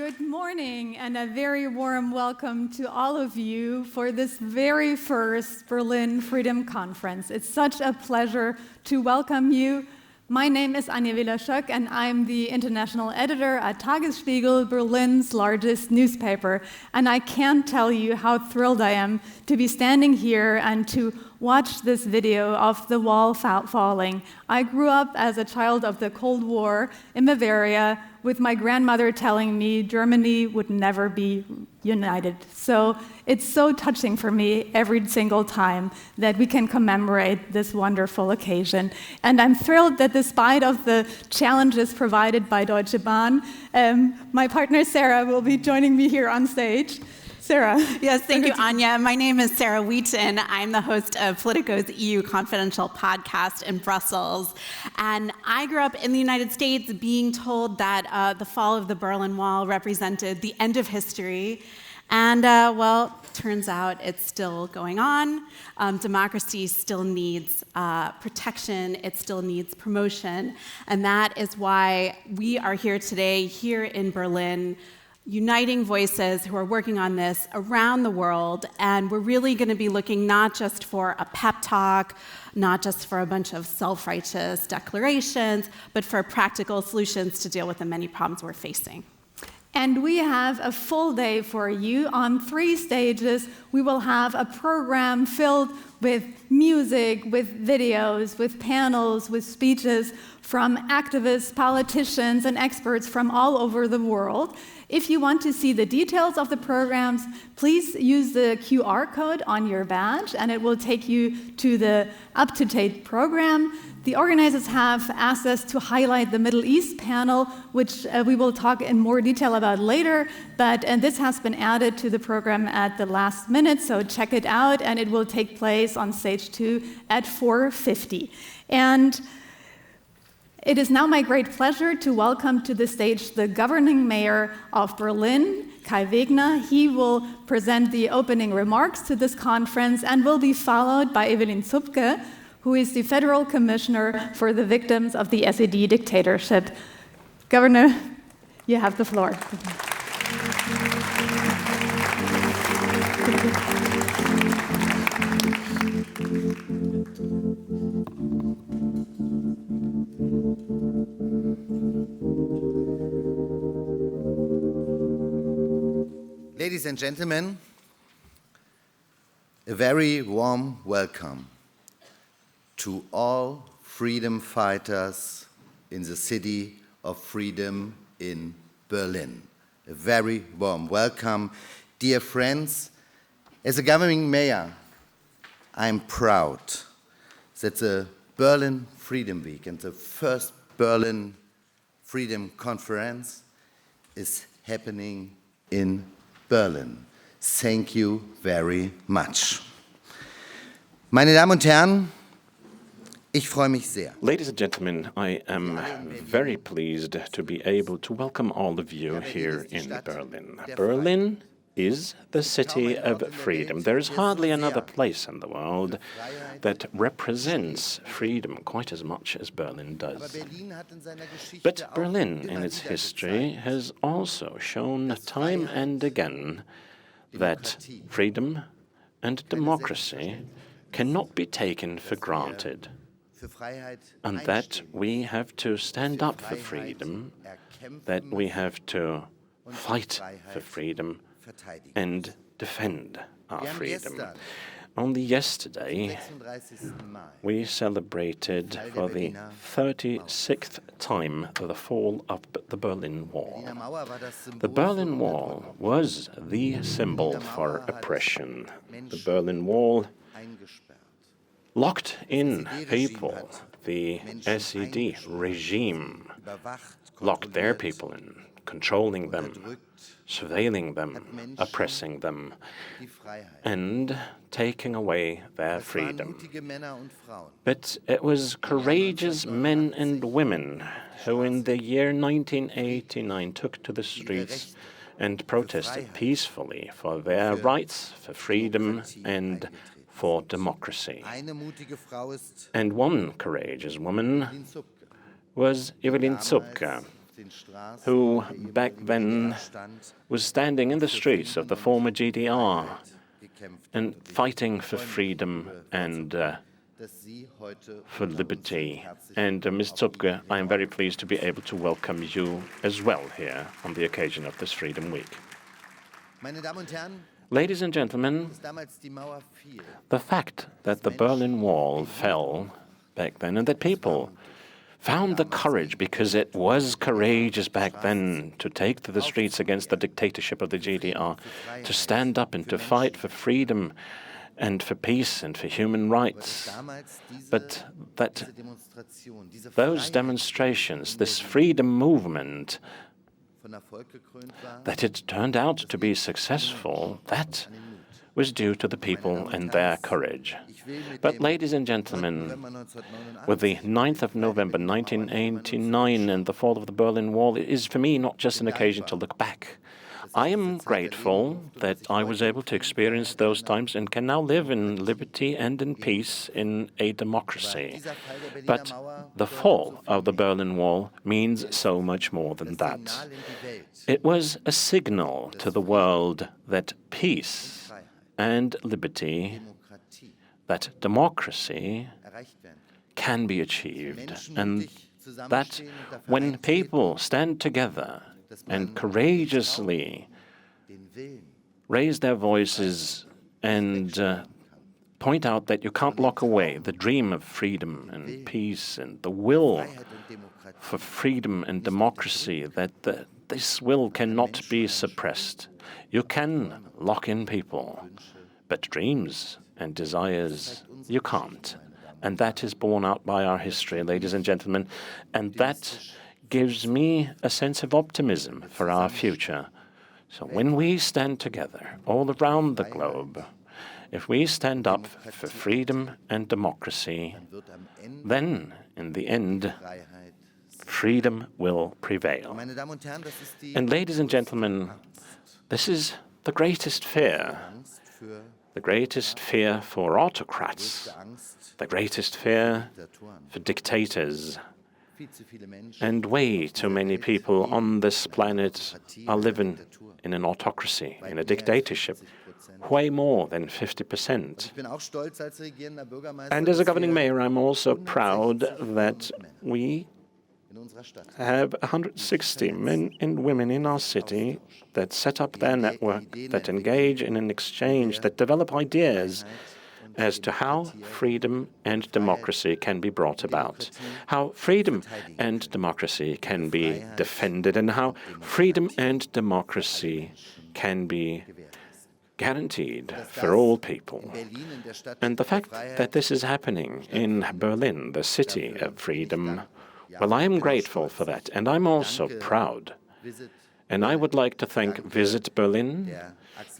Good morning and a very warm welcome to all of you for this very first Berlin Freedom Conference. It's such a pleasure to welcome you. My name is Anja Wieler-Schöck and I'm the international editor at Tagesspiegel, Berlin's largest newspaper. And I can't tell you how thrilled I am to be standing here and to watch this video of the wall falling. I grew up as a child of the Cold War in Bavaria with my grandmother telling me Germany would never be united. So it's so touching for me every single time that we can commemorate this wonderful occasion. And I'm thrilled that despite of the challenges provided by Deutsche Bahn, my partner Sarah will be joining me here on stage. Sarah. Yes, thank you, Anja. My name is Sarah Wheaton. I'm the host of Politico's EU Confidential podcast in Brussels. And I grew up in the United States being told that the fall of the Berlin Wall represented the end of history. And well, turns out it's still going on. Democracy still needs protection. It still needs promotion. And that is why we are here today, here in Berlin, uniting voices who are working on this around the world, and we're really going to be looking not just for a pep talk, not just for a bunch of self-righteous declarations, but for practical solutions to deal with the many problems we're facing. And we have a full day for you. On 3 stages, we will have a program filled with music, with videos, with panels, with speeches from activists, politicians, and experts from all over the world. If you want to see the details of the programs, please use the QR code on your badge, and it will take you to the up-to-date program. The organizers have asked us to highlight the Middle East panel, which we will talk in more detail about later, and this has been added to the program at the last minute, so check it out, and it will take place on stage 2 at 4:50. And it is now my great pleasure to welcome to the stage the governing mayor of Berlin, Kai Wegner. He will present the opening remarks to this conference and will be followed by Evelyn Zupke, who is the Federal Commissioner for the Victims of the SED Dictatorship. Governor, you have the floor. Ladies and gentlemen, a very warm welcome to all freedom fighters in the city of freedom in Berlin. A very warm welcome. Dear friends, as a governing mayor, I'm proud that the Berlin Freedom Week and the first Berlin Freedom Conference is happening in Berlin. Thank you very much. Meine Damen und Herren, ich freue mich sehr. Ladies and gentlemen, I am very pleased to be able to welcome all of you here in Berlin. Berlin is the city of freedom. There is hardly another place in the world that represents freedom quite as much as Berlin does. But Berlin, in its history, has also shown time and again that freedom and democracy cannot be taken for granted, and that we have to stand up for freedom, that we have to fight for freedom and defend our freedom. Only yesterday, we celebrated for the 36th time the fall of the Berlin Wall. The Berlin Wall was the symbol for oppression. The Berlin Wall locked in people. The SED regime locked their people in, controlling them, surveilling them, oppressing them, and taking away their freedom. But it was courageous men and women who in the year 1989 took to the streets and protested peacefully for their rights, for freedom, and for democracy. And one courageous woman was Evelyn Zupke, who back then was standing in the streets of the former GDR and fighting for freedom and for liberty. And Ms. Zupke, I am very pleased to be able to welcome you as well here on the occasion of this Freedom Week. Ladies and gentlemen, the fact that the Berlin Wall fell back then and that people found the courage, because it was courageous back then, to take to the streets against the dictatorship of the GDR, to stand up and to fight for freedom and for peace and for human rights. But that those demonstrations, this freedom movement, that it turned out to be successful, that was due to the people and their courage. But, ladies and gentlemen, with the 9th of November 1989 and the fall of the Berlin Wall, it is for me not just an occasion to look back. I am grateful that I was able to experience those times and can now live in liberty and in peace in a democracy. But the fall of the Berlin Wall means so much more than that. It was a signal to the world that peace and liberty, that democracy can be achieved, and that when people stand together and courageously raise their voices and point out that you can't lock away the dream of freedom and peace and the will for freedom and democracy, that this will cannot be suppressed. You can lock in people, but dreams and desires you can't. And that is borne out by our history, ladies and gentlemen, and that gives me a sense of optimism for our future. So when we stand together all around the globe, if we stand up for freedom and democracy, then, in the end, freedom will prevail. And, ladies and gentlemen, this is the greatest fear for autocrats, the greatest fear for dictators. And way too many people on this planet are living in an autocracy, in a dictatorship, way more than 50%. And as a governing mayor, I'm also proud that we have 160 men and women in our city that set up their network, that engage in an exchange, that develop ideas as to how freedom and democracy can be brought about, how freedom and democracy can be defended, and how freedom and democracy can be guaranteed for all people. And the fact that this is happening in Berlin, the city of freedom, well, I am grateful for that, and I'm also proud. And I would like to thank Visit Berlin.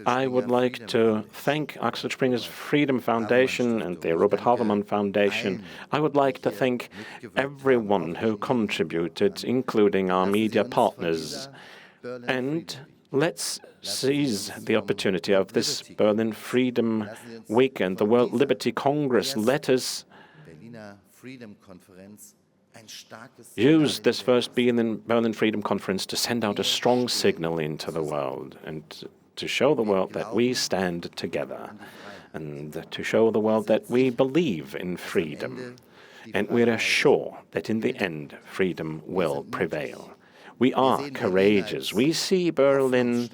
I would like to thank Axel Springer's Freedom Foundation and the Robert Havemann Foundation. I would like to thank everyone who contributed, including our media partners. And let's seize the opportunity of this Berlin Freedom Week and the World Liberty Congress. Let us use this first Berlin Freedom Conference to send out a strong signal into the world and to show the world that we stand together and to show the world that we believe in freedom. And we are sure that in the end, freedom will prevail. We are courageous. We see Berlin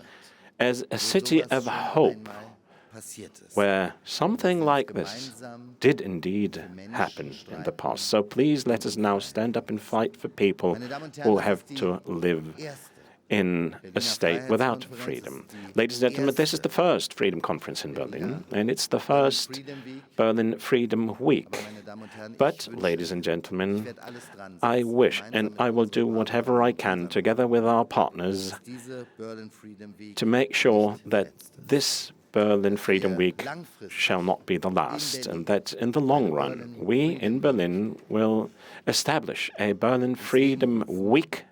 as a city of hope, where something like this did indeed happen in the past. So please let us now stand up and fight for people who have to live in a state without freedom. Ladies and gentlemen, this is the first Freedom Conference in Berlin, and it's the first Berlin Freedom Week. But, ladies and gentlemen, I wish, and I will do whatever I can, together with our partners, to make sure that this Berlin Freedom Week shall not be the last, and that in the long run, we in Berlin will establish a Berlin Freedom Week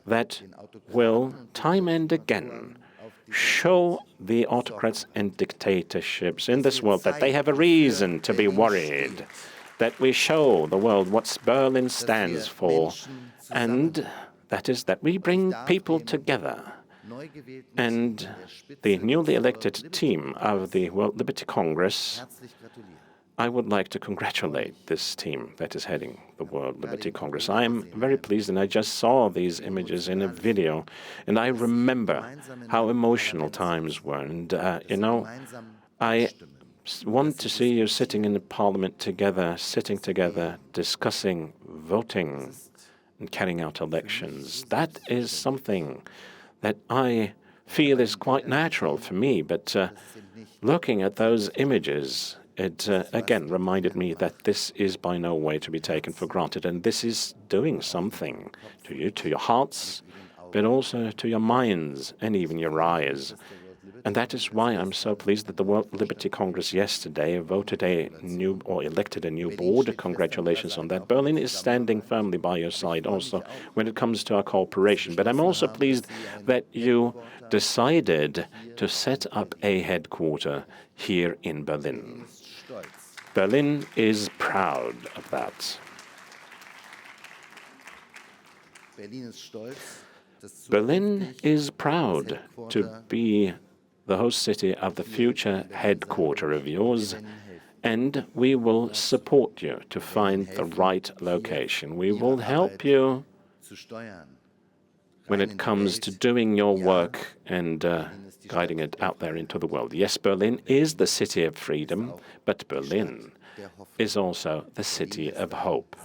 that will, time and again, show the autocrats and dictatorships in this world that they have a reason to be worried, that we show the world what Berlin stands for, and that is that we bring people together. And the newly elected team of the World Liberty Congress, I would like to congratulate this team that is heading the World Liberty Congress. I am very pleased, and I just saw these images in a video, and I remember how emotional times were. And, I want to see you sitting in the parliament together, discussing, voting, and carrying out elections. That is something that I feel is quite natural for me, but looking at those images, it again reminded me that this is by no way to be taken for granted, and this is doing something to you, to your hearts, but also to your minds and even your eyes. And that is why I'm so pleased that the World Liberty Congress yesterday elected a new board. Congratulations on that. Berlin is standing firmly by your side also when it comes to our cooperation. But I'm also pleased that you decided to set up a headquarters here in Berlin. Berlin is proud of that. Berlin is proud to be the host city of the future headquarters of yours, and we will support you to find the right location. We will help you when it comes to doing your work and guiding it out there into the world. Yes, Berlin is the city of freedom, but Berlin is also the city of hope.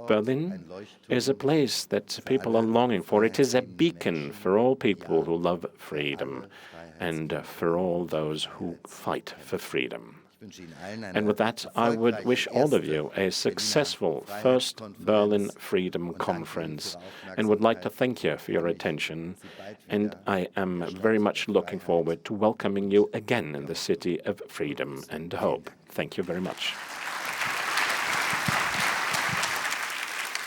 Berlin is a place that people are longing for. It is a beacon for all people who love freedom and for all those who fight for freedom. And with that, I would wish all of you a successful first Berlin Freedom Conference and would like to thank you for your attention. And I am very much looking forward to welcoming you again in the city of freedom and hope. Thank you very much.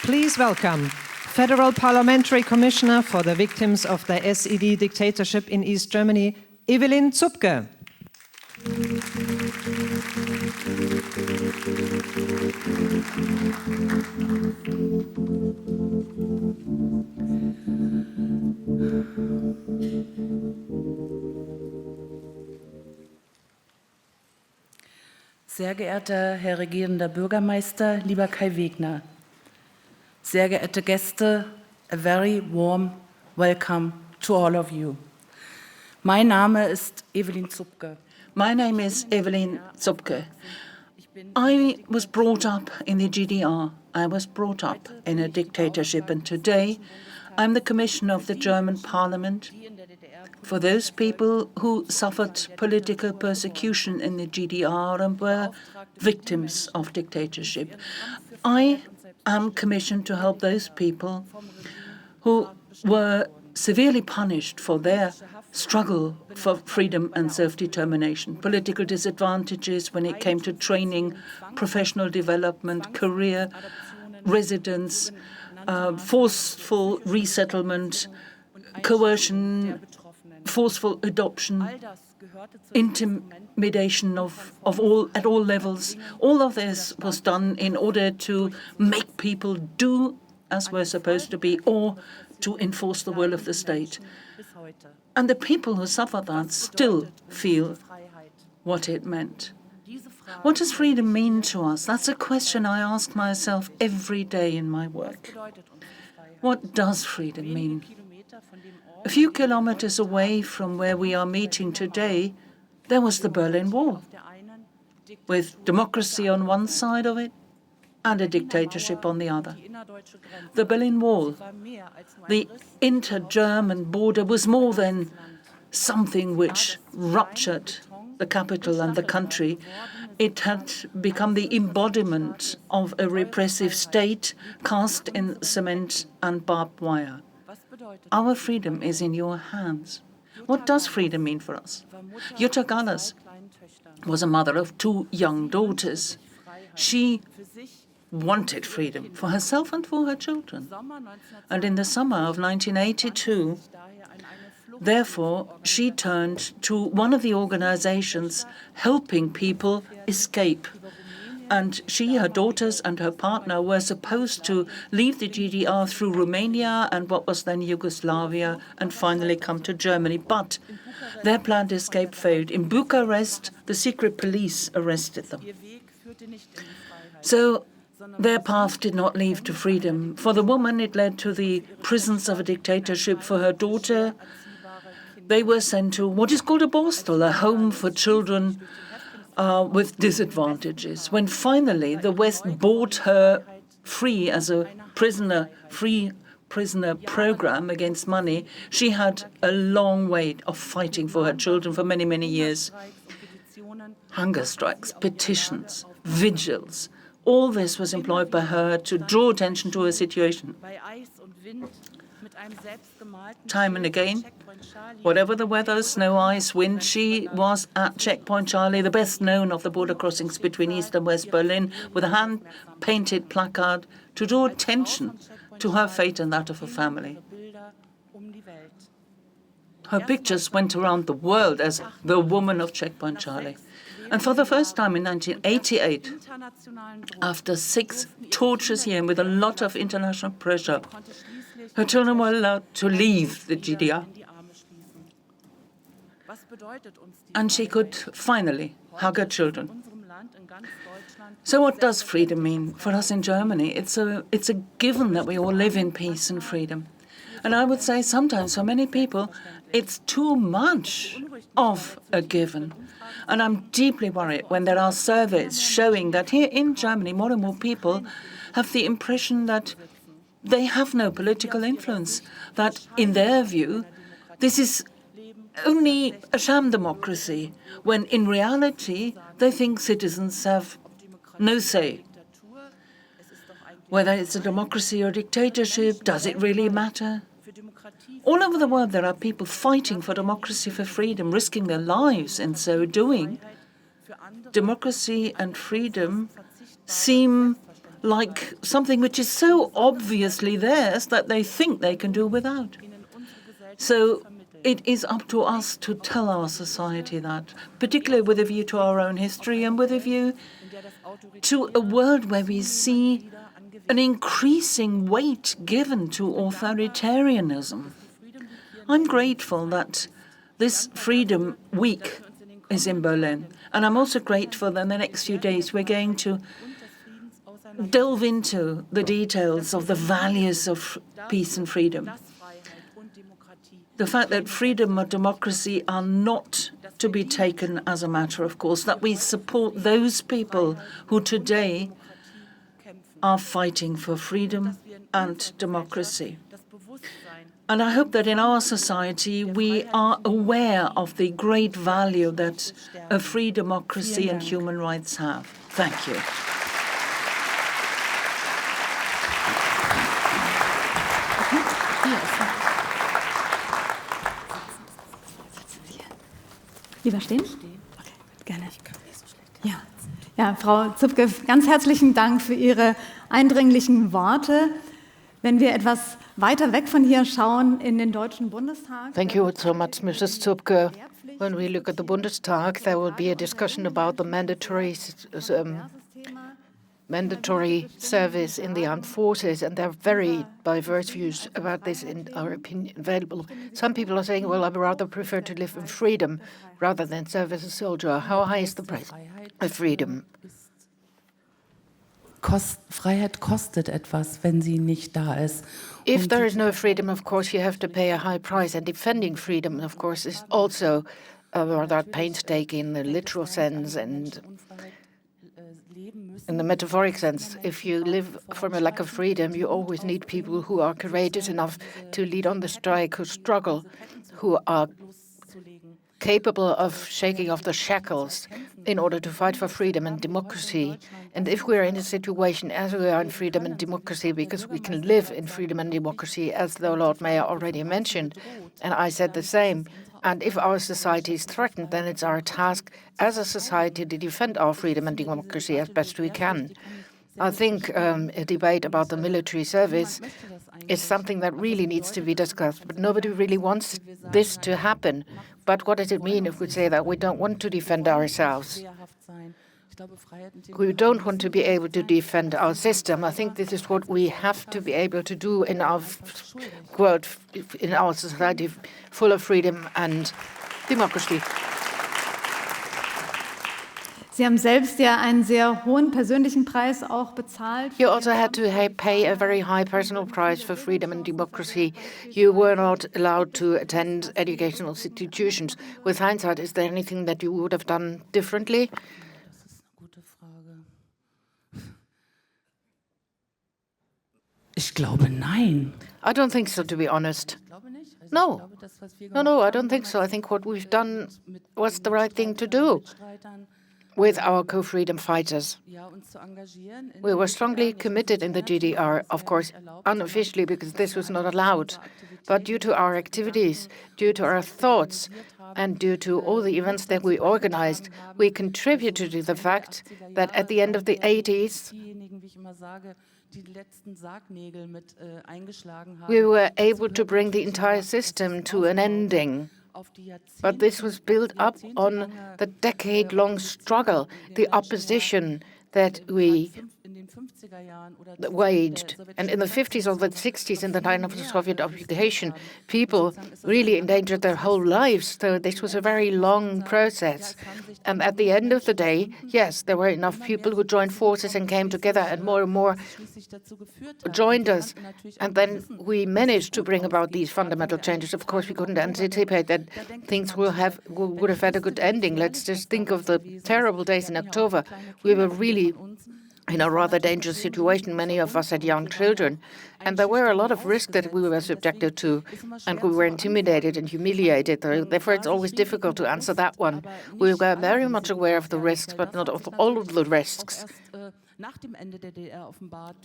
Please welcome Federal Parliamentary Commissioner for the Victims of the SED Dictatorship in East Germany, Evelyn Zupke. Sehr geehrter Herr Regierender Bürgermeister, lieber Kai Wegner, sehr geehrte Gäste, a very warm welcome to all of you. Mein Name ist Evelyn Zupke. My name is Evelyn Zupke. I was brought up in the GDR. I was brought up in a dictatorship, and today I'm the Commissioner of the German Parliament for those people who suffered political persecution in the GDR and were victims of dictatorship. I am commissioned to help those people who were severely punished for their struggle for freedom and self-determination, political disadvantages when it came to training, professional development, career, residence, forceful resettlement, coercion, forceful adoption, intimidation at all levels. All of this was done in order to make people do as we're supposed to be, or to enforce the will of the state. And the people who suffer that still feel what it meant. What does freedom mean to us? That's a question I ask myself every day in my work. What does freedom mean? A few kilometers away from where we are meeting today, there was the Berlin Wall, with democracy on one side of it and a dictatorship on the other. The Berlin Wall, the inter-German border, was more than something which ruptured the capital and the country. It had become the embodiment of a repressive state cast in cement and barbed wire. Our freedom is in your hands. What does freedom mean for us? Jutta Gallas was a mother of 2 young daughters. She wanted freedom for herself and for her children. And in the summer of 1982, therefore, she turned to one of the organizations helping people escape And she, her daughters, and her partner were supposed to leave the GDR through Romania and what was then Yugoslavia and finally come to Germany. But their planned escape failed. In Bucharest, the secret police arrested them. So their path did not lead to freedom. For the woman, it led to the prisons of a dictatorship. For her daughter, they were sent to what is called a Borstel, a home for children with disadvantages. When finally the West bought her free as a prisoner, free prisoner program against money, she had a long wait of fighting for her children for many, many years. Hunger strikes, petitions, vigils, all this was employed by her to draw attention to her situation. Time and again, whatever the weather, snow, ice, wind, she was at Checkpoint Charlie, the best known of the border crossings between East and West Berlin, with a hand-painted placard to draw attention to her fate and that of her family. Her pictures went around the world as the woman of Checkpoint Charlie. And for the first time in 1988, after 6 torturous years with a lot of international pressure, her children were allowed to leave the GDR. And she could finally hug her children. So what does freedom mean for us in Germany? It's a given that we all live in peace and freedom. And I would say sometimes for many people, it's too much of a given. And I'm deeply worried when there are surveys showing that here in Germany, more and more people have the impression that they have no political influence, that in their view, this is only a sham democracy, when in reality, they think citizens have no say. Whether it's a democracy or a dictatorship, does it really matter? All over the world, there are people fighting for democracy, for freedom, risking their lives in so doing. Democracy and freedom seem like something which is so obviously theirs that they think they can do without. So it is up to us to tell our society that, particularly with a view to our own history and with a view to a world where we see an increasing weight given to authoritarianism. I'm grateful that this Freedom Week is in Berlin, and I'm also grateful that in the next few days we're going to delve into the details of the values of peace and freedom. The fact that freedom and democracy are not to be taken as a matter of course, that we support those people who today are fighting for freedom and democracy. And I hope that in our society we are aware of the great value that a free democracy and human rights have. Thank you. Lieber stehen? Okay, gerne. Ja. Ja, Frau Zupke, ganz herzlichen Dank für Ihre eindringlichen Worte. Wenn wir etwas weiter weg von hier schauen, in den Deutschen Bundestag. Thank you so much, Mrs. Zupke. When we look at the Bundestag, there will be a discussion about the mandatory service in the armed forces, and there are very diverse views about this in our opinion available. Some people are saying, well, I would rather prefer to live in freedom rather than serve as a soldier. How high is the price of freedom? Freiheit kostet etwas, wenn sie nicht da ist. If there is no freedom, of course, you have to pay a high price. And defending freedom, of course, is also rather painstaking in the literal sense and in the metaphoric sense. If you live from a lack of freedom, you always need people who are courageous enough to lead on the strike, who struggle, who are capable of shaking off the shackles in order to fight for freedom and democracy. And if we're in a situation as we are in freedom and democracy, because we can live in freedom and democracy, as the Lord Mayor already mentioned, and I said the same, and if our society is threatened, then it's our task as a society to defend our freedom and democracy as best we can. I think a debate about the military service is something that really needs to be discussed, but nobody really wants this to happen. But what does it mean if we say that we don't want to defend ourselves? We don't want to be able to defend our system. I think this is what we have to be able to do in our world, in our society full of freedom and democracy. Sie haben selbst ja einen sehr hohen persönlichen Preis auch bezahlt. You also had to pay a very high personal price for freedom and democracy. You were not allowed to attend educational institutions. With hindsight, is there anything that you would have done differently? Ich glaube, nein. I don't think so, to be honest. No. No, I don't think so. I think what we've done was the right thing to do with our co-freedom fighters. We were strongly committed in the GDR, of course, unofficially, because this was not allowed. But due to our activities, due to our thoughts, and due to all the events that we organized, we contributed to the fact that at the end of the 80s, we were able to bring the entire system to an ending. But this was built up on the decade-long struggle, the opposition that we waged. And in the 50s or the 60s, in the time of the Soviet occupation, people really endangered their whole lives. So this was a very long process. And at the end of the day, yes, there were enough people who joined forces and came together, and more joined us. And then we managed to bring about these fundamental changes. Of course, we couldn't anticipate that things would have had a good ending. Let's just think of the terrible days in October. We were really in a rather dangerous situation. Many of us had young children, and there were a lot of risks that we were subjected to, and we were intimidated and humiliated. Therefore, it's always difficult to answer that one. We were very much aware of the risks, but not of all of the risks,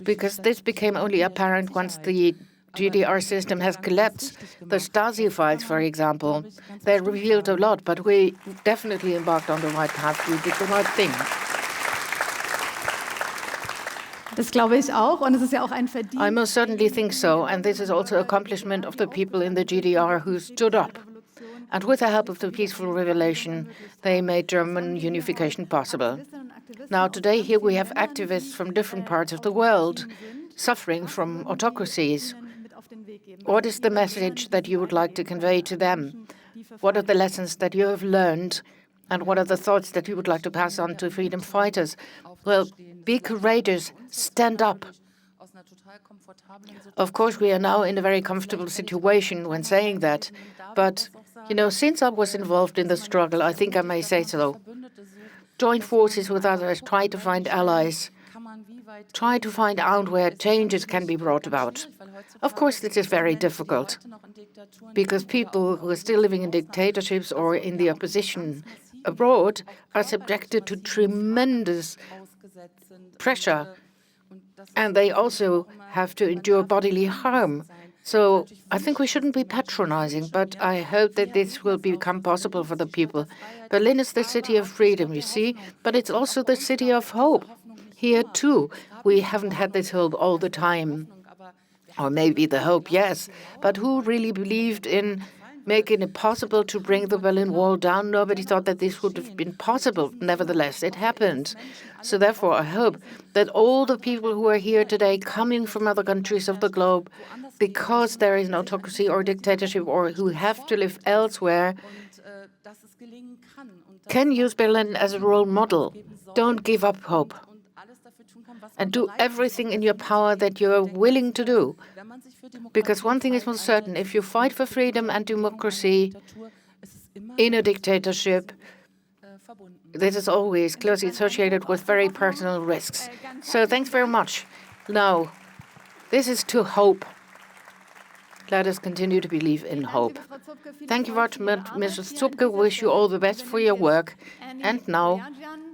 because this became only apparent once the GDR system has collapsed. The Stasi files, for example, they revealed a lot, but we definitely embarked on the right path. We did the right thing. Das glaube ich auch, und es ist ja auch ein Verdienst. I most certainly think so, and this is also accomplishment of the people in the GDR who stood up. And with the help of the peaceful revolution, they made German unification possible. Now, today here we have activists from different parts of the world suffering from autocracies. What is the message that you would like to convey to them? What are the lessons that you have learned? And what are the thoughts that you would like to pass on to freedom fighters? Well, be courageous, stand up. Of course, we are now in a very comfortable situation when saying that. But, since I was involved in the struggle, I think I may say so. Join forces with others, try to find allies, try to find out where changes can be brought about. Of course, this is very difficult, because people who are still living in dictatorships or in the opposition abroad are subjected to tremendous pressure, and they also have to endure bodily harm. So I think we shouldn't be patronizing, but I hope that this will become possible for the people. Berlin is the city of freedom, you see, but it's also the city of hope. Here, too, we haven't had this hope all the time. Or maybe the hope, yes, but who really believed in making it possible to bring the Berlin Wall down? Nobody thought that this would have been possible. Nevertheless, it happened. So therefore, I hope that all the people who are here today, coming from other countries of the globe, because there is an autocracy or dictatorship, or who have to live elsewhere, can use Berlin as a role model. Don't give up hope. And do everything in your power that you are willing to do. Because one thing is most certain, if you fight for freedom and democracy in a dictatorship, this is always closely associated with very personal risks. So thanks very much. Now, this is to hope. Let us continue to believe in hope. Thank you very much, Mrs. Zupke. Wish you all the best for your work. And now,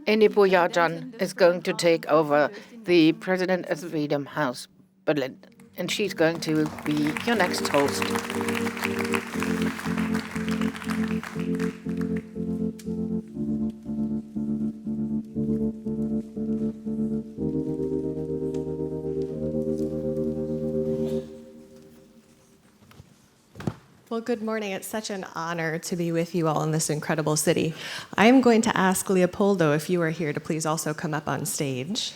Eni Boyajan is going to take over the president of the Freedom House, Berlin. And she's going to be your next host. Well, good morning. It's such an honor to be with you all in this incredible city. I am going to ask Leopoldo, if you are here, to please also come up on stage.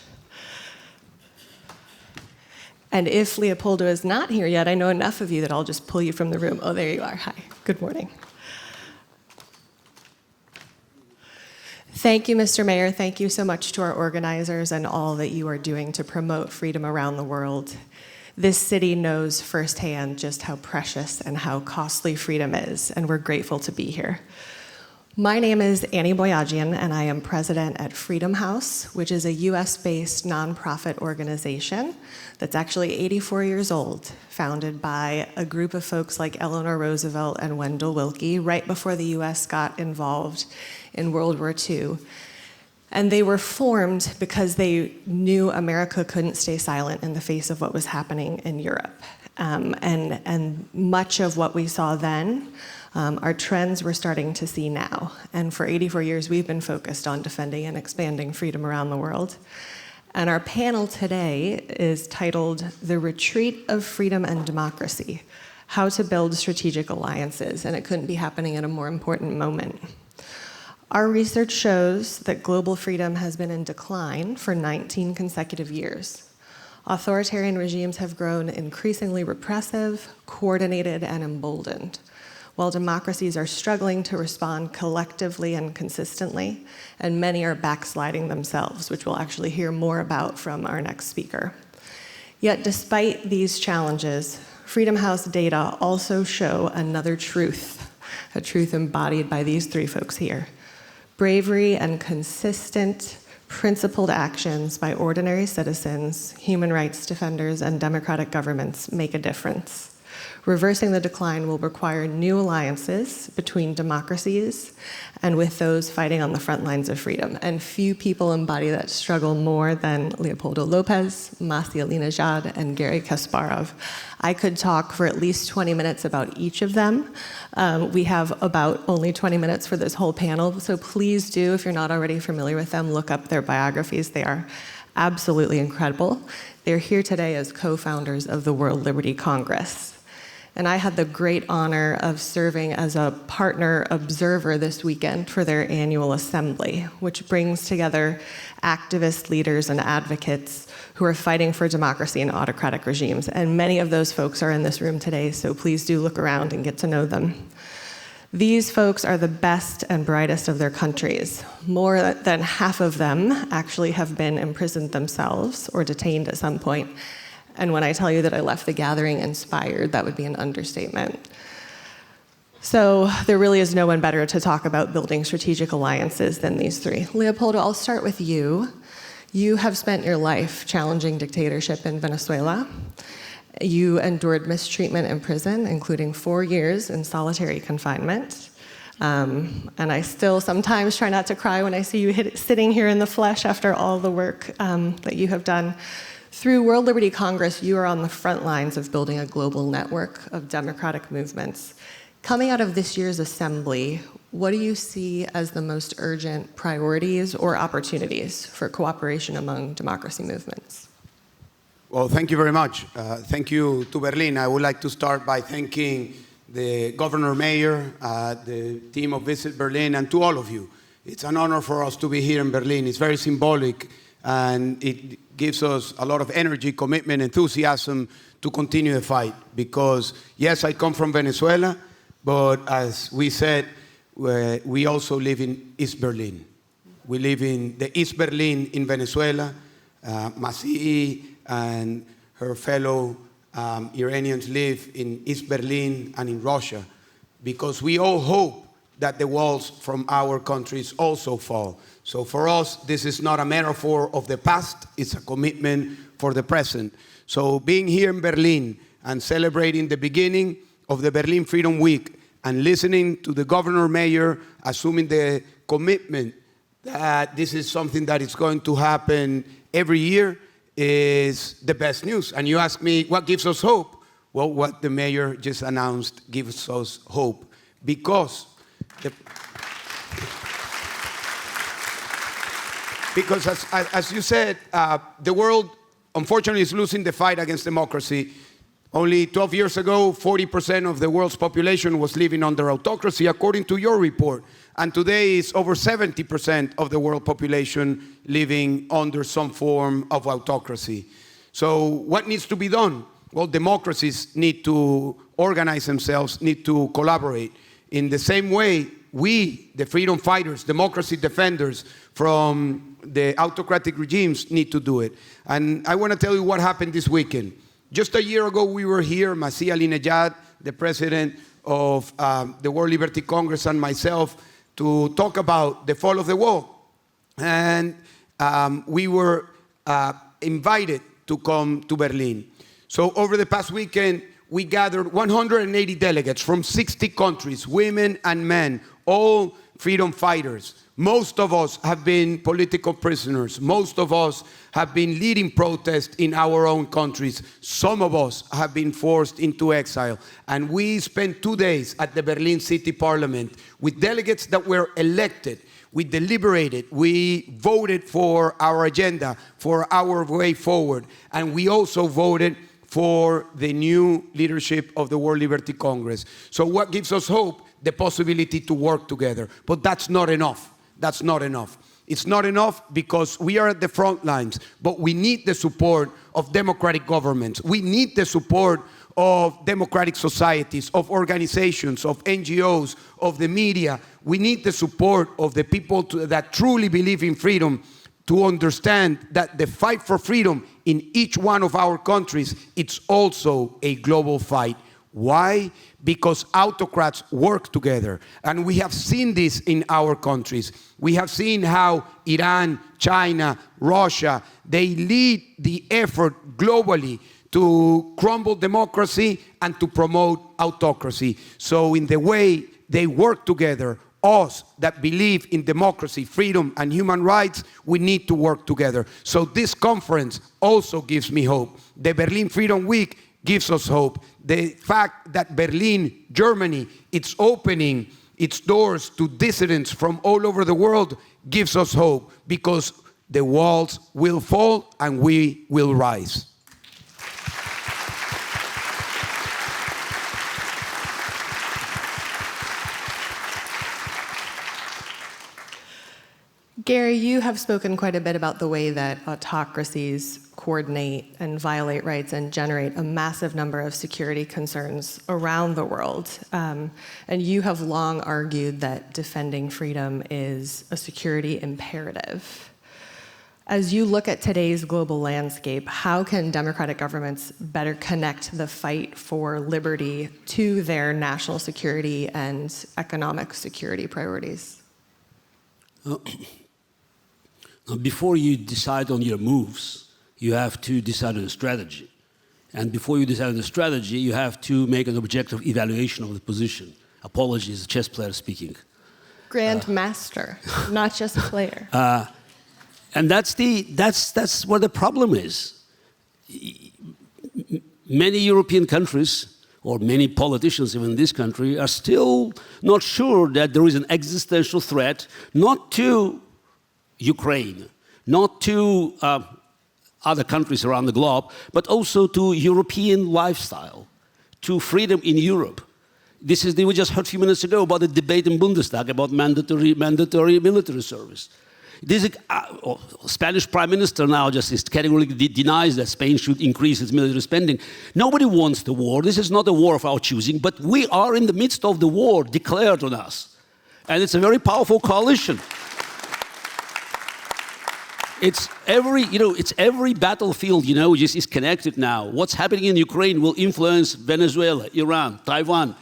And if Leopoldo is not here yet, I know enough of you that I'll just pull you from the room. Oh, there you are. Hi. Good morning. Thank you, Mr. Mayor. Thank you so much to our organizers and all that you are doing to promote freedom around the world. This city knows firsthand just how precious and how costly freedom is, and we're grateful to be here. My name is Annie Boyajian, and I am president at Freedom House, which is a US-based nonprofit organization that's actually 84 years old, founded by a group of folks like Eleanor Roosevelt and Wendell Willkie right before the US got involved in World War II. And they were formed because they knew America couldn't stay silent in the face of what was happening in Europe. And much of what we saw then are trends we're starting to see now. And for 84 years, we've been focused on defending and expanding freedom around the world. And our panel today is titled The Retreat of Freedom and Democracy, How to Build Strategic Alliances. And it couldn't be happening at a more important moment. Our research shows that global freedom has been in decline for 19 consecutive years. Authoritarian regimes have grown increasingly repressive, coordinated, and emboldened, while democracies are struggling to respond collectively and consistently, and many are backsliding themselves, which we'll actually hear more about from our next speaker. Yet despite these challenges, Freedom House data also show another truth, a truth embodied by these three folks here. Bravery and consistent, principled actions by ordinary citizens, human rights defenders, and democratic governments make a difference. Reversing the decline will require new alliances between democracies and with those fighting on the front lines of freedom. And few people embody that struggle more than Leopoldo Lopez, Masih Alinejad, and Garry Kasparov. I could talk for at least 20 minutes about each of them. We have about only 20 minutes for this whole panel, so please do, if you're not already familiar with them, look up their biographies. They are absolutely incredible. They're here today as co-founders of the World Liberty Congress. And I had the great honor of serving as a partner observer this weekend for their annual assembly, which brings together activist leaders and advocates who are fighting for democracy in autocratic regimes. And many of those folks are in this room today, so please do look around and get to know them. These folks are the best and brightest of their countries. More than half of them actually have been imprisoned themselves or detained at some point. And when I tell you that I left the gathering inspired, that would be an understatement. So there really is no one better to talk about building strategic alliances than these three. Leopoldo, I'll start with you. You have spent your life challenging dictatorship in Venezuela. You endured mistreatment in prison, including 4 years in solitary confinement. And I still sometimes try not to cry when I see you sitting here in the flesh after all the work that you have done. Through World Liberty Congress, you are on the front lines of building a global network of democratic movements. Coming out of this year's assembly, what do you see as the most urgent priorities or opportunities for cooperation among democracy movements? Well, thank you very much. Thank you to Berlin. I would like to start by thanking the Governor Mayor, the team of Visit Berlin, and to all of you. It's an honor for us to be here in Berlin. It's very symbolic, and it gives us a lot of energy, commitment, enthusiasm to continue the fight. Because, yes, I come from Venezuela, but as we said, we also live in East Berlin. We live in the East Berlin in Venezuela. Masih and her fellow Iranians live in East Berlin and in Russia, because we all hope that the walls from our countries also fall. So for us, this is not a metaphor of the past, it's a commitment for the present. So being here in Berlin and celebrating the beginning of the Berlin Freedom Week and listening to the Governor Mayor assuming the commitment that this is something that is going to happen every year is the best news. And you ask me, what gives us hope? Well, what the Mayor just announced gives us hope, because as you said, the world, unfortunately, is losing the fight against democracy. Only 12 years ago, 40% of the world's population was living under autocracy, according to your report. And today, it's over 70% of the world population living under some form of autocracy. So what needs to be done? Well, democracies need to organize themselves, need to collaborate. In the same way, we, the freedom fighters, democracy defenders from the autocratic regimes, need to do it. And I want to tell you what happened this weekend. Just a year ago, we were here, Masih Alinejad, the president of the World Liberty Congress, and myself, to talk about the fall of the wall. And we were invited to come to Berlin. So over the past weekend, we gathered 180 delegates from 60 countries, women and men, all freedom fighters. Most of us have been political prisoners. Most of us have been leading protests in our own countries. Some of us have been forced into exile. And we spent 2 days at the Berlin City Parliament with delegates that were elected. We deliberated, we voted for our agenda, for our way forward. And we also voted for the new leadership of the World Liberty Congress. So what gives us hope? The possibility to work together. But that's not enough. That's not enough. It's not enough because we are at the front lines, but we need the support of democratic governments. We need the support of democratic societies, of organizations, of NGOs, of the media. We need the support of the people that truly believe in freedom to understand that the fight for freedom in each one of our countries, it's also a global fight. Why? Because autocrats work together. And we have seen this in our countries. We have seen how Iran, China, Russia, they lead the effort globally to crumble democracy and to promote autocracy. So in the way they work together, us that believe in democracy, freedom, and human rights, we need to work together. So this conference also gives me hope. The Berlin Freedom Week gives us hope. The fact that Berlin, Germany, it's opening its doors to dissidents from all over the world gives us hope, because the walls will fall and we will rise. Gary, you have spoken quite a bit about the way that autocracies coordinate and violate rights and generate a massive number of security concerns around the world. And you have long argued that defending freedom is a security imperative. As you look at today's global landscape, how can democratic governments better connect the fight for liberty to their national security and economic security priorities? Before you decide on your moves, you have to decide on a strategy. And before you decide on the strategy, you have to make an objective evaluation of the position. Apologies, chess player speaking. Grandmaster, not just player. And that's where the problem is. Many European countries, or many politicians even in this country, are still not sure that there is an existential threat, not to Ukraine, not to other countries around the globe, but also to European lifestyle, to freedom in Europe. We just heard a few minutes ago about the debate in Bundestag about mandatory military service. Spanish Prime Minister now just categorically denies that Spain should increase its military spending. Nobody wants the war. This is not a war of our choosing, but we are in the midst of the war declared on us. And it's a very powerful coalition. It's every battlefield, which is connected now. What's happening in Ukraine will influence Venezuela, Iran, Taiwan.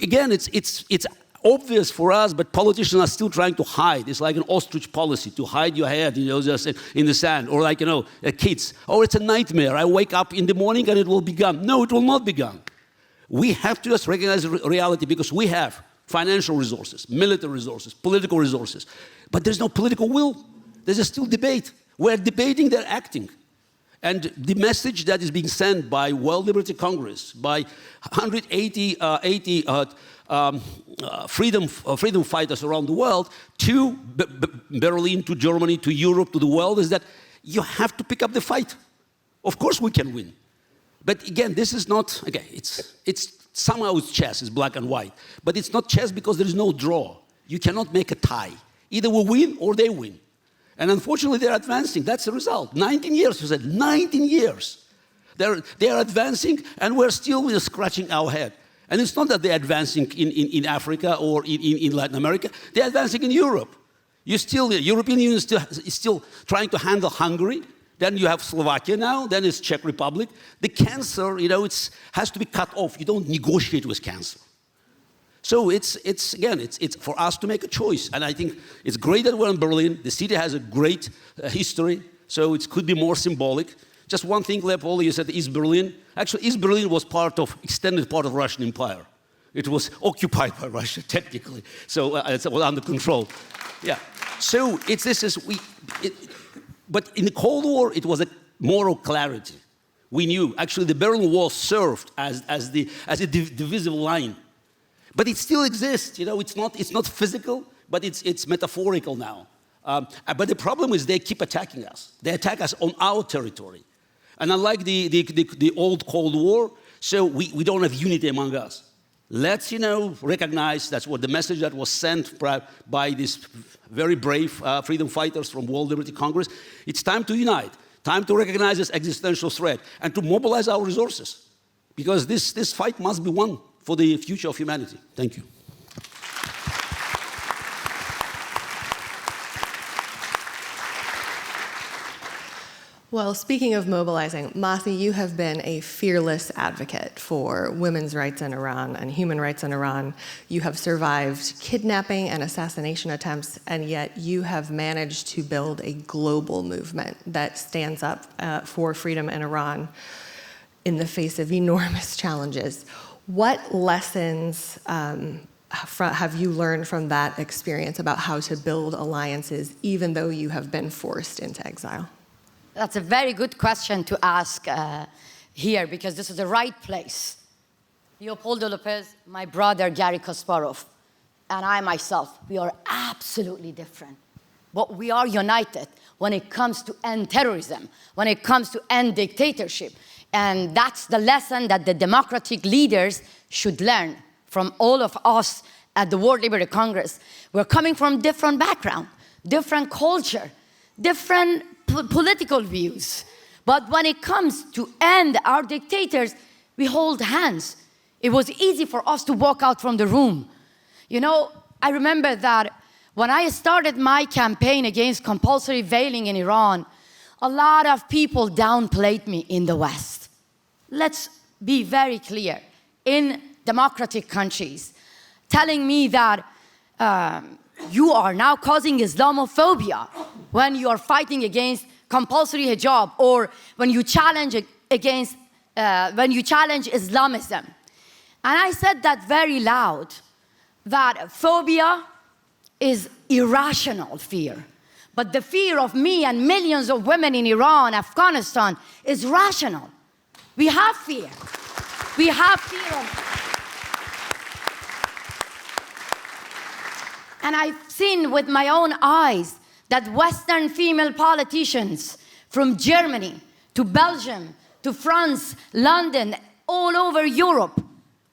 Again, it's obvious for us, but politicians are still trying to hide. It's like an ostrich policy, to hide your head, just in the sand. Or like, kids. Oh, it's a nightmare. I wake up in the morning and it will be gone. No, it will not be gone. We have to just recognize reality, because we have financial resources, military resources, political resources. But there's no political will. There's still debate. We're debating, they're acting. And the message that is being sent by World Liberty Congress, by 180 freedom fighters around the world, to Berlin, to Germany, to Europe, to the world, is that you have to pick up the fight. Of course we can win. But again, this is not, again, it's somehow it's chess, it's black and white. But it's not chess because there is no draw. You cannot make a tie. Either we win or they win. And unfortunately, they're advancing. That's the result. 19 years, you said, 19 years. They are advancing, and we're still scratching our head. And it's not that they're advancing in Africa or in Latin America. They're advancing in Europe. The European Union is still trying to handle Hungary. Then you have Slovakia now. Then it's Czech Republic. The cancer, it has to be cut off. You don't negotiate with cancer. So it's for us to make a choice. And I think it's great that we're in Berlin. The city has a great history, so it could be more symbolic. Just one thing, Leopold, you said East Berlin. Actually, East Berlin was extended part of Russian Empire. It was occupied by Russia, technically. So it's under control. Yeah. So but in the Cold War, it was a moral clarity. We knew, actually, the Berlin Wall served as a divisible line. But it still exists, it's not physical, but it's metaphorical now. But the problem is they keep attacking us. They attack us on our territory. And unlike the old Cold War, so we don't have unity among us. Let's, recognize that's what the message that was sent by these very brave freedom fighters from World Liberty Congress. It's time to unite, time to recognize this existential threat, and to mobilize our resources. Because this fight must be won for the future of humanity. Thank you. Well, speaking of mobilizing, Masih, you have been a fearless advocate for women's rights in Iran and human rights in Iran. You have survived kidnapping and assassination attempts, and yet you have managed to build a global movement that stands up for freedom in Iran in the face of enormous challenges. What lessons have you learned from that experience about how to build alliances, even though you have been forced into exile? That's a very good question to ask here, because this is the right place. Leopoldo Lopez, my brother Gary Kasparov, and I myself, we are absolutely different. But we are united when it comes to end terrorism, when it comes to end dictatorship. And that's the lesson that the democratic leaders should learn from all of us at the World Liberty Congress. We're coming from different background, different culture, different political views. But when it comes to end our dictators, we hold hands. It was easy for us to walk out from the room. I remember that when I started my campaign against compulsory veiling in Iran, a lot of people downplayed me in the West. Let's be very clear. In democratic countries, telling me that you are now causing Islamophobia when you are fighting against compulsory hijab, or when you challenge Islamism. And I said that very loud, that phobia is irrational fear. But the fear of me and millions of women in Iran, Afghanistan, is rational. We have fear. We have fear of. And I've seen with my own eyes that Western female politicians from Germany to Belgium to France, London, all over Europe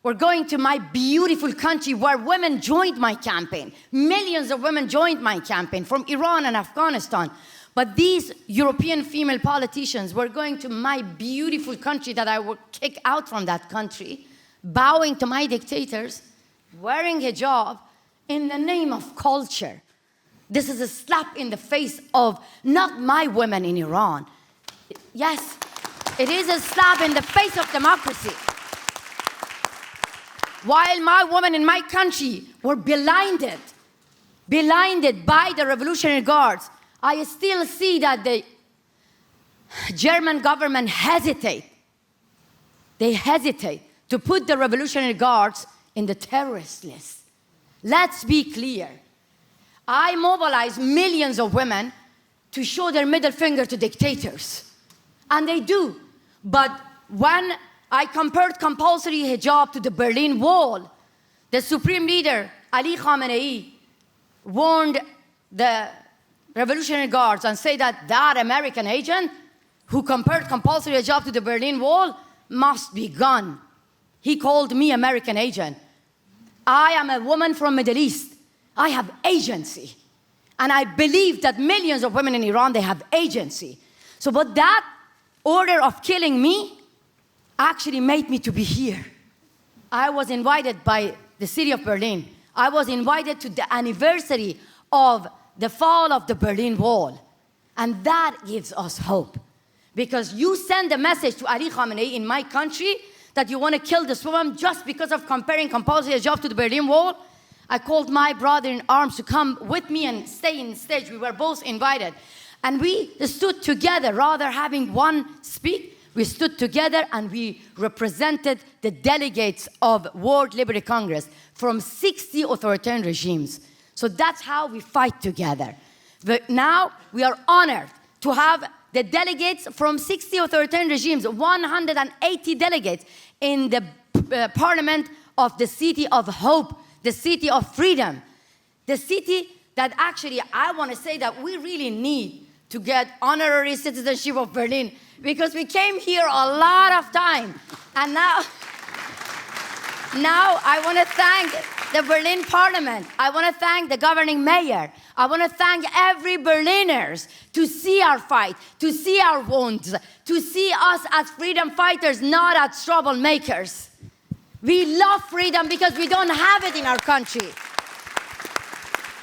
were going to my beautiful country where women joined my campaign. Millions of women joined my campaign from Iran and Afghanistan. But these European female politicians were going to my beautiful country that I would kick out from that country, bowing to my dictators, wearing hijab in the name of culture. This is a slap in the face of not my women in Iran. Yes, it is a slap in the face of democracy. While my women in my country were blinded by the Revolutionary Guards, I still see that the German government hesitate. They hesitate to put the Revolutionary Guards in the terrorist list. Let's be clear. I mobilize millions of women to show their middle finger to dictators. And they do. But when I compared compulsory hijab to the Berlin Wall, the Supreme Leader, Ali Khamenei, warned the Revolutionary Guards and said that American agent who compared compulsory hijab to the Berlin Wall must be gone. He called me American agent. I am a woman from Middle East. I have agency. And I believe that millions of women in Iran, they have agency. So, but that order of killing me actually made me to be here. I was invited by the city of Berlin. I was invited to the anniversary of the fall of the Berlin Wall. And that gives us hope. Because you send a message to Ali Khamenei in my country that you want to kill this woman just because of comparing compulsory hijab to the Berlin Wall. I called my brother in arms to come with me and stay in stage. We were both invited. And we stood together, rather having one speak. We stood together and we represented the delegates of World Liberty Congress from 60 authoritarian regimes. So that's how we fight together. But now we are honored to have the delegates from 60 authoritarian regimes, 180 delegates in the parliament of the city of hope, the city of freedom, the city that actually I want to say that we really need to get honorary citizenship of Berlin, because we came here a lot of time. And now I want to thank the Berlin Parliament. I want to thank the governing mayor. I want to thank every Berliners to see our fight, to see our wounds, to see us as freedom fighters, not as troublemakers. We love freedom because we don't have it in our country.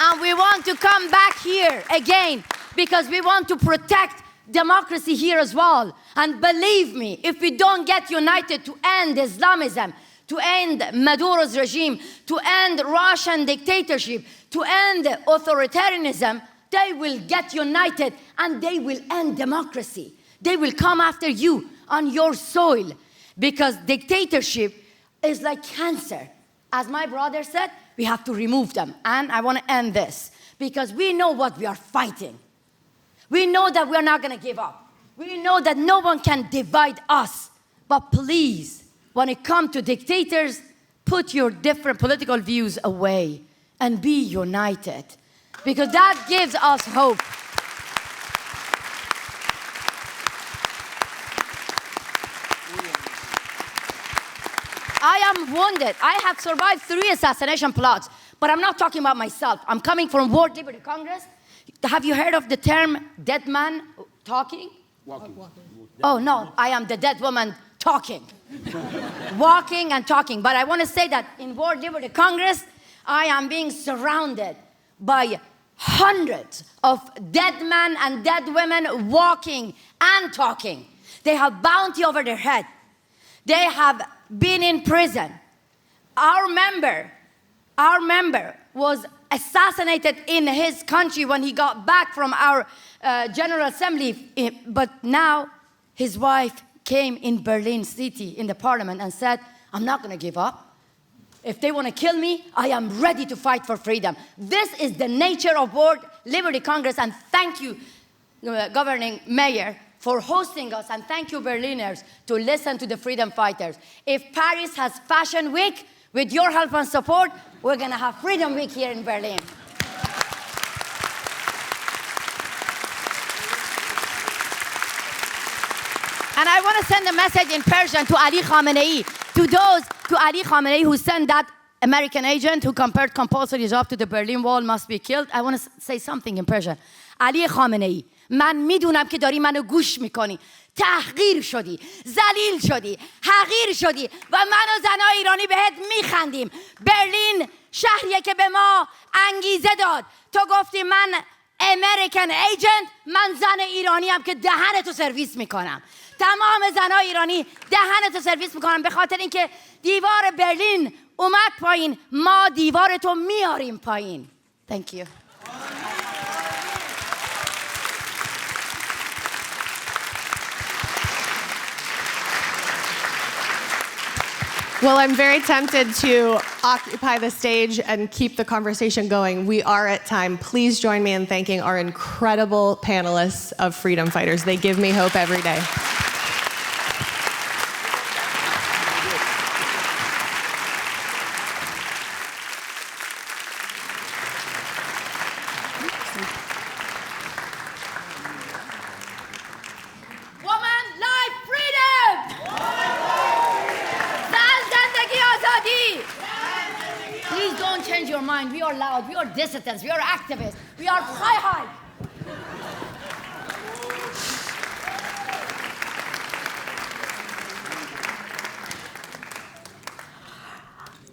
And we want to come back here again because we want to protect democracy here as well. And believe me, if we don't get united to end Islamism, to end Maduro's regime, to end Russian dictatorship, to end authoritarianism, they will get united and they will end democracy. They will come after you on your soil, because dictatorship is like cancer. As my brother said, we have to remove them. And I want to end this, because we know what we are fighting. We know that we're not going to give up. We know that no one can divide us. But please, when it comes to dictators, put your different political views away and be united, because that gives us hope. I am wounded. I have survived 3 assassination plots, but I'm not talking about myself. I'm coming from World Liberty Congress. Have you heard of the term dead man talking? Walking. Oh, no, I am the dead woman talking. Walking and talking. But I want to say that in World Liberty Congress, I am being surrounded by hundreds of dead men and dead women walking and talking. They have bounty over their head. They have been in prison. Our member was assassinated in his country when he got back from our General Assembly. But now his wife came in Berlin City in the parliament and said, I'm not going to give up. If they want to kill me, I am ready to fight for freedom. This is the nature of World Liberty Congress, and thank you, governing mayor, for hosting us, and thank you, Berliners, to listen to the freedom fighters. If Paris has Fashion Week, with your help and support, we're going to have Freedom Week here in Berlin. And I want to send a message in Persian to Ali Khamenei, to Ali Khamenei who sent that American agent who compared compulsory hijab to the Berlin Wall must be killed. I want to say something in Persian. Ali Khamenei, من میدونم که داری منو گوش میکنی. تحقیر شدی، ذلیل شدی، حقیر شدی و من و زنای ایرانی بهت میخندیم. برلین شهریه که به ما انگیزه داد. تو گفتی من امریکن ایجنت، من زن ایرانیم که دهنتو سرویس میکنم. تمام زنای ایرانی دهنتو سرویس میکنم، به خاطر اینکه دیوار برلین اومد پایین، ما دیوارتو میاریم پایین. Thank you. Well, I'm very tempted to occupy the stage and keep the conversation going. We are at time. Please join me in thanking our incredible panelists of freedom fighters. They give me hope every day. Woman, life, freedom! mind, we are loud, we are dissidents, we are activists, we are high.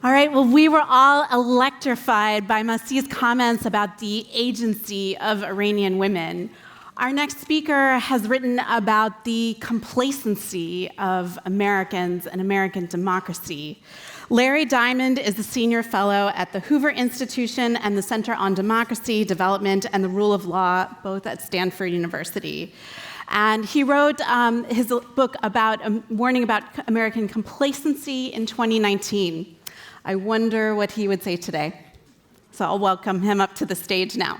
All right, well, we were all electrified by Masih's comments about the agency of Iranian women. Our next speaker has written about the complacency of Americans and American democracy. Larry Diamond is a senior fellow at the Hoover Institution and the Center on Democracy, Development, and the Rule of Law, both at Stanford University. And he wrote his book about warning about American complacency in 2019. I wonder what he would say today. So I'll welcome him up to the stage now.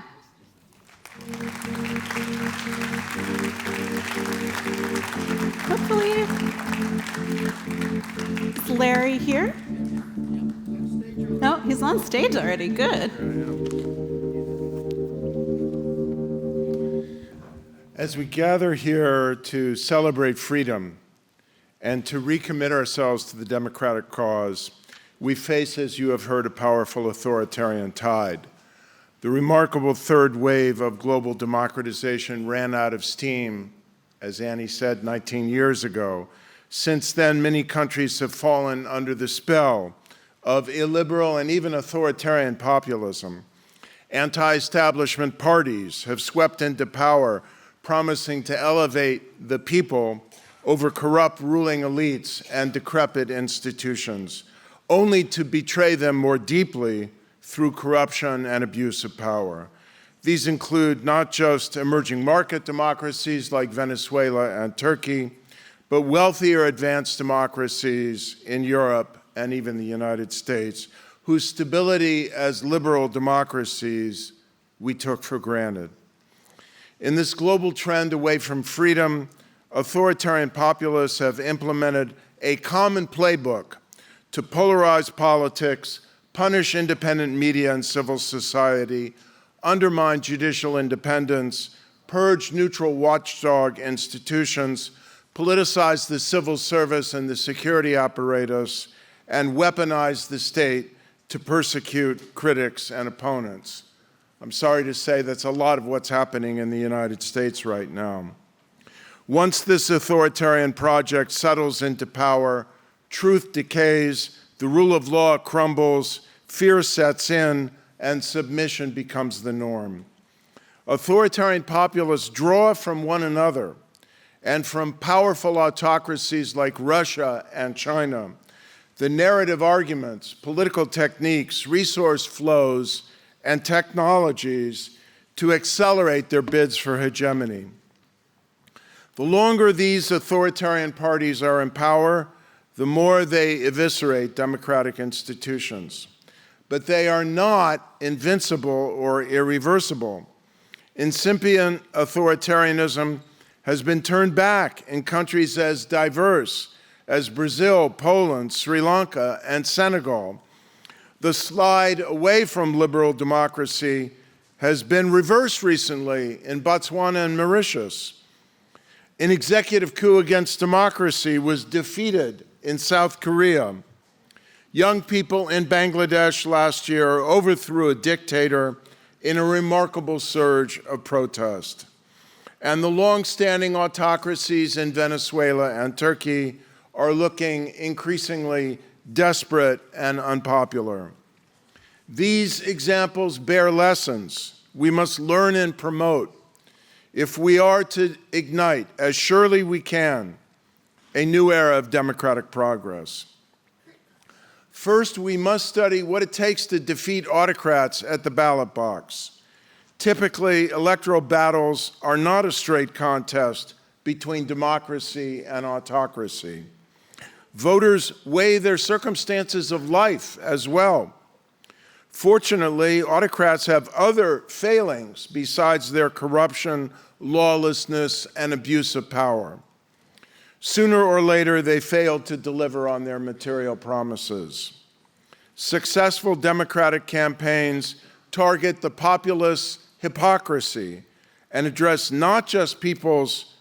Hopefully, is Larry here? No, he's on stage already. Good. As we gather here to celebrate freedom and to recommit ourselves to the democratic cause, we face, as you have heard, a powerful authoritarian tide. The remarkable third wave of global democratization ran out of steam, as Annie said, 19 years ago. Since then, many countries have fallen under the spell of illiberal and even authoritarian populism. Anti-establishment parties have swept into power, promising to elevate the people over corrupt ruling elites and decrepit institutions, only to betray them more deeply through corruption and abuse of power. These include not just emerging market democracies like Venezuela and Turkey, but wealthier advanced democracies in Europe and even the United States, whose stability as liberal democracies we took for granted. In this global trend away from freedom, authoritarian populists have implemented a common playbook to polarize politics, punish independent media and civil society, undermine judicial independence, purge neutral watchdog institutions, politicize the civil service and the security apparatus, and weaponize the state to persecute critics and opponents. I'm sorry to say that's a lot of what's happening in the United States right now. Once this authoritarian project settles into power, truth decays, the rule of law crumbles, fear sets in, and submission becomes the norm. Authoritarian populists draw from one another and from powerful autocracies like Russia and China the narrative arguments, political techniques, resource flows, and technologies to accelerate their bids for hegemony. The longer these authoritarian parties are in power, the more they eviscerate democratic institutions. But they are not invincible or irreversible. Incipient authoritarianism has been turned back in countries as diverse as Brazil, Poland, Sri Lanka, and Senegal. The slide away from liberal democracy has been reversed recently in Botswana and Mauritius. An executive coup against democracy was defeated in South Korea. Young people in Bangladesh last year overthrew a dictator in a remarkable surge of protest. And the long-standing autocracies in Venezuela and Turkey are looking increasingly desperate and unpopular. These examples bear lessons we must learn and promote if we are to ignite, as surely we can, a new era of democratic progress. First, we must study what it takes to defeat autocrats at the ballot box. Typically, electoral battles are not a straight contest between democracy and autocracy. Voters weigh their circumstances of life as well. Fortunately, autocrats have other failings besides their corruption, lawlessness, and abuse of power. Sooner or later, they fail to deliver on their material promises. Successful democratic campaigns target the populist hypocrisy and address not just people's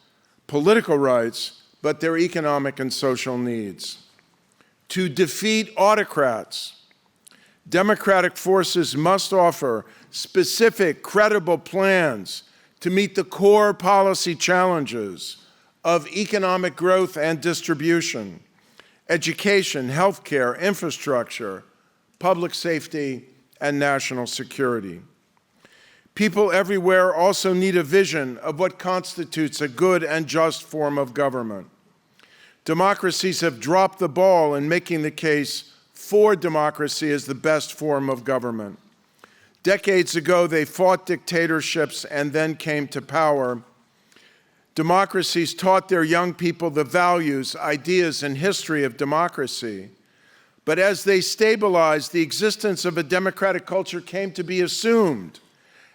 political rights, but their economic and social needs. To defeat autocrats, Democratic forces must offer specific, credible plans to meet the core policy challenges of economic growth and distribution, education, healthcare, infrastructure, public safety, and national security. People everywhere also need a vision of what constitutes a good and just form of government. Democracies have dropped the ball in making the case for democracy as the best form of government. Decades ago, they fought dictatorships and then came to power. Democracies taught their young people the values, ideas, and history of democracy. But as they stabilized, the existence of a democratic culture came to be assumed,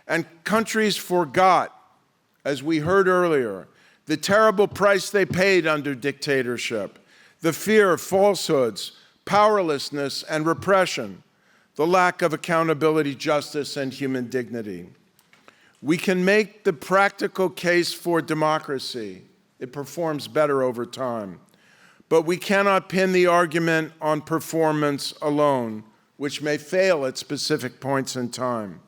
and countries forgot, as we heard earlier, the terrible price they paid under dictatorship, the fear of falsehoods, powerlessness, and repression, the lack of accountability, justice, and human dignity. We can make the practical case for democracy. It performs better over time. But we cannot pin the argument on performance alone, which may fail at specific points in time.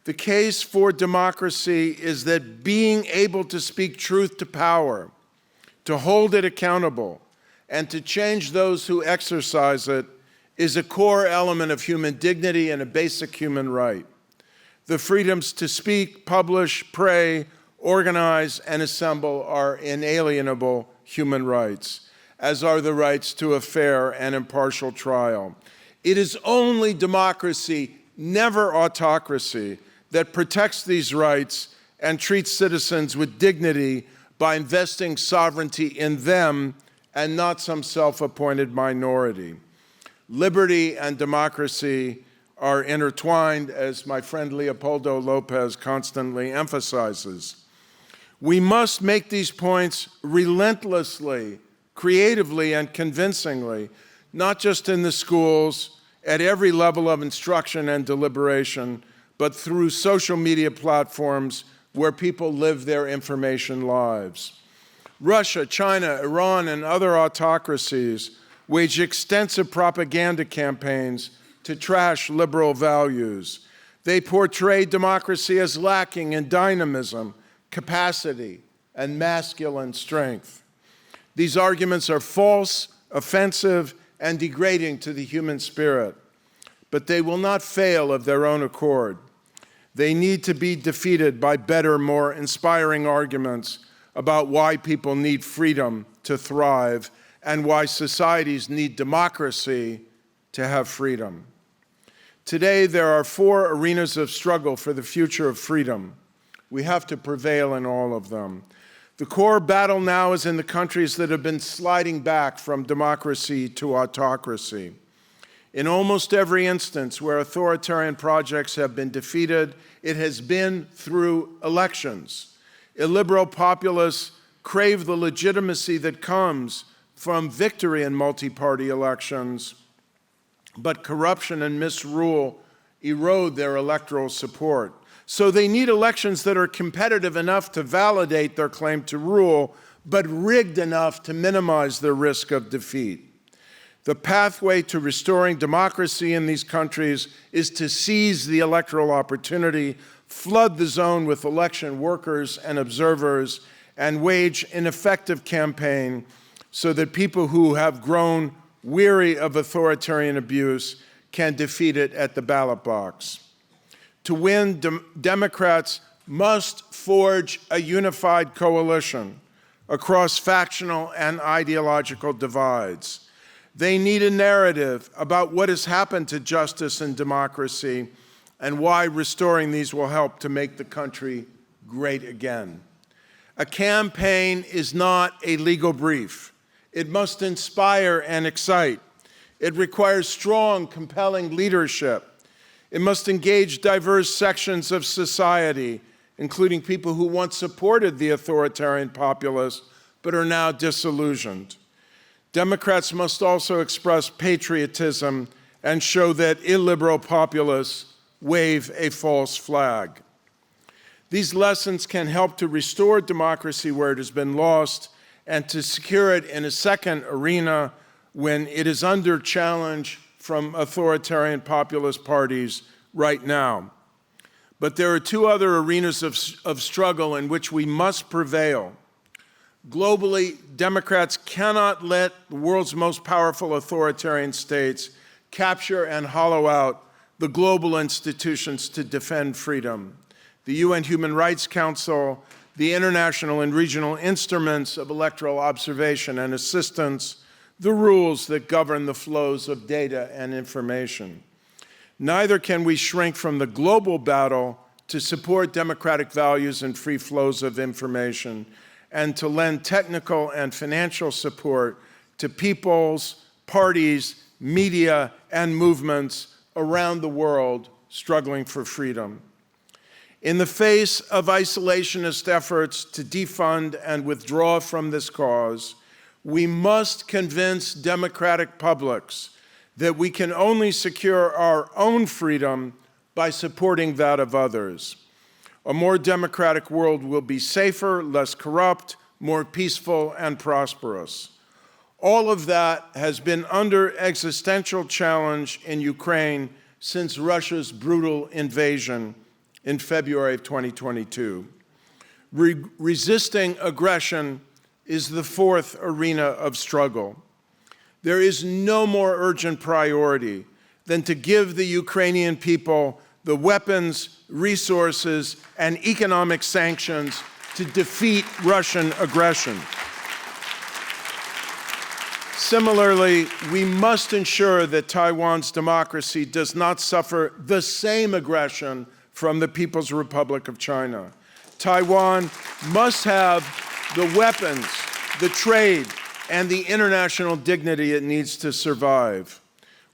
The case for democracy is that being able to speak truth to power, to hold it accountable, and to change those who exercise it is a core element of human dignity and a basic human right. The freedoms to speak, publish, pray, organize, and assemble are inalienable human rights, as are the rights to a fair and impartial trial. It is only democracy, never autocracy, that protects these rights and treats citizens with dignity by investing sovereignty in them and not some self-appointed minority. Liberty and democracy are intertwined, as my friend Leopoldo Lopez constantly emphasizes. We must make these points relentlessly, creatively, and convincingly, not just in the schools, at every level of instruction and deliberation, but through social media platforms where people live their information lives. Russia, China, Iran, and other autocracies wage extensive propaganda campaigns to trash liberal values. They portray democracy as lacking in dynamism, capacity, and masculine strength. These arguments are false, offensive, and degrading to the human spirit, but they will not fail of their own accord. They need to be defeated by better, more inspiring arguments about why people need freedom to thrive and why societies need democracy to have freedom. Today, there are 4 arenas of struggle for the future of freedom. We have to prevail in all of them. The core battle now is in the countries that have been sliding back from democracy to autocracy. In almost every instance where authoritarian projects have been defeated, it has been through elections. Illiberal populists crave the legitimacy that comes from victory in multi-party elections, but corruption and misrule erode their electoral support. So they need elections that are competitive enough to validate their claim to rule, but rigged enough to minimize the risk of defeat. The pathway to restoring democracy in these countries is to seize the electoral opportunity, flood the zone with election workers and observers, and wage an effective campaign so that people who have grown weary of authoritarian abuse can defeat it at the ballot box. To win, Democrats must forge a unified coalition across factional and ideological divides. They need a narrative about what has happened to justice and democracy and why restoring these will help to make the country great again. A campaign is not a legal brief. It must inspire and excite. It requires strong, compelling leadership. It must engage diverse sections of society, including people who once supported the authoritarian populists but are now disillusioned. Democrats must also express patriotism and show that illiberal populists wave a false flag. These lessons can help to restore democracy where it has been lost and to secure it in a second arena when it is under challenge from authoritarian populist parties right now. But there are two other arenas of struggle in which we must prevail. Globally, Democrats cannot let the world's most powerful authoritarian states capture and hollow out the global institutions to defend freedom. The UN Human Rights Council, the international and regional instruments of electoral observation and assistance, the rules that govern the flows of data and information. Neither can we shrink from the global battle to support democratic values and free flows of information, and to lend technical and financial support to peoples, parties, media, and movements around the world struggling for freedom. In the face of isolationist efforts to defund and withdraw from this cause, we must convince democratic publics that we can only secure our own freedom by supporting that of others. A more democratic world will be safer, less corrupt, more peaceful, and prosperous. All of that has been under existential challenge in Ukraine since Russia's brutal invasion in February of 2022. Resisting aggression is the fourth arena of struggle. There is no more urgent priority than to give the Ukrainian people the weapons, resources, and economic sanctions to defeat Russian aggression. Similarly, we must ensure that Taiwan's democracy does not suffer the same aggression from the People's Republic of China. Taiwan must have the weapons, the trade, and the international dignity it needs to survive.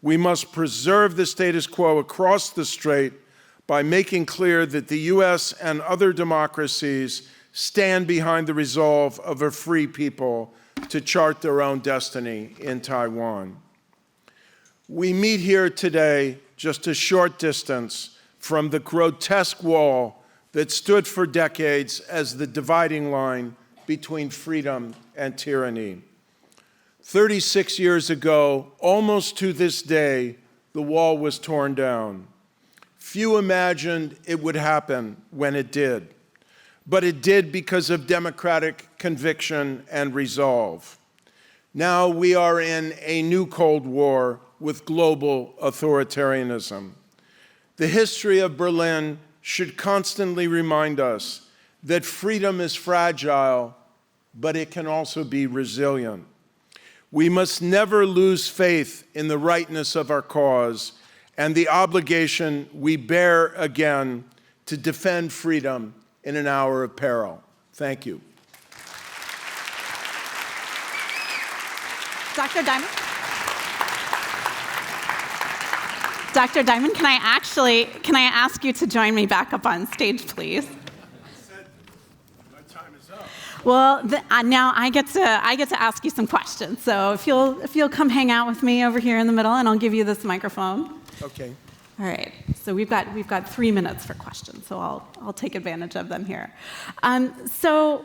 We must preserve the status quo across the strait by making clear that the U.S. and other democracies stand behind the resolve of a free people to chart their own destiny in Taiwan. We meet here today just a short distance from the grotesque wall that stood for decades as the dividing line between freedom and tyranny. 36 years ago, almost to this day, the wall was torn down. Few imagined it would happen when it did, but it did because of democratic conviction and resolve. Now we are in a new Cold War with global authoritarianism. The history of Berlin should constantly remind us that freedom is fragile, but it can also be resilient. We must never lose faith in the rightness of our cause and the obligation we bear again to defend freedom in an hour of peril. Thank you. Dr. Diamond? Dr. Diamond, can I ask you to join me back up on stage, please? Well, now I get to ask you some questions. So if you'll come hang out with me over here in the middle, and I'll give you this microphone. Okay. All right. So we've got 3 minutes for questions. So I'll take advantage of them here. So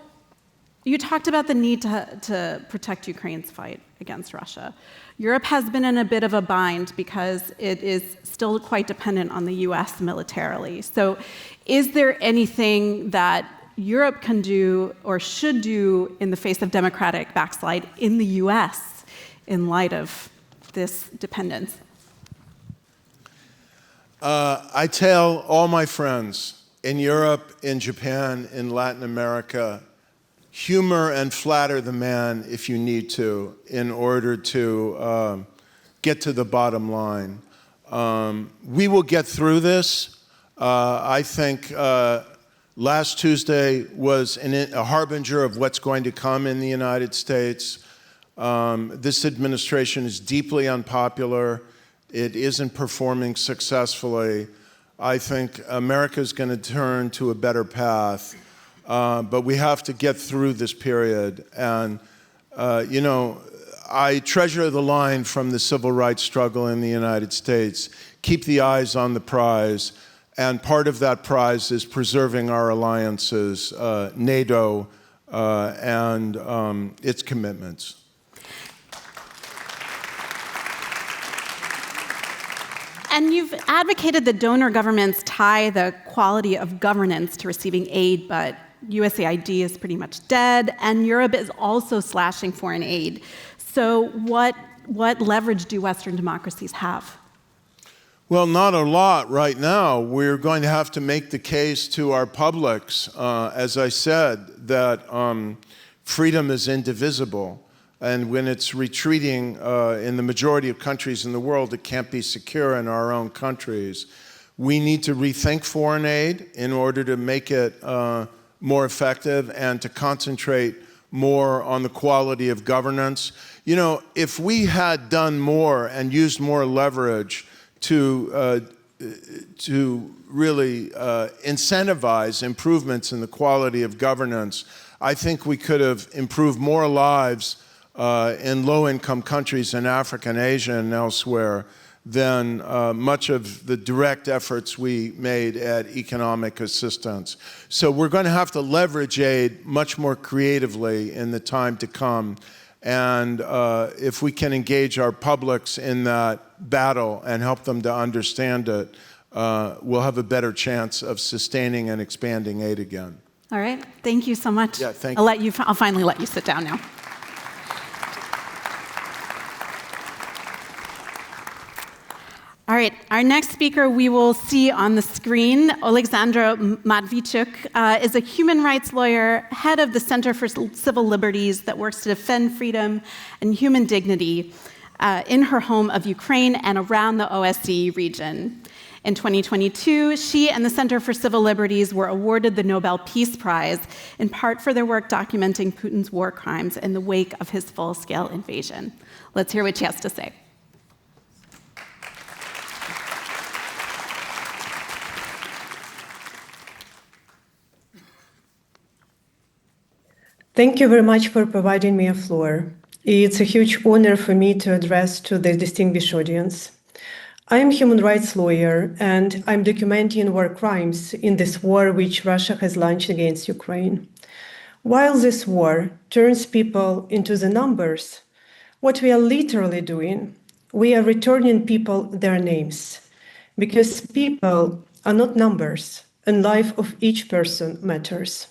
you talked about the need to protect Ukraine's fight against Russia. Europe has been in a bit of a bind because it is still quite dependent on the U.S. militarily. So is there anything that Europe can do or should do in the face of democratic backslide in the U.S. in light of this dependence? I tell all my friends in Europe, in Japan, in Latin America, humor and flatter the man if you need to in order to get to the bottom line. We will get through this. I think last Tuesday was a harbinger of what's going to come in the United States. This administration is deeply unpopular. It isn't performing successfully. I think America is going to turn to a better path, but we have to get through this period. And, I treasure the line from the civil rights struggle in the United States, keep the eyes on the prize. And part of that prize is preserving our alliances, NATO, and its commitments. And you've advocated that donor governments tie the quality of governance to receiving aid, but USAID is pretty much dead, and Europe is also slashing foreign aid. So what leverage do Western democracies have? Well, not a lot right now. We're going to have to make the case to our publics, as I said, that freedom is indivisible. And when it's retreating in the majority of countries in the world, it can't be secure in our own countries. We need to rethink foreign aid in order to make it more effective and to concentrate more on the quality of governance. You know, if we had done more and used more leverage to really incentivize improvements in the quality of governance, I think we could have improved more lives in low-income countries in Africa and Asia and elsewhere than much of the direct efforts we made at economic assistance. So we're going to have to leverage aid much more creatively in the time to come. And if we can engage our publics in that battle and help them to understand it, we'll have a better chance of sustaining and expanding aid again. All right, thank you so much. Yeah, thank you. I'll finally let you sit down now. All right, our next speaker we will see on the screen, Oleksandra Matviichuk, is a human rights lawyer, head of the Center for Civil Liberties that works to defend freedom and human dignity in her home of Ukraine and around the OSCE region. In 2022, she and the Center for Civil Liberties were awarded the Nobel Peace Prize, in part for their work documenting Putin's war crimes in the wake of his full-scale invasion. Let's hear what she has to say. Thank you very much for providing me a floor. It's a huge honor for me to address to the distinguished audience. I am a human rights lawyer, and I'm documenting war crimes in this war which Russia has launched against Ukraine. While this war turns people into the numbers, what we are literally doing, we are returning people their names, because people are not numbers, and life of each person matters.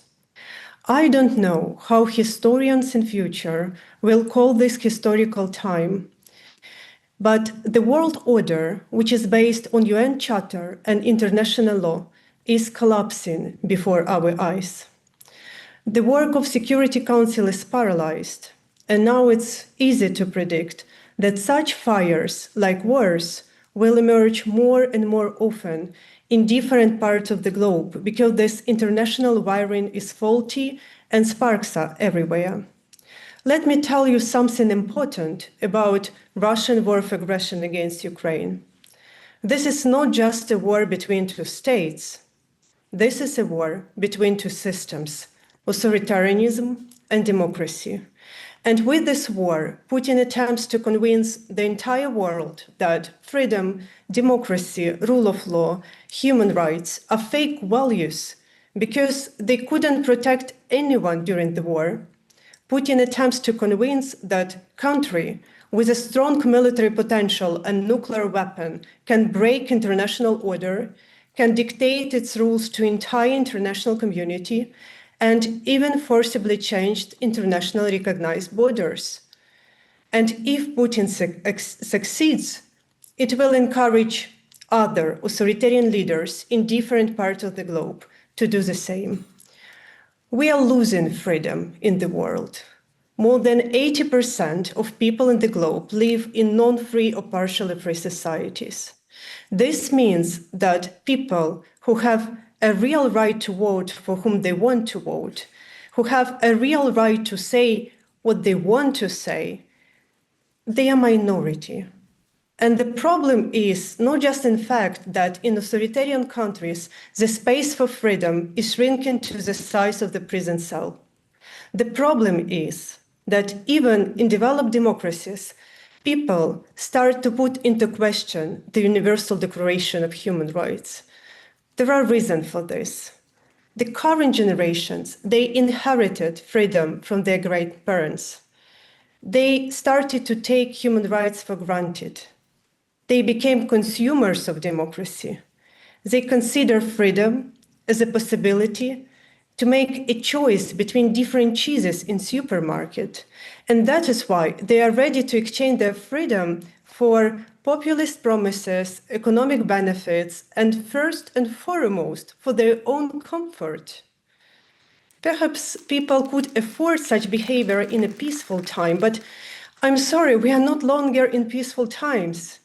I don't know how historians in future will call this historical time, but the world order, which is based on UN Charter and international law, is collapsing before our eyes. The work of Security Council is paralyzed, and now it's easy to predict that such fires, like wars, will emerge more and more often in different parts of the globe because this international wiring is faulty and sparks are everywhere. Let me tell you something important about Russian war of aggression against Ukraine. This is not just a war between two states. This is a war between two systems, authoritarianism and democracy. And with this war, Putin attempts to convince the entire world that freedom, democracy, rule of law, human rights are fake values because they couldn't protect anyone during the war. Putin attempts to convince that country with a strong military potential and nuclear weapon can break international order, can dictate its rules to entire international community, and even forcibly changed internationally recognized borders. And if Putin succeeds, it will encourage other authoritarian leaders in different parts of the globe to do the same. We are losing freedom in the world. More than 80% of people in the globe live in non-free or partially free societies. This means that people who have a real right to vote for whom they want to vote, who have a real right to say what they want to say, they are minority. And the problem is not just in fact that in authoritarian countries, the space for freedom is shrinking to the size of the prison cell. The problem is that even in developed democracies, people start to put into question the Universal Declaration of Human Rights. There are reasons for this. The current generations, they inherited freedom from their great parents. They started to take human rights for granted. They became consumers of democracy. They consider freedom as a possibility to make a choice between different cheeses in supermarket. And that is why they are ready to exchange their freedom for populist promises, economic benefits, and first and foremost, for their own comfort. Perhaps people could afford such behavior in a peaceful time, but I'm sorry, we are not longer in peaceful times.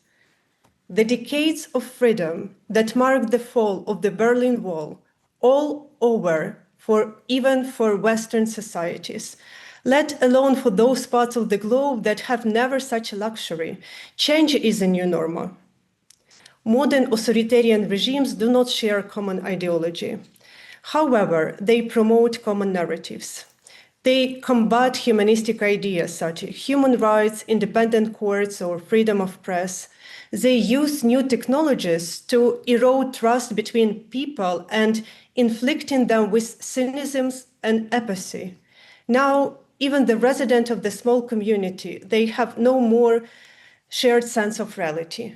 The decades of freedom that marked the fall of the Berlin Wall, all over even for Western societies, let alone for those parts of the globe that have never such a luxury. Change is a new normal. Modern authoritarian regimes do not share common ideology. However, they promote common narratives. They combat humanistic ideas such as human rights, independent courts, or freedom of press. They use new technologies to erode trust between people and inflicting them with cynicism and apathy. Now, even the residents of the small community, they have no more shared sense of reality.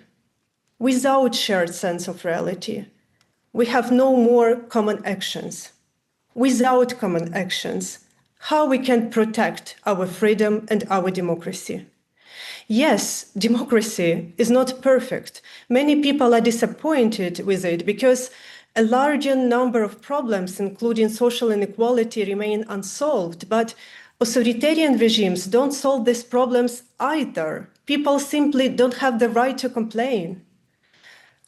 Without shared sense of reality, we have no more common actions. Without common actions, how we can protect our freedom and our democracy? Yes, democracy is not perfect. Many people are disappointed with it because a larger number of problems, including social inequality, remain unsolved. But authoritarian regimes don't solve these problems either. People simply don't have the right to complain.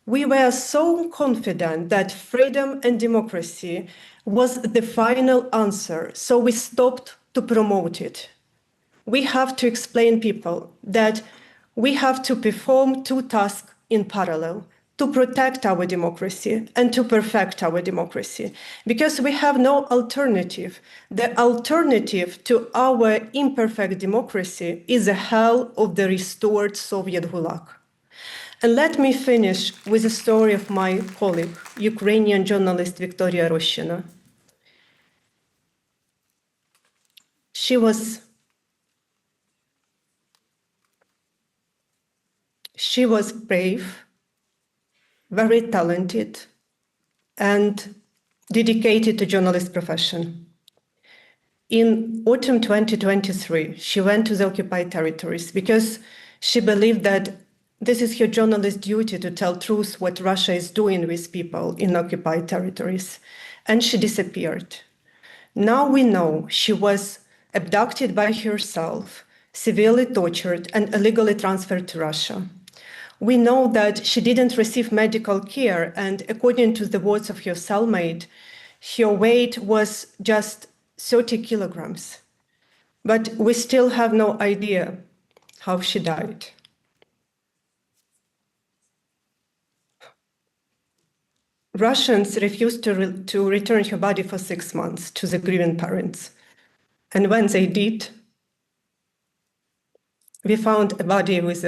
We were so confident that freedom and democracy was the final answer, so we stopped to promote it. We have to explain people that we have to perform two tasks in parallel: to protect our democracy and to perfect our democracy, because we have no alternative. The alternative to our imperfect democracy is a hell of the restored Soviet Gulag. And let me finish with a story of my colleague, Ukrainian journalist Victoria Roshina. She was brave, very talented, and dedicated to journalist profession. In autumn 2023, she went to the occupied territories because she believed that this is her journalist duty to tell truth what Russia is doing with people in occupied territories. And she disappeared. Now we know she was abducted by herself, severely tortured, and illegally transferred to Russia. We know that she didn't receive medical care, and according to the words of her cellmate, her weight was just 30 kilograms. But we still have no idea how she died. Russians refused to return her body for 6 months to the grieving parents. And when they did, we found a body with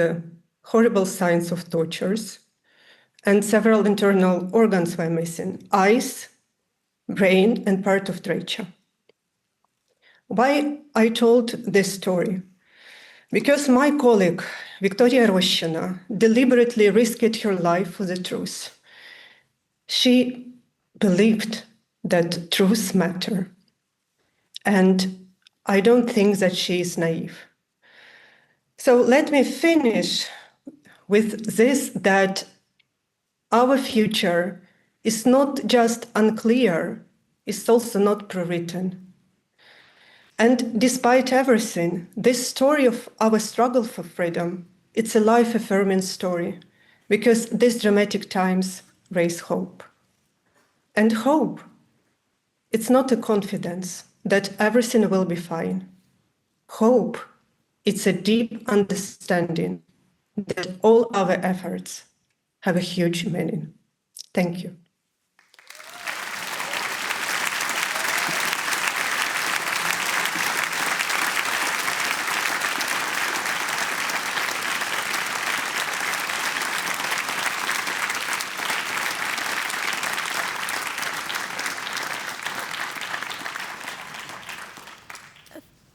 horrible signs of tortures, and several internal organs were missing: eyes, brain, and part of trachea. Why I told this story? Because my colleague, Victoria Roshina, deliberately risked her life for the truth. She believed that truth matters, and I don't think that she is naive. So let me finish with this, that our future is not just unclear, it's also not pre-written. And despite everything, this story of our struggle for freedom, it's a life-affirming story, because these dramatic times raise hope. And hope, it's not a confidence that everything will be fine. Hope, it's a deep understanding that all our efforts have a huge meaning. Thank you.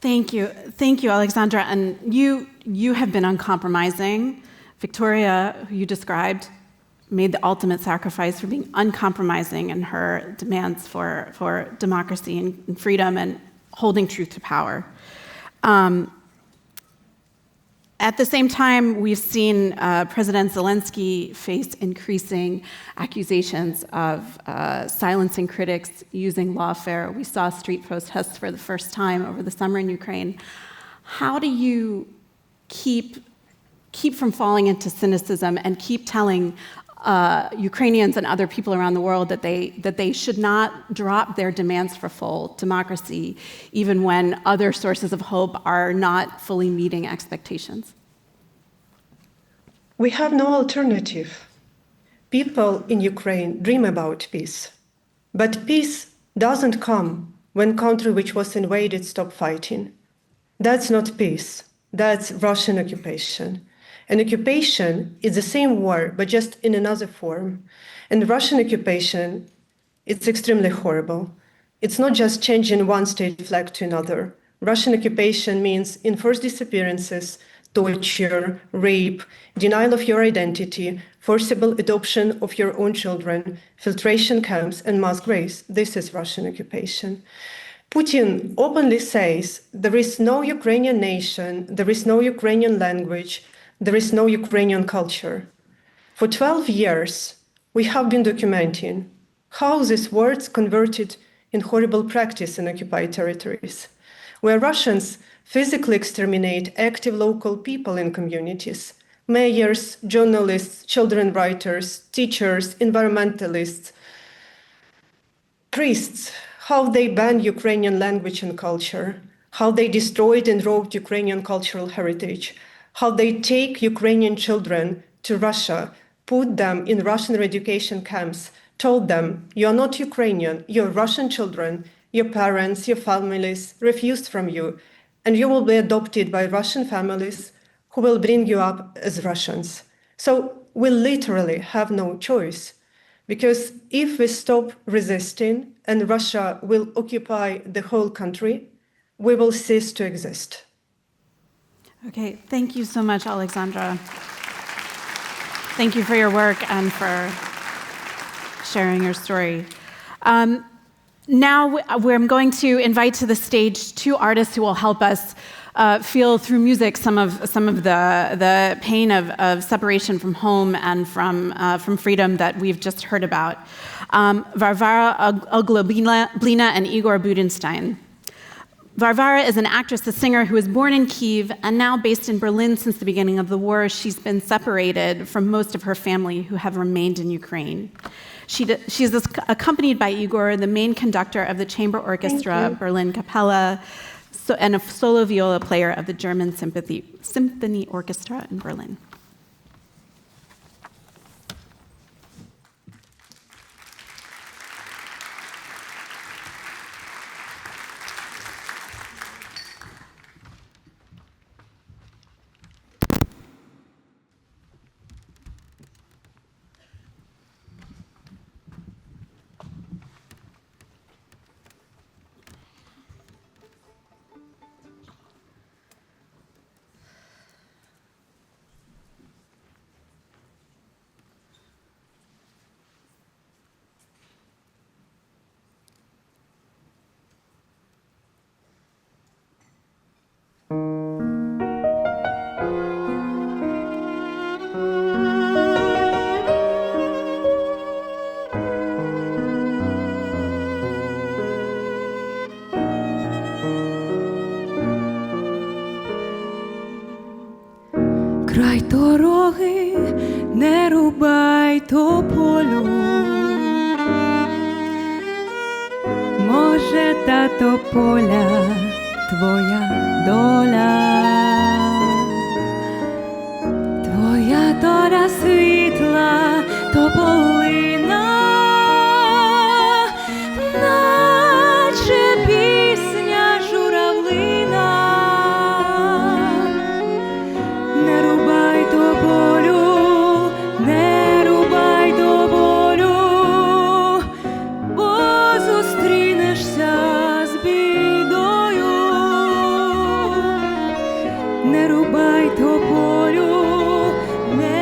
Thank you, Alexandra. And you have been uncompromising Victoria, who you described, made the ultimate sacrifice for being uncompromising in her demands for democracy and freedom and holding truth to power. At the same time, we've seen President Zelensky face increasing accusations of silencing critics using lawfare. We saw street protests for the first time over the summer in Ukraine. How do you keep from falling into cynicism and keep telling Ukrainians and other people around the world that they should not drop their demands for full democracy, even when other sources of hope are not fully meeting expectations? We have no alternative. People in Ukraine dream about peace. But peace doesn't come when country which was invaded stop fighting. That's not peace. That's Russian occupation. An occupation is the same war, but just in another form. And Russian occupation, it's extremely horrible. It's not just changing one state flag to another. Russian occupation means enforced disappearances, torture, rape, denial of your identity, forcible adoption of your own children, filtration camps, and mass graves. This is Russian occupation. Putin openly says there is no Ukrainian nation, there is no Ukrainian language, there is no Ukrainian culture. For 12 years, we have been documenting how these words converted in horrible practice in occupied territories, where Russians physically exterminate active local people in communities, mayors, journalists, children writers, teachers, environmentalists, priests, how they banned Ukrainian language and culture, how they destroyed and robbed Ukrainian cultural heritage, how they take Ukrainian children to Russia, put them in Russian education camps, told them, you're not Ukrainian, you're Russian children, your parents, your families refused from you, and you will be adopted by Russian families who will bring you up as Russians. So we literally have no choice, because if we stop resisting and Russia will occupy the whole country, we will cease to exist. Okay, thank you so much, Alexandra. Thank you for your work and for sharing your story. Now I'm going to invite to the stage two artists who will help us feel through music some of the pain of separation from home and from freedom that we've just heard about. Varvara Ugloblina and Igor Budenstein. Varvara is an actress, a singer who was born in Kyiv and now based in Berlin since the beginning of the war. She's been separated from most of her family who have remained in Ukraine. She's accompanied by Igor, the main conductor of the chamber orchestra, Berlin Capella, and a solo viola player of the German Symphony Orchestra in Berlin. Край дороги, не рубай тополю, може та тополя твоя доля, твоя доля світла, тополина, наче пісня журавлина. Не рубай тополю, не рубай тополю, бо зустрінешся з бідою. Не рубай тополю, не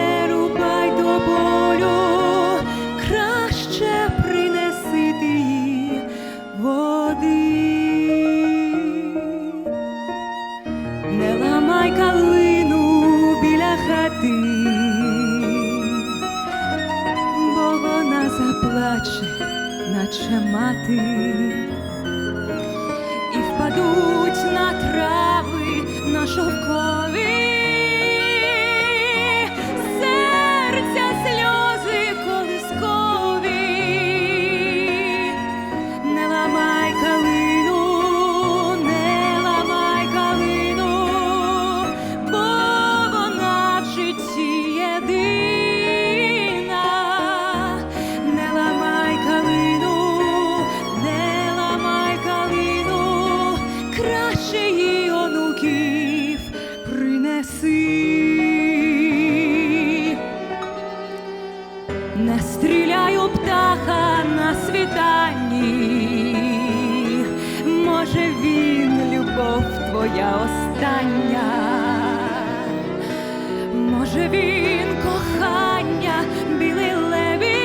калину біля хати, бо вона заплаче, наче мати, і впадуть на трави, на шовкові, серця сльози колискові. Не ламай калину, не ламай калину, бо вона в житті єдина. Не ламай калину, не ламай калину, краще їй онуків принеси. Не стріляй у птаха на світанні, може він, любов твоя остання, може він, кохання, білий лебідь,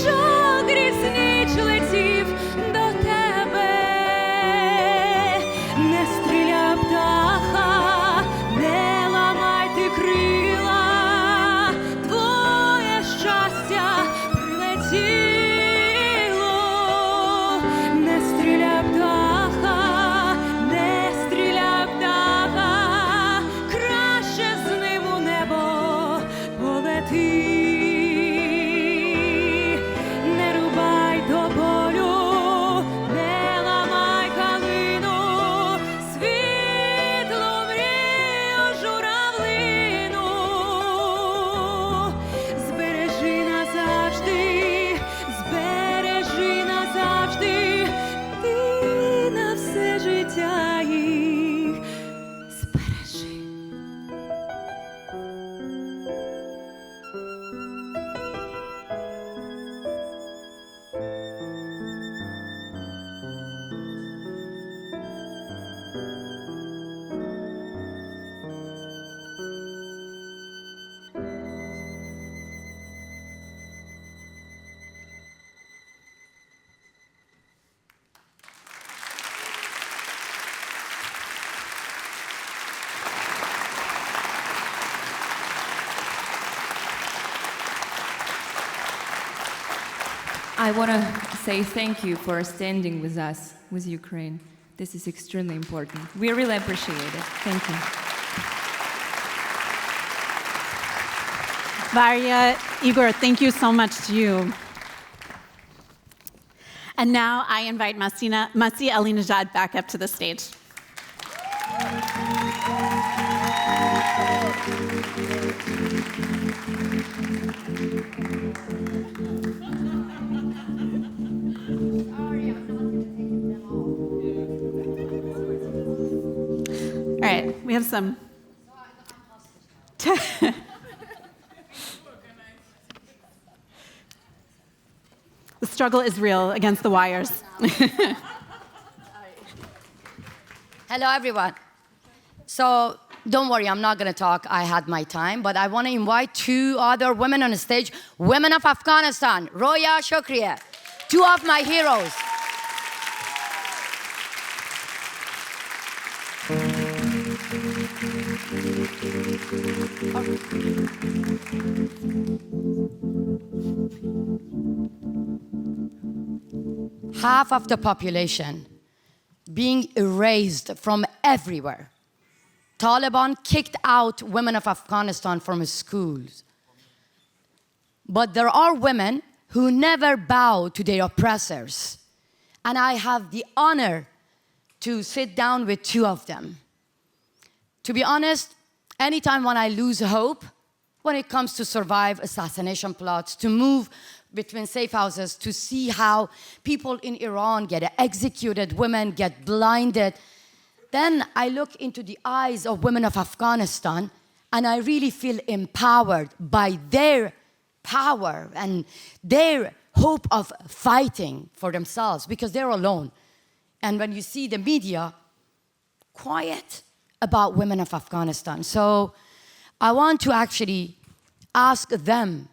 що крізь ніч летів до тебе. Не стріляй птаха, не ламай ти крила, твоє щастя прилетіло. Не стріляй птаха, не стріляй птаха, краще з ним у небо полети. Не рубай тополю, не ламай калину, світлу мрію журавлину. Збережи назавжди, збережи назавжди, ти на все життя їх збережи. I want to say thank you for standing with us, with Ukraine. This is extremely important. We really appreciate it. Thank you. Varya, Igor, thank you so much to you. And now I invite Masih Alinejad back up to the stage. All right, we have some. The struggle is real against the wires. Hello, everyone. So don't worry, I'm not going to talk. I had my time. But I want to invite two other women on the stage, women of Afghanistan, Roya Shukriya, two of my heroes. Half of the population being erased from everywhere. Taliban kicked out women of Afghanistan from schools. But there are women who never bow to their oppressors. And I have the honor to sit down with two of them. To be honest, anytime when I lose hope, when it comes to survive assassination plots, to move between safe houses, to see how people in Iran get executed, women get blinded, then I look into the eyes of women of Afghanistan and I really feel empowered by their power and their hope of fighting for themselves because they're alone. And when you see the media quiet about women of Afghanistan. So I want to actually ask them.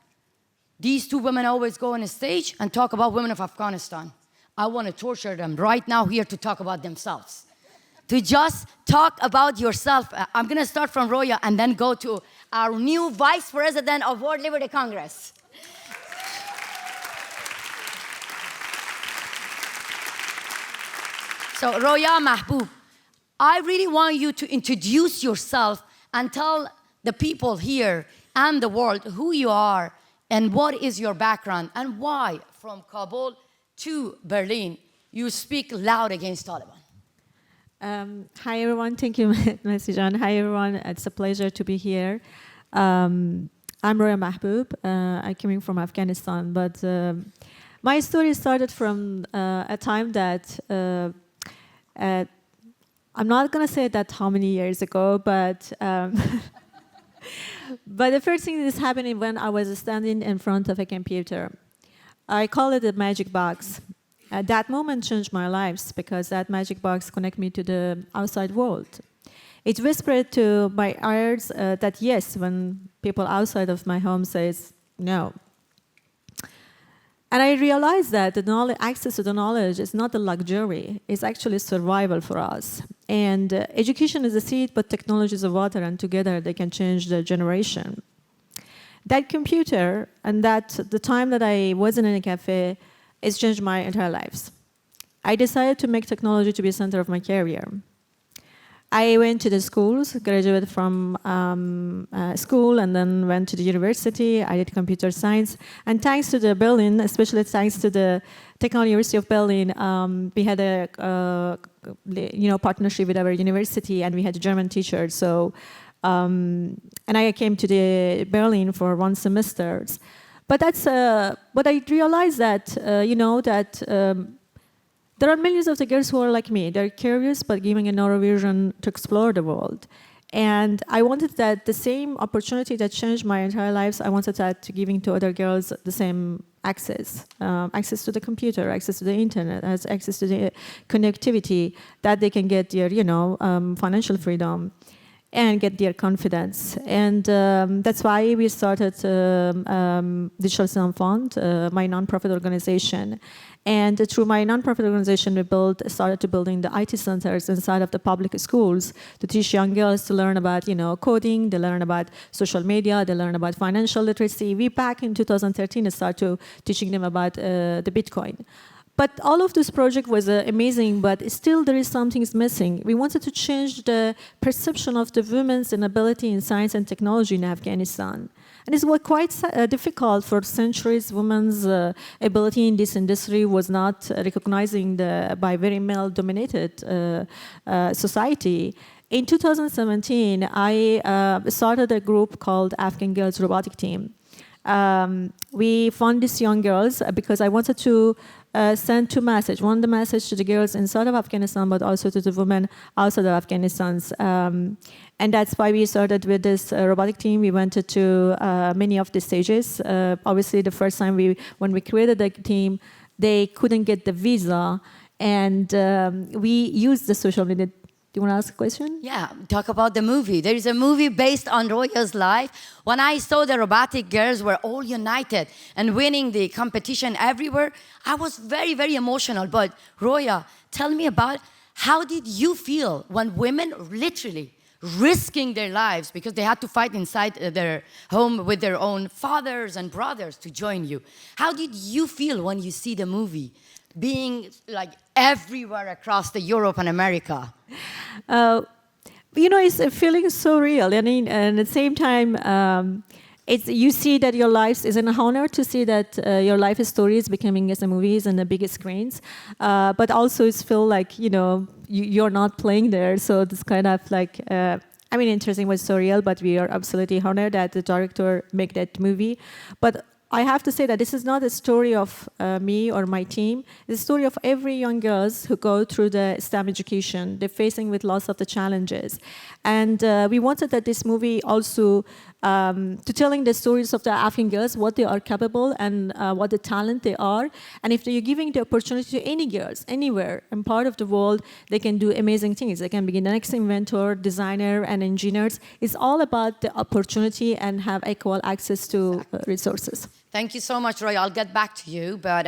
These two women always go on a stage and talk about women of Afghanistan. I want to torture them right now here to talk about themselves. to just talk about yourself. I'm going to start from Roya and then go to our new Vice President of World Liberty Congress. So, Roya Mahbub, I really want you to introduce yourself and tell the people here and the world who you are and what is your background and why from Kabul to Berlin you speak loud against Taliban. Hi everyone, thank you, Masijan. Hi everyone, it's a pleasure to be here. I'm Roya Mahbub. I'm coming from Afghanistan, but my story started from a time that I'm not going to say that how many years ago, but but the first thing that is happening when I was standing in front of a computer. I call it a magic box. That moment changed my life because that magic box connected me to the outside world. It whispered to my ears that yes, when people outside of my home says no. And I realized that the access to the knowledge is not a luxury, it's actually survival for us. And education is a seed, but technology is a water, and together they can change the generation. That computer and the time that I wasn't in a cafe, it's changed my entire lives. I decided to make technology to be the center of my career. I went to the schools, graduated from school, and then went to the university. I did computer science. And thanks to the Berlin, especially thanks to the Technology University of Berlin, we had a partnership with our university, and we had a German teacher. So, and I came to the Berlin for 1 semester. But that's but I realized that there are millions of the girls who are like me. They're curious, but giving another vision to explore the world. And I wanted that the same opportunity that changed my entire lives, I wanted that to giving to other girls the same access. Access to the computer, access to the internet, access to the connectivity, that they can get their, financial freedom and get their confidence. And that's why we started Digital Citizen Fund, my nonprofit organization. And through my nonprofit organization, we started to building the IT centers inside of the public schools to teach young girls to learn about, coding, they learn about social media, they learn about financial literacy. We back in 2013 started teaching them about the Bitcoin. But all of this project was amazing, but still there is something missing. We wanted to change the perception of the women's inability in science and technology in Afghanistan. And it was quite difficult for centuries. Women's ability in this industry was not recognizing by very male-dominated society. In 2017, I started a group called Afghan Girls Robotic Team. We found these young girls because I wanted to send 2 messages. One, the message to the girls inside of Afghanistan, but also to the women outside of Afghanistan. And that's why we started with this robotic team. We went to many of the stages. Obviously, the first time when we created the team, they couldn't get the visa. And we used the social media. Do you want to ask a question? Yeah, talk about the movie. There is a movie based on Roya's life. When I saw the robotic girls were all united and winning the competition everywhere, I was very, very emotional. But Roya, tell me about how did you feel when women literally risking their lives because they had to fight inside their home with their own fathers and brothers to join you? How did you feel when you see the movie being like everywhere across the Europe and America? It's a feeling so real. And at the same time, you see that your life is an honor to see that your life story is becoming as a movies and the biggest screens. But also it's feel like, you're not playing there. So it's kind of like, interesting was so real, but we are absolutely honored that the director made that movie. But I have to say that this is not a story of me or my team. It's a story of every young girls who go through the STEM education. They're facing with lots of the challenges. And we wanted that this movie also to telling the stories of the Afghan girls, what they are capable and what the talent they are. And if you're giving the opportunity to any girls, anywhere in part of the world, they can do amazing things. They can be the next inventor, designer, and engineers. It's all about the opportunity and have equal access to resources. Thank you so much, Roy. I'll get back to you, but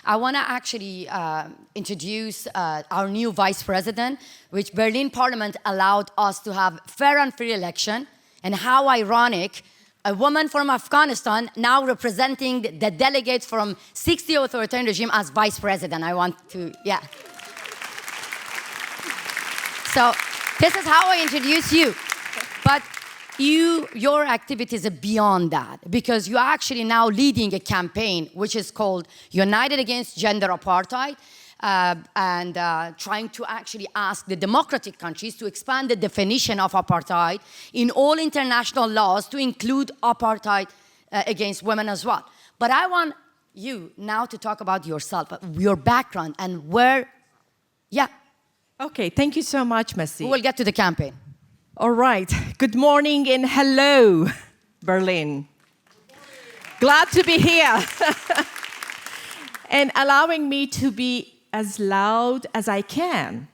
I want to actually introduce our new vice president, which Berlin Parliament allowed us to have fair and free election, and how ironic, a woman from Afghanistan now representing the delegates from 60 authoritarian regime as vice president. I want to, yeah. So this is how I introduce you. But your activities are beyond that, because you are actually now leading a campaign which is called United Against Gender Apartheid, and trying to actually ask the democratic countries to expand the definition of apartheid in all international laws to include apartheid against women as well. But I want you now to talk about yourself, your background, and where, yeah. Okay, thank you so much, Messi. We will get to the campaign. All right. Good morning and hello, Berlin. Glad to be here. And allowing me to be as loud as I can.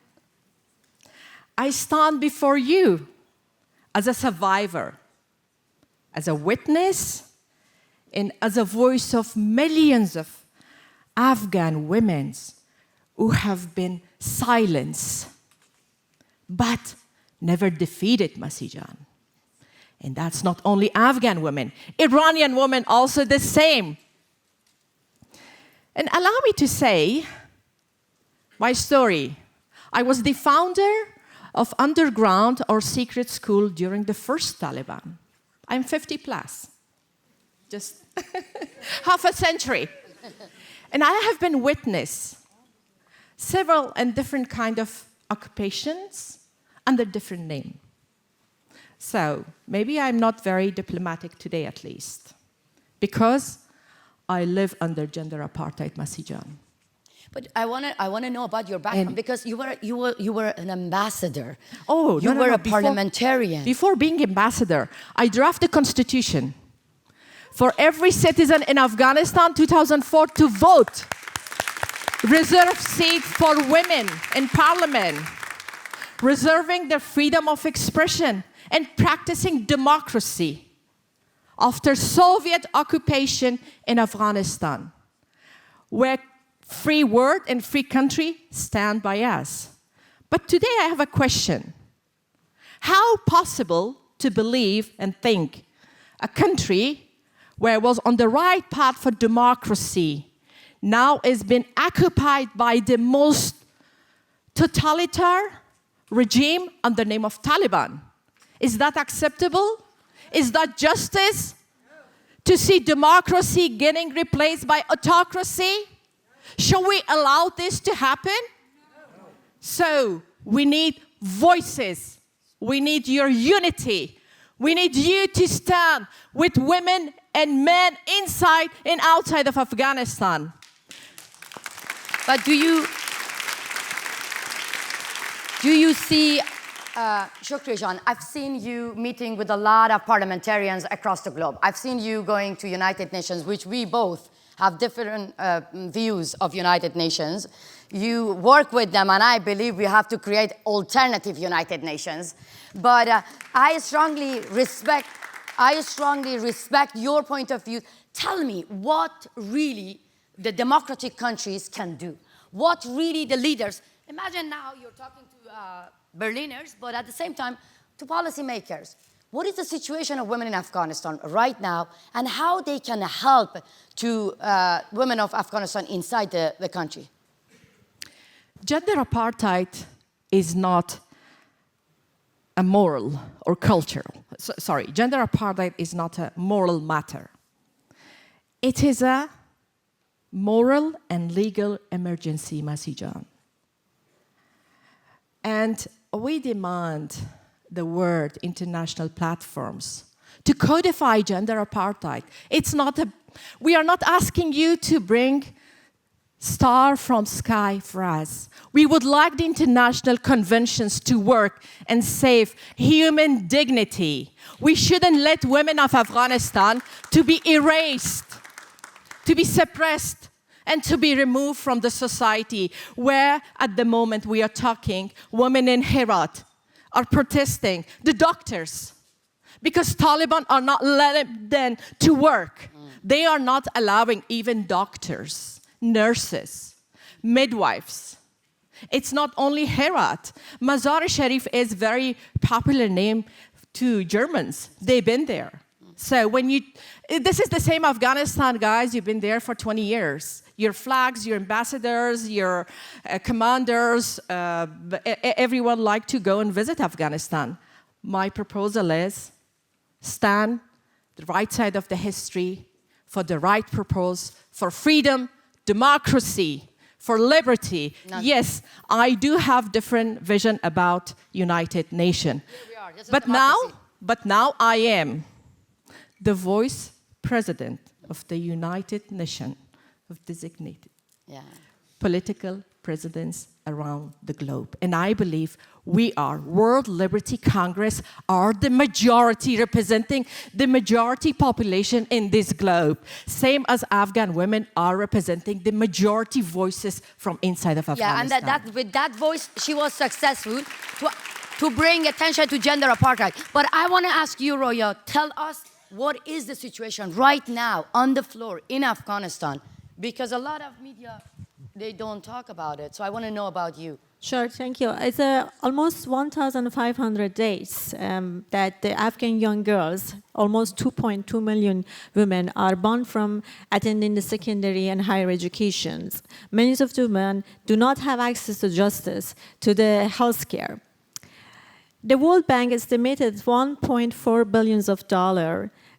I stand before you as a survivor, as a witness, and as a voice of millions of Afghan women who have been silenced, but never defeated Masijan. And that's not only Afghan women, Iranian women also the same. And allow me to say my story. I was the founder of underground or secret school during the first Taliban. I'm 50 plus, just half a century. And I have been witness several and different kind of occupations under different name. So maybe I'm not very diplomatic today, at least, because I live under gender apartheid, Masijan. But I want to know about your background, because you were an ambassador. Oh, you were a before, parliamentarian. Before being ambassador, I drafted a constitution for every citizen in Afghanistan, 2004, to vote. Reserve seat for women in parliament. Reserving their freedom of expression and practicing democracy after Soviet occupation in Afghanistan, where free word and free country stand by us. But today I have a question. How possible to believe and think a country where it was on the right path for democracy now is being occupied by the most totalitarian regime under the name of Taliban? Is that acceptable? Is that justice? To see democracy getting replaced by autocracy? Shall we allow this to happen? So we need voices. We need your unity. We need you to stand with women and men inside and outside of Afghanistan. But do you see, Shukri Jan, I've seen you meeting with a lot of parliamentarians across the globe. I've seen you going to United Nations, which we both have different views of United Nations. You work with them, and I believe we have to create alternative United Nations. But I strongly respect your point of view. Tell me what really the democratic countries can do. What really the leaders, imagine now you're talking to Berliners, but at the same time to policymakers. What is the situation of women in Afghanistan right now, and how they can help to women of Afghanistan inside the country? Gender apartheid is not a moral or cultural. Sorry, gender apartheid is not a moral matter. It is a moral and legal emergency, Masijan. And we demand the word international platforms to codify gender apartheid. We are not asking you to bring star from sky for us. We would like the international conventions to work and save human dignity. We shouldn't let women of Afghanistan to be erased, to be suppressed, and to be removed from the society where, at the moment we are talking, women in Herat are protesting, the doctors, because Taliban are not letting them to work. They are not allowing even doctors, nurses, midwives. It's not only Herat. Mazar-e-Sharif is a very popular name to Germans. They've been there. So this is the same Afghanistan, guys. You've been there for 20 years. Your flags, your ambassadors, your commanders, everyone like to go and visit Afghanistan. My proposal is stand the right side of the history for the right purpose, for freedom, democracy, for liberty. Yes, I do have different vision about United Nations. But now I am the vice president of the United Nations of designated political presidents around the globe. And I believe we are, World Liberty Congress, are the majority, representing the majority population in this globe. Same as Afghan women are representing the majority voices from inside of Afghanistan. Yeah, and with that voice, she was successful to bring attention to gender apartheid. But I want to ask you, Roya, tell us what is the situation right now on the floor in Afghanistan? Because a lot of media, they don't talk about it. So I want to know about you. Sure, thank you. It's almost 1,500 days that the Afghan young girls, almost 2.2 million women, are banned from attending the secondary and higher educations. Many of the women do not have access to justice, to the health care. The World Bank estimated $1.4 billion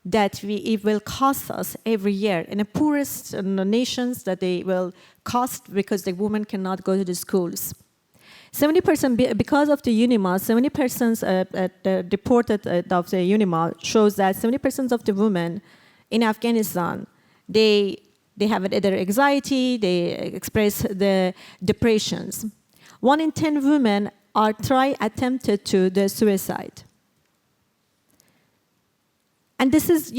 that it will cost us every year in the poorest nations, that they will cost because the women cannot go to the schools. 70%, because of the UNIMA, 70% reported of the UNIMA shows that 70% of the women in Afghanistan, they have either anxiety, they express the depressions. 1 in 10 women are attempted to the suicide. And this is,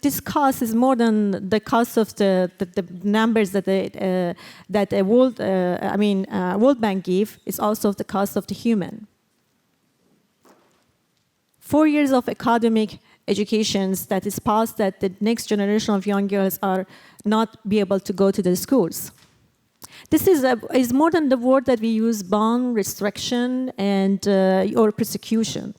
this cost is more than the cost of the numbers that the World Bank give. It's also the cost of the human. 4 years of academic educations that is passed, that the next generation of young girls are not be able to go to the schools. This is more than the word that we use: ban, restriction, and or persecution.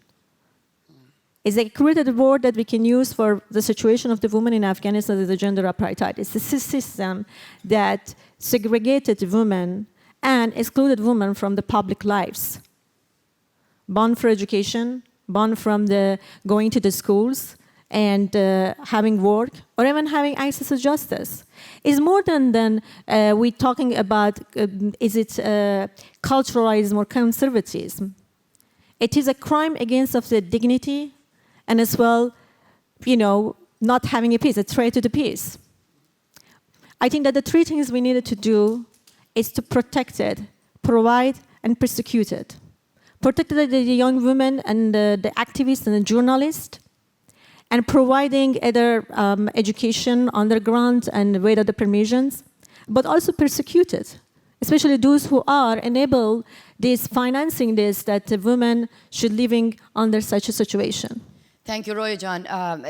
It's a created word that we can use for the situation of the women in Afghanistan as a gender apartheid. It's a system that segregated women and excluded women from the public lives. Ban for education, ban from going to the schools and having work, or even having access to justice. It's more than we're talking about, is it culturalism or conservatism? It is a crime against of the dignity, and as well, not having a peace, a threat to the peace. I think that the 3 things we needed to do is to protect it, provide, and persecute it. Protect the young women and the activists and the journalists, and providing either education, underground, and without the permissions, but also persecute it, especially those who are enable this, financing this, that the women should living under such a situation. Thank you, Roya John.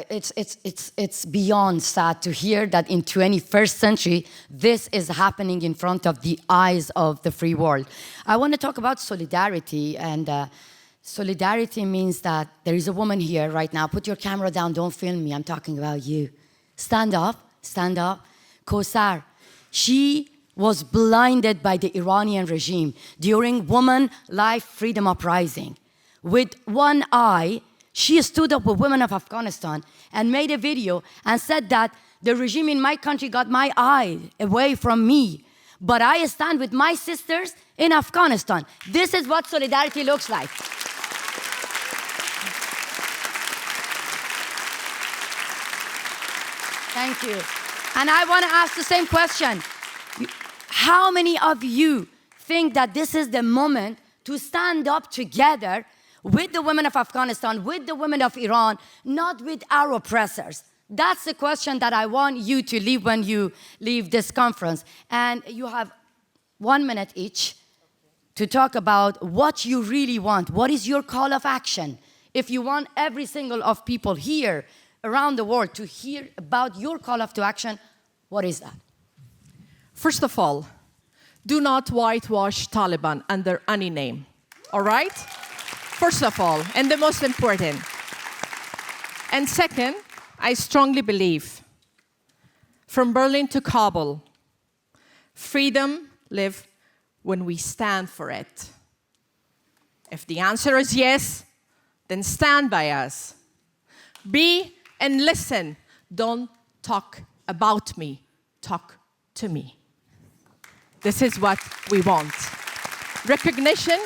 It's beyond sad to hear that in 21st century, this is happening in front of the eyes of the free world. I want to talk about solidarity, and solidarity means that there is a woman here right now. Put your camera down, don't film me, I'm talking about you. Stand up, stand up. Kausar, she was blinded by the Iranian regime during Women Life Freedom Uprising. With one eye, she stood up with women of Afghanistan and made a video and said that the regime in my country got my eye away from me, but I stand with my sisters in Afghanistan. This is what solidarity looks like. Thank you. And I want to ask the same question. How many of you think that this is the moment to stand up together with the women of Afghanistan, with the women of Iran, not with our oppressors? That's the question that I want you to leave when you leave this conference. And you have 1 minute each to talk about what you really want. What is your call of action? If you want every single of people here around the world to hear about your call to action. What is that? First of all, do not whitewash Taliban under any name, all right? First of all, and the most important. And second, I strongly believe, from Berlin to Kabul, freedom lives when we stand for it. If the answer is yes, then stand by us. Be and listen. Don't talk about me. Talk to me. This is what we want. Recognition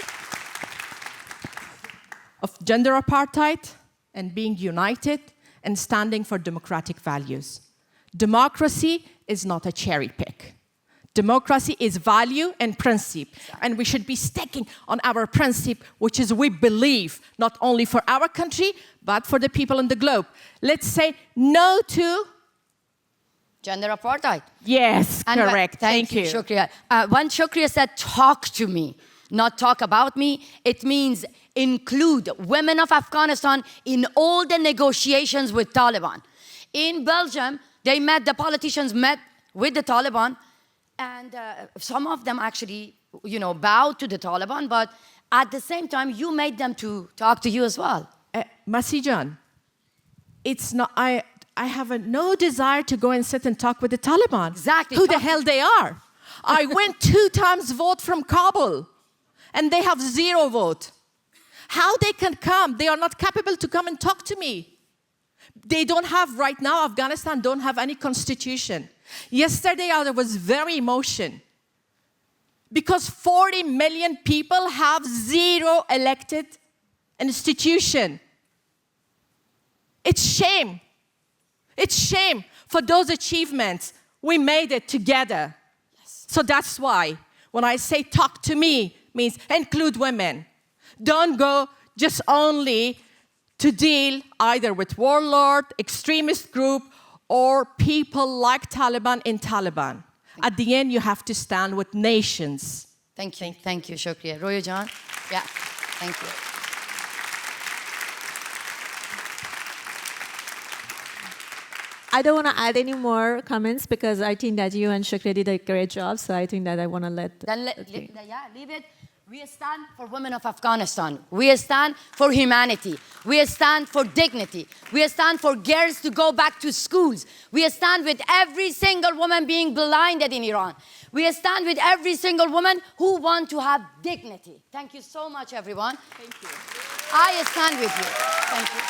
of gender apartheid and being united and standing for democratic values. Democracy is not a cherry pick. Democracy is value and principle, and we should be sticking on our principle, which is we believe, not only for our country, but for the people on the globe. Let's say no to gender apartheid. Yes, And correct. Thank you, you. Shukriya. When Shukriya said, talk to me, not talk about me, it means include women of Afghanistan in all the negotiations with Taliban. In Belgium, the politicians met with the Taliban, and some of them actually, bowed to the Taliban, but at the same time, you made them to talk to you as well. Masijan, it's not, I have no desire to go and sit and talk with the Taliban. Exactly. Who the hell they are? I went 2 times vote from Kabul, and they have 0 vote. How they can come? They are not capable to come and talk to me. They don't have, right now, Afghanistan don't have any constitution. Yesterday, there was very emotion because 40 million people have 0 elected institution. It's shame. It's shame for those achievements. We made it together. Yes. So that's why when I say talk to me, means include women. Don't go just only to deal either with warlord, extremist group, or people like Taliban in Taliban. At the end, you have to stand with nations. Thank you, Shukriya. Roya Jan? Yeah, thank you. I don't want to add any more comments because I think that you and Shukriya did a great job, so I think that I want to let... Leave it. We stand for women of Afghanistan. We stand for humanity. We stand for dignity. We stand for girls to go back to schools. We stand with every single woman being blinded in Iran. We stand with every single woman who want to have dignity. Thank you so much, everyone. Thank you. I stand with you. Thank you.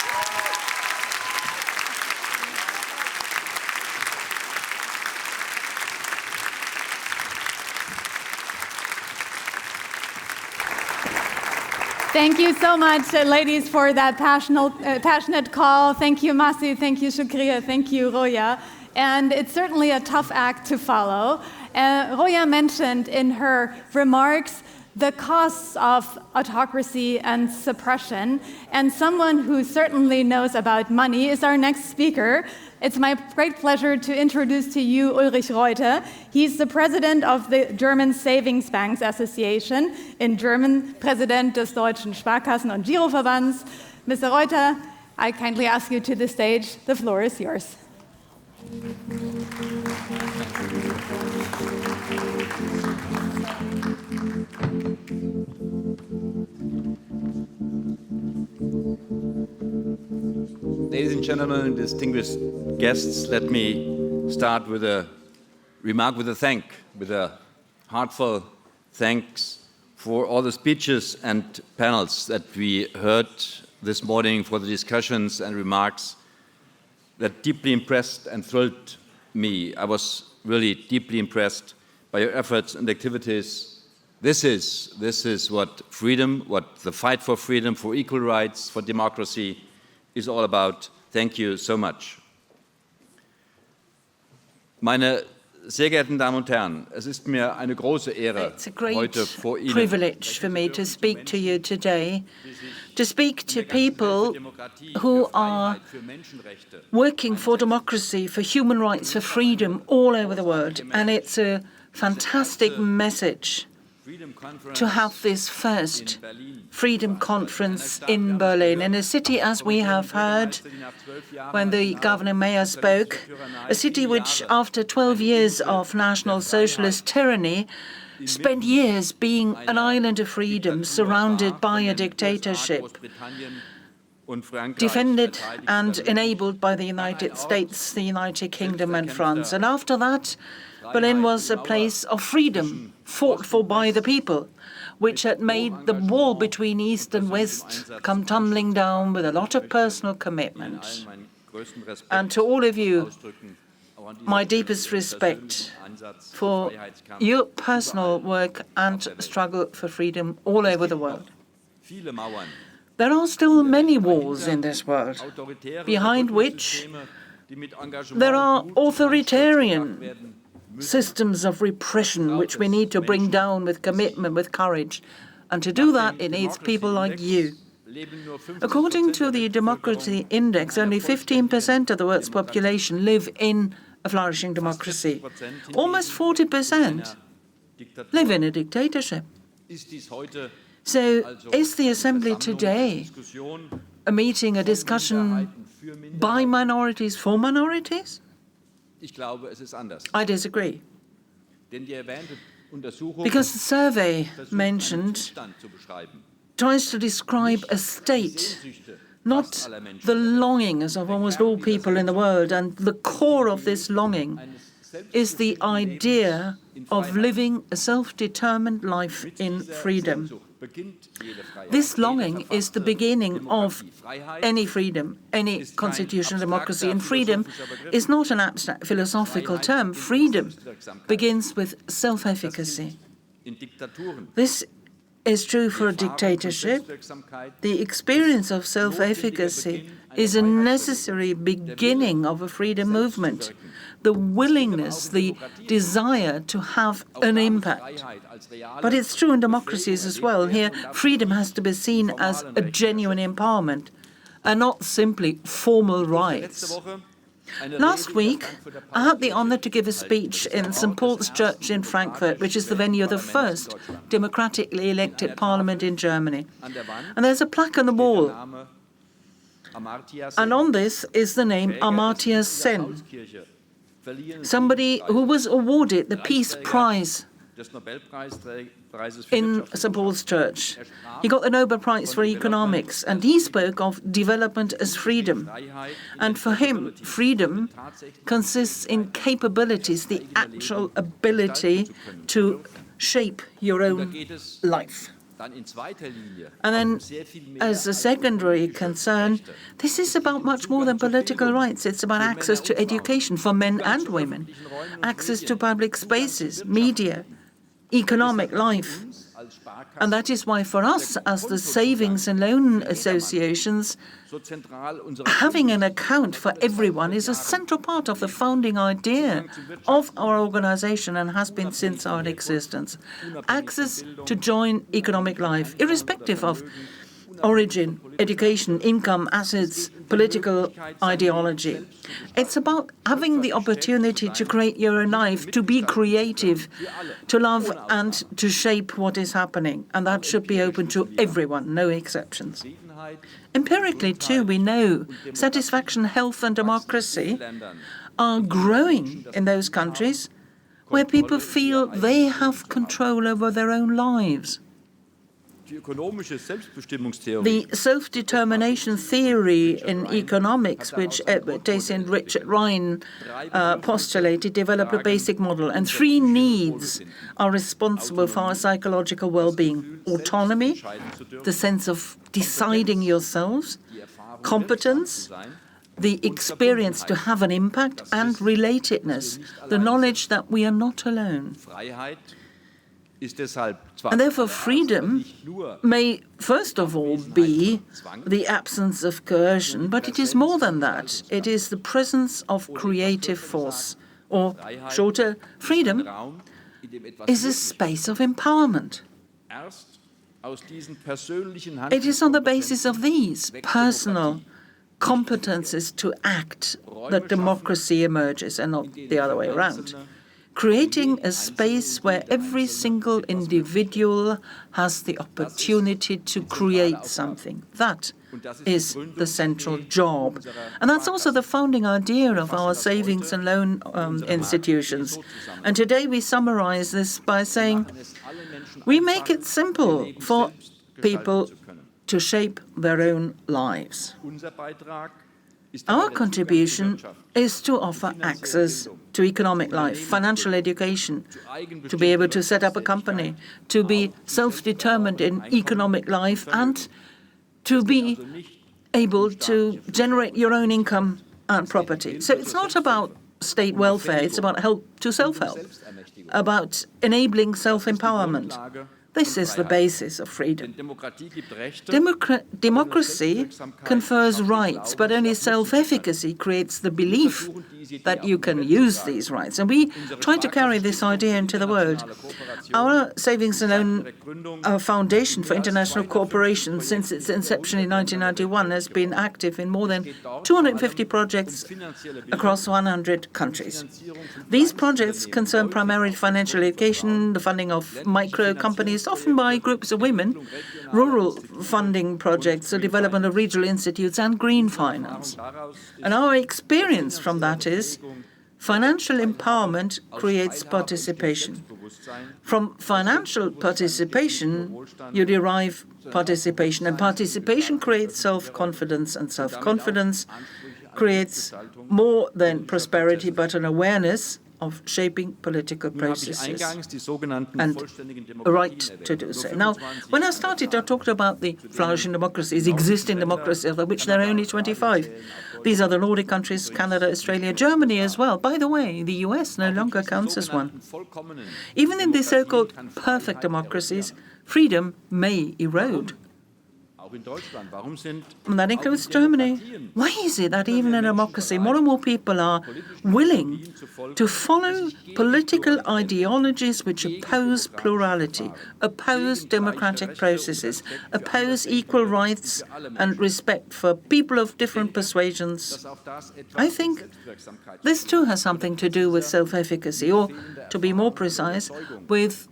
Thank you so much, ladies, for that passionate call. Thank you, Masi. Thank you, Shukriya. Thank you, Roya. And it's certainly a tough act to follow. Roya mentioned in her remarks the costs of autocracy and suppression. And someone who certainly knows about money is our next speaker. It's my great pleasure to introduce to you Ulrich Reuter. He's the president of the German Savings Banks Association, in German, President des Deutschen Sparkassen- und Giroverbands. Mr. Reuter, I kindly ask you to the stage. The floor is yours. Ladies and gentlemen, distinguished guests, let me start with a remark, with a heartfelt thanks for all the speeches and panels that we heard this morning, for the discussions and remarks that deeply impressed and thrilled me. I was really deeply impressed by your efforts and activities. This is what freedom, what the fight for freedom, for equal rights, for democracy is all about. Thank you so much. Meine sehr geehrten Damen und Herren, es ist mir eine große Ehre, heute vor Ihnen privilege for me to speak to you today, to speak to people who are working for democracy, for human rights, for freedom all over the world. And it's a fantastic message to have this first Freedom Conference in Berlin, in a city, as we have heard when the governor mayor spoke, a city which, after 12 years of National Socialist tyranny, spent years being an island of freedom surrounded by a dictatorship, defended and enabled by the United States, the United Kingdom and France. And after that, Berlin was a place of freedom, fought for by the people, which had made the wall between East and West come tumbling down with a lot of personal commitment. And to all of you, my deepest respect for your personal work and struggle for freedom all over the world. There are still many walls in this world, behind which there are authoritarian systems of repression which we need to bring down with commitment, with courage. And to do that, it needs people like you. According to the Democracy Index, only 15% of the world's population live in a flourishing democracy. Almost 40% live in a dictatorship. So is the Assembly today a meeting, a discussion by minorities for minorities? I disagree. Because the survey mentioned tries to describe a state, not the longings of almost all people in the world. And the core of this longing is the idea of living a self-determined life in freedom. This longing is the beginning of any freedom, any constitutional democracy. And freedom is not an abstract philosophical term. Freedom begins with self-efficacy. This is true for a dictatorship. The experience of self-efficacy is a necessary beginning of a freedom movement. The willingness, the desire to have an impact. But it's true in democracies as well. Here, freedom has to be seen as a genuine empowerment and not simply formal rights. Last week, I had the honor to give a speech in St. Paul's Church in Frankfurt, which is the venue of the first democratically elected parliament in Germany. And there's a plaque on the wall. And on this is the name Amartya Sen, somebody who was awarded the Peace Prize in St. Paul's Church. He got the Nobel Prize for Economics, and he spoke of development as freedom. And for him, freedom consists in capabilities, the actual ability to shape your own life. And then, as a secondary concern, this is about much more than political rights. It's about access to education for men and women, access to public spaces, media, economic life. And that is why for us, as the Savings and Loan Associations, having an account for everyone is a central part of the founding idea of our organization and has been since our existence. Access to join economic life, irrespective of origin, education, income, assets, political ideology. It's about having the opportunity to create your own life, to be creative, to love and to shape what is happening. And that should be open to everyone, no exceptions. Empirically, too, we know satisfaction, health, and democracy are growing in those countries where people feel they have control over their own lives. The self-determination theory in economics, which Edward Dacey and Richard Ryan postulated, developed a basic model. And three needs are responsible for our psychological well-being: autonomy, the sense of deciding yourselves; competence, the experience to have an impact; and relatedness, the knowledge that we are not alone. And therefore, freedom may, first of all, be the absence of coercion, but it is more than that. It is the presence of creative force. Or, shorter, freedom is a space of empowerment. It is on the basis of these personal competences to act that democracy emerges, and not the other way around. creating a space where every single individual has the opportunity to create something. That is the central job. And that's also the founding idea of our savings and loan institutions. And today we summarize this by saying we make it simple for people to shape their own lives. Our contribution is to offer access to economic life, financial education, to be able to set up a company, to be self-determined in economic life, and to be able to generate your own income and property. So it's not about state welfare, it's about help to self-help, about enabling self-empowerment. This is the basis of freedom. Democracy confers rights, but only self-efficacy creates the belief that you can use these rights. And we try to carry this idea into the world. Our Savings and Loan Foundation for International Cooperation, since its inception in 1991, has been active in more than 250 projects across 100 countries. These projects concern primarily financial education, the funding of micro companies, often by groups of women, rural funding projects, the development of regional institutes, and green finance. And our experience from that is financial empowerment creates participation. From financial participation, you derive participation, and participation creates self-confidence, and self-confidence creates more than prosperity, but an awareness of shaping political processes and a right to do so. Now, when I started, I talked about the flourishing democracies, existing democracies, of which there are only 25. These are the Nordic countries, Canada, Australia, Germany as well. By the way, the US no longer counts as one. Even in the so-called perfect democracies, freedom may erode. And that includes Germany. Why is it that even in a democracy, more and more people are willing to follow political ideologies which oppose plurality, oppose democratic processes, oppose equal rights and respect for people of different persuasions? I think this too has something to do with self-efficacy, or, to be more precise, with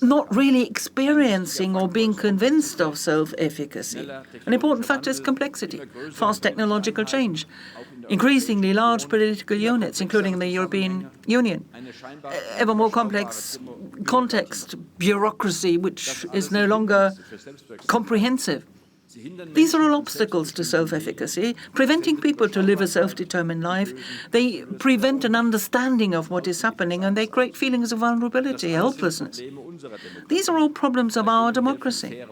not really experiencing or being convinced of self-efficacy. An important factor is complexity, fast technological change, increasingly large political units, including the European Union, ever more complex context, bureaucracy, which is no longer comprehensive. These are all obstacles to self-efficacy, preventing people to live a self-determined life. They prevent an understanding of what is happening, and they create feelings of vulnerability, helplessness. These are all problems of our democracy.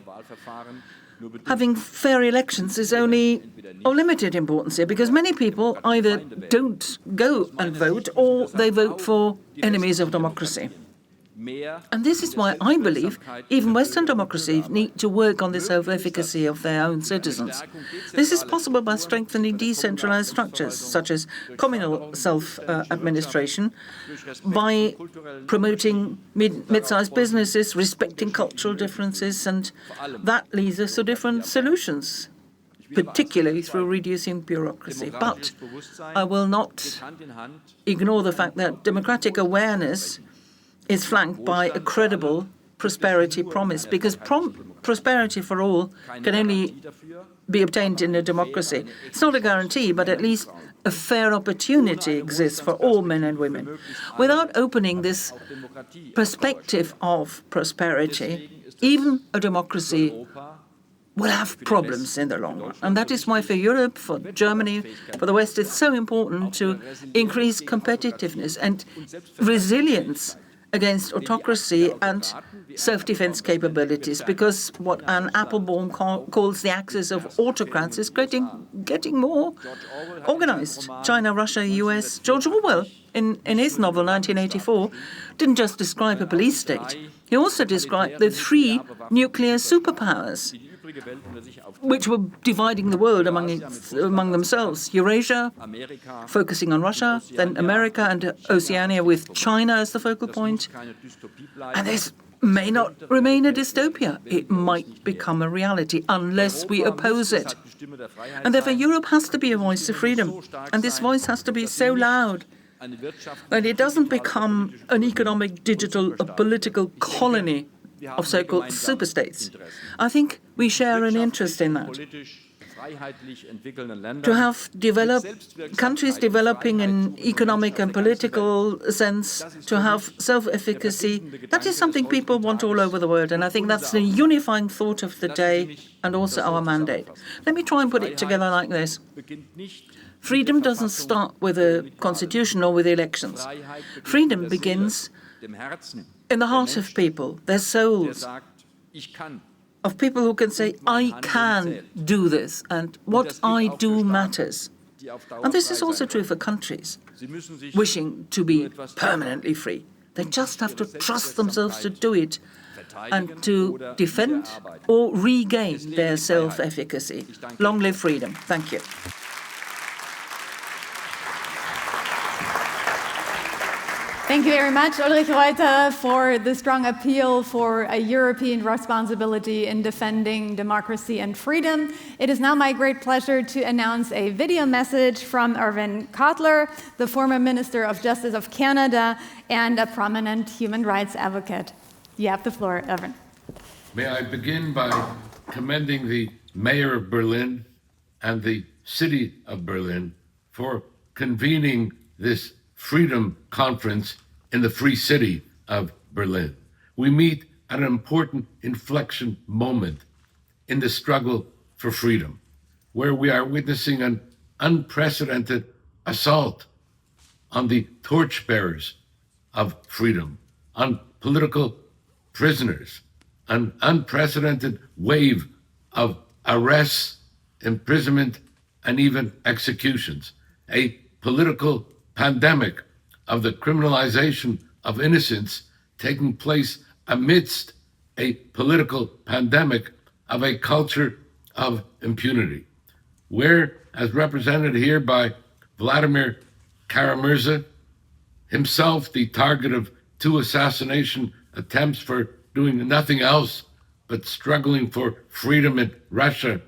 Having fair elections is only of limited importance here, because many people either don't go and vote or they vote for enemies of democracy. And this is why I believe even Western democracies need to work on the self-efficacy of their own citizens. This is possible by strengthening decentralized structures, such as communal self-administration, by promoting mid-sized businesses, respecting cultural differences, and that leads us to different solutions, particularly through reducing bureaucracy. But I will not ignore the fact that democratic awareness is flanked by a credible prosperity promise, because prosperity for all can only be obtained in a democracy. It's not a guarantee, but at least a fair opportunity exists for all men and women. Without opening this perspective of prosperity, even a democracy will have problems in the long run. And that is why for Europe, for Germany, for the West, it's so important to increase competitiveness and resilience against autocracy and self-defense capabilities, because what Anne Applebaum calls the axis of autocrats is getting more organized. China, Russia, US. George Orwell, in his novel 1984, didn't just describe a police state. He also described the three nuclear superpowers which were dividing the world among themselves. Eurasia, focusing on Russia, then America and Oceania with China as the focal point. And this may not remain a dystopia. It might become a reality unless we oppose it. And therefore Europe has to be a voice of freedom. And this voice has to be so loud that it doesn't become an economic, digital, a political colony of so-called superstates. I think we share an interest in that. To have countries developing in economic and political sense, to have self-efficacy, that is something people want all over the world, and I think that's the unifying thought of the day and also our mandate. Let me try and put it together like this. Freedom doesn't start with a constitution or with elections. Freedom begins in the heart of people, their souls, of people who can say, I can do this, and what I do matters. And this is also true for countries wishing to be permanently free. They just have to trust themselves to do it and to defend or regain their self-efficacy. Long live freedom. Thank you. Thank you very much, Ulrich Reuter, for the strong appeal for a European responsibility in defending democracy and freedom. It is now my great pleasure to announce a video message from Irvin Kotler, the former Minister of Justice of Canada and a prominent human rights advocate. You have the floor, Irvin. May I begin by commending the Mayor of Berlin and the City of Berlin for convening this Freedom Conference in the Free City of Berlin. We meet at an important inflection moment in the struggle for freedom, where we are witnessing an unprecedented assault on the torchbearers of freedom, on political prisoners, an unprecedented wave of arrests, imprisonment, and even executions, a political pandemic of the criminalization of innocence taking place amidst a political pandemic of a culture of impunity, where, as represented here by Vladimir Kara-Murza, himself the target of 2 assassination attempts for doing nothing else but struggling for freedom in Russia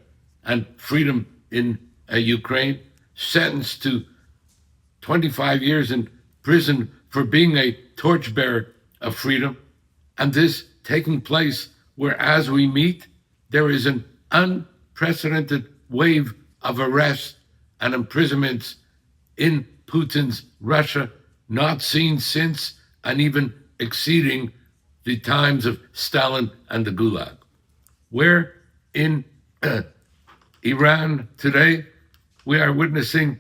and freedom in Ukraine, sentenced to 25 years in prison for being a torchbearer of freedom, and this taking place where, as we meet, there is an unprecedented wave of arrests and imprisonments in Putin's Russia, not seen since and even exceeding the times of Stalin and the Gulag. Where in Iran today, we are witnessing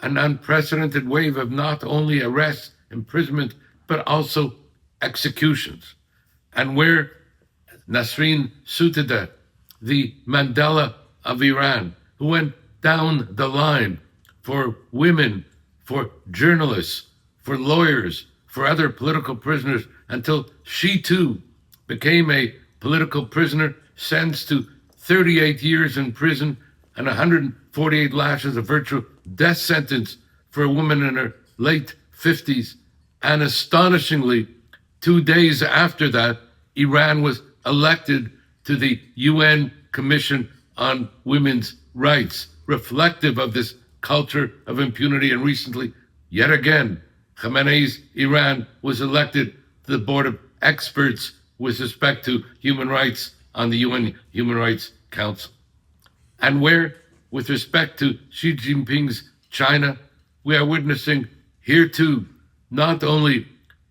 an unprecedented wave of not only arrests, imprisonment, but also executions. And where Nasrin Sotoudeh, the Mandela of Iran, who went down the line for women, for journalists, for lawyers, for other political prisoners, until she too became a political prisoner, sentenced to 38 years in prison and 148 lashes, a virtual death sentence for a woman in her late 50s. And astonishingly, 2 days after that, Iran was elected to the UN Commission on Women's Rights, reflective of this culture of impunity. And recently, yet again, Khamenei's Iran was elected to the Board of Experts with respect to human rights on the UN Human Rights Council. And where, with respect to Xi Jinping's China, we are witnessing here too, not only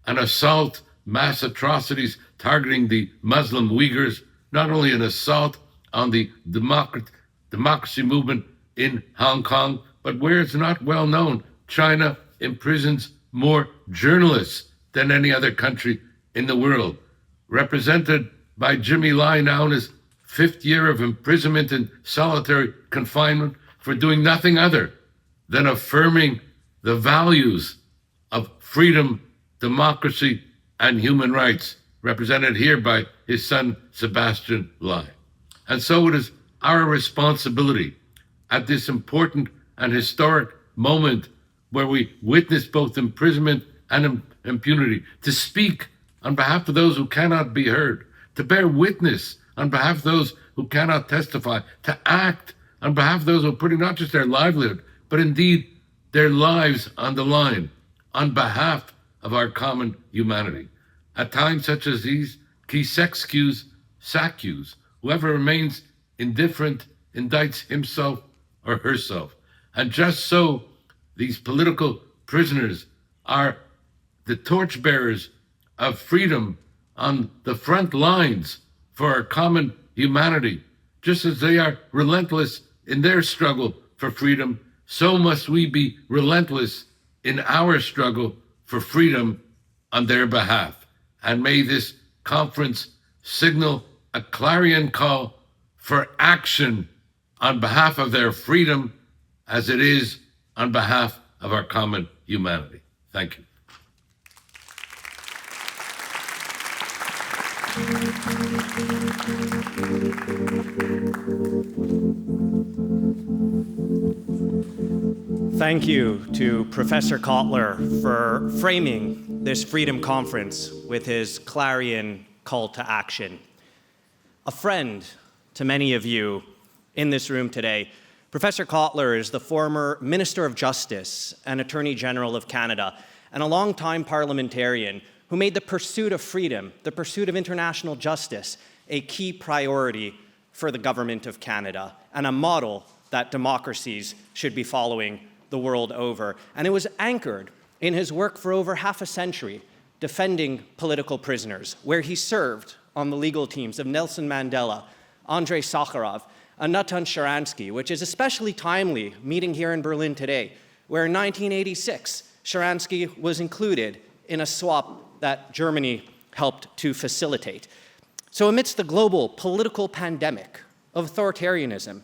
an assault, mass atrocities targeting the Muslim Uyghurs, not only an assault on the democracy movement in Hong Kong, but where it's not well known, China imprisons more journalists than any other country in the world, represented by Jimmy Lai now in his 5th year of imprisonment in solitary confinement for doing nothing other than affirming the values of freedom, democracy, and human rights, represented here by his son, Sebastian Lai. And so it is our responsibility at this important and historic moment where we witness both imprisonment and impunity to speak on behalf of those who cannot be heard, to bear witness on behalf of those who cannot testify, to act on behalf of those who are putting not just their livelihood, but indeed their lives on the line, on behalf of our common humanity. At times such as these, qui s'excuse, s'accuse. Whoever remains indifferent indicts himself or herself. And just so, these political prisoners are the torchbearers of freedom on the front lines for our common humanity. Just as they are relentless in their struggle for freedom, so must we be relentless in our struggle for freedom on their behalf. And may this conference signal a clarion call for action on behalf of their freedom as it is on behalf of our common humanity. Thank you. Thank you to Professor Kotler for framing this Freedom Conference with his clarion call to action. A friend to many of you in this room today, Professor Kotler is the former Minister of Justice and Attorney General of Canada, and a longtime parliamentarian who made the pursuit of freedom, the pursuit of international justice, a key priority for the government of Canada and a model that democracies should be following the world over. And it was anchored in his work for over half a century defending political prisoners, where he served on the legal teams of Nelson Mandela, Andrei Sakharov, and Natan Sharansky, which is especially timely meeting here in Berlin today, where in 1986, Sharansky was included in a swap that Germany helped to facilitate. So amidst the global political pandemic of authoritarianism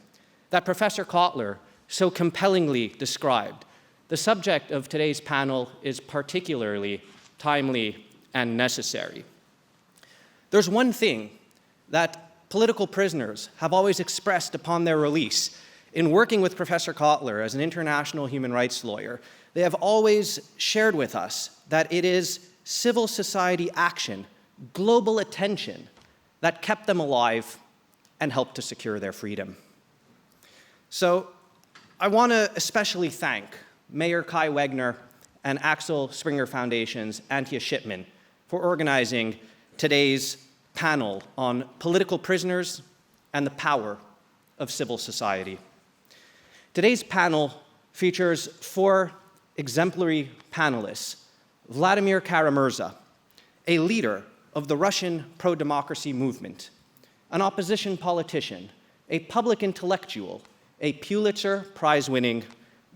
that Professor Kotler so compellingly described, the subject of today's panel is particularly timely and necessary. There's one thing that political prisoners have always expressed upon their release. In working with Professor Kotler as an international human rights lawyer, they have always shared with us that it is civil society action, global attention, that kept them alive and helped to secure their freedom. So I want to especially thank Mayor Kai Wegner and Axel Springer Foundation's Antje Shipman for organizing today's panel on political prisoners and the power of civil society. Today's panel features 4 exemplary panelists: Vladimir Kara-Murza, a leader of the Russian pro-democracy movement, an opposition politician, a public intellectual, a Pulitzer Prize-winning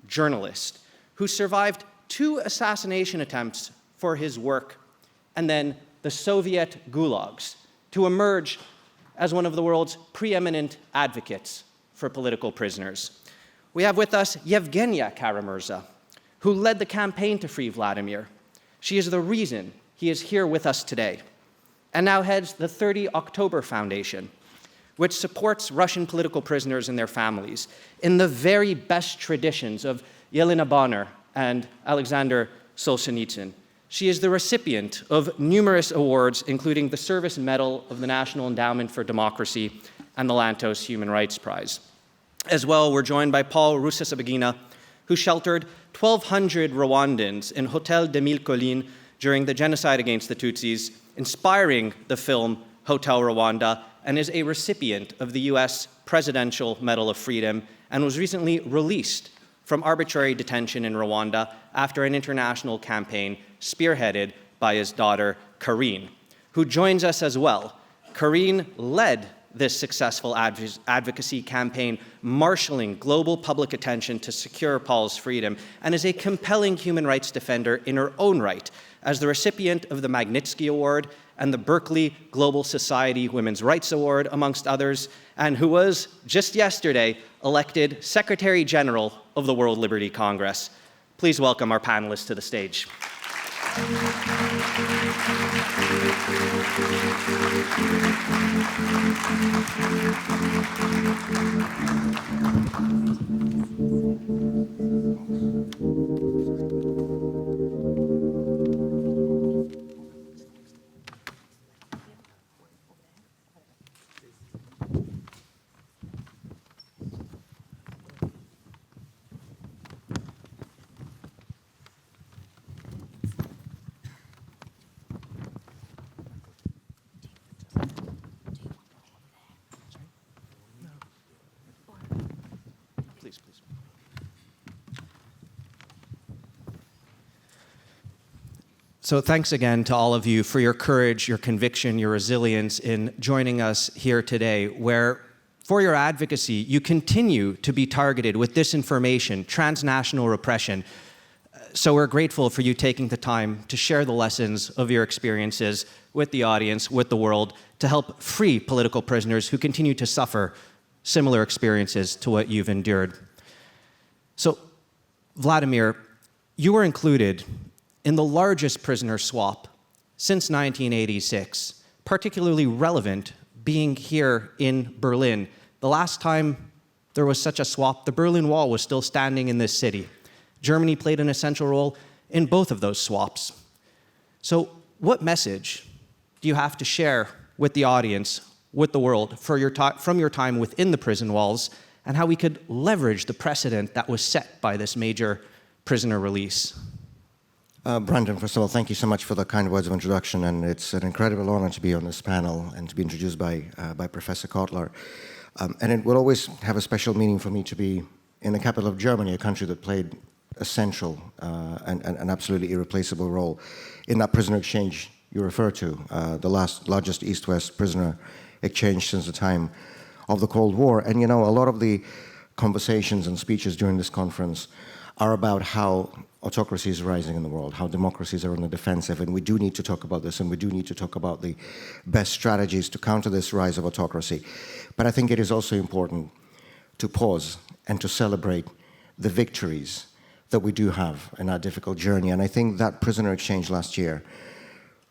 journalist who survived 2 assassination attempts for his work and then the Soviet gulags to emerge as one of the world's preeminent advocates for political prisoners. We have with us Yevgenia Kara-Murza, who led the campaign to free Vladimir. She is the reason he is here with us today, and now heads the 30 October Foundation, which supports Russian political prisoners and their families in the very best traditions of Yelena Bonner and Alexander Solzhenitsyn. She is the recipient of numerous awards, including the Service Medal of the National Endowment for Democracy and the Lantos Human Rights Prize. As well, we're joined by Paul Rusesabagina, who sheltered 1,200 Rwandans in Hotel des Mille Collines during the genocide against the Tutsis, inspiring the film Hotel Rwanda, and is a recipient of the US Presidential Medal of Freedom, and was recently released from arbitrary detention in Rwanda after an international campaign spearheaded by his daughter, Karine, who joins us as well. Karine led this successful advocacy campaign, marshaling global public attention to secure Paul's freedom, and is a compelling human rights defender in her own right, as the recipient of the Magnitsky Award and the Berkeley Global Society Women's Rights Award, amongst others, and who was, just yesterday, elected Secretary General of the World Liberty Congress. Please welcome our panelists to the stage. So thanks again to all of you for your courage, your conviction, your resilience in joining us here today, where for your advocacy, you continue to be targeted with disinformation, transnational repression. So we're grateful for you taking the time to share the lessons of your experiences with the audience, with the world, to help free political prisoners who continue to suffer similar experiences to what you've endured. So, Vladimir, you were included in the largest prisoner swap since 1986, particularly relevant being here in Berlin. The last time there was such a swap, the Berlin Wall was still standing in this city. Germany played an essential role in both of those swaps. So what message do you have to share with the audience, with the world, from your time within the prison walls, and how we could leverage the precedent that was set by this major prisoner release? Brandon, first of all, thank you so much for the kind words of introduction, and it's an incredible honor to be on this panel and to be introduced by Professor Kotler. And it will always have a special meaning for me to be in the capital of Germany, a country that played a central and an absolutely irreplaceable role in that prisoner exchange you refer to, the largest East-West prisoner exchange since the time of the Cold War. And you know, a lot of the conversations and speeches during this conference are about how autocracy is rising in the world, how democracies are on the defensive, and we do need to talk about this, and we do need to talk about the best strategies to counter this rise of autocracy. But I think it is also important to pause and to celebrate the victories that we do have in our difficult journey. And I think that prisoner exchange last year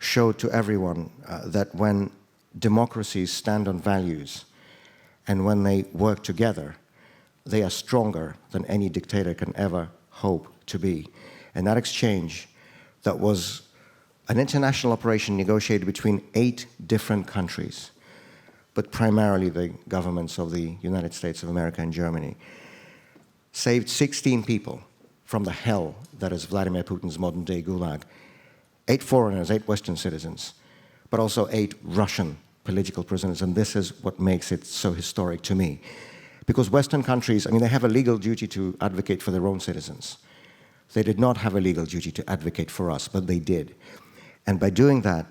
showed to everyone that when democracies stand on values and when they work together, they are stronger than any dictator can ever hope to be. And that exchange, that was an international operation negotiated between 8 different countries, but primarily the governments of the United States of America and Germany, saved 16 people from the hell that is Vladimir Putin's modern-day gulag. 8 foreigners, 8 Western citizens, but also 8 Russian political prisoners. And this is what makes it so historic to me. Because Western countries, I mean, they have a legal duty to advocate for their own citizens. They did not have a legal duty to advocate for us, but they did. And by doing that,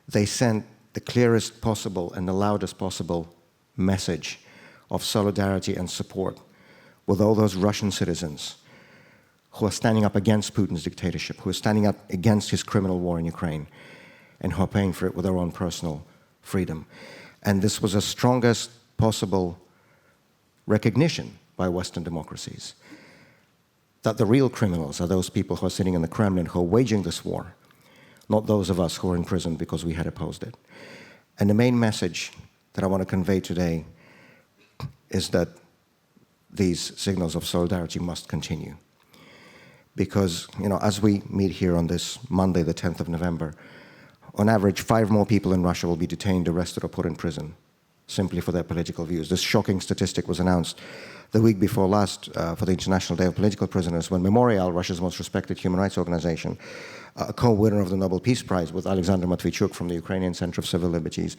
they sent the clearest possible and the loudest possible message of solidarity and support with all those Russian citizens who are standing up against Putin's dictatorship, who are standing up against his criminal war in Ukraine, and who are paying for it with their own personal freedom. And this was the strongest possible recognition by Western democracies that the real criminals are those people who are sitting in the Kremlin who are waging this war, not those of us who are in prison because we had opposed it. And the main message that I want to convey today is that these signals of solidarity must continue. Because, you know, as we meet here on this Monday, the 10th of November, on average, 5 more people in Russia will be detained, arrested, or put in prison simply for their political views. This shocking statistic was announced the week before last for the International Day of Political Prisoners, when Memorial, Russia's most respected human rights organization, a co-winner of the Nobel Peace Prize with Alexander Matvichuk from the Ukrainian Center of Civil Liberties,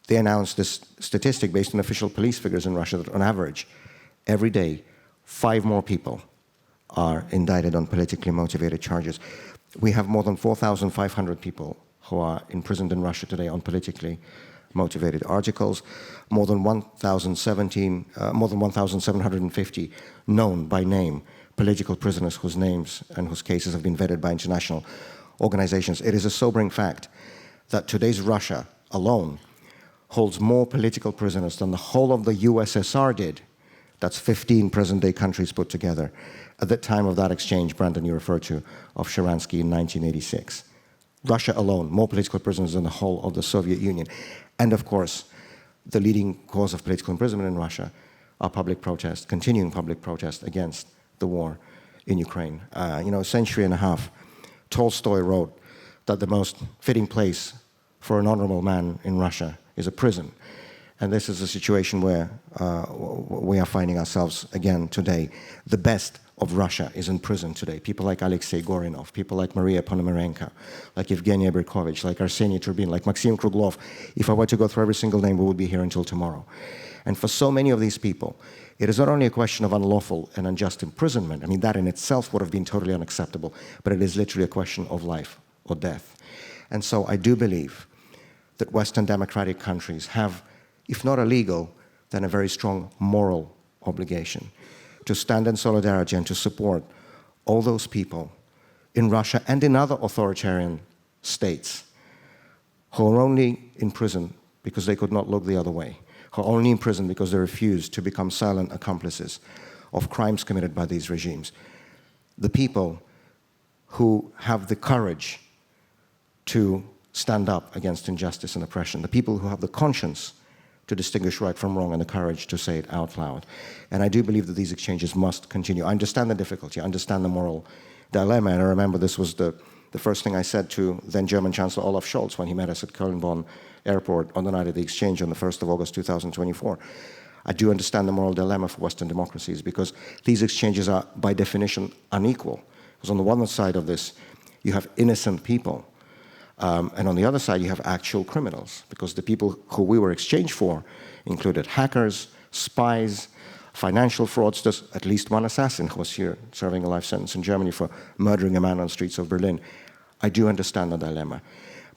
they announced this statistic based on official police figures in Russia that on average, every day, 5 more people are indicted on politically motivated charges. We have more than 4,500 people who are imprisoned in Russia today on politically motivated articles, more than 1,750 known by name political prisoners whose names and whose cases have been vetted by international organizations. It is a sobering fact that today's Russia alone holds more political prisoners than the whole of the USSR did. That's 15 present-day countries put together at the time of that exchange, Brandon, you referred to, of Sharansky in 1986. Russia alone, more political prisoners than the whole of the Soviet Union. And of course, the leading cause of political imprisonment in Russia are public protests, continuing public protests against the war in Ukraine. You know, a century and a half, Tolstoy wrote that the most fitting place for an honorable man in Russia is a prison. And this is a situation where we are finding ourselves again today. The best of Russia is in prison today. People like Alexei Gorinov, people like Maria Ponomarenko, like Evgenia Berkovich, like Arseny Turbin, like Maxim Kruglov. If I were to go through every single name, we would be here until tomorrow. And for so many of these people, it is not only a question of unlawful and unjust imprisonment. I mean, that in itself would have been totally unacceptable, but it is literally a question of life or death. And so I do believe that Western democratic countries have, if not a legal, then a very strong moral obligation to stand in solidarity and to support all those people in Russia and in other authoritarian states who are only in prison because they could not look the other way, who are only in prison because they refused to become silent accomplices of crimes committed by these regimes. The people who have the courage to stand up against injustice and oppression, the people who have the conscience to distinguish right from wrong and the courage to say it out loud. And I do believe that these exchanges must continue. I understand the difficulty, I understand the moral dilemma, and I remember this was the first thing I said to then German Chancellor Olaf Scholz when he met us at Köln-Bonn Airport on the night of the exchange on the 1st of August 2024. I do understand the moral dilemma for Western democracies because these exchanges are by definition unequal. Because on the one side of this, you have innocent people, and on the other side, you have actual criminals, because the people who we were exchanged for included hackers, spies, financial fraudsters, at least one assassin who was here serving a life sentence in Germany for murdering a man on the streets of Berlin. I do understand the dilemma,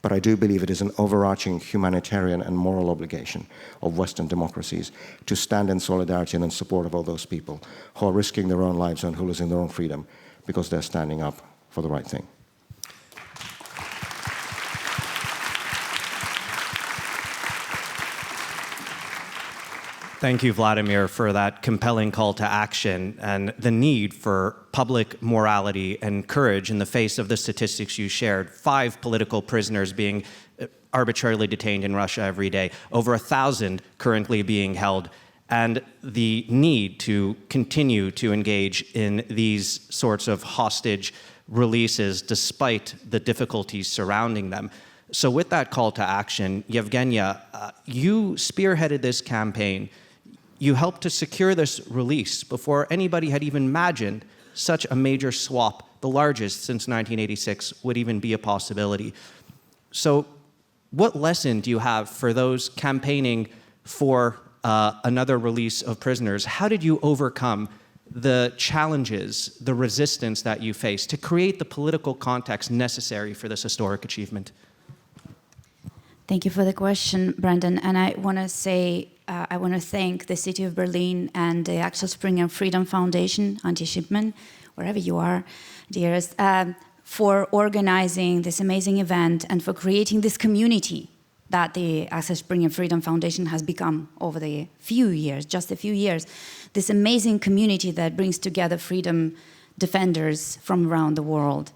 but I do believe it is an overarching humanitarian and moral obligation of Western democracies to stand in solidarity and in support of all those people who are risking their own lives and who are losing their own freedom because they're standing up for the right thing. Thank you, Vladimir, for that compelling call to action and the need for public morality and courage in the face of the statistics you shared. 5 political prisoners being arbitrarily detained in Russia every day, over 1,000 currently being held, and the need to continue to engage in these sorts of hostage releases despite the difficulties surrounding them. So with that call to action, Yevgenia, you spearheaded this campaign. You helped to secure this release before anybody had even imagined such a major swap, the largest since 1986, would even be a possibility. So what lesson do you have for those campaigning for another release of prisoners? How did you overcome the challenges, the resistance that you faced to create the political context necessary for this historic achievement? Thank you for the question, Brandon. And I want to say, I want to thank the City of Berlin and the Axel Springer Freedom Foundation, Antje Schippmann, wherever you are, dearest, for organizing this amazing event and for creating this community that the Axel Springer Freedom Foundation has become over the few years, just a few years. This amazing community that brings together freedom defenders from around the world.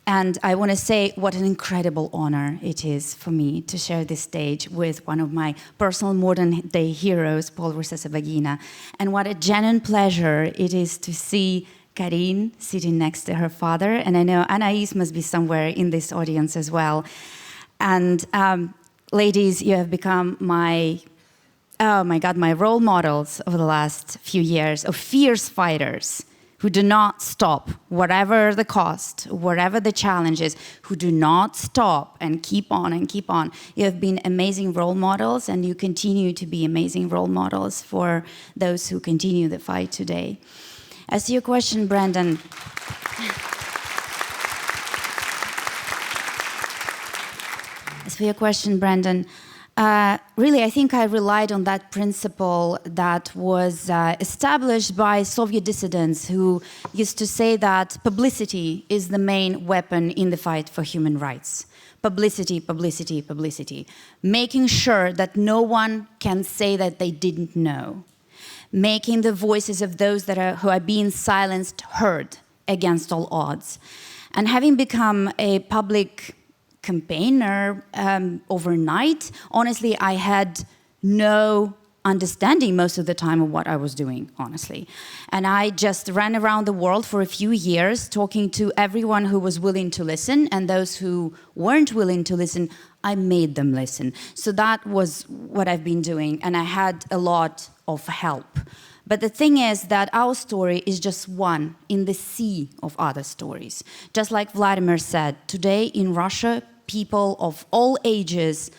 And I want to say what an incredible honor it is for me to share this stage with one of my personal modern-day heroes, Paul Rusesabagina, and what a genuine pleasure it is to see Karine sitting next to her father, and I know Anais must be somewhere in this audience as well. And ladies, you have become my, oh my God, my role models over the last few years of fierce fighters who do not stop, whatever the cost, whatever the challenges, who do not stop and keep on and keep on. You have been amazing role models, and you continue to be amazing role models for those who continue the fight today. As to your question, Brandon, really, I think I relied on that principle that was established by Soviet dissidents who used to say that publicity is the main weapon in the fight for human rights. Publicity, publicity, publicity. Making sure that no one can say that they didn't know. Making the voices of those who are being silenced heard against all odds. And having become a public campaigner overnight, honestly, I had no understanding most of the time of what I was doing, honestly. And I just ran around the world for a few years talking to everyone who was willing to listen, and those who weren't willing to listen, I made them listen. So that was what I've been doing, and I had a lot of help. But the thing is that our story is just one in the sea of other stories. Just like Vladimir said, today in Russia, people of all ages,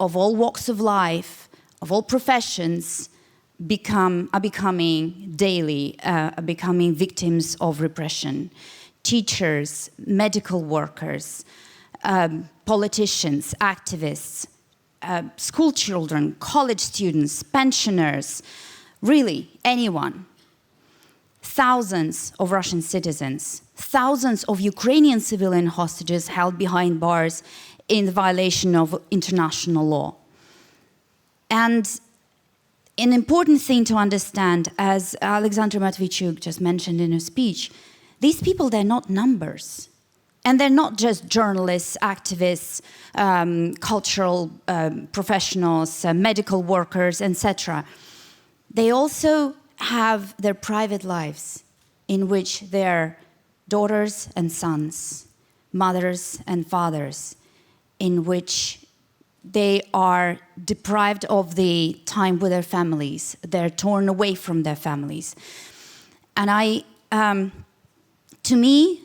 of all walks of life, of all professions, are becoming daily, becoming victims of repression. Teachers, medical workers, politicians, activists, school children, college students, pensioners, really anyone. Thousands of Russian citizens, thousands of Ukrainian civilian hostages held behind bars in violation of international law. And an important thing to understand, as Alexandra Matviichuk just mentioned in her speech, these people, they're not numbers. And they're not just journalists, activists, cultural professionals, medical workers, etc. They also have their private lives in which their daughters and sons, mothers and fathers, in which they are deprived of the time with their families. They're torn away from their families. And to me,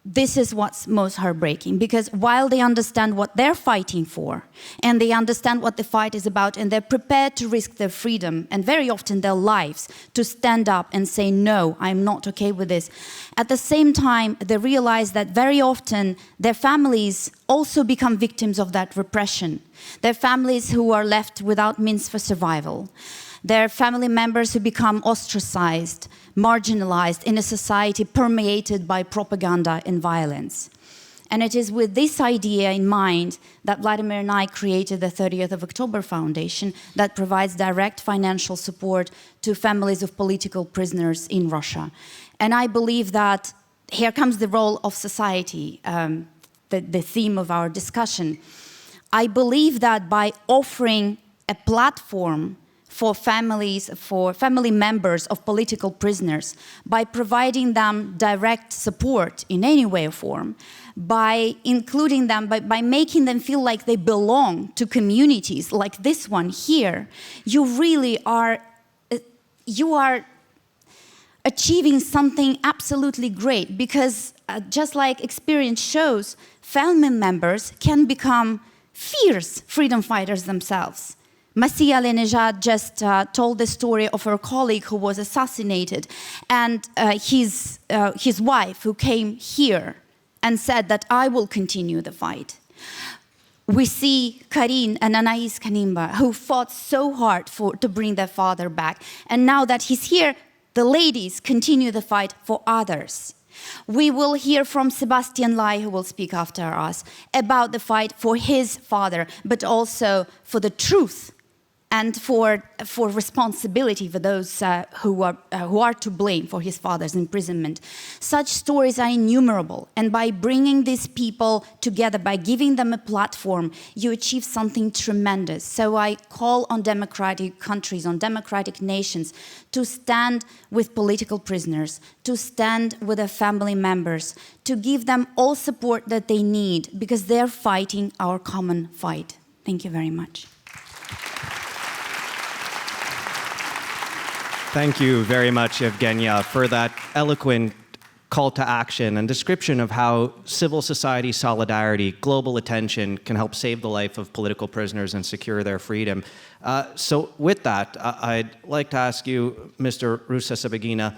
this is what's most heartbreaking, because while they understand what they're fighting for, and they understand what the fight is about, and they're prepared to risk their freedom, and very often their lives, to stand up and say, no, I'm not okay with this, at the same time, they realize that very often their families also become victims of that repression. Their families who are left without means for survival. Their family members who become ostracized, marginalized in a society permeated by propaganda and violence. And it is with this idea in mind that Vladimir and I created the 30th of October Foundation that provides direct financial support to families of political prisoners in Russia. And I believe that here comes the role of society, the theme of our discussion. I believe that by offering a platform for family members of political prisoners, by providing them direct support in any way or form, by including them, by making them feel like they belong to communities like this one here, you really are, achieving something absolutely great, because just like experience shows, family members can become fierce freedom fighters themselves. Masih Alinejad just told the story of her colleague who was assassinated, and his wife who came here and said that I will continue the fight. We see Karin and Anais Kanimba, who fought so hard to bring their father back, and now that he's here, the ladies continue the fight for others. We will hear from Sebastian Lai, who will speak after us, about the fight for his father, but also for the truth and for responsibility for those who are to blame for his father's imprisonment. Such stories are innumerable, and by bringing these people together, by giving them a platform, you achieve something tremendous. So I call on democratic countries, on democratic nations, to stand with political prisoners, to stand with their family members, to give them all support that they need, because they're fighting our common fight. Thank you very much. Thank you very much, Evgenia, for that eloquent call to action and description of how civil society solidarity, global attention can help save the life of political prisoners and secure their freedom. So with that, I'd like to ask you, Mr. Rusesabagina,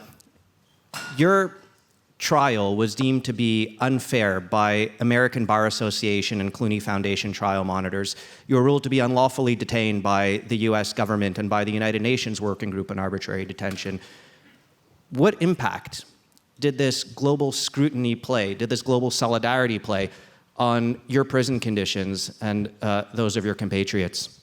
your trial was deemed to be unfair by American Bar Association and Clooney Foundation trial monitors. You were ruled to be unlawfully detained by the US government and by the United Nations Working Group on Arbitrary Detention. What impact did this global scrutiny play, did this global solidarity play on your prison conditions and those of your compatriots?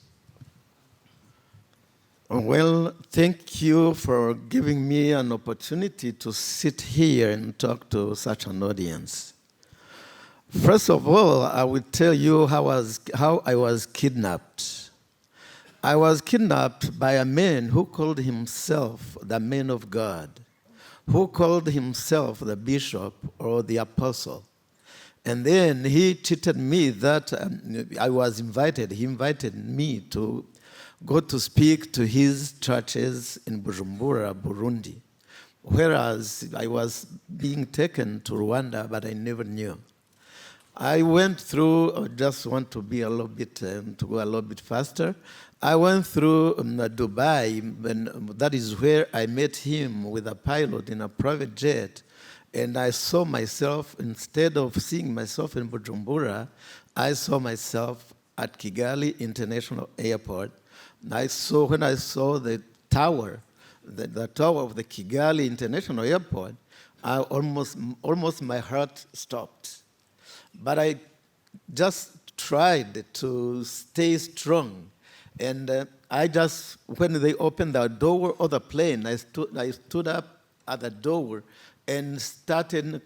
Well, thank you for giving me an opportunity to sit here and talk to such an audience. First of all, I will tell you how I was kidnapped. I was kidnapped by a man who called himself the man of God, who called himself the bishop or the apostle. And then he treated me that I was invited. He invited me to go to speak to his churches in Bujumbura, Burundi, whereas I was being taken to Rwanda, but I never knew. I went through, I just want to be a little bit, to go a little bit faster. I went through Dubai, and that is where I met him with a pilot in a private jet. And I saw myself, instead of seeing myself in Bujumbura, I saw myself at Kigali International Airport. And when I saw the tower, the tower of the Kigali International Airport, I almost my heart stopped. But I just tried to stay strong. And when they opened the door of the plane, I stood up at the door and started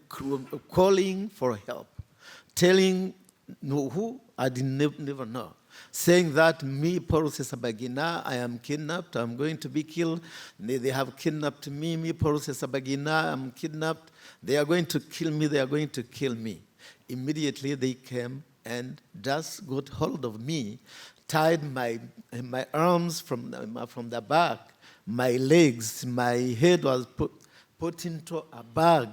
calling for help, telling who I never know, saying that me, Paul Rusesabagina, I am kidnapped, I'm going to be killed. They have kidnapped me, Paul Rusesabagina, I'm kidnapped. They are going to kill me, they are going to kill me. Immediately they came and just got hold of me, tied my arms from the back, my legs, my head was put into a bag,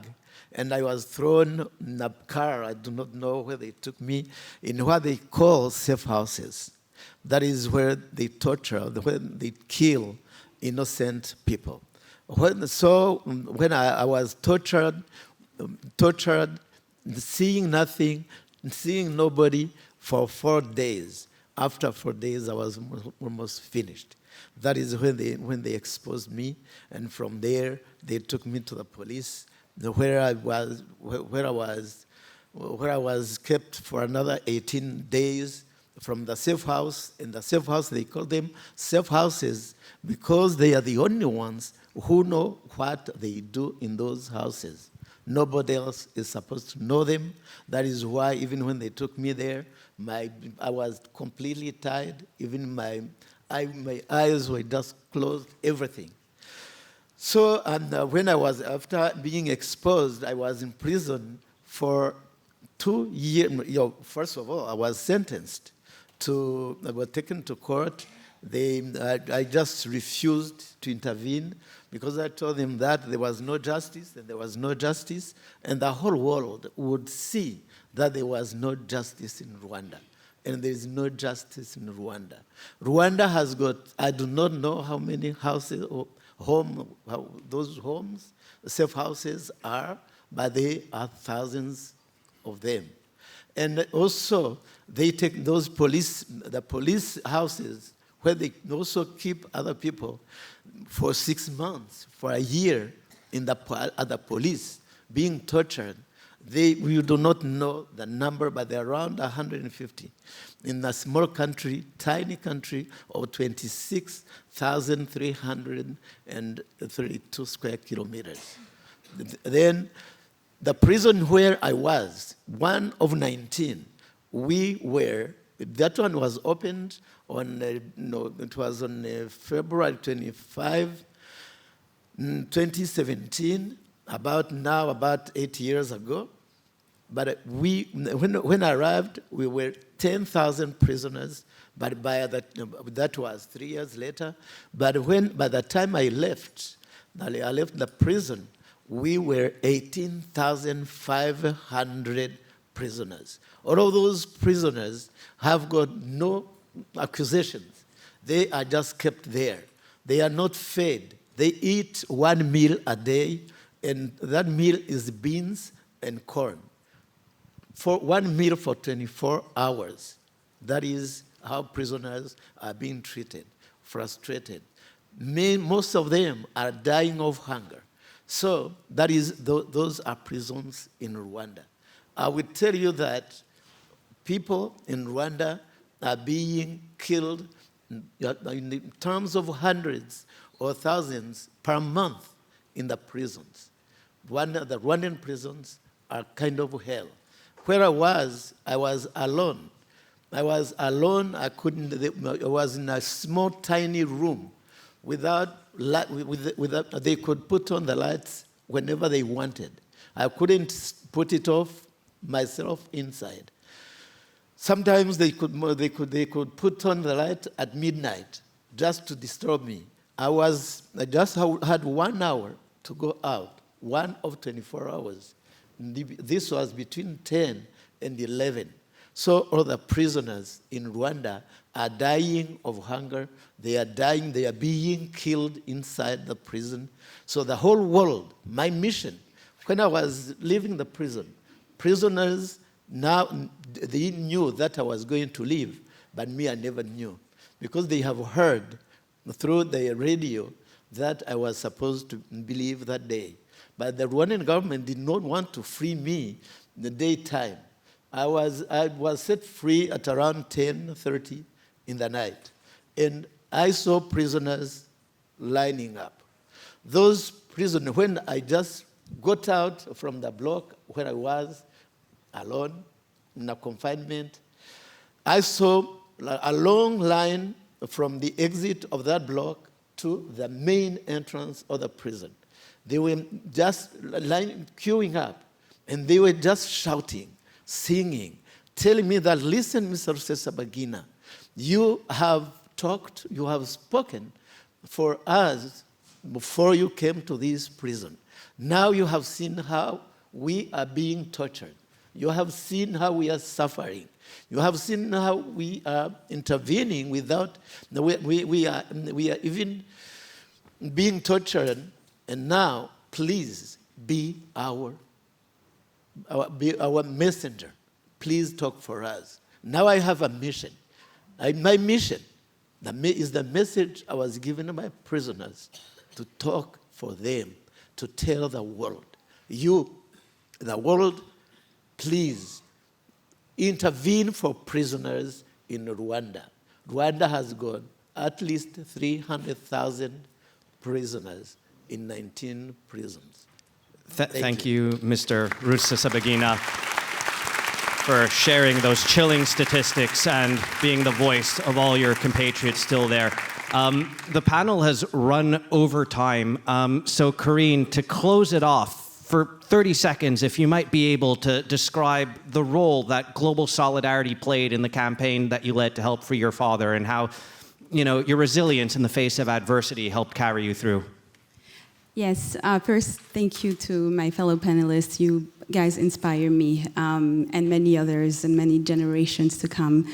and I was thrown in a car. I do not know where they took me, in what they call safe houses. That is where they torture, where they kill innocent people. When I was tortured, seeing nothing, seeing nobody for 4 days. After 4 days, I was almost finished. That is when they exposed me, and from there they took me to the police, where I was kept for another 18 days from the safe house. In the safe house, they call them safe houses because they are the only ones who know what they do in those houses. Nobody else is supposed to know them. That is why even when they took me there, I was completely tired. Even my eyes were just closed, everything. So, and after being exposed, I was in prison for 2 years. First of all, I was sentenced I was taken to court. I just refused to intervene because I told them that there was no justice, and there was no justice, and the whole world would see that there was no justice in Rwanda. And there is no justice in Rwanda. Rwanda has got, I do not know how many houses, those homes, safe houses are, but there are thousands of them. And also, they take the police houses, where they also keep other people for 6 months, for a year, at the police, being tortured. We do not know the number, but they're around 150 in a small country, tiny country of 26,332 square kilometers. Then the prison where I was, one of 19, that one was opened on, it was on February 25, 2017, about 8 years ago. But when I arrived, we were 10,000 prisoners, but that was 3 years later. But by the time I left the prison, we were 18,500 prisoners. All of those prisoners have got no accusations. They are just kept there. They are not fed. They eat 1 meal a day, and that meal is beans and corn. For 1 meal for 24 hours. That is how prisoners are being treated, frustrated. Most of them are dying of hunger. So those are prisons in Rwanda. I will tell you that people in Rwanda are being killed in terms of hundreds or thousands per month in the prisons. The Rwandan prisons are kind of hell. Where I was alone. I was alone. I was in a small, tiny room without they could put on the lights whenever they wanted. I couldn't put it off myself inside. Sometimes they could put on the light at midnight just to disturb me. I just had 1 hour to go out, one of 24 hours. This was between 10 and 11. So all the prisoners in Rwanda are dying of hunger. They are dying. They are being killed inside the prison. So the whole world, my mission, when I was leaving the prison, prisoners now, they knew that I was going to leave, but me, I never knew, because they have heard through the radio that I was supposed to leave that day. But the Rwandan government did not want to free me in the daytime. I was set free at around 10:30 in the night, and I saw prisoners lining up. Those prisoners, when I just got out from the block where I was alone in a confinement, I saw a long line from the exit of that block to the main entrance of the prison. They were just queuing up, and they were just shouting, singing, telling me that, listen, Mr. Rusesabagina, you have talked, you have spoken for us before you came to this prison. Now you have seen how we are being tortured. You have seen how we are suffering. You have seen how we are intervening without, we are even being tortured, and now please be our messenger. Please talk for us. Now I have a mission. My mission is the message I was given to my prisoners, to talk for them, to tell the world. You, the world, please intervene for prisoners in Rwanda. Rwanda has got at least 300,000 prisoners in 19 prisons. Thank you, Mr. Rusesabagina, for sharing those chilling statistics and being the voice of all your compatriots still there. The panel has run over time, so Karine, to close it off, for 30 seconds, if you might be able to describe the role that Global Solidarity played in the campaign that you led to help free your father, and how, your resilience in the face of adversity helped carry you through. Yes, first, thank you to my fellow panelists. You guys inspire me, and many others, and many generations to come.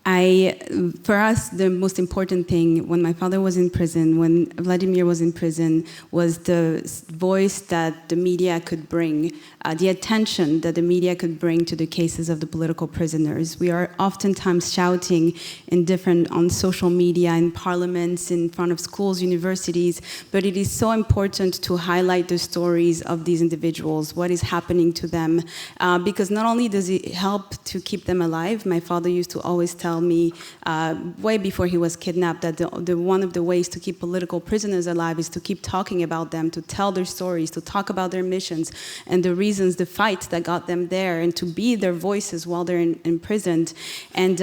For us, the most important thing when my father was in prison, when Vladimir was in prison, was the voice that the media could bring, the attention that the media could bring to the cases of the political prisoners. We are oftentimes shouting on social media, in parliaments, in front of schools, universities, but it is so important to highlight the stories of these individuals, what is happening to them, because not only does it help to keep them alive, my father used to always tell me way before he was kidnapped that one of the ways to keep political prisoners alive is to keep talking about them, to tell their stories, to talk about their missions and the reasons, the fights that got them there, and to be their voices while they're imprisoned. And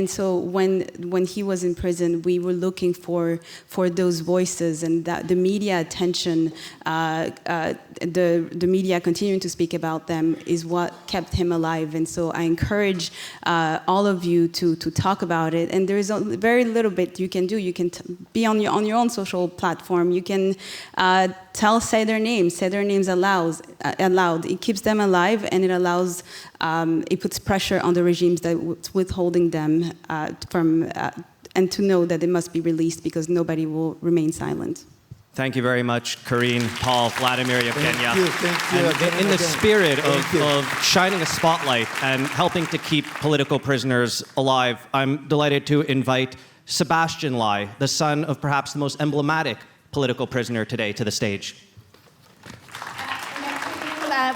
so when he was in prison, we were looking for those voices, and that the media attention, the media continuing to speak about them is what kept him alive. And so I encourage all of you to talk about it. And there is very little bit you can do. You can be on your own social platform. You can say their names aloud. It keeps them alive, and it allows, it puts pressure on the regimes that's withholding them and to know that they must be released, because nobody will remain silent. Thank you very much, Karine, Paul, Vladimir, Yevgenia. Thank you. And in the spirit of shining a spotlight and helping to keep political prisoners alive, I'm delighted to invite Sebastian Lai, the son of perhaps the most emblematic political prisoner today, to the stage.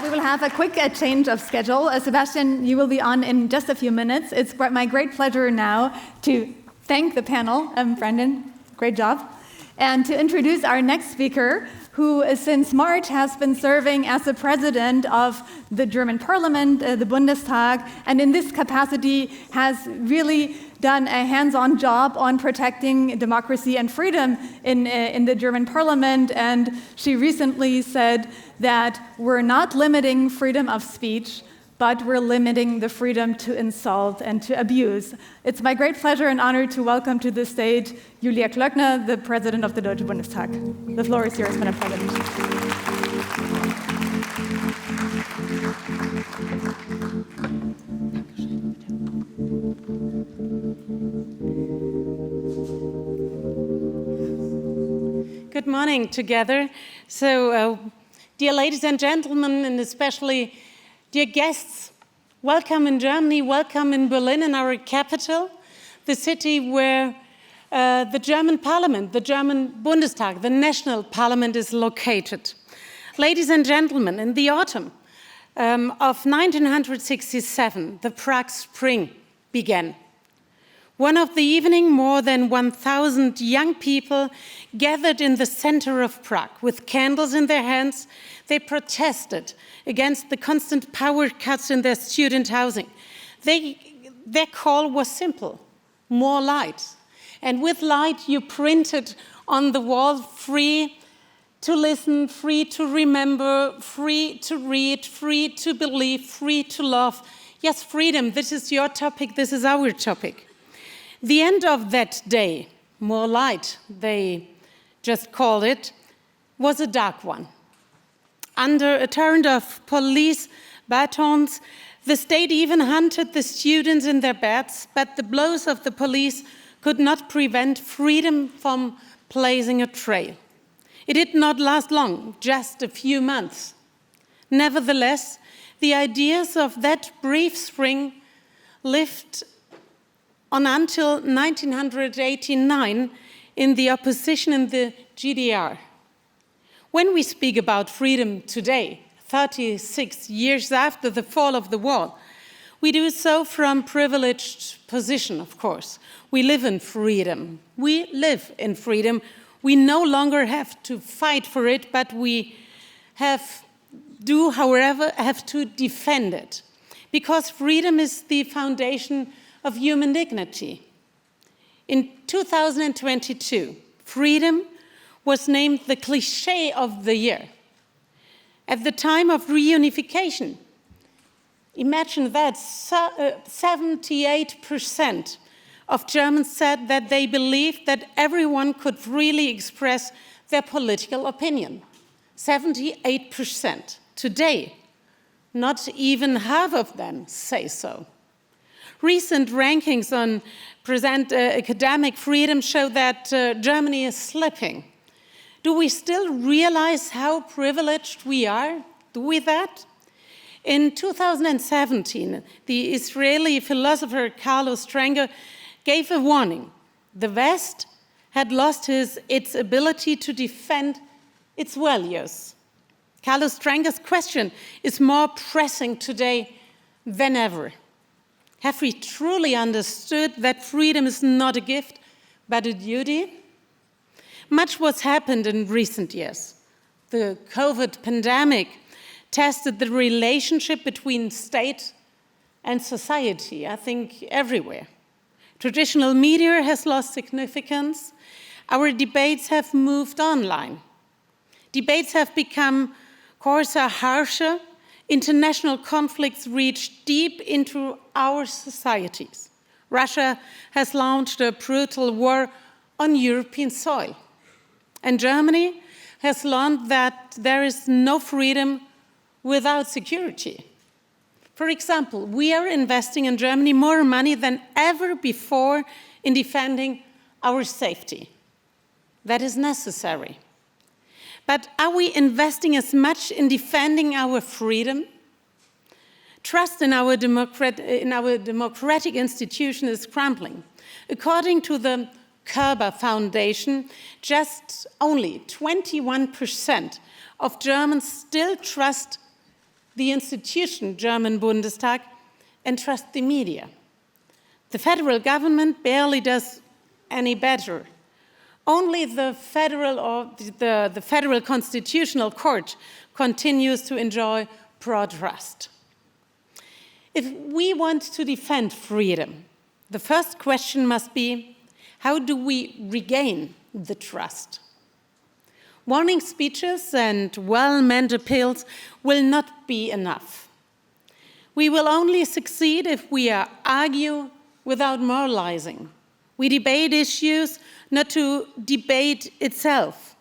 We will have a quick change of schedule. Sebastian, you will be on in just a few minutes. It's my great pleasure now to thank the panel. Brendan, great job. And to introduce our next speaker, who since March has been serving as the president of the German parliament, the Bundestag, and in this capacity has really done a hands-on job on protecting democracy and freedom in the German parliament. And she recently said that we're not limiting freedom of speech, but we're limiting the freedom to insult and to abuse. It's my great pleasure and honor to welcome to the stage Julia Klöckner, the president of the Deutsche Bundestag. The floor is yours, Madam President. Good morning together. So Dear ladies and gentlemen, and especially dear guests, welcome in Germany, welcome in Berlin, in our capital, the city where the German parliament, the German Bundestag, the national parliament is located. Ladies and gentlemen, in the autumn of 1967, the Prague Spring began. One of the evening, more than 1,000 young people gathered in the center of Prague. With candles in their hands, they protested against the constant power cuts in their student housing. Their call was simple: more light. And with light, you printed on the wall, free to listen, free to remember, free to read, free to believe, free to love. Yes, freedom, this is your topic, this is our topic. The end of that day, more light, they just called it, was a dark one. Under a torrent of police batons, the state even hunted the students in their beds, but the blows of the police could not prevent freedom from blazing a trail. It did not last long, just a few months. Nevertheless, the ideas of that brief spring lived on until 1989 in the opposition in the GDR. When we speak about freedom today, 36 years after the fall of the wall, we do so from privileged position, of course. We live in freedom. We live in freedom. We no longer have to fight for it, but we have to defend it. Because freedom is the foundation of human dignity. In 2022, freedom was named the cliché of the year. At the time of reunification, imagine that 78% of Germans said that they believed that everyone could freely express their political opinion. 78%. Today, not even half of them say so. Recent rankings on academic freedom show that Germany is slipping. Do we still realize how privileged we are? Do we that? In 2017, the Israeli philosopher Carlos Strenger gave a warning. The West had lost its ability to defend its values. Carlos Strenger's question is more pressing today than ever. Have we truly understood that freedom is not a gift, but a duty? Much was happened in recent years. The COVID pandemic tested the relationship between state and society, I think everywhere. Traditional media has lost significance. Our debates have moved online. Debates have become coarser, harsher. International conflicts reach deep into our societies. Russia has launched a brutal war on European soil. And Germany has learned that there is no freedom without security. For example, we are investing in Germany more money than ever before in defending our safety. That is necessary. But are we investing as much in defending our freedom? Trust in our democratic institution is crumbling. According to the Kerber Foundation, just only 21% of Germans still trust the institution, German Bundestag, and trust the media. The federal government barely does any better. Only the Federal Constitutional Court continues to enjoy broad trust. If we want to defend freedom, the first question must be, how do we regain the trust? Warning speeches and well-meant appeals will not be enough. We will only succeed if we argue without moralizing. We debate issues not to debate itself.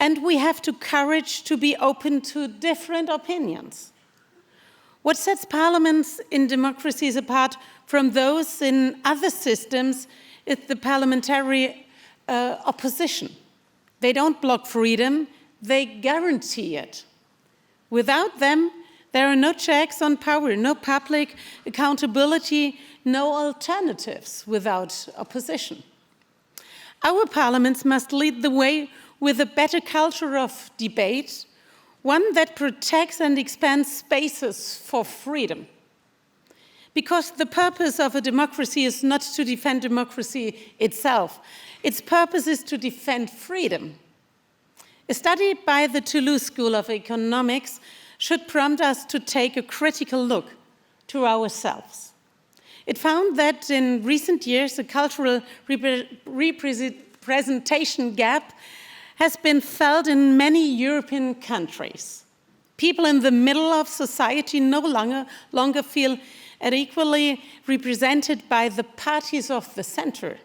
And we have the courage to be open to different opinions. What sets parliaments in democracies apart from those in other systems is the parliamentary opposition. They don't block freedom, they guarantee it. Without them, there are no checks on power, no public accountability, no alternatives without opposition. Our parliaments must lead the way with a better culture of debate, one that protects and expands spaces for freedom. Because the purpose of a democracy is not to defend democracy itself. Its purpose is to defend freedom. A study by the Toulouse School of Economics should prompt us to take a critical look to ourselves. It found that in recent years, a cultural representation gap has been felt in many European countries. People in the middle of society no longer feel equally represented by the parties of the center.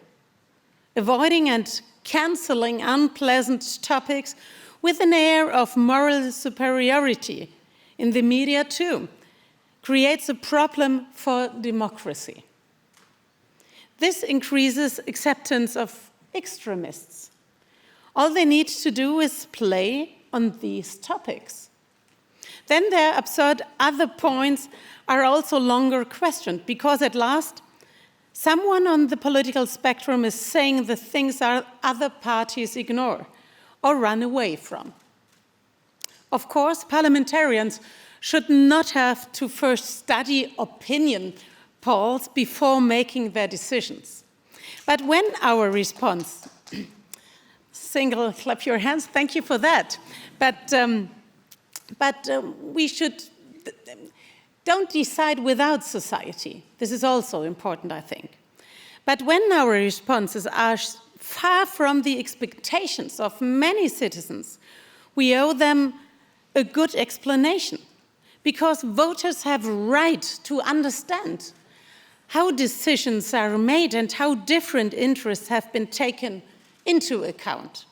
Avoiding and cancelling unpleasant topics with an air of moral superiority in the media too creates a problem for democracy. This increases acceptance of extremists. All they need to do is play on these topics. Then their absurd other points are also longer questioned, because at last, someone on the political spectrum is saying the things other parties ignore or run away from. Of course, parliamentarians should not have to first study opinion polls before making their decisions. But when our response, single clap your hands, thank you for that, but we don't decide without society. This is also important, I think. But when our responses are far from the expectations of many citizens, we owe them a good explanation, because voters have a right to understand how decisions are made and how different interests have been taken into account.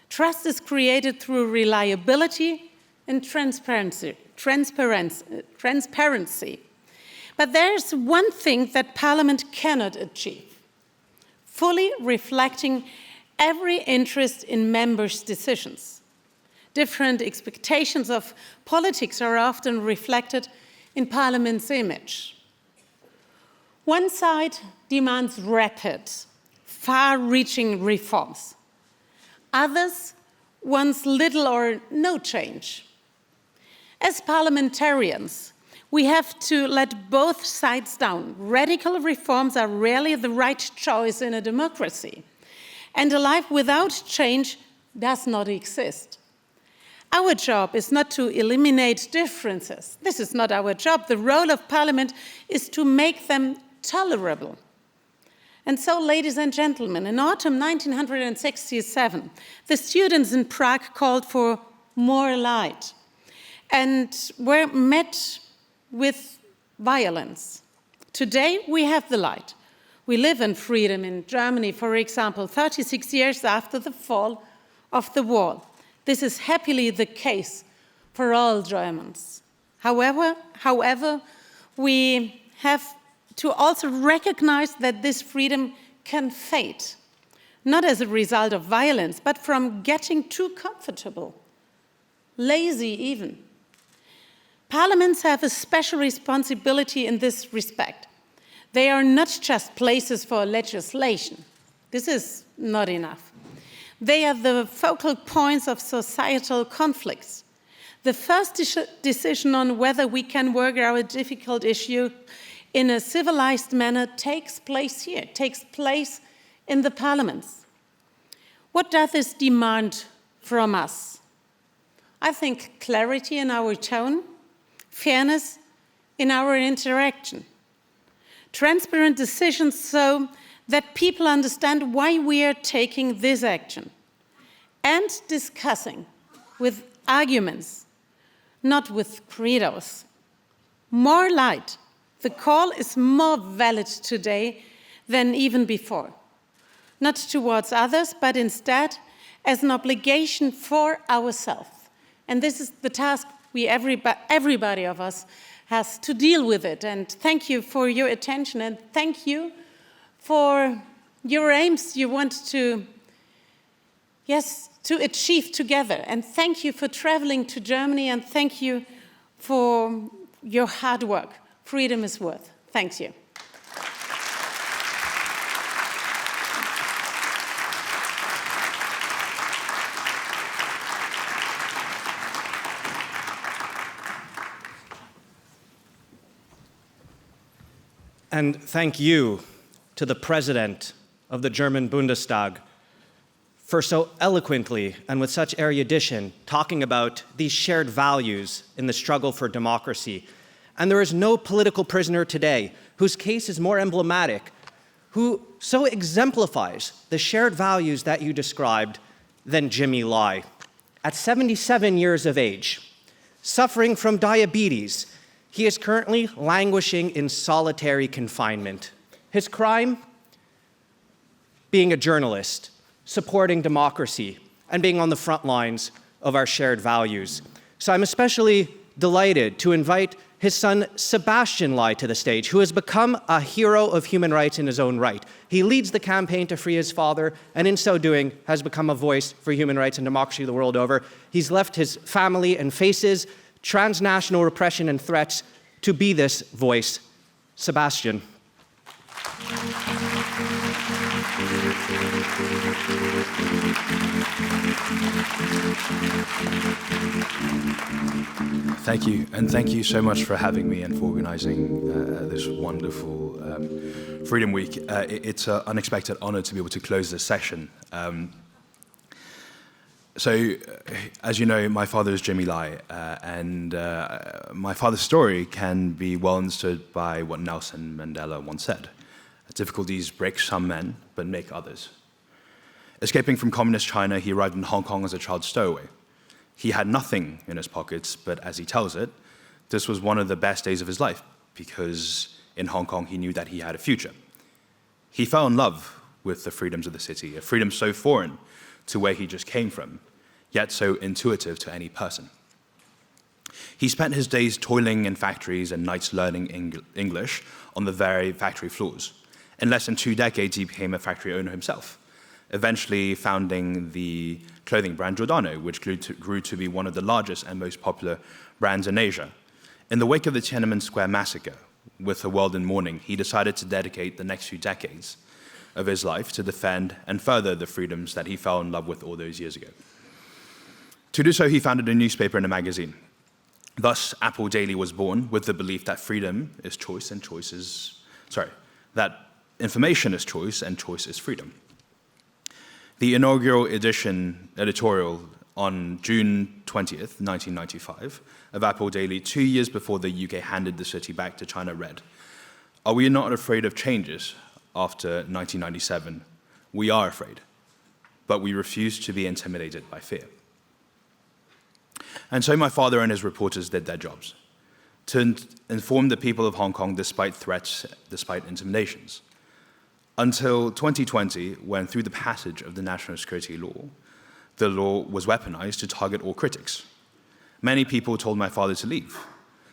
Trust is created through reliability and transparency. But there's one thing that Parliament cannot achieve: fully reflecting every interest in members' decisions. Different expectations of politics are often reflected in Parliament's image. One side demands rapid, far-reaching reforms. Others want little or no change. As parliamentarians, we have to let both sides down. Radical reforms are rarely the right choice in a democracy, and a life without change does not exist. Our job is not to eliminate differences. This is not our job. The role of Parliament is to make them tolerable. And so, ladies and gentlemen, in autumn 1967, the students in Prague called for more light and were met with violence. Today, we have the light. We live in freedom in Germany, for example, 36 years after the fall of the wall. This is happily the case for all Germans. However, we have to also recognize that this freedom can fade, not as a result of violence, but from getting too comfortable, lazy even. Parliaments have a special responsibility in this respect. They are not just places for legislation. This is not enough. They are the focal points of societal conflicts. The first decision on whether we can work out a difficult issue in a civilized manner takes place here, takes place in the parliaments. What does this demand from us? I think clarity in our tone, fairness in our interaction, transparent decisions so that people understand why we are taking this action, and discussing with arguments, not with credos. More light. The call is more valid today than even before, not towards others, but instead as an obligation for ourselves. And this is the task everybody of us has to deal with it. And thank you for your attention, and thank you for your aims. You want to, yes, to achieve together. And thank you for traveling to Germany, and thank you for your hard work. Freedom is worth. Thank you. And thank you to the President of the German Bundestag for so eloquently and with such erudition talking about these shared values in the struggle for democracy. And there is no political prisoner today whose case is more emblematic, who so exemplifies the shared values that you described than Jimmy Lai. At 77 years of age, suffering from diabetes, he is currently languishing in solitary confinement. His crime? Being a journalist, supporting democracy, and being on the front lines of our shared values. So I'm especially delighted to invite his son Sebastian Lai to the stage, who has become a hero of human rights in his own right. He leads the campaign to free his father, and in so doing has become a voice for human rights and democracy the world over. He's left his family and faces transnational repression and threats to be this voice. Sebastian. Thank you, and thank you so much for having me and for organizing this wonderful Freedom Week. It's an unexpected honor to be able to close this session. As you know, my father is Jimmy Lai, and my father's story can be well understood by what Nelson Mandela once said. Difficulties break some men, but make others. Escaping from communist China, he arrived in Hong Kong as a child stowaway. He had nothing in his pockets, but as he tells it, this was one of the best days of his life, because in Hong Kong he knew that he had a future. He fell in love with the freedoms of the city, a freedom so foreign to where he just came from, yet so intuitive to any person. He spent his days toiling in factories and nights learning English on the very factory floors. In less than 2 decades, he became a factory owner himself, eventually founding the clothing brand Giordano, which grew to be one of the largest and most popular brands in Asia. In the wake of the Tiananmen Square massacre, with the world in mourning, he decided to dedicate the next few decades of his life to defend and further the freedoms that he fell in love with all those years ago. To do so, he founded a newspaper and a magazine. Thus, Apple Daily was born with the belief that freedom is choice and that information is choice and choice is freedom. The inaugural editorial on June 20th, 1995, of Apple Daily, 2 years before the UK handed the city back to China, read, "Are we not afraid of changes after 1997? We are afraid, but we refuse to be intimidated by fear." And so my father and his reporters did their jobs, to inform the people of Hong Kong despite threats, despite intimidations. Until 2020, when through the passage of the National Security Law, the law was weaponized to target all critics. Many people told my father to leave,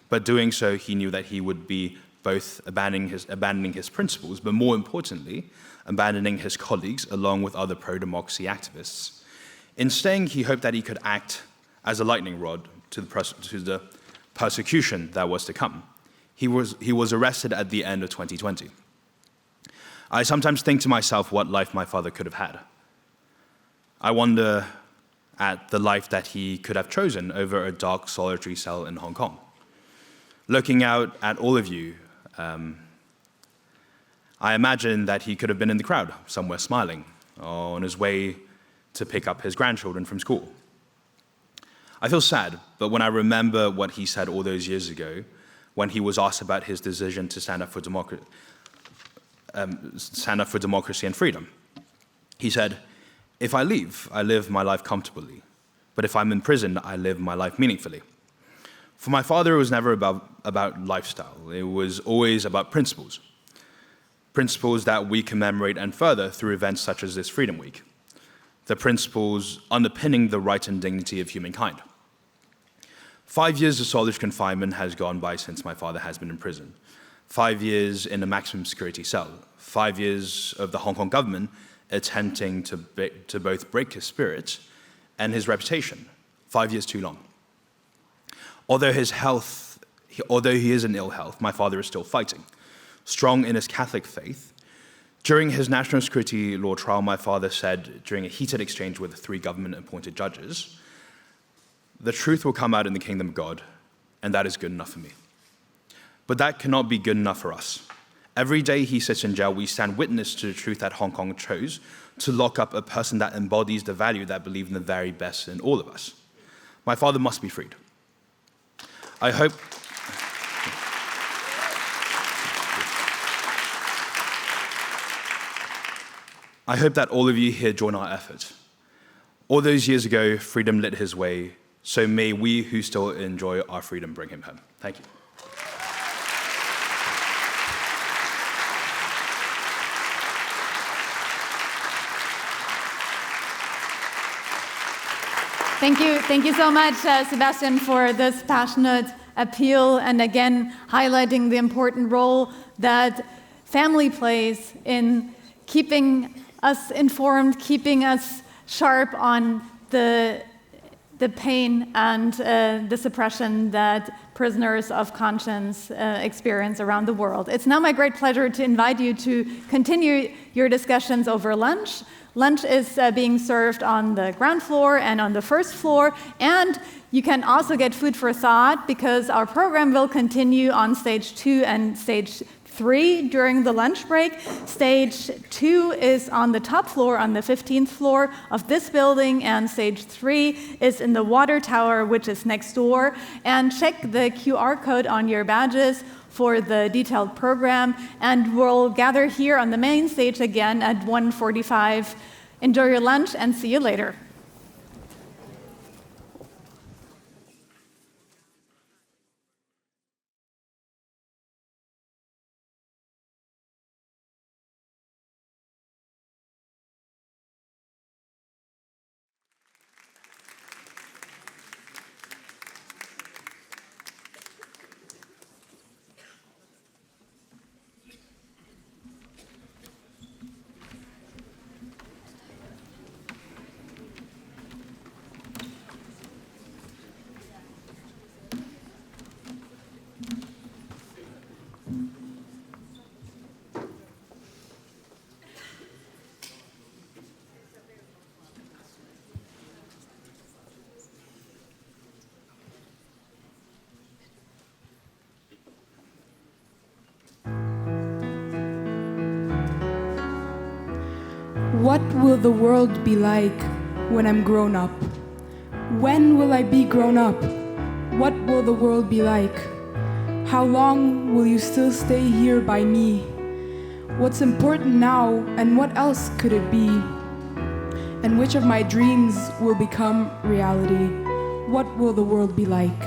but doing so, he knew that he would be both abandoning his principles, but more importantly, abandoning his colleagues along with other pro-democracy activists. In staying, he hoped that he could act as a lightning rod to the persecution that was to come. He was arrested at the end of 2020. I sometimes think to myself what life my father could have had. I wonder at the life that he could have chosen over a dark, solitary cell in Hong Kong. Looking out at all of you, I imagine that he could have been in the crowd, somewhere smiling, or on his way to pick up his grandchildren from school. I feel sad, but when I remember what he said all those years ago, when he was asked about his decision to stand up for democracy and freedom, he said, "If I leave, I live my life comfortably. But if I'm in prison, I live my life meaningfully." For my father, it was never about lifestyle. It was always about principles. Principles that we commemorate and further through events such as this Freedom Week. The principles underpinning the right and dignity of humankind. 5 years of solitary confinement has gone by since my father has been in prison. 5 years in a maximum security cell. 5 years of the Hong Kong government attempting to both break his spirit and his reputation. 5 years too long. Although he is in ill health, my father is still fighting. Strong in his Catholic faith, during his national security law trial, my father said during a heated exchange with 3 government-appointed judges, "The truth will come out in the kingdom of God, and that is good enough for me." But that cannot be good enough for us. Every day he sits in jail, we stand witness to the truth that Hong Kong chose to lock up a person that embodies the value that believe in the very best in all of us. My father must be freed. I hope that all of you here join our effort. All those years ago, freedom lit his way, so may we who still enjoy our freedom bring him home. Thank you. Thank you so much, Sebastian, for this passionate appeal and again highlighting the important role that family plays in keeping us informed, keeping us sharp on the pain and the suppression that prisoners of conscience experience around the world. It's now my great pleasure to invite you to continue your discussions over lunch. Lunch is being served on the ground floor and on the first floor, and you can also get food for thought because our program will continue on stage 2 and stage 3 during the lunch break. Stage 2 is on the top floor, on the 15th floor of this building, and stage 3 is in the water tower, which is next door. And check the QR code on your badges for the detailed program, and we'll gather here on the main stage again at 1:45. Enjoy your lunch and see you later. What will the world be like when I'm grown up? When will I be grown up? What will the world be like? How long will you still stay here by me? What's important now and what else could it be? And which of my dreams will become reality? What will the world be like?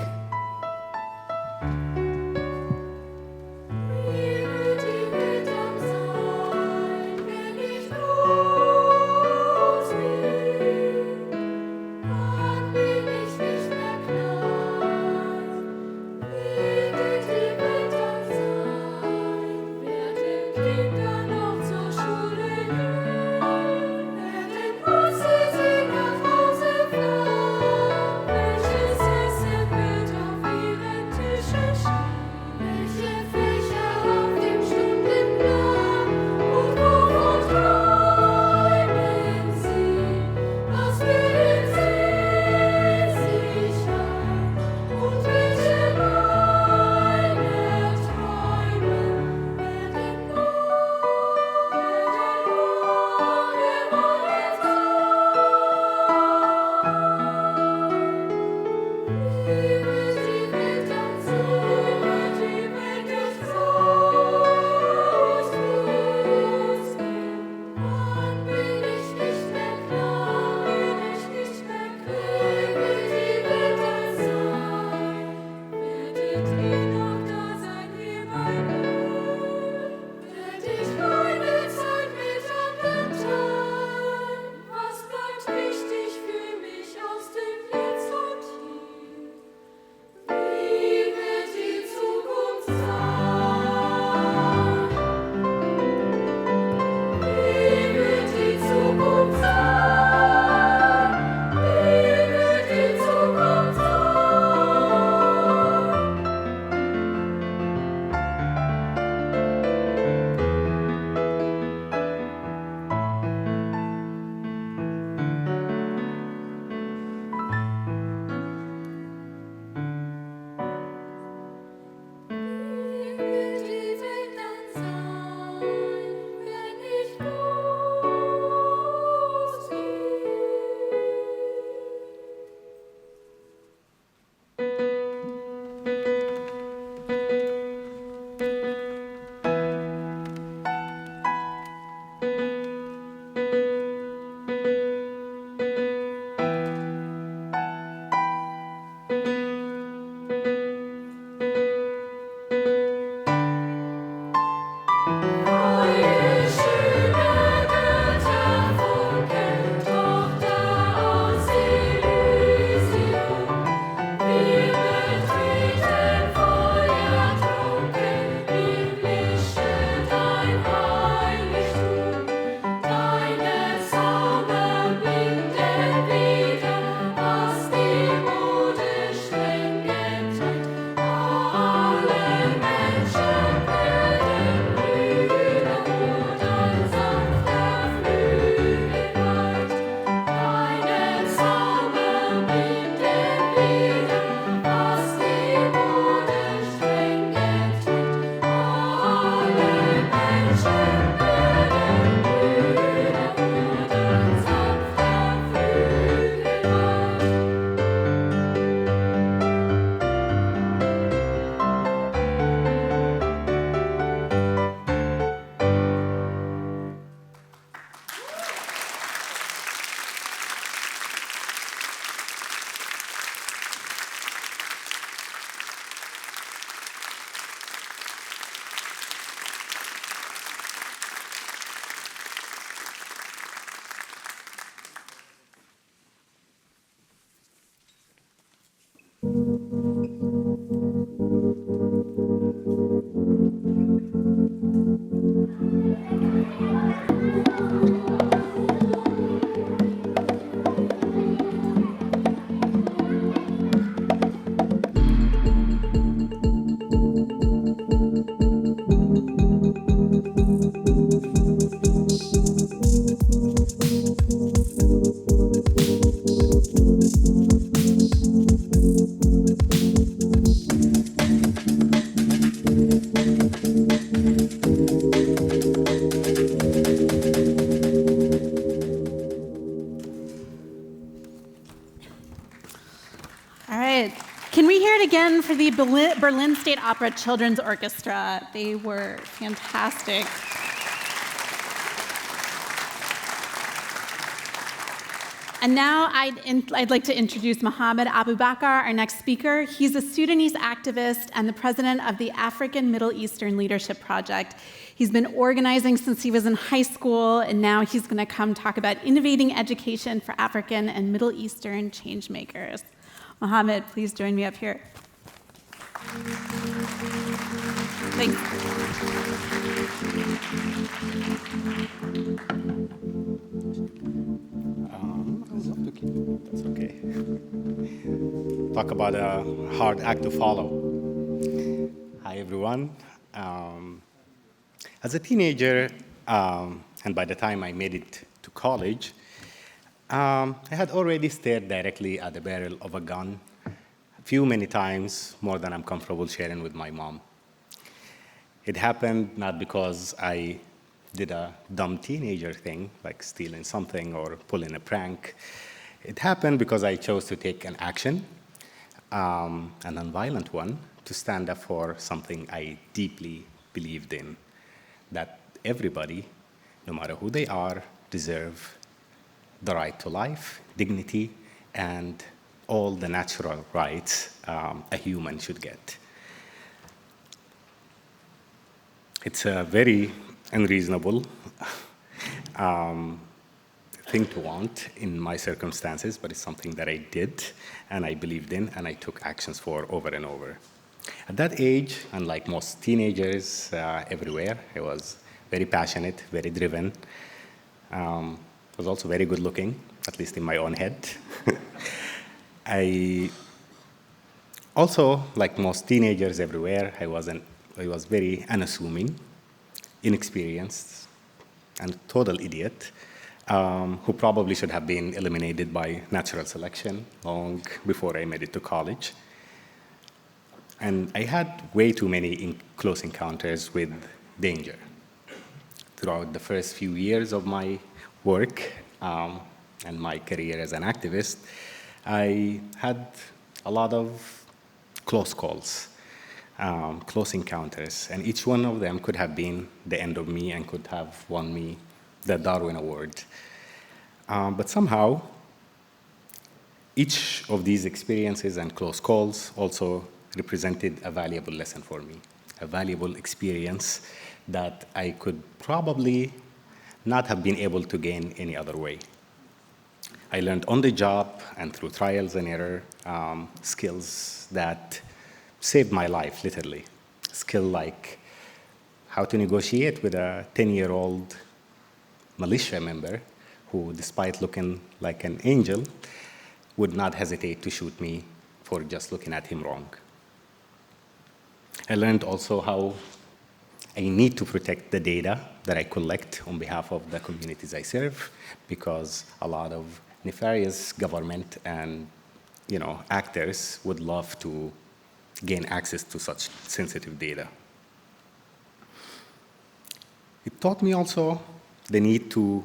Welches es again for the Berlin State Opera Children's Orchestra. They were fantastic. And now I'd like to introduce Mohammed Abu Bakr, our next speaker. He's a Sudanese activist and the president of the African Middle Eastern Leadership Project. He's been organizing since he was in high school, and now he's going to come talk about innovating education for African and Middle Eastern change makers. Mohammed, please join me up here. Thanks. That's okay. Talk about a hard act to follow. Hi, everyone. As a teenager, and by the time I made it to college, I had already stared directly at the barrel of a gun many times, more than I'm comfortable sharing with my mom. It happened not because I did a dumb teenager thing, like stealing something or pulling a prank. It happened because I chose to take an action, a nonviolent one, to stand up for something I deeply believed in, that everybody, no matter who they are, deserve the right to life, dignity, and all the natural rights a human should get. It's a very unreasonable thing to want in my circumstances, but it's something that I did and I believed in and I took actions for over and over. At that age, unlike most teenagers everywhere, I was very passionate, very driven. I was also very good looking, at least in my own head. I also, like most teenagers everywhere, I was very unassuming, inexperienced, and total idiot, who probably should have been eliminated by natural selection long before I made it to college. And I had way too many close encounters with danger. Throughout the first few years of my work and my career as an activist, I had a lot of close calls, close encounters, and each one of them could have been the end of me and could have won me the Darwin Award. But somehow, each of these experiences and close calls also represented a valuable lesson for me, a valuable experience that I could probably not have been able to gain any other way. I learned on the job and through trials and error skills that saved my life, literally. Skill like how to negotiate with a 10-year-old militia member who, despite looking like an angel, would not hesitate to shoot me for just looking at him wrong. I learned also how I need to protect the data that I collect on behalf of the communities I serve, because a lot of nefarious government and actors would love to gain access to such sensitive data. It taught me also the need to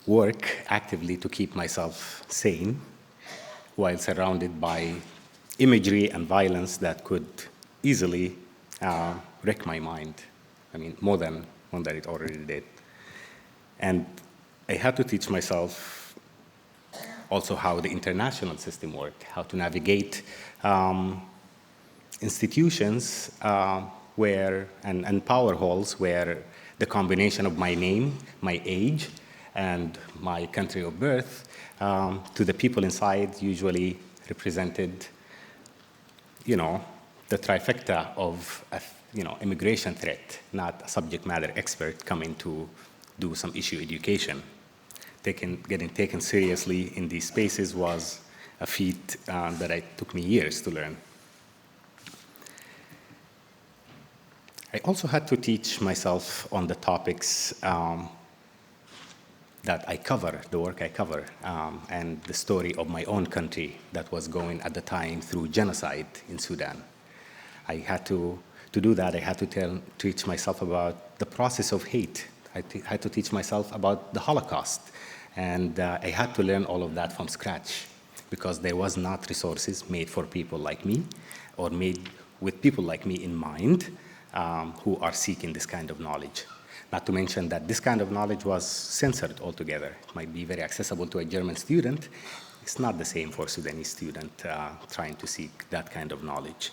work actively to keep myself sane while surrounded by imagery and violence that could easily wreck my mind. I mean, more than it already did. And I had to teach myself also how the international system worked, how to navigate institutions and power halls where the combination of my name, my age, and my country of birth to the people inside usually represented, the trifecta of immigration threat, not a subject matter expert coming to do some issue education. Getting taken seriously in these spaces was a feat that it took me years to learn. I also had to teach myself on the topics that I cover, the work I cover, and the story of my own country that was going at the time through genocide in Sudan. I had to do that. I had to teach myself about the process of hate. I had to teach myself about the Holocaust. And I had to learn all of that from scratch because there was not resources made for people like me or made with people like me in mind who are seeking this kind of knowledge. Not to mention that this kind of knowledge was censored altogether. It might be very accessible to a German student. It's not the same for a Sudanese student trying to seek that kind of knowledge.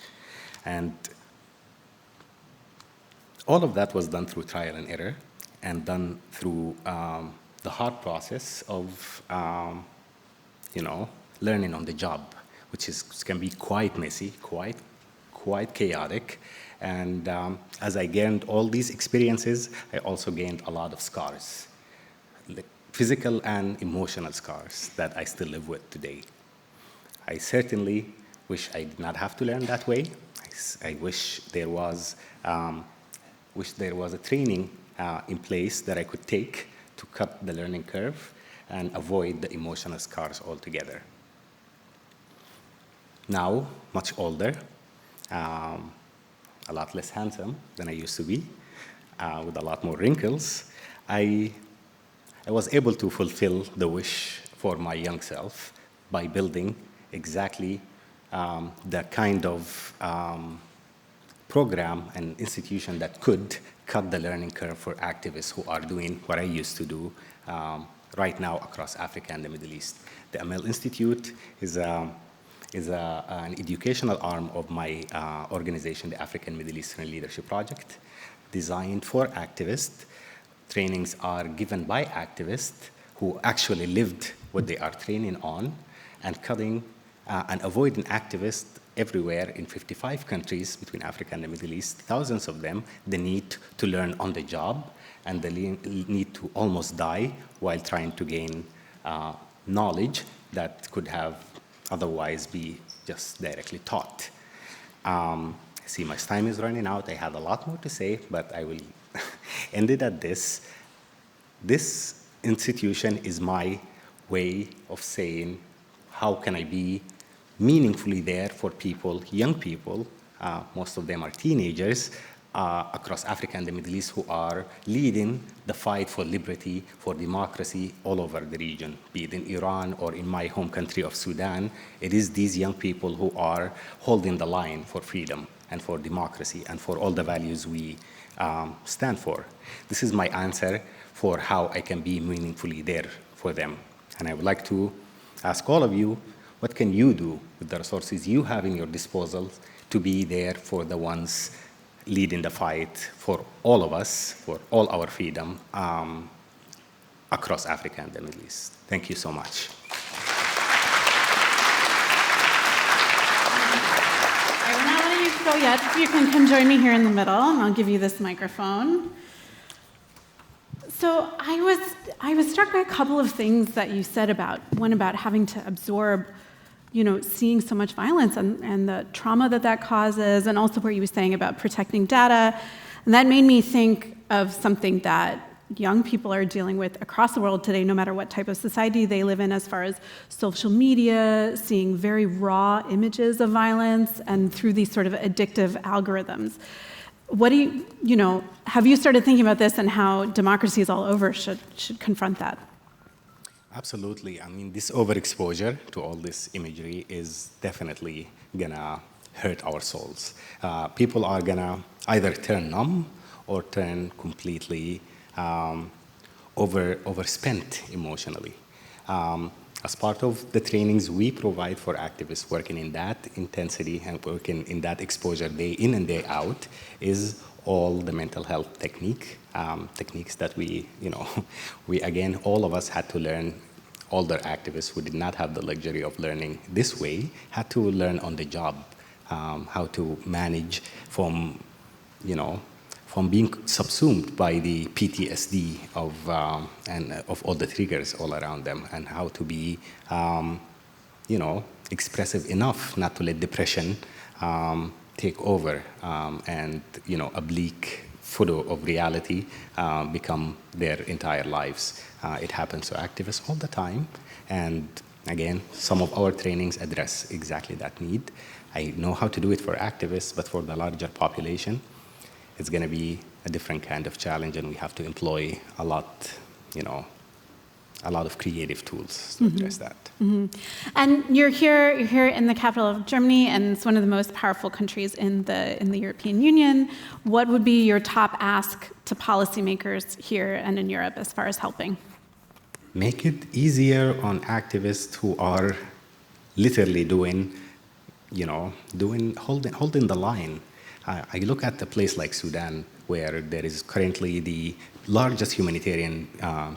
And all of that was done through trial and error and done through the hard process of, learning on the job, which can be quite messy, quite chaotic. And as I gained all these experiences, I also gained a lot of scars, like physical and emotional scars that I still live with today. I certainly wish I did not have to learn that way. I wish there was a training in place that I could take to cut the learning curve and avoid the emotional scars altogether. Now, much older, a lot less handsome than I used to be, with a lot more wrinkles, I was able to fulfill the wish for my young self by building exactly the kind of program and institution that could cut the learning curve for activists who are doing what I used to do right now across Africa and the Middle East. The Amel Institute is an educational arm of my organization, the African Middle Eastern Leadership Project, designed for activists. Trainings are given by activists who actually lived what they are training on, and cutting and avoiding activists everywhere in 55 countries between Africa and the Middle East, thousands of them, the need to learn on the job and the need to almost die while trying to gain knowledge that could have otherwise be just directly taught. I see my time is running out. I have a lot more to say, but I will end it at this. This institution is my way of saying, how can I be meaningfully there for people, young people, most of them are teenagers, across Africa and the Middle East who are leading the fight for liberty, for democracy all over the region, be it in Iran or in my home country of Sudan. It is these young people who are holding the line for freedom and for democracy and for all the values we stand for. This is my answer for how I can be meaningfully there for them. And I would like to ask all of you, what can you do with the resources you have in your disposal to be there for the ones leading the fight for all of us, for all our freedom across Africa and the Middle East? Thank you so much. We're not letting you go yet. You can come join me here in the middle, and I'll give you this microphone. So I was struck by a couple of things that you said about having to absorb, seeing so much violence and the trauma that causes, and also what you were saying about protecting data. And that made me think of something that young people are dealing with across the world today, no matter what type of society they live in, as far as social media, seeing very raw images of violence, and through these sort of addictive algorithms. What do have you started thinking about this and how democracies all over should confront that? Absolutely. I mean, this overexposure to all this imagery is definitely gonna hurt our souls. People are gonna either turn numb or turn completely overspent emotionally. As part of the trainings we provide for activists working in that intensity and working in that exposure day in and day out is all the mental health techniques that we again, all of us had to learn. Older activists who did not have the luxury of learning this way had to learn on the job how to manage from being subsumed by the PTSD of all the triggers all around them, and how to be, expressive enough not to let depression take over and, a bleak photo of reality become their entire lives. It happens to activists all the time, and again, some of our trainings address exactly that need. I know how to do it for activists, but for the larger population, it's going to be a different kind of challenge, and we have to employ a lot a lot of creative tools to address that. And you're here in the capital of Germany, and it's one of the most powerful countries in the European Union. What would be your top ask to policymakers here and in Europe as far as helping? Make it easier on activists who are literally holding the line. I look at a place like Sudan, where there is currently the largest humanitarian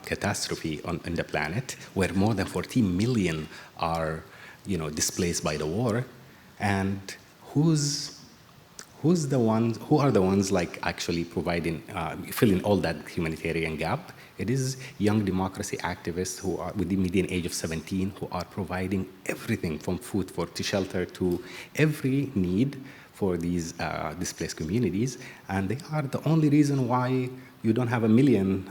catastrophe on the planet, where more than 14 million are, displaced by the war, and who are the ones like actually providing, filling all that humanitarian gap? It is young democracy activists who are with the median age of 17, who are providing everything from food to shelter to every need for these displaced communities, and they are the only reason why you don't have 1 million,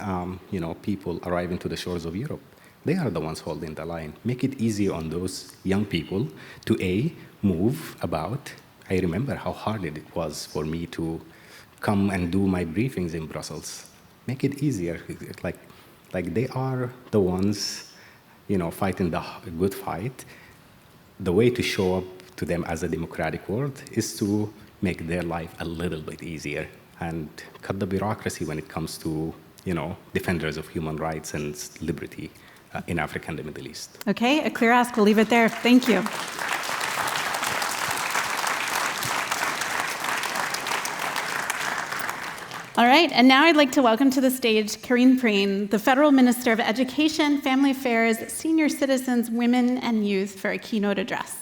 people arriving to the shores of Europe. They are the ones holding the line. Make it easier on those young people to move about. I remember how hard it was for me to come and do my briefings in Brussels. Make it easier. Like they are the ones, fighting the good fight. The way to show up to them as a democratic world is to make their life a little bit easier and cut the bureaucracy when it comes to, defenders of human rights and liberty in Africa and the Middle East. Okay, a clear ask. We'll leave it there. Thank you. All right, and now I'd like to welcome to the stage Karine Prehn, the Federal Minister of Education, Family Affairs, Senior Citizens, Women, and Youth, for a keynote address.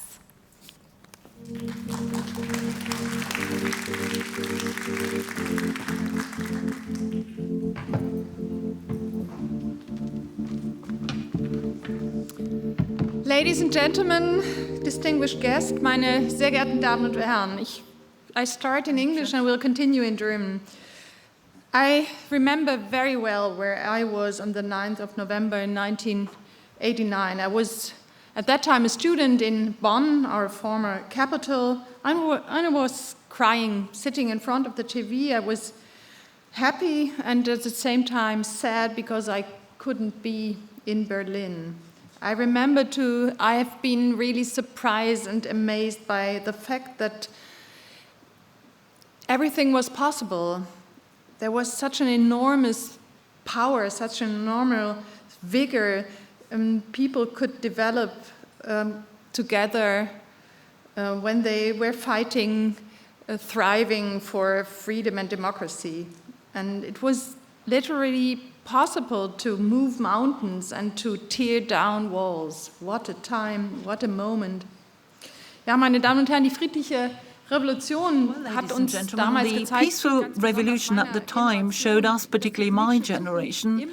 Ladies and gentlemen, distinguished guests, meine sehr geehrten Damen und Herren, I start in English and will continue in German. I remember very well where I was on the 9th of November in 1989. I was at that time a student in Bonn, our former capital. I was crying, sitting in front of the TV. I was happy and at the same time sad because I couldn't be in Berlin. I remember too, I have been really surprised and amazed by the fact that everything was possible. There was such an enormous power, such an enormous vigor, people could develop together when they were fighting, thriving for freedom and democracy. And it was literally possible to move mountains and to tear down walls. What a time, what a moment. Ja, meine Damen und Herren, die friedliche Revolution hat uns damals the gezeigt, peaceful revolution at the time showed us, particularly my generation,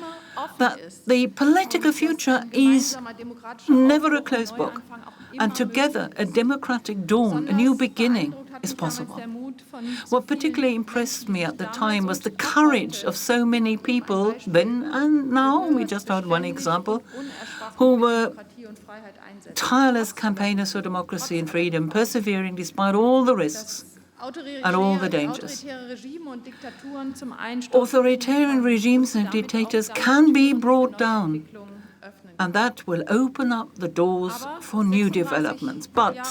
that the political future is never a closed book, and together a democratic dawn, a new beginning, is possible. What particularly impressed me at the time was the courage of so many people then and now, we just heard one example, who were tireless campaigners for democracy and freedom, persevering despite all the risks and all the dangers. Authoritarian regimes and dictators can be brought down, and that will open up the doors for new developments. But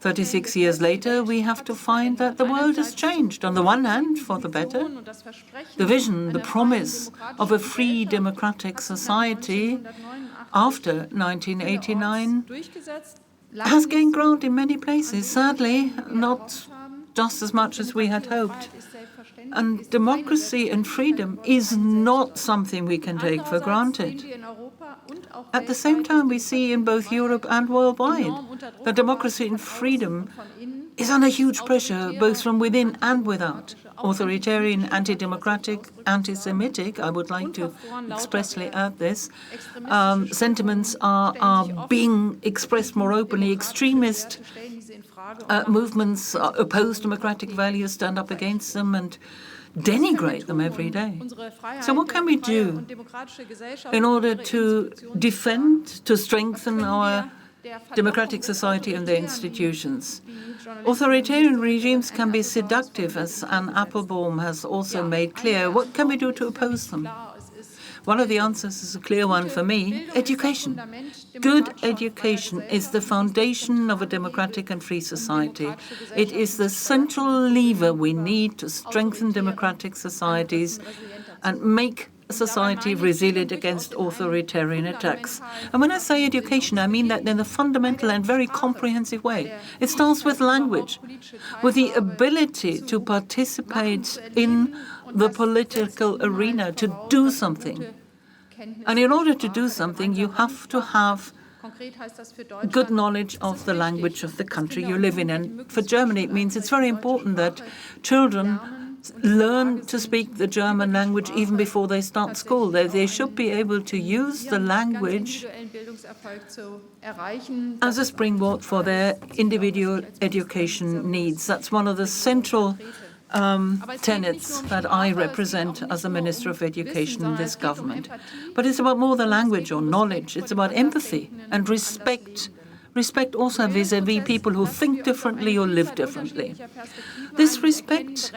36 years later, we have to find that the world has changed. On the one hand, for the better, the vision, the promise of a free democratic society after 1989 has gained ground in many places. Sadly, not just as much as we had hoped. And democracy and freedom is not something we can take for granted. At the same time, we see in both Europe and worldwide that democracy and freedom is under huge pressure, both from within and without. Authoritarian, anti-democratic, anti-Semitic, I would like to expressly add this, sentiments are being expressed more openly. Extremist movements oppose democratic values, stand up against them, and denigrate them every day. So what can we do in order to defend, to strengthen our democratic society and the institutions? Authoritarian regimes can be seductive, as Anne Applebaum has also made clear. What can we do to oppose them? One of the answers is a clear one for me: education. Good education is the foundation of a democratic and free society. It is the central lever we need to strengthen democratic societies and make society resilient against authoritarian attacks. And when I say education, I mean that in a fundamental and very comprehensive way. It starts with language, with the ability to participate in the political arena, to do something. And in order to do something, you have to have good knowledge of the language of the country you live in. And for Germany, it means it's very important that children learn to speak the German language even before they start school. They should be able to use the language as a springboard for their individual education needs. That's one of the central tenets that I represent as a Minister of Education in this government. But it's about more than language or knowledge. It's about empathy and respect. Respect also vis-à-vis people who think differently or live differently. This respect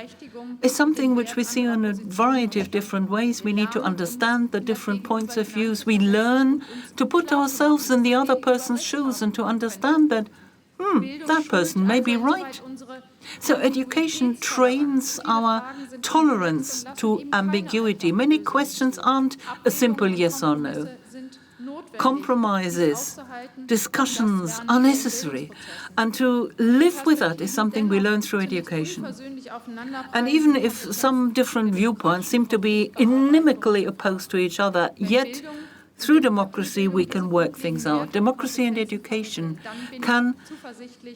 is something which we see in a variety of different ways. We need to understand the different points of views. We learn to put ourselves in the other person's shoes and to understand that, that person may be right. So education trains our tolerance to ambiguity. Many questions aren't a simple yes or no. Compromises, discussions are necessary. And to live with that is something we learn through education. And even if some different viewpoints seem to be inimically opposed to each other, yet through democracy we can work things out. Democracy and education can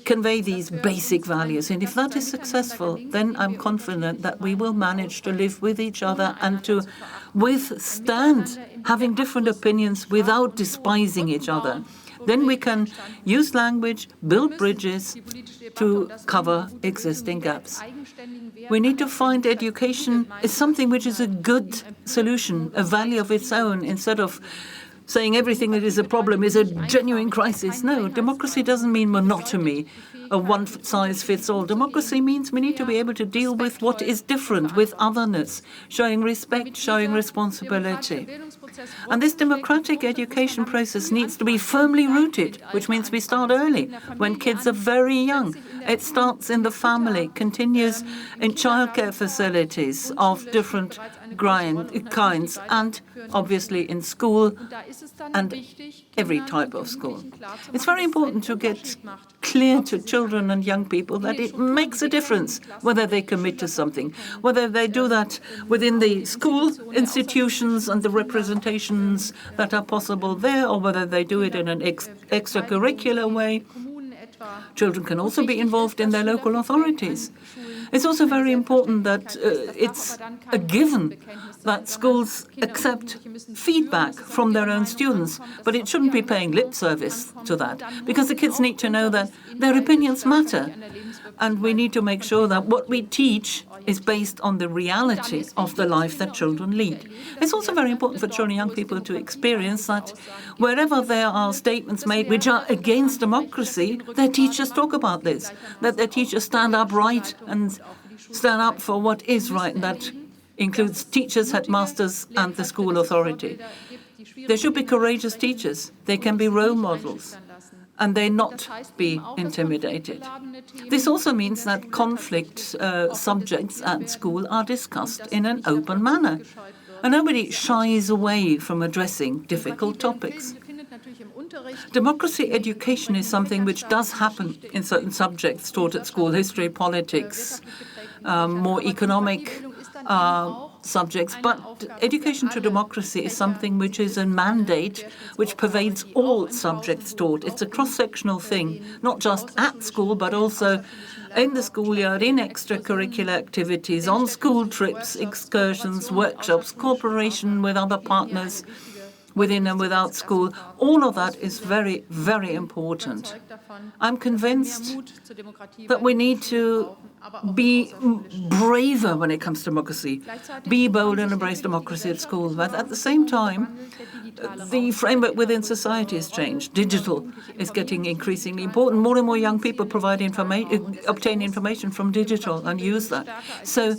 convey these basic values. And if that is successful, then I'm confident that we will manage to live with each other and to withstand having different opinions without despising each other. Then we can use language, build bridges to cover existing gaps. We need to find education is something which is a good solution, a value of its own, instead of saying everything that is a problem is a genuine crisis. No, democracy doesn't mean monotony, a one-size-fits-all. Democracy means we need to be able to deal with what is different, with otherness, showing respect, showing responsibility. And this democratic education process needs to be firmly rooted, which means we start early, when kids are very young. It starts in the family, continues in childcare facilities of different kinds, and obviously in school and every type of school. It's very important to get clear to children and young people that it makes a difference whether they commit to something, whether they do that within the school institutions and the representations that are possible there, or whether they do it in an extracurricular way. Children can also be involved in their local authorities. It's also very important that it's a given that schools accept feedback from their own students, but it shouldn't be paying lip service to that, because the kids need to know that their opinions matter. And we need to make sure that what we teach is based on the reality of the life that children lead. It's also very important for children and young people to experience that wherever there are statements made which are against democracy, their teachers talk about this, that their teachers stand up right and stand up for what is right, and that includes teachers, headmasters, and the school authority. There should be courageous teachers. They can be role models, and they not be intimidated. This also means that conflict subjects at school are discussed in an open manner, and nobody shies away from addressing difficult topics. Democracy education is something which does happen in certain subjects taught at school: history, politics, more economic subjects. But education to democracy is something which is a mandate which pervades all subjects taught. It's a cross-sectional thing, not just at school, but also in the schoolyard, in extracurricular activities, on school trips, excursions, workshops, cooperation with other partners within and without school. All of that is very, very important. I'm convinced that we need to be braver when it comes to democracy, be bold and embrace democracy at school. But at the same time, the framework within society has changed. Digital is getting increasingly important. More and more young people obtain information from digital and use that. So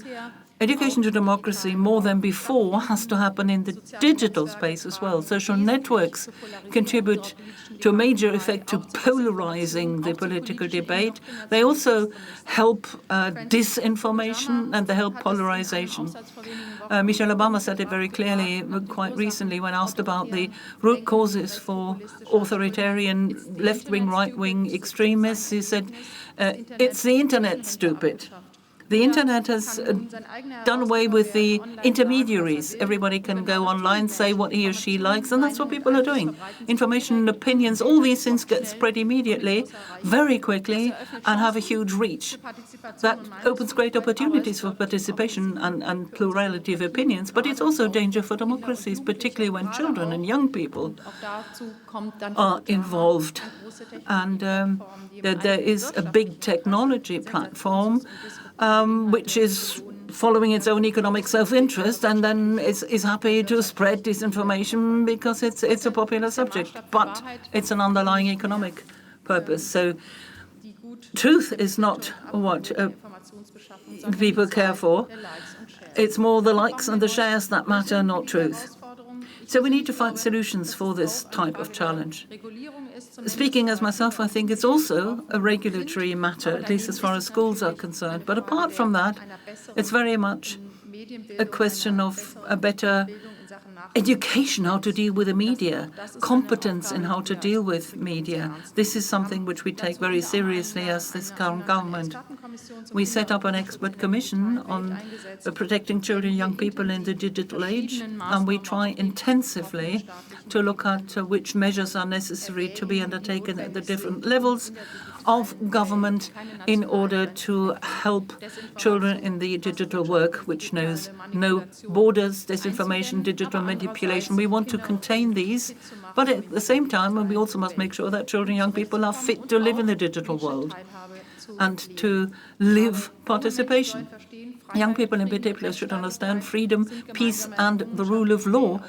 Education to democracy, more than before, has to happen in the digital space as well. Social networks contribute to a major effect to polarizing the political debate. They also help disinformation and they help polarization. Michelle Obama said it very clearly quite recently when asked about the root causes for authoritarian left-wing, right-wing extremists. He said, it's the internet, stupid. The internet has done away with the intermediaries. Everybody can go online, say what he or she likes, and that's what people are doing. Information and opinions, all these things get spread immediately, very quickly, and have a huge reach. That opens great opportunities for participation and plurality of opinions, but it's also a danger for democracies, particularly when children and young people are involved. And there is a big technology platform which is following its own economic self-interest and then is happy to spread disinformation because it's a popular subject, but it's an underlying economic purpose. So truth is not what people care for. It's more the likes and the shares that matter, not truth. So we need to find solutions for this type of challenge. Speaking as myself, I think it's also a regulatory matter, at least as far as schools are concerned. But apart from that, it's very much a question of a better education, how to deal with the media, competence in how to deal with media. This is something which we take very seriously as this current government. We set up an expert commission on protecting children and young people in the digital age, and we try intensively to look at which measures are necessary to be undertaken at the different levels of government in order to help children in the digital work, which knows no borders, disinformation, digital manipulation. We want to contain these, but at the same time, we also must make sure that children and young people are fit to live in the digital world and to live participation. Young people in particular should understand freedom, peace, and the rule of law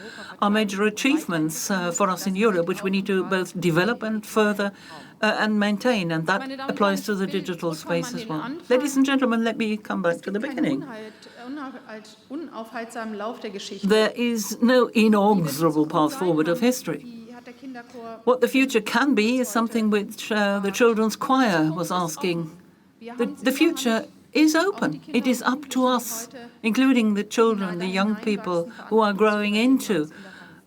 are major achievements for us in Europe, which we need to both develop and further and maintain, and that applies to the digital space as well. Ladies and gentlemen, let me come back to the beginning. There is no inexorable path forward of history. What the future can be is something which the children's choir was asking. The future is open. It is up to us, including the children, the young people who are growing into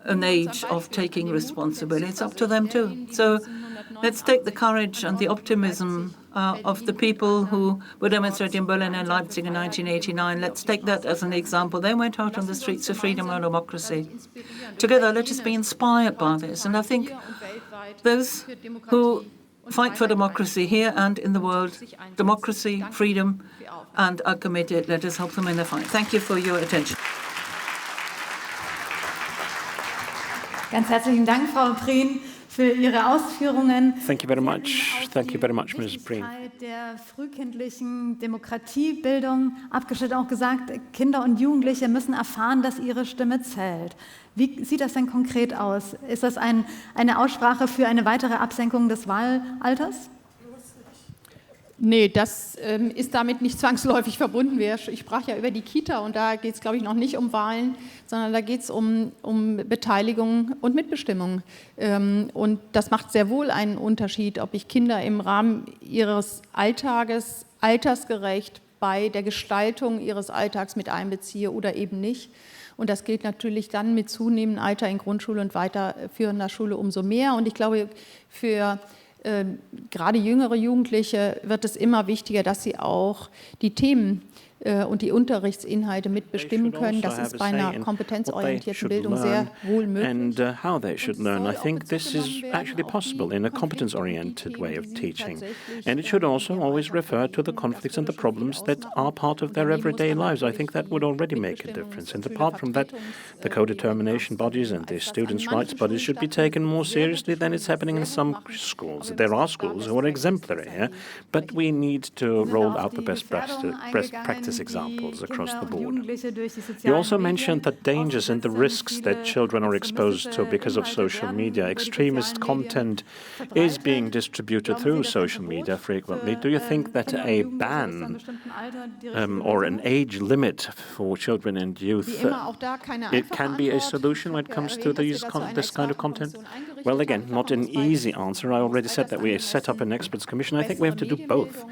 an age of taking responsibility. It's up to them too. So let's take the courage and the optimism of the people who were demonstrating in Berlin and Leipzig in 1989. Let's take that as an example. They went out on the streets of freedom and democracy. Together, let us be inspired by this. And I think those who fight for democracy here and in the world, democracy, freedom, and are committed, let us help them in their fight. Thank you for your attention. Ganz herzlichen Dank, Frau Prien, für Ihre Ausführungen. Thank you very much. Thank you very much, Ms. Prien. Der frühkindlichen Demokratiebildung abgeschnitten auch gesagt, Kinder und Jugendliche müssen erfahren, dass ihre Stimme zählt. Wie sieht das denn konkret aus? Ist das eine Aussprache für eine weitere Absenkung des Wahlalters? Nee, das ist damit nicht zwangsläufig verbunden. Ich sprach ja über die Kita und da geht es, glaube ich, noch nicht um Wahlen, sondern da geht es um Beteiligung und Mitbestimmung. Und das macht sehr wohl einen Unterschied, ob ich Kinder im Rahmen ihres Alltages altersgerecht bei der Gestaltung ihres Alltags mit einbeziehe oder eben nicht. Und das gilt natürlich dann mit zunehmendem Alter in Grundschule und weiterführender Schule umso mehr. Und ich glaube, für gerade jüngere Jugendliche wird es immer wichtiger, dass sie auch die Themen und die Unterrichtsinhalte mitbestimmen können. Das ist bei einer kompetenzorientierten Bildung sehr wohl möglich. And how they should learn. I think this is actually possible in a competence-oriented way of teaching. And it should also always refer to the conflicts and the problems that are part of their everyday lives. I think that would already make a difference. And apart from that, the co-determination bodies and the students' rights bodies should be taken more seriously than it's happening in some schools. There are schools who are exemplary here, but we need to roll out the best practices as examples across the board. You also mentioned the dangers and the risks that children are exposed to because of social media. Extremist content is being distributed through social media frequently. Do you think that a ban or an age limit for children and youth it can be a solution when it comes to this kind of content? Well, again, not an easy answer. I already said that we set up an experts commission. I think we have to do both.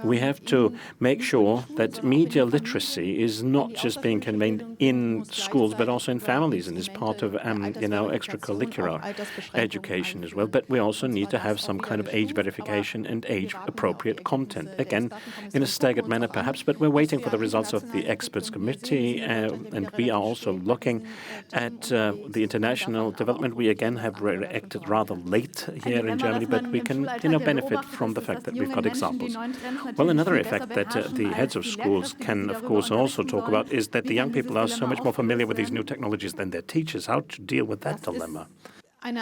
We have to make sure that media literacy is not just being conveyed in schools, but also in families, and is part of extracurricular education as well. But we also need to have some kind of age verification and age-appropriate content. Again, in a staggered manner, perhaps, but we're waiting for the results of the experts committee, and we are also looking at the international development. We again have reacted rather late here in Germany, but we can benefit from the fact that we've got examples. Well, another effect that the heads of schools can, of course, also talk about is that the young people are so much more familiar with these new technologies than their teachers. How to deal with that dilemma? Well,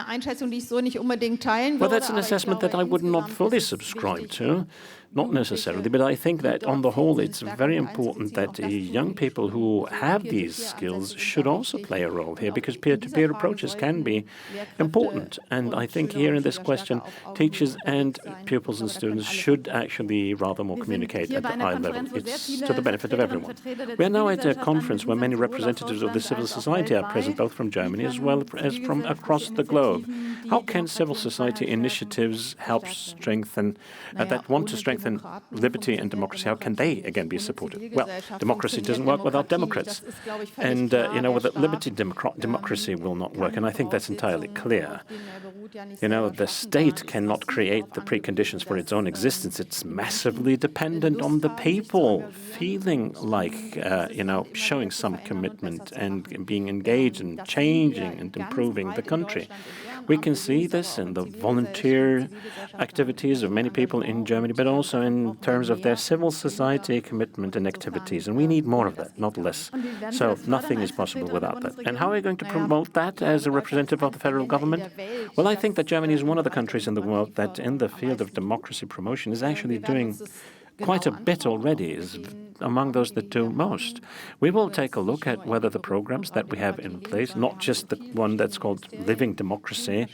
that's an assessment that I would not fully subscribe to. Not necessarily, but I think that on the whole it's very important that young people who have these skills should also play a role here, because peer-to-peer approaches can be important. And I think here in this question, teachers and pupils and students should actually rather more communicate at the eye level. It's to the benefit of everyone. We are now at a conference where many representatives of the civil society are present, both from Germany as well as from across the globe. How can civil society initiatives help strengthen, that want to strengthen liberty and democracy, how can they again be supported? Well, democracy doesn't work without Democrats. And, without liberty, democracy will not work. And I think that's entirely clear. The state cannot create the preconditions for its own existence. It's massively dependent on the people feeling like, showing some commitment and being engaged and changing and improving the country. We can see this in the volunteer activities of many people in Germany, but also in terms of their civil society commitment and activities. And we need more of that, not less. So nothing is possible without that. And how are we going to promote that as a representative of the federal government? Well, I think that Germany is one of the countries in the world that in the field of democracy promotion is actually doing quite a bit already, is among those that do most. We will take a look at whether the programs that we have in place, not just the one that's called Living Democracy,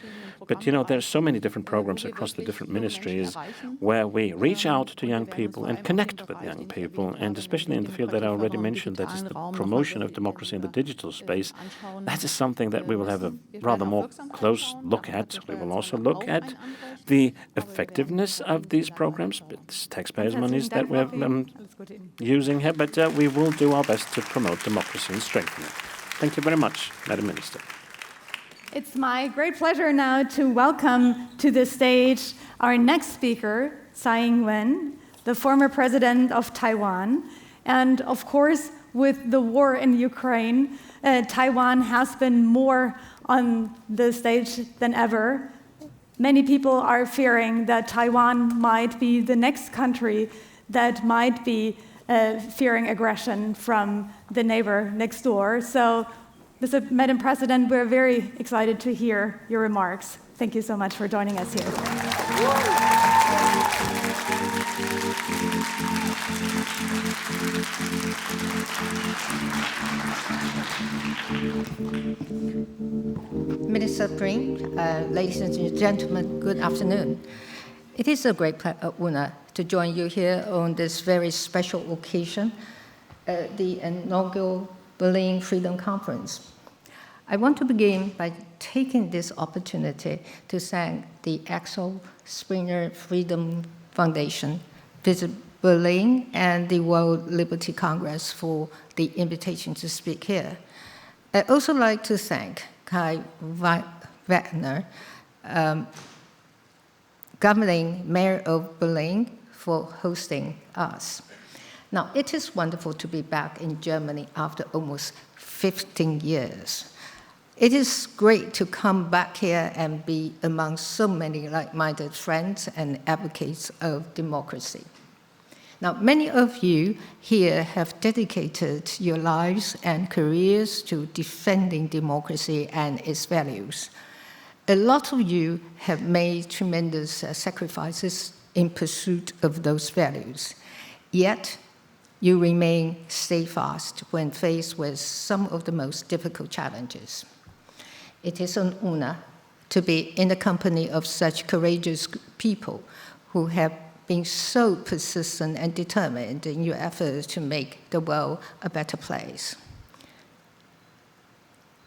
but there are so many different programs across the different ministries where we reach out to young people and connect with young people, and especially in the field that I already mentioned, that is the promotion of democracy in the digital space. That is something that we will have a rather more close look at. We will also look at the effectiveness of these programs. It's taxpayers' monies that we're using here, but we will do our best to promote democracy and strengthen it. Thank you very much, Madam Minister. It's my great pleasure now to welcome to the stage our next speaker, Tsai Ing-wen, the former president of Taiwan. And of course, with the war in Ukraine, Taiwan has been more on the stage than ever. Many people are fearing that Taiwan might be the next country that might be fearing aggression from the neighbor next door. So, Madam President, we're very excited to hear your remarks. Thank you so much for joining us here. Minister Pring, ladies and gentlemen, good afternoon. It is a great honor to join you here on this very special occasion, the inaugural Berlin Freedom Conference. I want to begin by taking this opportunity to thank the Axel Springer Freedom Foundation, Visit Berlin, and the World Liberty Congress for the invitation to speak here. I'd also like to thank Kai Wagner, governing mayor of Berlin, for hosting us. Now, it is wonderful to be back in Germany after almost 15 years. It is great to come back here and be among so many like-minded friends and advocates of democracy. Now, many of you here have dedicated your lives and careers to defending democracy and its values. A lot of you have made tremendous sacrifices in pursuit of those values. Yet, You remain steadfast when faced with some of the most difficult challenges. It is an honor to be in the company of such courageous people who have been so persistent and determined in your efforts to make the world a better place.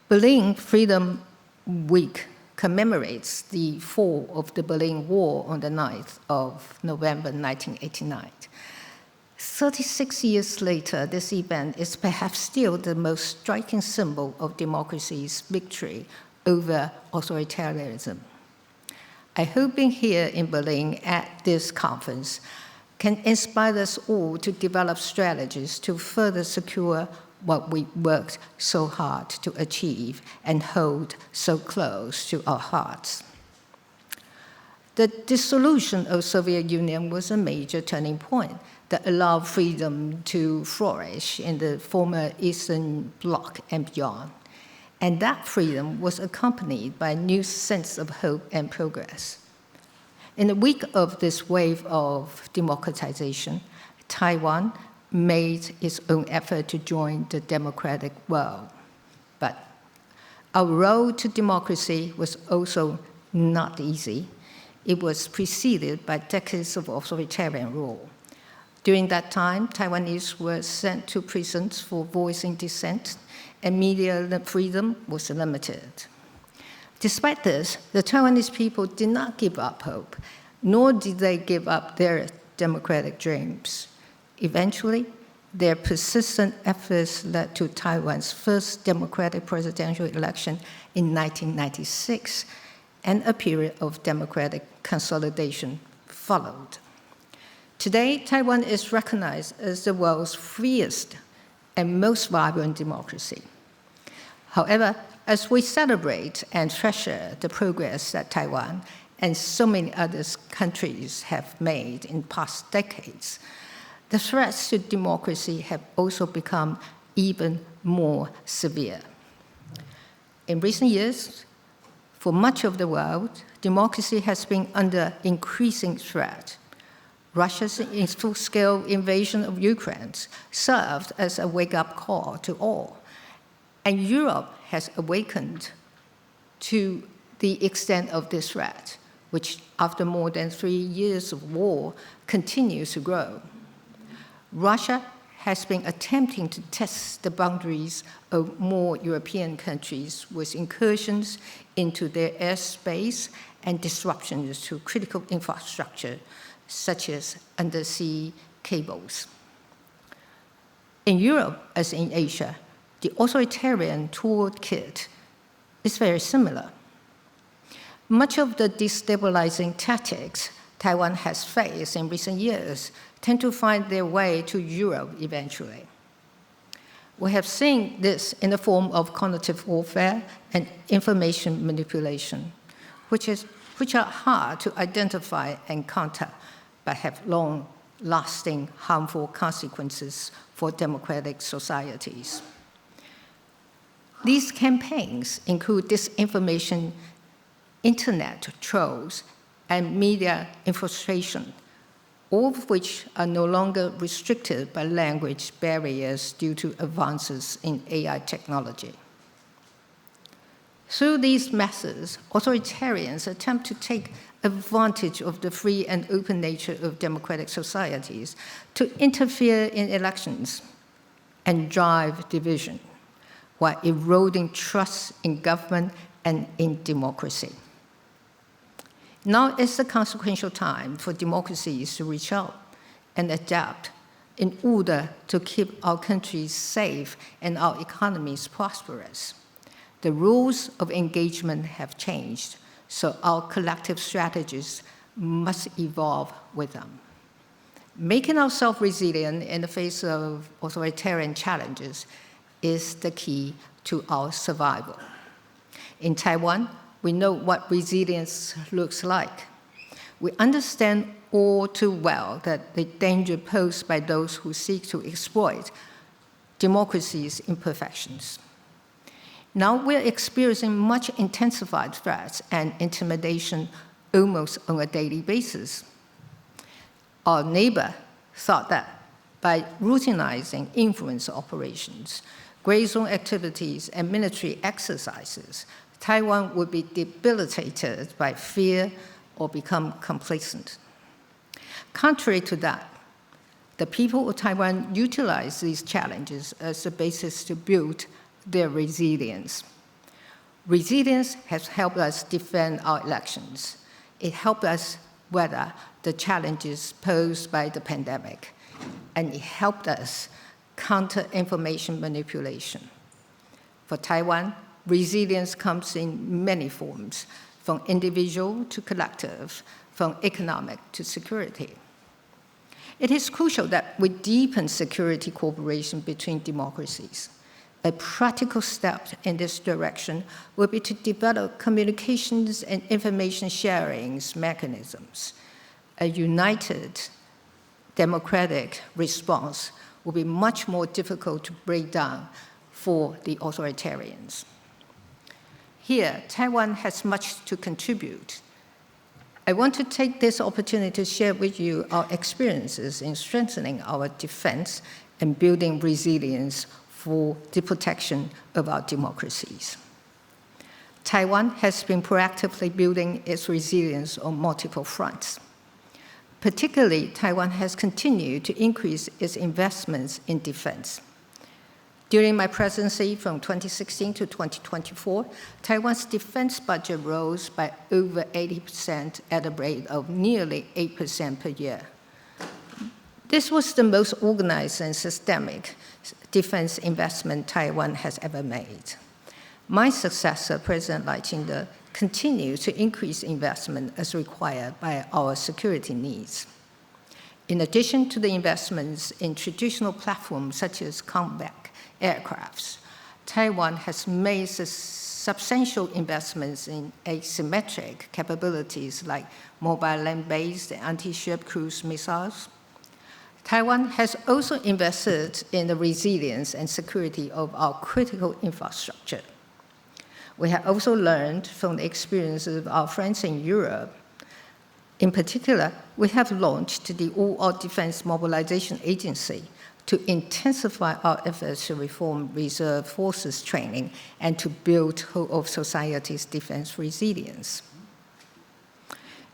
Berlin Freedom Week commemorates the fall of the Berlin Wall on the 9th of November 1989. 36 years later, this event is perhaps still the most striking symbol of democracy's victory over authoritarianism. I hope being here in Berlin at this conference can inspire us all to develop strategies to further secure what we worked so hard to achieve and hold so close to our hearts. The dissolution of the Soviet Union was a major turning point that allowed freedom to flourish in the former Eastern Bloc and beyond. And that freedom was accompanied by a new sense of hope and progress. In the wake of this wave of democratization, Taiwan made its own effort to join the democratic world. But our road to democracy was also not easy. It was preceded by decades of authoritarian rule. During that time, Taiwanese were sent to prisons for voicing dissent, and media freedom was limited. Despite this, the Taiwanese people did not give up hope, nor did they give up their democratic dreams. Eventually, their persistent efforts led to Taiwan's first democratic presidential election in 1996, and a period of democratic consolidation followed. Today, Taiwan is recognized as the world's freest and most vibrant democracy. However, as we celebrate and treasure the progress that Taiwan and so many other countries have made in past decades, the threats to democracy have also become even more severe. In recent years, for much of the world, democracy has been under increasing threat. Russia's full-scale invasion of Ukraine served as a wake-up call to all. And Europe has awakened to the extent of this threat, which after more than 3 years of war continues to grow. Russia has been attempting to test the boundaries of more European countries with incursions into their airspace and disruptions to critical infrastructure, such as undersea cables. In Europe, as in Asia, the authoritarian toolkit is very similar. Much of the destabilizing tactics Taiwan has faced in recent years tend to find their way to Europe eventually. We have seen this in the form of cognitive warfare and information manipulation, which are hard to identify and counter, but have long-lasting harmful consequences for democratic societies. These campaigns include disinformation, internet trolls, and media infiltration, all of which are no longer restricted by language barriers due to advances in AI technology. Through these methods, authoritarians attempt to take advantage of the free and open nature of democratic societies to interfere in elections and drive division, while eroding trust in government and in democracy. Now is the consequential time for democracies to reach out and adapt in order to keep our countries safe and our economies prosperous. The rules of engagement have changed, so our collective strategies must evolve with them. Making ourselves resilient in the face of authoritarian challenges is the key to our survival. In Taiwan, we know what resilience looks like. We understand all too well that the danger posed by those who seek to exploit democracy's imperfections. Now we're experiencing much intensified threats and intimidation almost on a daily basis. Our neighbor thought that by routinizing influence operations, gray zone activities, and military exercises, Taiwan would be debilitated by fear or become complacent. Contrary to that, the people of Taiwan utilize these challenges as a basis to build their resilience. Resilience has helped us defend our elections. It helped us weather the challenges posed by the pandemic, and it helped us counter information manipulation. For Taiwan, resilience comes in many forms, from individual to collective, from economic to security. It is crucial that we deepen security cooperation between democracies. A practical step in this direction will be to develop communications and information sharing mechanisms. A united democratic response will be much more difficult to break down for the authoritarians. Here, Taiwan has much to contribute. I want to take this opportunity to share with you our experiences in strengthening our defense and building resilience for the protection of our democracies. Taiwan has been proactively building its resilience on multiple fronts. Particularly, Taiwan has continued to increase its investments in defense. During my presidency from 2016 to 2024, Taiwan's defense budget rose by over 80% at a rate of nearly 8% per year. This was the most organized and systemic defense investment Taiwan has ever made. My successor, President Lai Ching-te, continues to increase investment as required by our security needs. In addition to the investments in traditional platforms such as combat aircrafts, Taiwan has made substantial investments in asymmetric capabilities like mobile land-based anti-ship cruise missiles. Taiwan has also invested in the resilience and security of our critical infrastructure. We have also learned from the experiences of our friends in Europe. In particular, we have launched the All-Out Defense Mobilization Agency to intensify our efforts to reform reserve forces training and to build whole of society's defense resilience.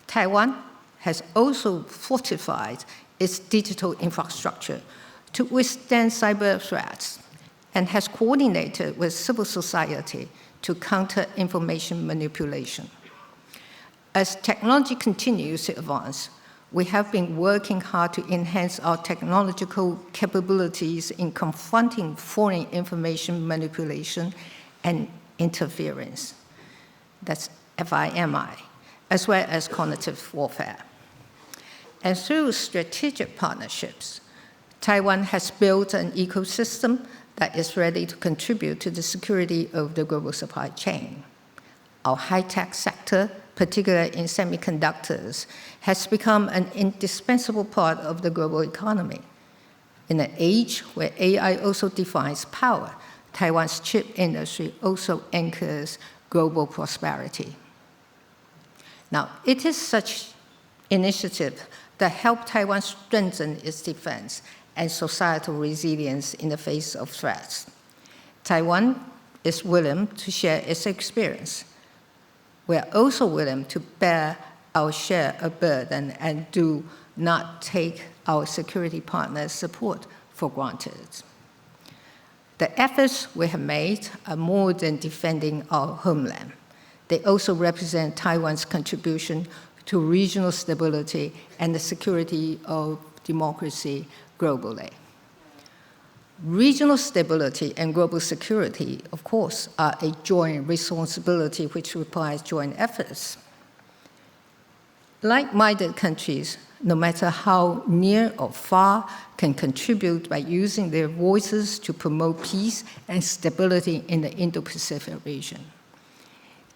Taiwan has also fortified its digital infrastructure to withstand cyber threats and has coordinated with civil society to counter information manipulation. As technology continues to advance, we have been working hard to enhance our technological capabilities in confronting foreign information manipulation and interference. That's FIMI, as well as cognitive warfare. And through strategic partnerships, Taiwan has built an ecosystem that is ready to contribute to the security of the global supply chain. Our high-tech sector, particularly in semiconductors, has become an indispensable part of the global economy. In an age where AI also defines power, Taiwan's chip industry also anchors global prosperity. Now, it is such initiative that help Taiwan strengthen its defense and societal resilience in the face of threats. Taiwan is willing to share its experience. We are also willing to bear our share of burden and do not take our security partners' support for granted. The efforts we have made are more than defending our homeland. They also represent Taiwan's contribution to regional stability and the security of democracy globally. Regional stability and global security, of course, are a joint responsibility which requires joint efforts. Like-minded countries, no matter how near or far, can contribute by using their voices to promote peace and stability in the Indo-Pacific region.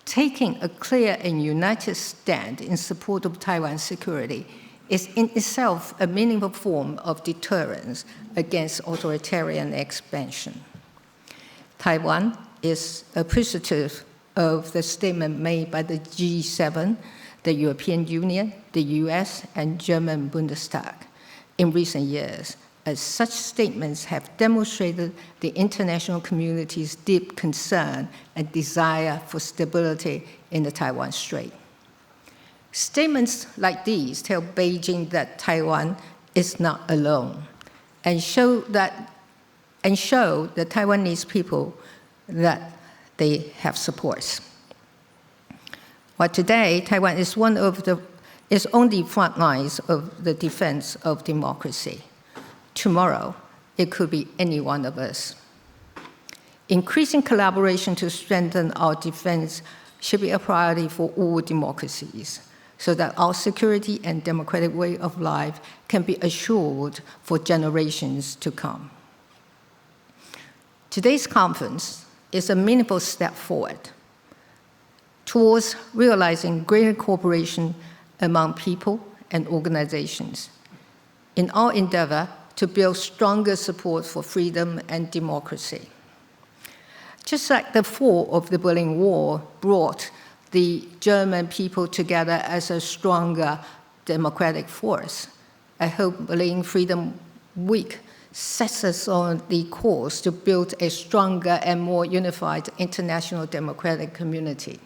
Taking a clear and united stand in support of Taiwan's security is in itself a meaningful form of deterrence against authoritarian expansion. Taiwan is appreciative of the statement made by the G7, the European Union, the US, and German Bundestag in recent years as such statements have demonstrated the international community's deep concern and desire for stability in the Taiwan Strait. Statements like these tell Beijing that Taiwan is not alone and show the Taiwanese people that they have support. While today, Taiwan is on the front lines of the defense of democracy. Tomorrow, it could be any one of us. Increasing collaboration to strengthen our defense should be a priority for all democracies, so that our security and democratic way of life can be assured for generations to come. Today's conference is a meaningful step forward towards realizing greater cooperation among people and organizations in our endeavor to build stronger support for freedom and democracy. Just like the fall of the Berlin Wall brought the German people together as a stronger democratic force, I hope Berlin Freedom Week sets us on the course to build a stronger and more unified international democratic community.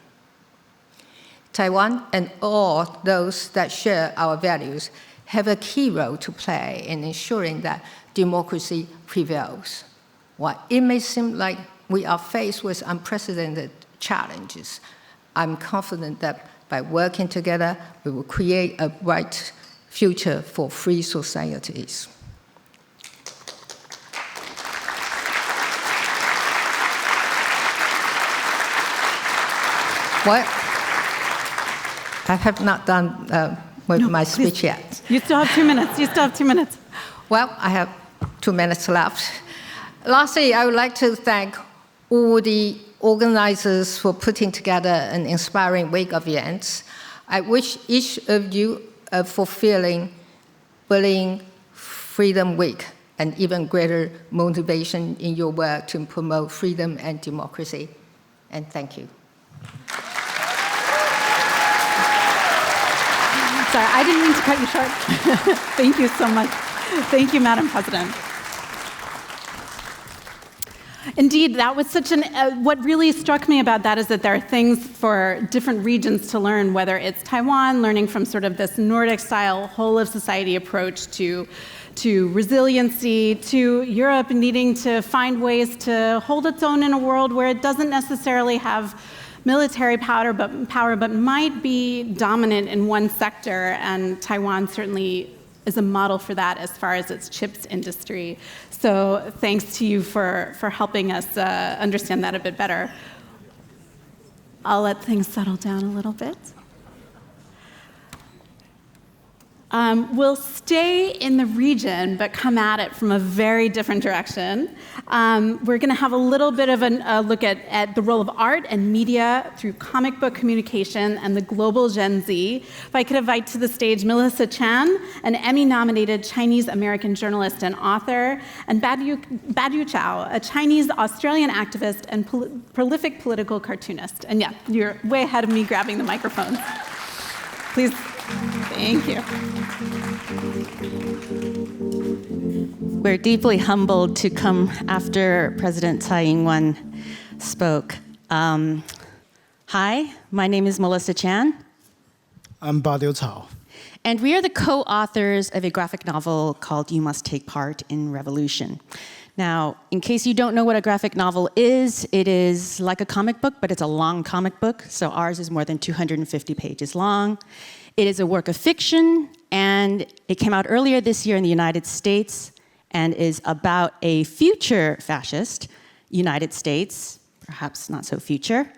Taiwan and all those that share our values have a key role to play in ensuring that democracy prevails. While it may seem like we are faced with unprecedented challenges, I'm confident that by working together, we will create a bright future for free societies. What? I have not done my speech yet. You still have 2 minutes. You still have 2 minutes. Well, I have 2 minutes left. Lastly, I would like to thank all the organizers for putting together an inspiring week of events. I wish each of you a fulfilling Berlin Freedom Week and even greater motivation in your work to promote freedom and democracy. And thank you. Sorry, I didn't mean to cut you short. Thank you so much. Thank you, Madam President. Indeed, that was such what really struck me about that is that there are things for different regions to learn, whether it's Taiwan, learning from sort of this Nordic-style whole-of-society approach to resiliency, to Europe needing to find ways to hold its own in a world where it doesn't necessarily have military power, but might be dominant in one sector, and Taiwan certainly is a model for that as far as its chips industry. So thanks to you for helping us understand that a bit better. I'll let things settle down a little bit. We'll stay in the region, but come at it from a very different direction. We're going to have a little bit of a look at the role of art and media through comic book communication and the global Gen Z. If I could invite to the stage Melissa Chan, an Emmy-nominated Chinese-American journalist and author, and Badu Chao, a Chinese-Australian activist and prolific political cartoonist. And yeah, you're way ahead of me grabbing the microphones. Please. Thank you. We're deeply humbled to come after President Tsai Ing-wen spoke. Hi, my name is Melissa Chan. I'm Badu Chao. And we are the co-authors of a graphic novel called You Must Take Part in Revolution. Now, in case you don't know what a graphic novel is, it is like a comic book, but it's a long comic book. So ours is more than 250 pages long. It is a work of fiction, and it came out earlier this year in the United States and is about a future fascist United States, perhaps not so future,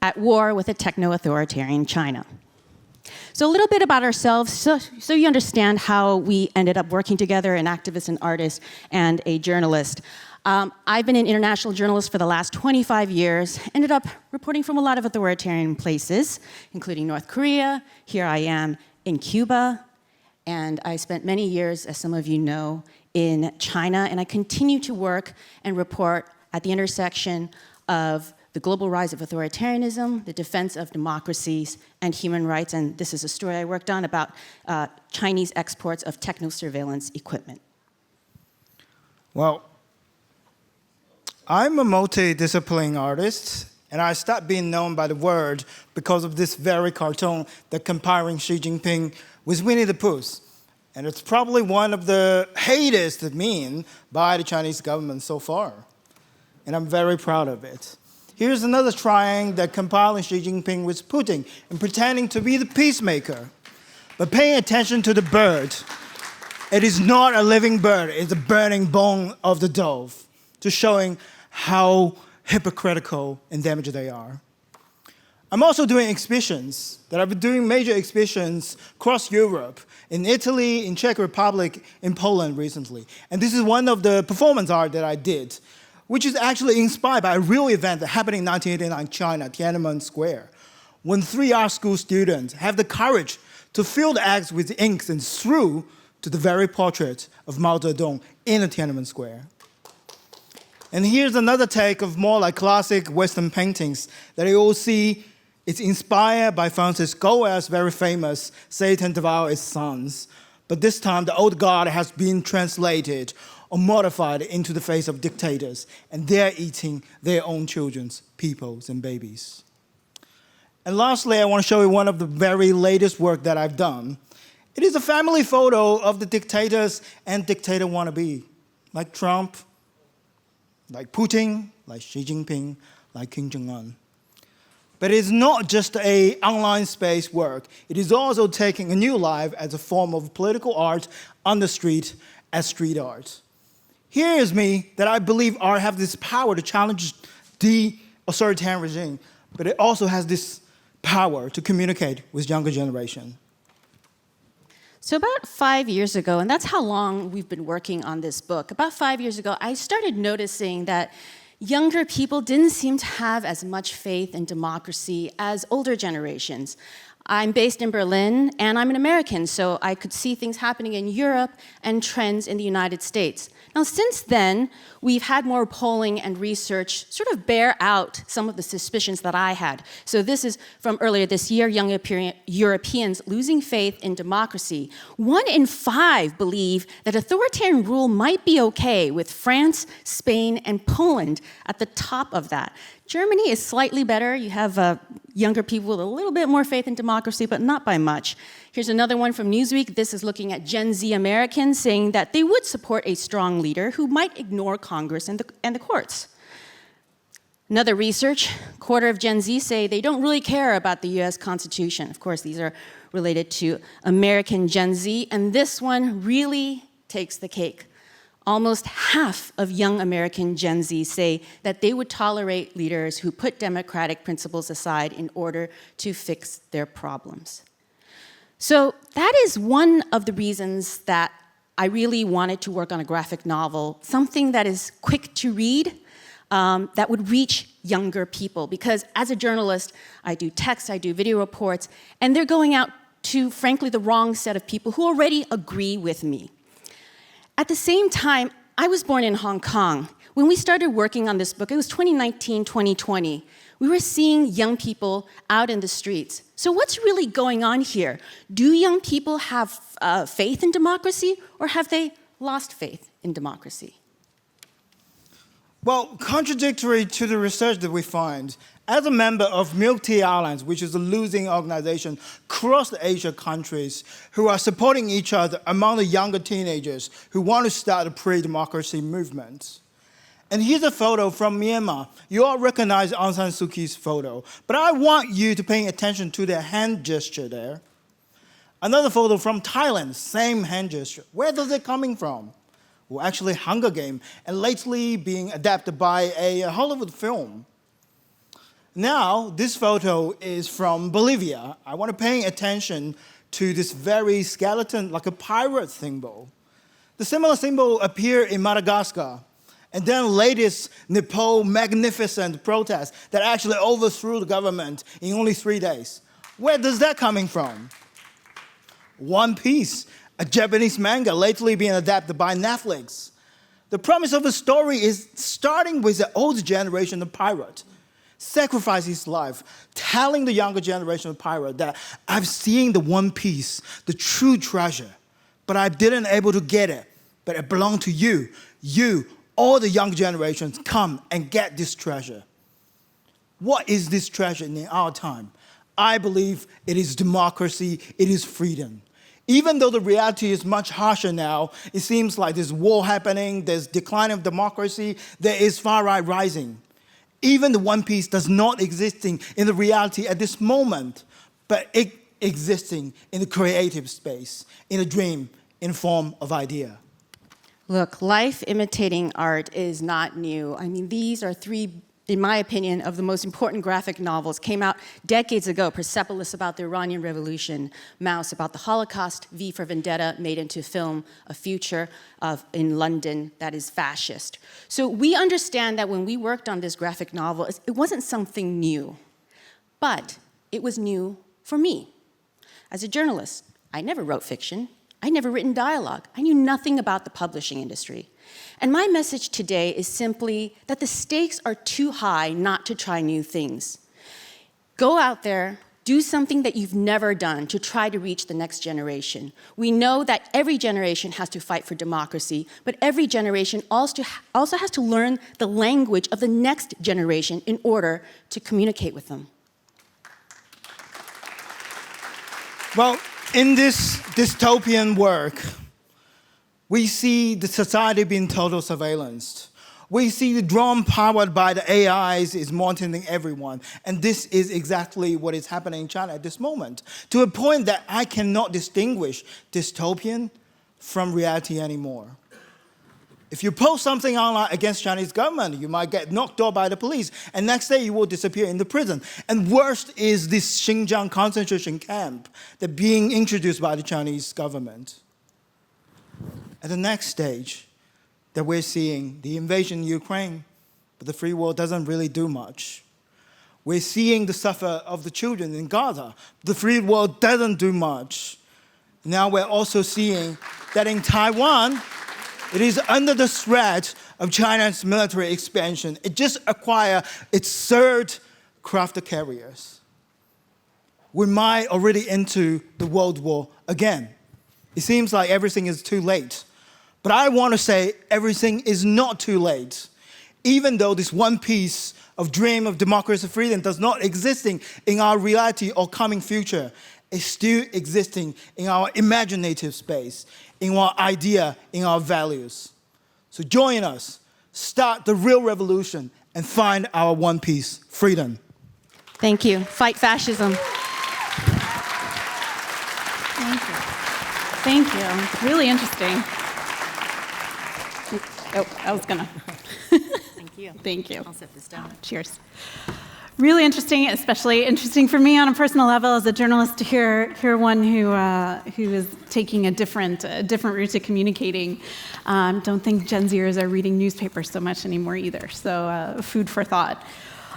at war with a techno-authoritarian China. So a little bit about ourselves, so you understand how we ended up working together, an activist, an artist, and a journalist. I've been an international journalist for the last 25 years, ended up reporting from a lot of authoritarian places, including North Korea. Here I am in Cuba, and I spent many years, as some of you know, in China, and I continue to work and report at the intersection of the global rise of authoritarianism, the defense of democracies and human rights, and this is a story I worked on about Chinese exports of techno-surveillance equipment. Well, I'm a multidisciplinary artist, and I started being known by the world because of this very cartoon that comparing Xi Jinping with Winnie the Pooh. And it's probably one of the hated meme by the Chinese government so far. And I'm very proud of it. Here's another trying that comparing Xi Jinping with Putin and pretending to be the peacemaker. But paying attention to the bird, it is not a living bird, it's a burning bone of the dove, to showing how hypocritical and damaged they are. I'm also doing exhibitions, that I've been doing major exhibitions across Europe, in Italy, in Czech Republic, in Poland recently. And this is one of the performance art that I did, which is actually inspired by a real event that happened in 1989 in China, Tiananmen Square, when 3 art school students have the courage to fill the eggs with inks and threw to the very portrait of Mao Zedong in the Tiananmen Square. And here's another take of more like classic Western paintings that you all see. It's inspired by Francis Goya's very famous Satan Devour His Sons. But this time, the old god has been translated or modified into the face of dictators, and they're eating their own children's peoples and babies. And lastly, I want to show you one of the very latest work that I've done. It is a family photo of the dictators and dictator wannabe, like Trump, like Putin, like Xi Jinping, like Kim Jong-un. But it is not just an online space work. It is also taking a new life as a form of political art on the street as street art. Here is me that I believe art has this power to challenge the authoritarian regime, but it also has this power to communicate with younger generation. So about 5 years ago, and that's how long we've been working on this book, about 5 years ago, I started noticing that younger people didn't seem to have as much faith in democracy as older generations. I'm based in Berlin, and I'm an American, so I could see things happening in Europe and trends in the United States. Now, since then, we've had more polling and research sort of bear out some of the suspicions that I had. So this is from earlier this year, young Europeans losing faith in democracy. 1 in 5 believe that authoritarian rule might be okay, with France, Spain, and Poland at the top of that. Germany is slightly better. You have younger people with a little bit more faith in democracy, but not by much. Here's another one from Newsweek. This is looking at Gen Z Americans saying that they would support a strong leader who might ignore Congress and the courts. Another research, 1/4 of Gen Z say they don't really care about the US Constitution. Of course, these are related to American Gen Z, and this one really takes the cake. Almost half of young American Gen Z say that they would tolerate leaders who put democratic principles aside in order to fix their problems. So that is one of the reasons that I really wanted to work on a graphic novel, something that is quick to read, that would reach younger people. Because as a journalist, I do text, I do video reports, and they're going out to, frankly, the wrong set of people who already agree with me. At the same time, I was born in Hong Kong. When we started working on this book, it was 2019, 2020. We were seeing young people out in the streets. So what's really going on here? Do young people have faith in democracy, or have they lost faith in democracy? Well, contradictory to the research that we find, as a member of Milk Tea Alliance, which is a losing organization across the Asia countries who are supporting each other among the younger teenagers who want to start a pre-democracy movement. And here's a photo from Myanmar. You all recognize Aung San Suu Kyi's photo, but I want you to pay attention to their hand gesture there. Another photo from Thailand, same hand gesture. Where is it coming from? Well, actually Hunger Games, and lately being adapted by a Hollywood film. Now, this photo is from Bolivia. I want to pay attention to this very skeleton, like a pirate symbol. The similar symbol appeared in Madagascar. And then latest Nepal magnificent protest that actually overthrew the government in only 3 days. Where does that coming from? One Piece, a Japanese manga lately being adapted by Netflix. The premise of the story is starting with the old generation of pirate, sacrifice his life, telling the younger generation of pirate that I've seen the One Piece, the true treasure, but I didn't able to get it, but it belonged to you. you, all the young generations, come and get this treasure. What is this treasure in our time? I believe it is democracy, it is freedom. Even though the reality is much harsher now, it seems like there's war happening, there's decline of democracy, there is far right rising. Even the One Piece does not existing in the reality at this moment, but it existing in the creative space, in a dream, in form of idea. Look, life imitating art is not new. I mean, these are three, in my opinion, of the most important graphic novels. Came out decades ago. Persepolis about the Iranian Revolution, Mouse about the Holocaust, V for Vendetta made into film, a future in London that is fascist. So we understand that when we worked on this graphic novel, it wasn't something new, but it was new for me. As a journalist, I never wrote fiction. I'd never written dialogue. I knew nothing about the publishing industry. And my message today is simply that the stakes are too high not to try new things. Go out there, do something that you've never done to try to reach the next generation. We know that every generation has to fight for democracy, but every generation also has to learn the language of the next generation in order to communicate with them. Well, in this dystopian work, we see the society being total surveillance. We see the drone powered by the AIs is monitoring everyone. And this is exactly what is happening in China at this moment, to a point that I cannot distinguish dystopian from reality anymore. If you post something online against Chinese government, you might get knocked off by the police, and next day you will disappear in the prison. And worst is this Xinjiang concentration camp that being introduced by the Chinese government. At the next stage, that we're seeing the invasion in Ukraine, but the free world doesn't really do much. We're seeing the suffer of the children in Gaza. The free world doesn't do much. Now we're also seeing that in Taiwan, it is under the threat of China's military expansion. It just acquired its third craft carriers. We might already into the World War again. It seems like everything is too late. But I want to say everything is not too late. Even though this one piece of dream of democracy and freedom does not existing in our reality or coming future, it's still existing in our imaginative space, in our idea, in our values. So join us, start the real revolution, and find our one piece, freedom. Thank you. Fight fascism. Thank you. Really interesting. Oh, I was gonna. Thank you. Thank you. I'll set this down. Cheers. Really interesting, especially interesting for me on a personal level as a journalist to hear one who is taking a different route to communicating. Don't think Gen Zers are reading newspapers so much anymore either. So food for thought.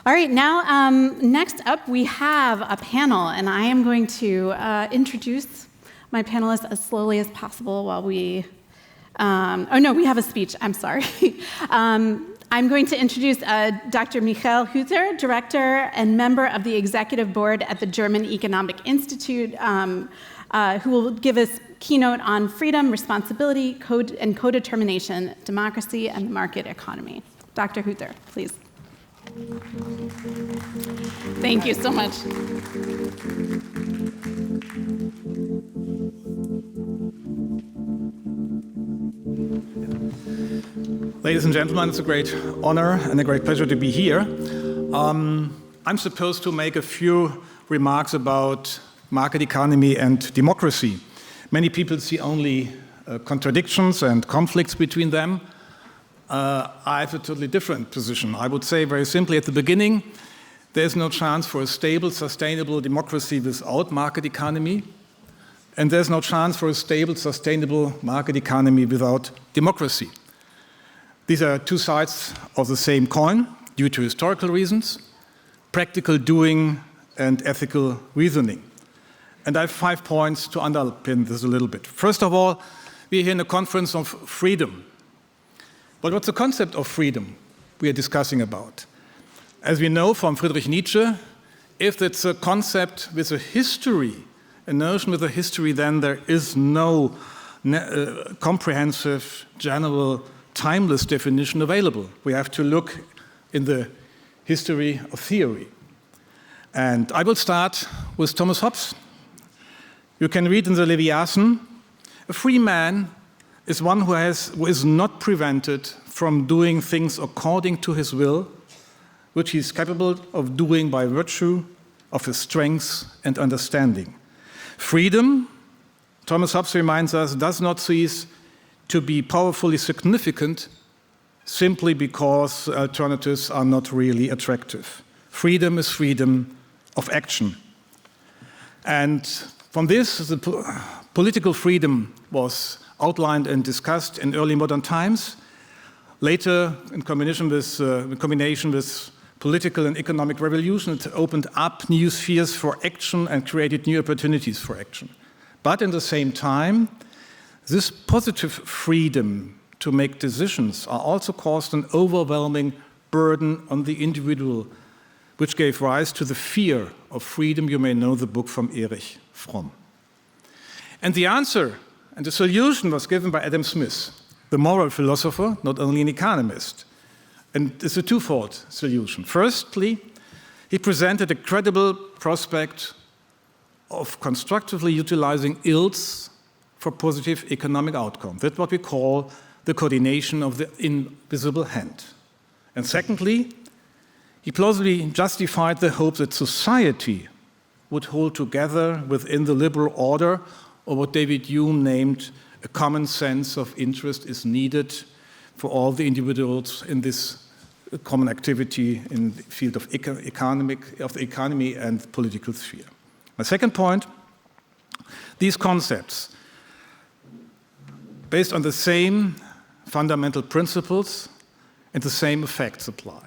All right, now next up we have a panel, and I am going to introduce my panelists as slowly as possible while we. Oh no, we have a speech. I'm sorry. I'm going to introduce Dr. Michael Hutter, director and member of the executive board at the German Economic Institute, who will give us keynote on freedom, responsibility, and co-determination, democracy, and market economy. Dr. Hutter, please. Thank you so much. Ladies and gentlemen, it's a great honor and a great pleasure to be here. I'm supposed to make a few remarks about market economy and democracy. Many people see only contradictions and conflicts between them. I have a totally different position. I would say very simply at the beginning, there's no chance for a stable, sustainable democracy without market economy. And there's no chance for a stable, sustainable market economy without democracy. These are two sides of the same coin due to historical reasons, practical doing, and ethical reasoning. And I have 5 points to underpin this a little bit. First of all, we're here in a conference of freedom. But what's the concept of freedom we are discussing about? As we know from Friedrich Nietzsche, if it's a concept with a history, a notion with a history, then there is no comprehensive, general timeless definition available. We have to look in the history of theory. And I will start with Thomas Hobbes. You can read in the Leviathan, a free man is one who is not prevented from doing things according to his will, which he is capable of doing by virtue of his strength and understanding. Freedom, Thomas Hobbes reminds us, does not cease to be powerfully significant simply because alternatives are not really attractive. Freedom is freedom of action. And from this, the political freedom was outlined and discussed in early modern times. Later, in combination with political and economic revolution, it opened up new spheres for action and created new opportunities for action. But at the same time, this positive freedom to make decisions are also caused an overwhelming burden on the individual, which gave rise to the fear of freedom. You may know the book from Erich Fromm. And the answer and the solution was given by Adam Smith, the moral philosopher, not only an economist. And it's a twofold solution. Firstly, he presented a credible prospect of constructively utilizing ills for positive economic outcome. That's what we call the coordination of the invisible hand. And secondly, he plausibly justified the hope that society would hold together within the liberal order, or what David Hume named a common sense of interest is needed for all the individuals in this common activity in the field of the economy and political sphere. My second point, these concepts, based on the same fundamental principles and the same effects apply.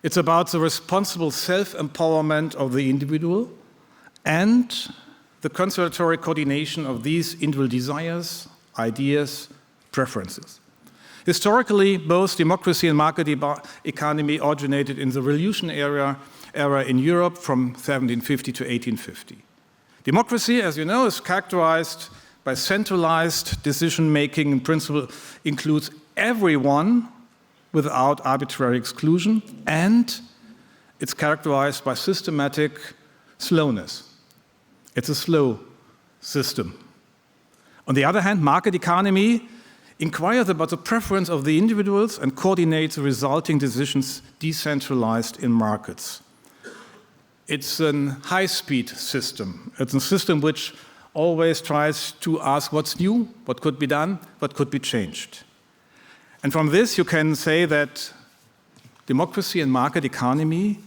It's about the responsible self-empowerment of the individual and the conservatory coordination of these individual desires, ideas, preferences. Historically, both democracy and market economy originated in the Revolution era in Europe from 1750 to 1850. Democracy, as you know, is characterized by centralized decision-making. In principle, includes everyone without arbitrary exclusion, and it's characterized by systematic slowness. It's a slow system. On the other hand, market economy inquires about the preference of the individuals and coordinates the resulting decisions decentralized in markets. It's a high-speed system. It's a system which always tries to ask what's new, what could be done, what could be changed. And from this, you can say that democracy and market economy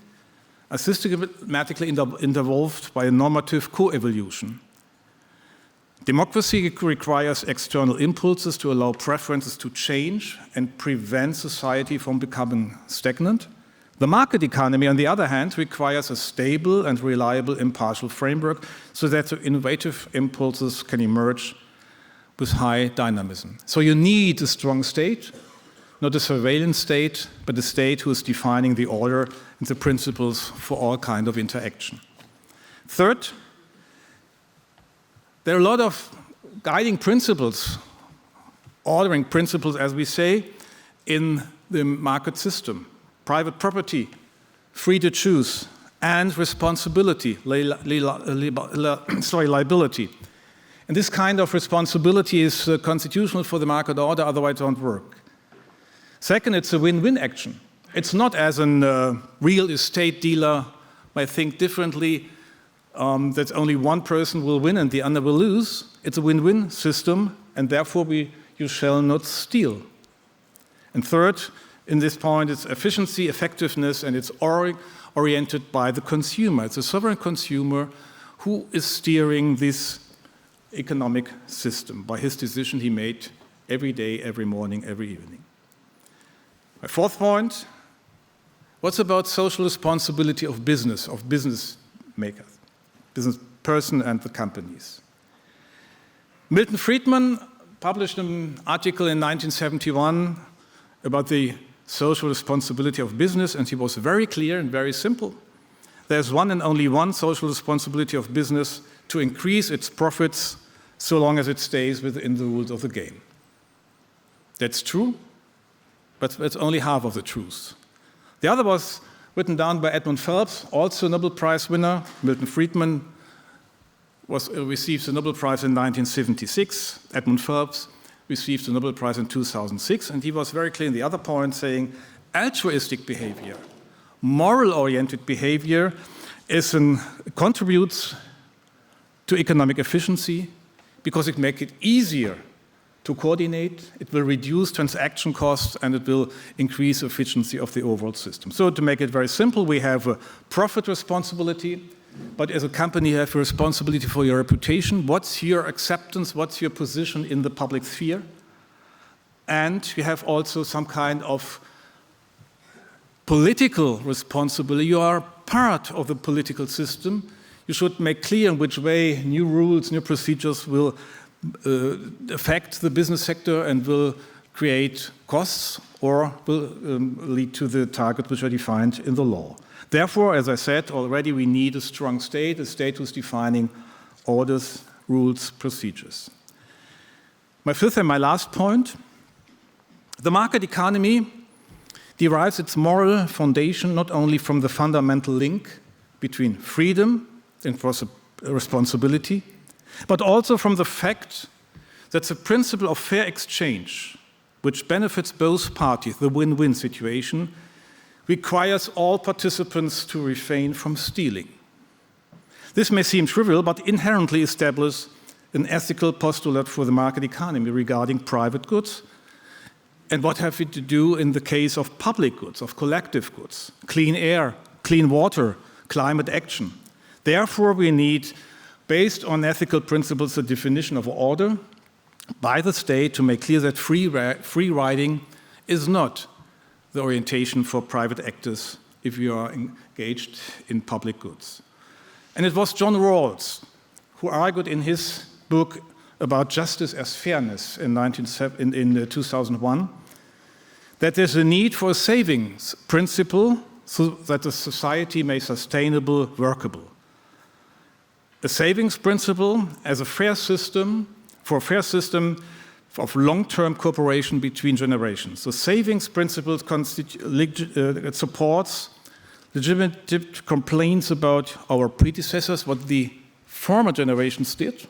are systematically involved by a normative co-evolution. Democracy requires external impulses to allow preferences to change and prevent society from becoming stagnant. The market economy, on the other hand, requires a stable and reliable impartial framework so that the innovative impulses can emerge with high dynamism. So you need a strong state, not a surveillance state, but a state who is defining the order and the principles for all kinds of interaction. Third, there are a lot of guiding principles, ordering principles, as we say, in the market system. Private property, free to choose, and responsibility, liability. And this kind of responsibility is constitutional for the market order, otherwise it won't work. Second, it's a win-win action. It's not as a real estate dealer might think differently, that only one person will win and the other will lose. It's a win-win system, and therefore you shall not steal. And third, in this point, it's efficiency, effectiveness, and it's oriented by the consumer. It's a sovereign consumer who is steering this economic system by his decision he made every day, every morning, every evening. My fourth point, what's about social responsibility of business makers, business person and the companies? Milton Friedman published an article in 1971 about the social responsibility of business, and he was very clear and very simple. There's one and only one social responsibility of business: to increase its profits so long as it stays within the rules of the game. That's true, but it's only half of the truth. The other was written down by Edmund Phelps, also a Nobel Prize winner. Milton Friedman received the Nobel Prize in 1976. Edmund Phelps received the Nobel Prize in 2006, and he was very clear in the other point saying altruistic behavior, moral-oriented behavior contributes to economic efficiency because it makes it easier to coordinate, it will reduce transaction costs, and it will increase efficiency of the overall system. So to make it very simple, we have a profit responsibility, but as a company you have a responsibility for your reputation. What's your acceptance? What's your position in the public sphere? And you have also some kind of political responsibility. You are part of the political system. You should make clear in which way new rules, new procedures will affect the business sector and will create costs or will lead to the targets which are defined in the law. Therefore, as I said already, we need a strong state, a state who's defining orders, rules, procedures. My fifth and my last point, the market economy derives its moral foundation not only from the fundamental link between freedom and responsibility, but also from the fact that the principle of fair exchange, which benefits both parties, the win-win situation, requires all participants to refrain from stealing. This may seem trivial, but inherently establishes an ethical postulate for the market economy regarding private goods. And what have we to do in the case of public goods, of collective goods, clean air, clean water, climate action? Therefore, we need, based on ethical principles, a definition of order by the state to make clear that free riding is not the orientation for private actors if you are engaged in public goods. And it was John Rawls who argued in his book about justice as fairness in 2001 that there's a need for a savings principle so that the society may be sustainable, workable. A savings principle as a fair system, for a fair system of long-term cooperation between generations. The savings principle supports legitimate complaints about our predecessors, what the former generations did,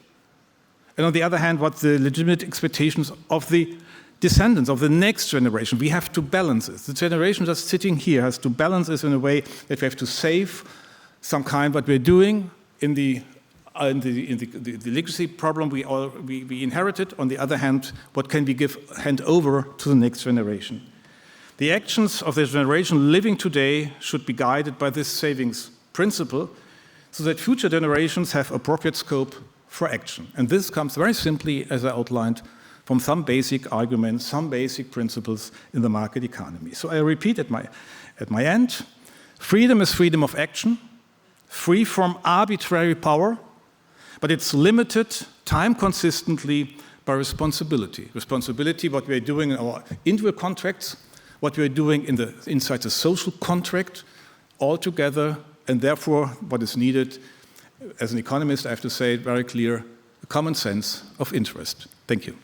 and on the other hand, what the legitimate expectations of the descendants of the next generation. We have to balance this. The generation just sitting here has to balance this in a way that we have to save some kind what we're doing in the legacy problem we inherited. On the other hand, what can we hand over to the next generation? The actions of the generation living today should be guided by this savings principle so that future generations have appropriate scope for action. And this comes very simply, as I outlined, from some basic arguments, some basic principles in the market economy. So I repeat at my end, freedom is freedom of action, free from arbitrary power, but it's limited time consistently by responsibility. Responsibility, what we're doing in our individual contracts, what we're doing inside the social contract, all together, and therefore what is needed, as an economist, I have to say it very clear, a common sense of interest. Thank you.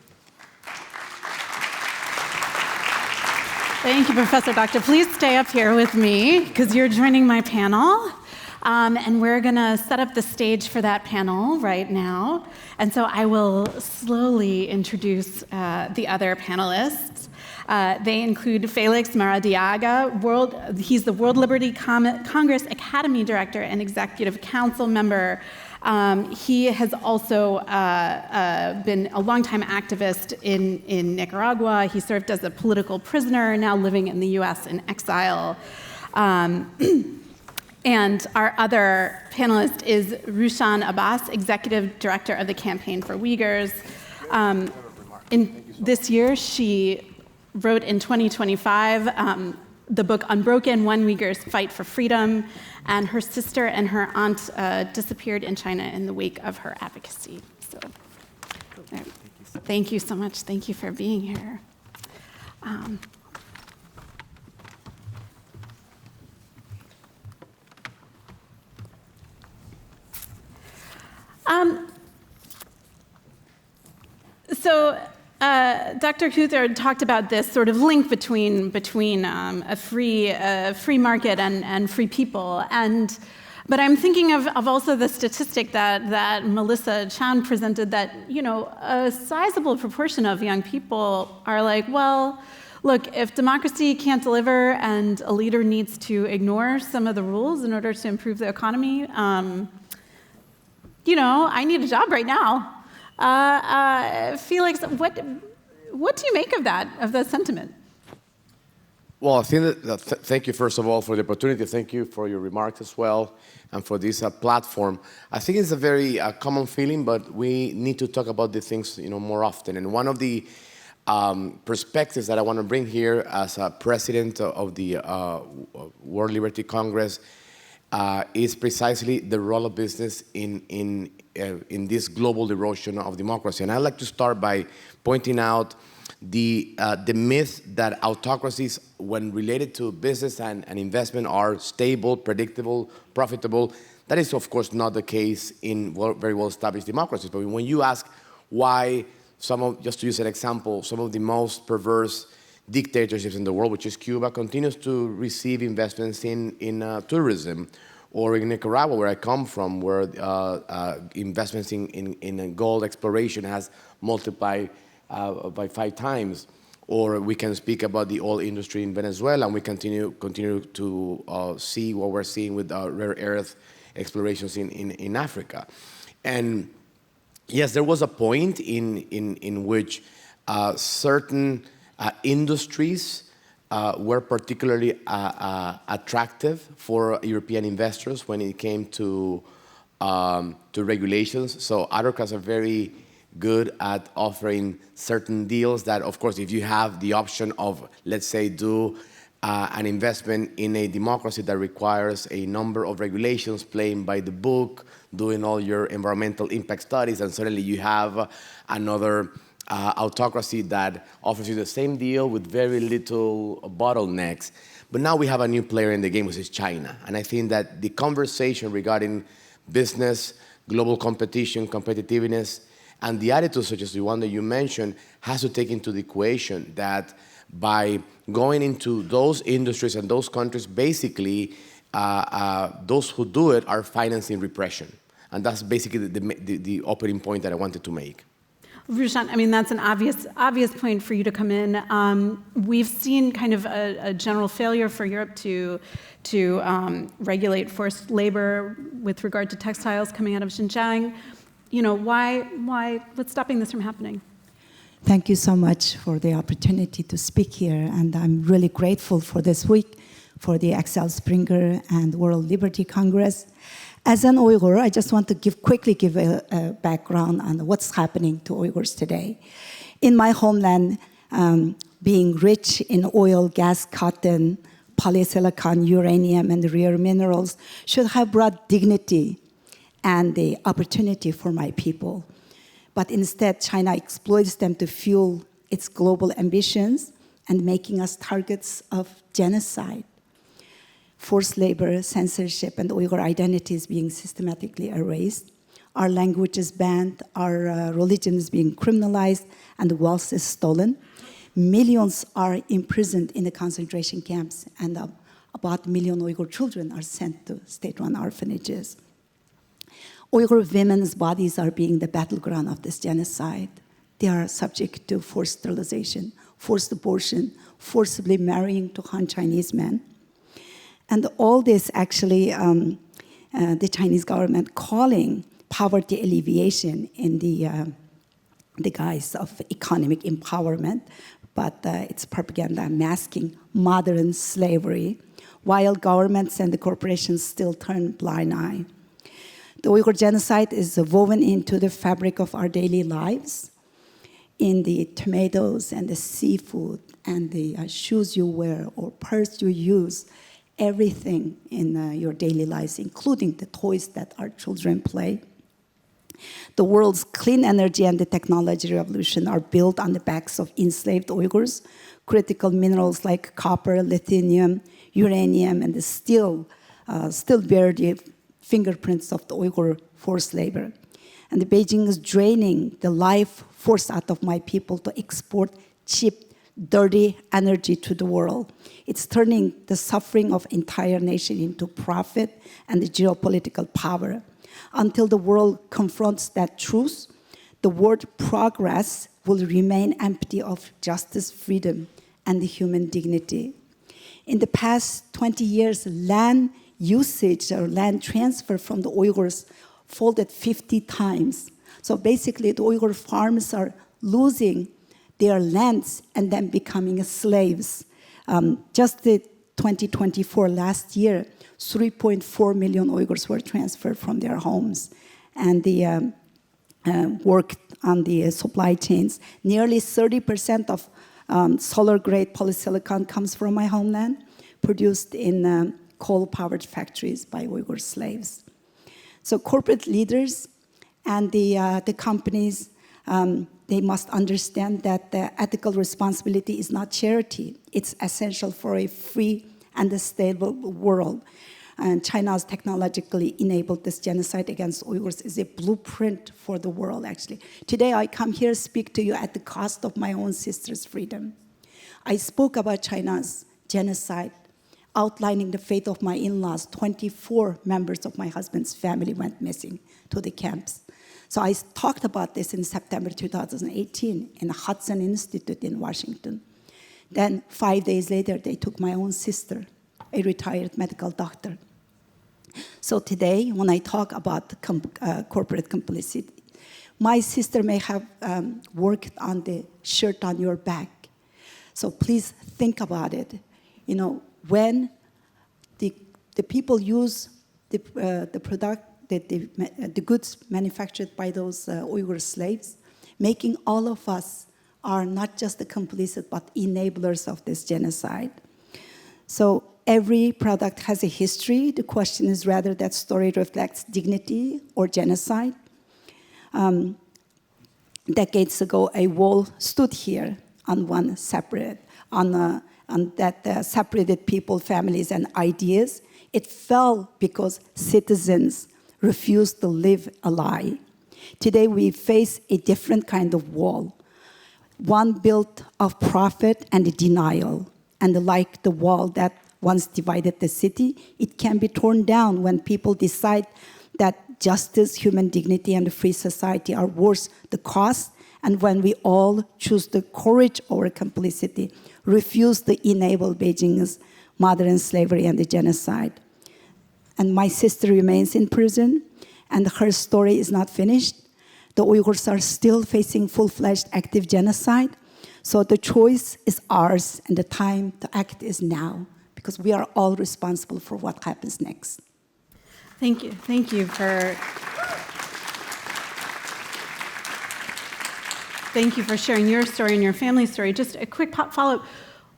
Thank you, Professor Doctor. Please stay up here with me because you're joining my panel. And we're going to set up the stage for that panel right now. And so I will slowly introduce the other panelists. They include Felix Maradiaga. He's the World Liberty Congress Academy Director and Executive Council member. He has also been a longtime activist in Nicaragua. He served as a political prisoner, now living in the US in exile. And our other panelist is Rushan Abbas, Executive Director of the Campaign for Uyghurs. In this year, she wrote in 2025 the book Unbroken, One Uyghur's Fight for Freedom, and her sister and her aunt disappeared in China in the wake of her advocacy. So, thank you so much. Thank you for being here. Dr. Kuther talked about this sort of link between a free market and free people. But I'm thinking of also the statistic that Melissa Chan presented that, a sizable proportion of young people are like, well, look, if democracy can't deliver and a leader needs to ignore some of the rules in order to improve the economy, I need a job right now. Felix, what do you make of that sentiment? Well, I think that thank you, first of all, for the opportunity. Thank you for your remarks as well, and for this platform. I think it's a very common feeling, but we need to talk about these things, more often. And one of the perspectives that I want to bring here as a president of the World Liberty Congress is precisely the role of business in this global erosion of democracy. And I'd like to start by pointing out the myth that autocracies, when related to business and investment, are stable, predictable, profitable. That is, of course, not the case in very well-established democracies. But when you ask why just to use an example, some of the most perverse dictatorships in the world, which is Cuba, continues to receive investments in tourism, or in Nicaragua, where I come from, where investments in gold exploration has multiplied by 5 times. Or we can speak about the oil industry in Venezuela, and we continue to see what we're seeing with rare earth explorations in Africa. And yes, there was a point in which certain industries were particularly attractive for European investors when it came to regulations. So autocrats are very good at offering certain deals that, of course, if you have the option of, let's say, do an investment in a democracy that requires a number of regulations, playing by the book, doing all your environmental impact studies, and suddenly you have another autocracy that offers you the same deal with very little bottlenecks. But now we have a new player in the game, which is China. And I think that the conversation regarding business, global competition, competitiveness, and the attitude such as the one that you mentioned has to take into the equation that by going into those industries and those countries, basically, those who do it are financing repression. And that's basically the opening point that I wanted to make. Ruchant, I mean, that's an obvious point for you to come in. We've seen kind of a general failure for Europe to regulate forced labor with regard to textiles coming out of Xinjiang. What's stopping this from happening? Thank you so much for the opportunity to speak here, and I'm really grateful for this week, for the Axel Springer and World Liberty Congress. As an Uyghur, I just want to quickly give a background on what's happening to Uyghurs today. In my homeland, being rich in oil, gas, cotton, polysilicon, uranium, and rare minerals should have brought dignity and the opportunity for my people. But instead, China exploits them to fuel its global ambitions and making us targets of genocide. Forced labor, censorship, and Uyghur identities being systematically erased. Our language is banned, our religion is being criminalized, and the wealth is stolen. Millions are imprisoned in the concentration camps, and about 1 million Uyghur children are sent to state-run orphanages. Uyghur women's bodies are being the battleground of this genocide. They are subject to forced sterilization, forced abortion, forcibly marrying to Han Chinese men. And all this actually, the Chinese government calling poverty alleviation in the guise of economic empowerment, but it's propaganda masking modern slavery, while governments and the corporations still turn blind eye. The Uyghur genocide is woven into the fabric of our daily lives, in the tomatoes and the seafood and the shoes you wear or purse you use, everything in your daily lives, including the toys that our children play. The world's clean energy and the technology revolution are built on the backs of enslaved Uyghurs. Critical minerals like copper, lithium, uranium, and the steel still bear the fingerprints of the Uyghur forced labor. And the Beijing is draining the life forced out of my people to export cheap, dirty energy to the world. It's turning the suffering of entire nation into profit and the geopolitical power. Until the world confronts that truth, the word progress will remain empty of justice, freedom, and the human dignity. In the past 20 years, land usage or land transfer from the Uyghurs folded 50 times. So basically, the Uyghur farmers are losing their lands and then becoming slaves. Just the 2024, last year, 3.4 million Uyghurs were transferred from their homes and they worked on the supply chains. Nearly 30% of solar-grade polysilicon comes from my homeland, produced in coal-powered factories by Uyghur slaves. So corporate leaders and the companies, they must understand that the ethical responsibility is not charity. It's essential for a free and a stable world. And China's technologically enabled this genocide against Uyghurs is a blueprint for the world, actually. Today, I come here to speak to you at the cost of my own sister's freedom. I spoke about China's genocide, outlining the fate of my in-laws. 24 members of my husband's family went missing to the camps. So I talked about this in September 2018 in the Hudson Institute in Washington. Then 5 days later, they took my own sister, a retired medical doctor. So today, when I talk about corporate complicity, my sister may have worked on the shirt on your back. So please think about it. You know, when the people use the product, the goods manufactured by those Uyghur slaves, making all of us are not just the complicit, but enablers of this genocide. So every product has a history. The question is whether that story reflects dignity or genocide. Decades ago, a wall stood here on one separate, on that separated people, families, and ideas. It fell because citizens refused to live a lie. Today, we face a different kind of wall, one built of profit and denial. And like the wall that once divided the city, it can be torn down when people decide that justice, human dignity, and a free society are worth the cost, and when we all choose the courage over complicity, refuse to enable Beijing's modern slavery and the genocide. And my sister remains in prison, and her story is not finished. The Uyghurs are still facing full-fledged active genocide. So the choice is ours, and the time to act is now, because we are all responsible for what happens next. Thank you. Thank you for sharing your story and your family's story. Just a quick follow-up.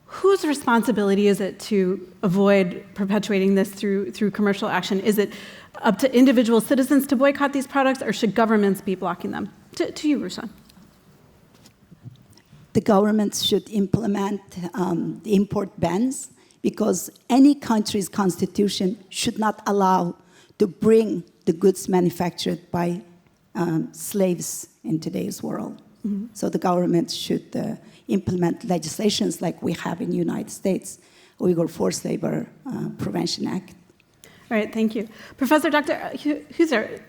Whose responsibility is it to avoid perpetuating this through commercial action? Is it up to individual citizens to boycott these products, or should governments be blocking them? To you, Ruslan. The governments should implement the import bans, because any country's constitution should not allow to bring the goods manufactured by slaves in today's world. Mm-hmm. So the government should implement legislations like we have in the United States, Uyghur Forced Labor Prevention Act. All right, thank you. Professor Dr. Huser,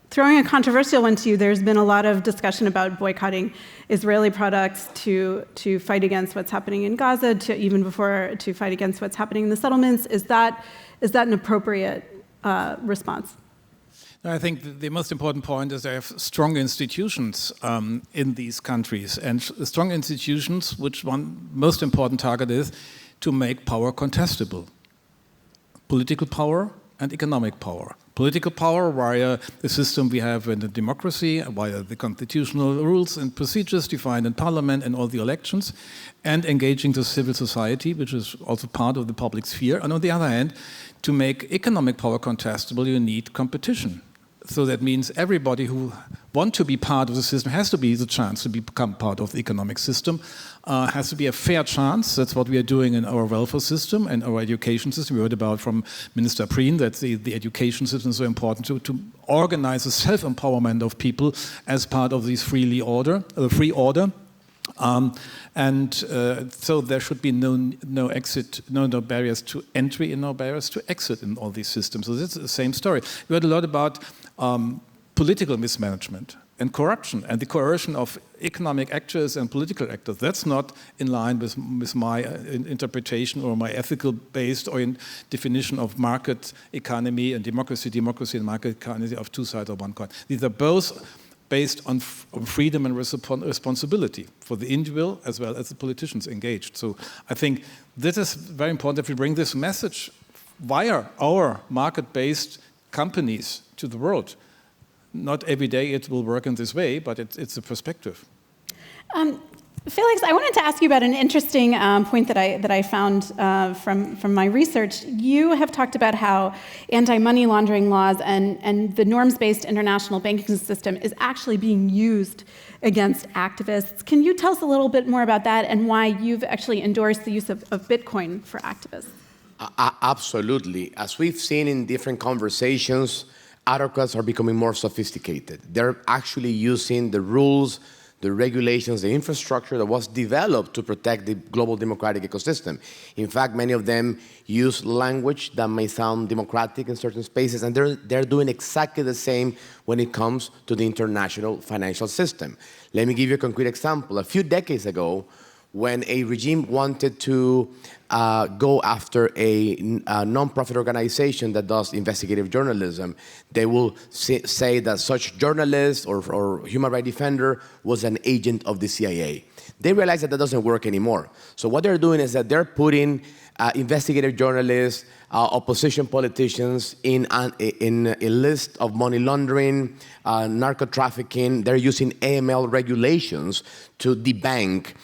throwing a controversial one to you, there's been a lot of discussion about boycotting Israeli products to fight against what's happening in Gaza, to fight against what's happening in the settlements. Is that an appropriate response? I think the most important point is they have strong institutions in these countries, and strong institutions, which one most important target is to make power contestable. Political power and economic power. Political power via the system we have in the democracy, via the constitutional rules and procedures defined in parliament and all the elections, and engaging the civil society, which is also part of the public sphere. And on the other hand, to make economic power contestable, you need competition. So that means everybody who wants to be part of the system has to be the chance to become part of the economic system, has to be a fair chance. That's what we are doing in our welfare system and our education system. We heard about from Minister Prien that the education system is so important to organize the self-empowerment of people as part of this free order. So there should be no exit, no barriers to entry and no barriers to exit in all these systems. So it's the same story. We heard a lot about political mismanagement and corruption and the coercion of economic actors and political actors. That's not in line with my interpretation or my ethical based or in definition of market economy and democracy and market economy of two sides of one coin. These are both based on freedom and responsibility for the individual as well as the politicians engaged. So I think this is very important if we bring this message via our market-based companies to the world. Not every day it will work in this way, but it's a perspective. Felix, I wanted to ask you about an interesting point that I found from my research. You have talked about how anti-money laundering laws and the norms-based international banking system is actually being used against activists. Can you tell us a little bit more about that and why you've actually endorsed the use of Bitcoin for activists? Absolutely. As we've seen in different conversations, autocrats are becoming more sophisticated. They're actually using the rules, the regulations, the infrastructure that was developed to protect the global democratic ecosystem. In fact, many of them use language that may sound democratic in certain spaces, and they're doing exactly the same when it comes to the international financial system. Let me give you a concrete example. A few decades ago, when a regime wanted to go after a non-profit organization that does investigative journalism, they will say that such journalist or human rights defender was an agent of the CIA. They realize that doesn't work anymore. So what they're doing is that they're putting investigative journalists, opposition politicians in a list of money laundering, narco trafficking. They're using AML regulations to debank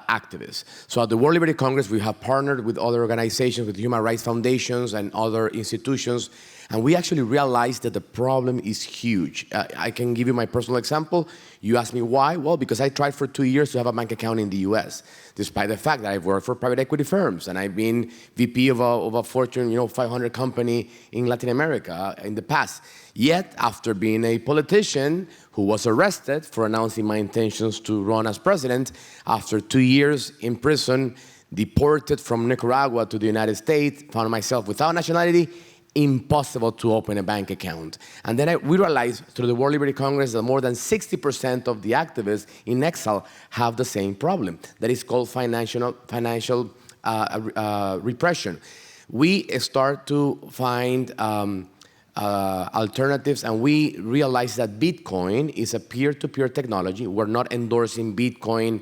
activists. So at the World Liberty Congress, we have partnered with other organizations, with human rights foundations and other institutions, and we actually realized that the problem is huge. I can give you my personal example. You ask me why? Well, because I tried for 2 years to have a bank account in the US, despite the fact that I've worked for private equity firms and I've been VP of a Fortune 500 company in Latin America in the past. Yet, after being a politician who was arrested for announcing my intentions to run as president, after 2 years in prison, deported from Nicaragua to the United States, found myself without nationality, impossible to open a bank account. And then we realized through the World Liberty Congress that more than 60% of the activists in exile have the same problem. That is called financial repression. We start to find alternatives, and we realize that Bitcoin is a peer-to-peer technology. We're not endorsing Bitcoin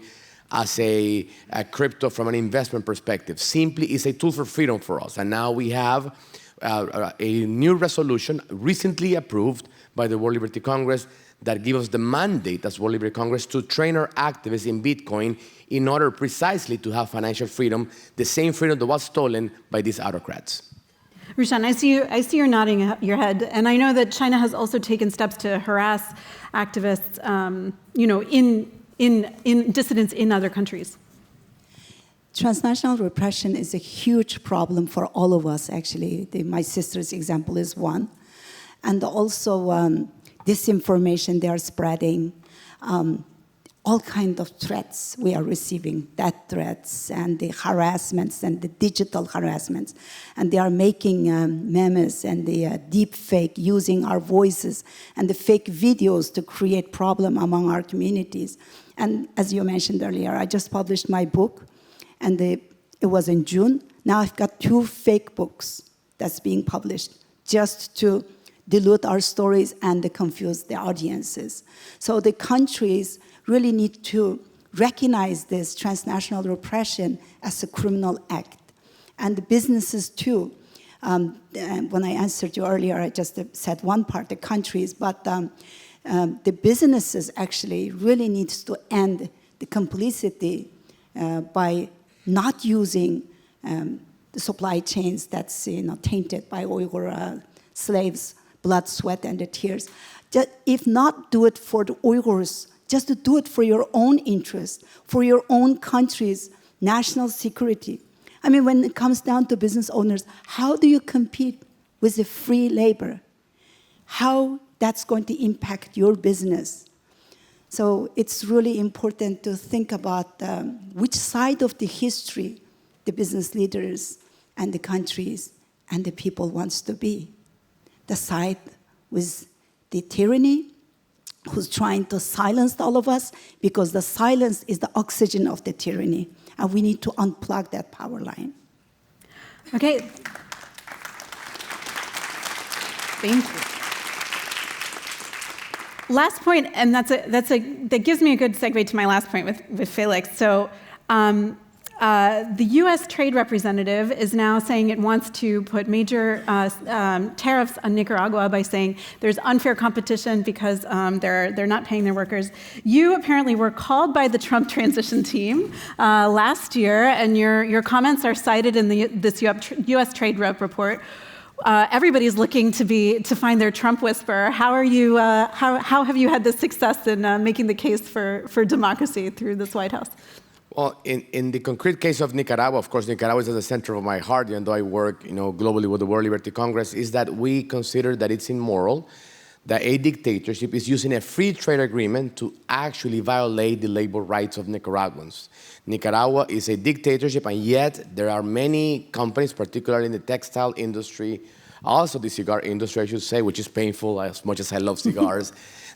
as a crypto from an investment perspective. Simply, it's a tool for freedom for us. And now we have a new resolution recently approved by the World Liberty Congress that gives us the mandate as World Liberty Congress to train our activists in Bitcoin in order precisely to have financial freedom, the same freedom that was stolen by these autocrats. Rushan, I see you're nodding your head, and I know that China has also taken steps to harass activists, in dissidents in other countries. Transnational repression is a huge problem for all of us, actually. My sister's example is one. And also disinformation they are spreading, all kinds of threats we are receiving, death threats and the harassments and the digital harassments. And they are making memes and the deep fake, using our voices and the fake videos to create problem among our communities. And as you mentioned earlier, I just published my book, and it was in June. Now I've got 2 fake books that's being published just to dilute our stories and to confuse the audiences. So the countries really need to recognize this transnational repression as a criminal act. And the businesses too. When I answered you earlier, I just said one part, the countries, but the businesses actually really needs to end the complicity by not using the supply chains that's tainted by Uyghur slaves, blood, sweat, and the tears. Just, if not do it for the Uyghurs, just to do it for your own interest, for your own country's national security. I mean, when it comes down to business owners, how do you compete with the free labor? How that's going to impact your business? So it's really important to think about which side of the history the business leaders and the countries and the people wants to be. The side with the tyranny, who's trying to silence all of us, because the silence is the oxygen of the tyranny, and we need to unplug that power line. Okay. Thank you. Last point, and that gives me a good segue to my last point with Felix. So the U.S. trade representative is now saying it wants to put major tariffs on Nicaragua by saying there's unfair competition because they're not paying their workers. You apparently were called by the Trump transition team last year, and your comments are cited in this U.S. trade rep report. Everybody's looking to find their Trump whisperer. How are you? How have you had this success in making the case for democracy through this White House? Well, in the concrete case of Nicaragua, of course, Nicaragua is at the center of my heart, even though I work, globally with the World Liberty Congress, is that we consider that it's immoral that a dictatorship is using a free trade agreement to actually violate the labor rights of Nicaraguans. Nicaragua is a dictatorship, and yet there are many companies, particularly in the textile industry, also the cigar industry, I should say, which is painful as much as I love cigars,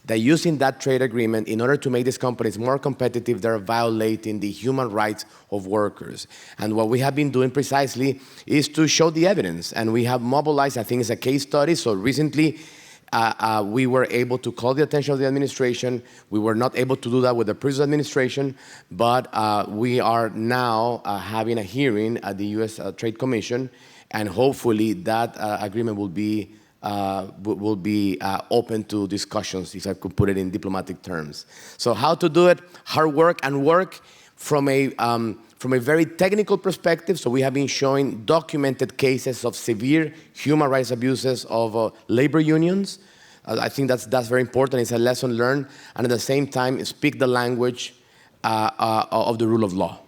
that using that trade agreement in order to make these companies more competitive, they're violating the human rights of workers. And what we have been doing precisely is to show the evidence. And we have mobilized, I think it's a case study. So recently, we were able to call the attention of the administration. We were not able to do that with the previous administration, but we are now having a hearing at the U.S. Trade Commission, and hopefully that agreement will be open to discussions, if I could put it in diplomatic terms. So how to do it? Hard work, and work from a very technical perspective. So we have been showing documented cases of severe human rights abuses of labor unions. I think that's very important. It's a lesson learned, and at the same time, speak the language of the rule of law.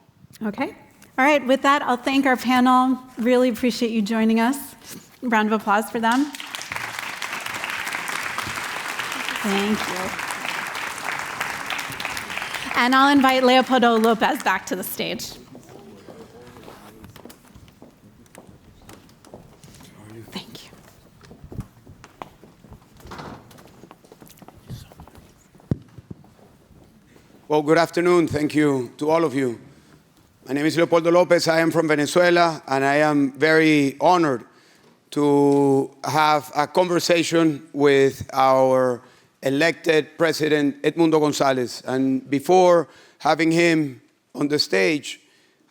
Okay. All right. With that, I'll thank our panel. Really appreciate you joining us. Round of applause for them. Thank you. And I'll invite Leopoldo Lopez back to the stage. Thank you. Well, good afternoon. Thank you to all of you. My name is Leopoldo Lopez. I am from Venezuela, and I am very honored to have a conversation with our elected president, Edmundo González. And before having him on the stage,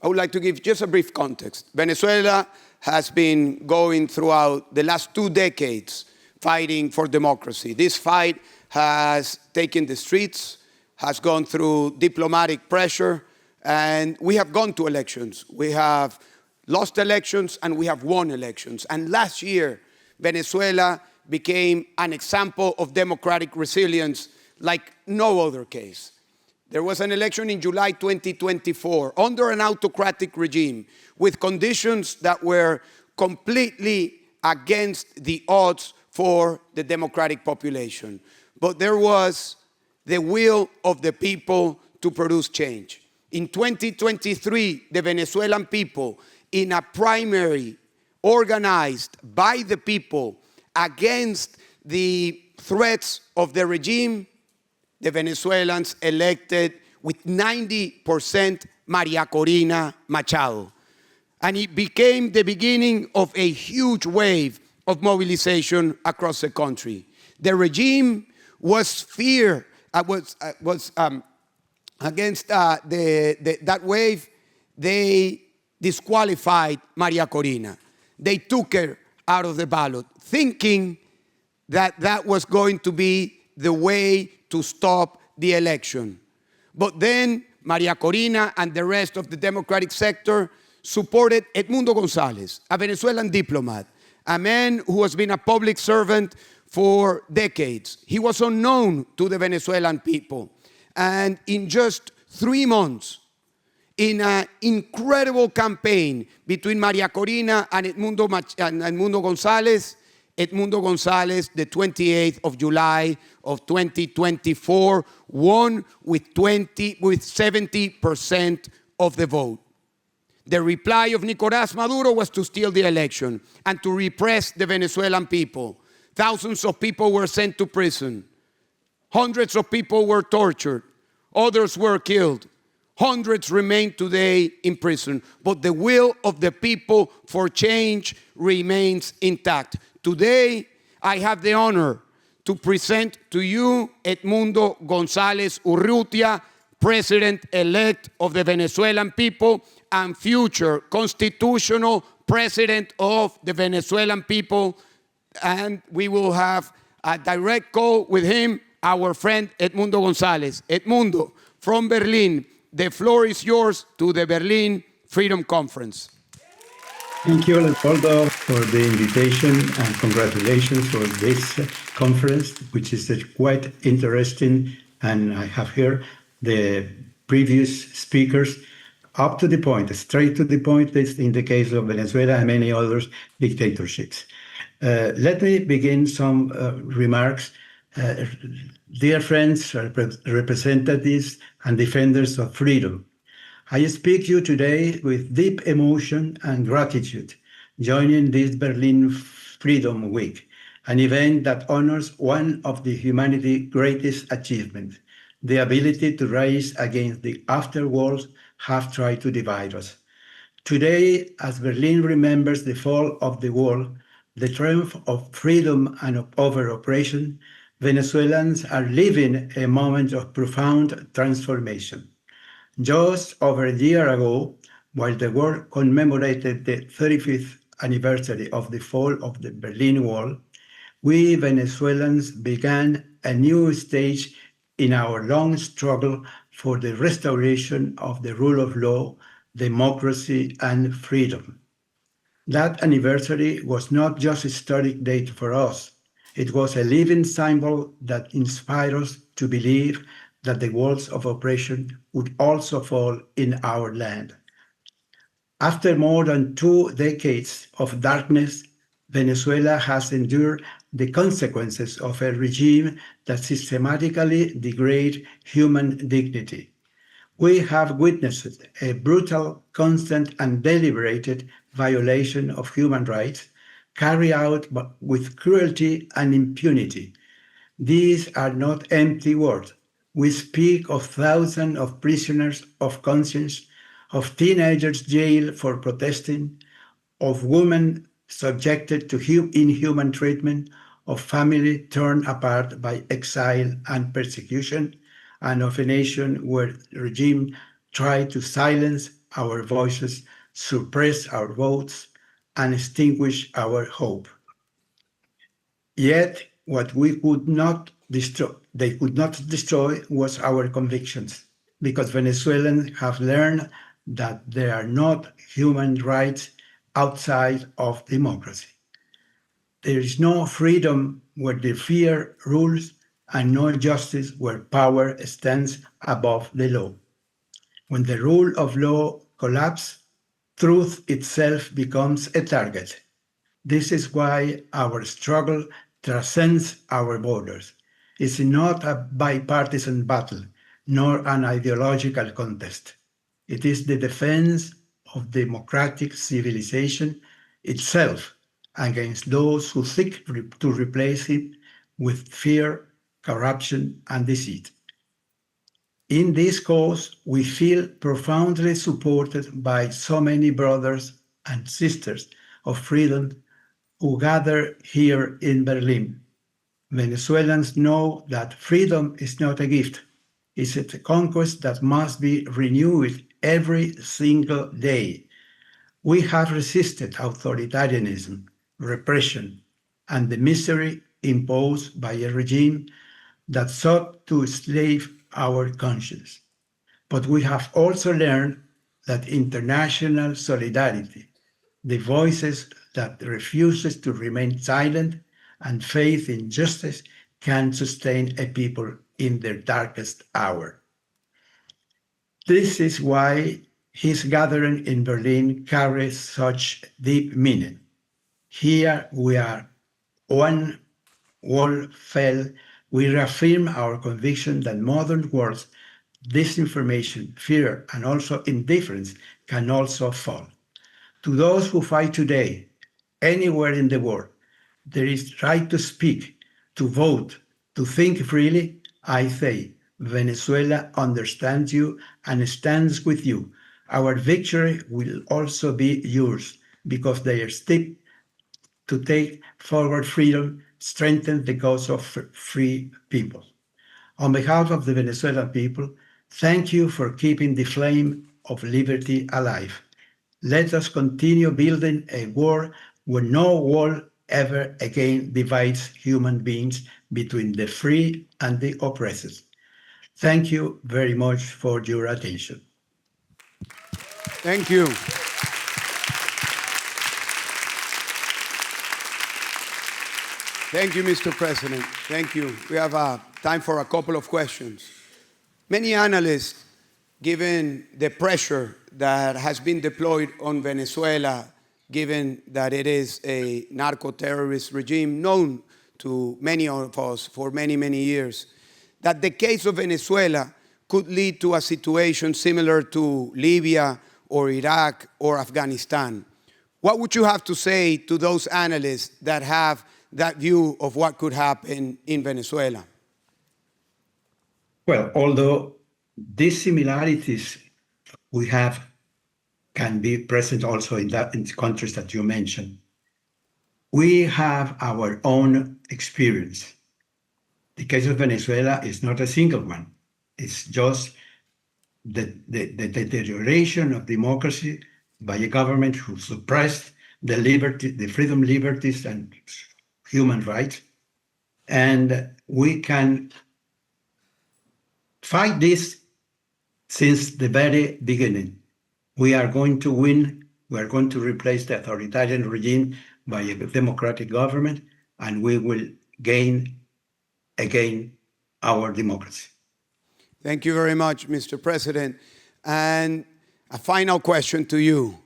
I would like to give just a brief context. Venezuela has been going throughout the last 2 decades fighting for democracy. This fight has taken the streets, has gone through diplomatic pressure, and we have gone to elections. We have lost elections and we have won elections. And last year, Venezuela became an example of democratic resilience like no other case. There was an election in July 2024 under an autocratic regime with conditions that were completely against the odds for the democratic population. But there was the will of the people to produce change. In 2023, the Venezuelan people, in a primary organized by the people against the threats of the regime, the Venezuelans elected with 90% Maria Corina Machado. And it became the beginning of a huge wave of mobilization across the country. The regime was against that wave. They disqualified Maria Corina. They took her out of the ballot, thinking that that was going to be the way to stop the election. But then Maria Corina and the rest of the democratic sector supported Edmundo González, a Venezuelan diplomat, a man who has been a public servant for decades. He was unknown to the Venezuelan people. And in just 3 months, in an incredible campaign between Maria Corina and Edmundo González, the 28th of July of 2024, won with 70% of the vote. The reply of Nicolás Maduro was to steal the election and to repress the Venezuelan people. Thousands of people were sent to prison. Hundreds of people were tortured. Others were killed. Hundreds remain today in prison. But the will of the people for change remains intact. Today, I have the honor to present to you Edmundo González Urrutia, President-elect of the Venezuelan people and future constitutional President of the Venezuelan people. And we will have a direct call with him, our friend Edmundo González. Edmundo, from Berlin, the floor is yours to the Berlin Freedom Conference. Thank you, Leopoldo, for the invitation and congratulations for this conference, which is quite interesting. And I have here the previous speakers up to the point, straight to the point, this in the case of Venezuela and many other dictatorships. Let me begin some remarks. Dear friends, representatives and defenders of freedom, I speak to you today with deep emotion and gratitude, joining this Berlin Freedom Week, an event that honors one of the humanity's greatest achievements, the ability to rise against the afterworlds have tried to divide us. Today, as Berlin remembers the fall of the wall, the triumph of freedom and over oppression, Venezuelans are living a moment of profound transformation. Just over a year ago, while the world commemorated the 35th anniversary of the fall of the Berlin Wall, we Venezuelans began a new stage in our long struggle for the restoration of the rule of law, democracy, and freedom. That anniversary was not just a historic date for us. It was a living symbol that inspired us to believe that the walls of oppression would also fall in our land. After more than 2 decades of darkness, Venezuela has endured the consequences of a regime that systematically degrades human dignity. We have witnessed a brutal, constant, and deliberated violation of human rights carried out with cruelty and impunity. These are not empty words. We speak of thousands of prisoners of conscience, of teenagers jailed for protesting, of women subjected to inhuman treatment, of family torn apart by exile and persecution, and of a nation where the regime tried to silence our voices, suppress our votes, and extinguish our hope. Yet, what we could not destroy, they could not destroy, was our convictions, because Venezuelans have learned that there are not human rights outside of democracy. There is no freedom where the fear rules, and no justice where power stands above the law. When the rule of law collapses, truth itself becomes a target. This is why our struggle transcends our borders. It's not a bipartisan battle, nor an ideological contest. It is the defense of democratic civilization itself against those who seek to replace it with fear, corruption, and deceit. In this cause, we feel profoundly supported by so many brothers and sisters of freedom who gather here in Berlin. Venezuelans know that freedom is not a gift. It's a conquest that must be renewed every single day. We have resisted authoritarianism, repression, and the misery imposed by a regime that sought to enslave our conscience. But we have also learned that international solidarity, the voices that refuses to remain silent, and faith in justice can sustain a people in their darkest hour. This is why his gathering in Berlin carries such deep meaning. Here we are, one wall fell, we reaffirm our conviction that modern wars, disinformation, fear, and also indifference can also fall. To those who fight today, anywhere in the world, there is right to speak, to vote, to think freely. I say, Venezuela understands you and stands with you. Our victory will also be yours because they are still to take forward freedom, strengthen the cause of free people. On behalf of the Venezuelan people, thank you for keeping the flame of liberty alive. Let us continue building a world where no wall ever again divides human beings between the free and the oppressed. Thank you very much for your attention. Thank you. Thank you, Mr. President. Thank you. We have time for a couple of questions. Many analysts, given the pressure that has been deployed on Venezuela, given that it is a narco-terrorist regime known to many of us for many, many years, that the case of Venezuela could lead to a situation similar to Libya or Iraq or Afghanistan. What would you have to say to those analysts that have that view of what could happen in Venezuela? Well, although these similarities we have can be present also in the countries that you mentioned, we have our own experience. The case of Venezuela is not a single one. It's just the deterioration of democracy by a government who suppressed the liberty, the freedom, liberties, and human rights. And we can fight this since the very beginning. We are going to win. We are going to replace the authoritarian regime by a democratic government, and we will gain again our democracy. Thank you very much, Mr. President. And a final question to you.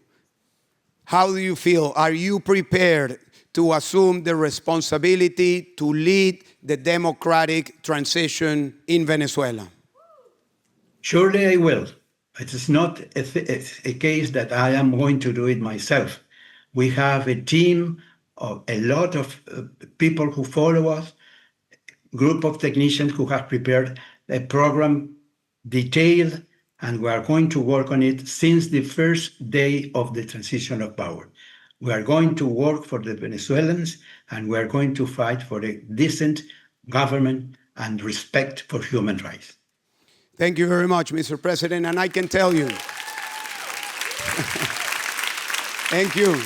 How do you feel? Are you prepared to assume the responsibility to lead the democratic transition in Venezuela? Surely I will. It is not a case that I am going to do it myself. We have a team of a lot of people who follow us, group of technicians who have prepared a program detailed, and we are going to work on it since the first day of the transition of power. We are going to work for the Venezuelans, and we are going to fight for a decent government and respect for human rights. Thank you very much, Mr. President, and I can tell you. Thank you.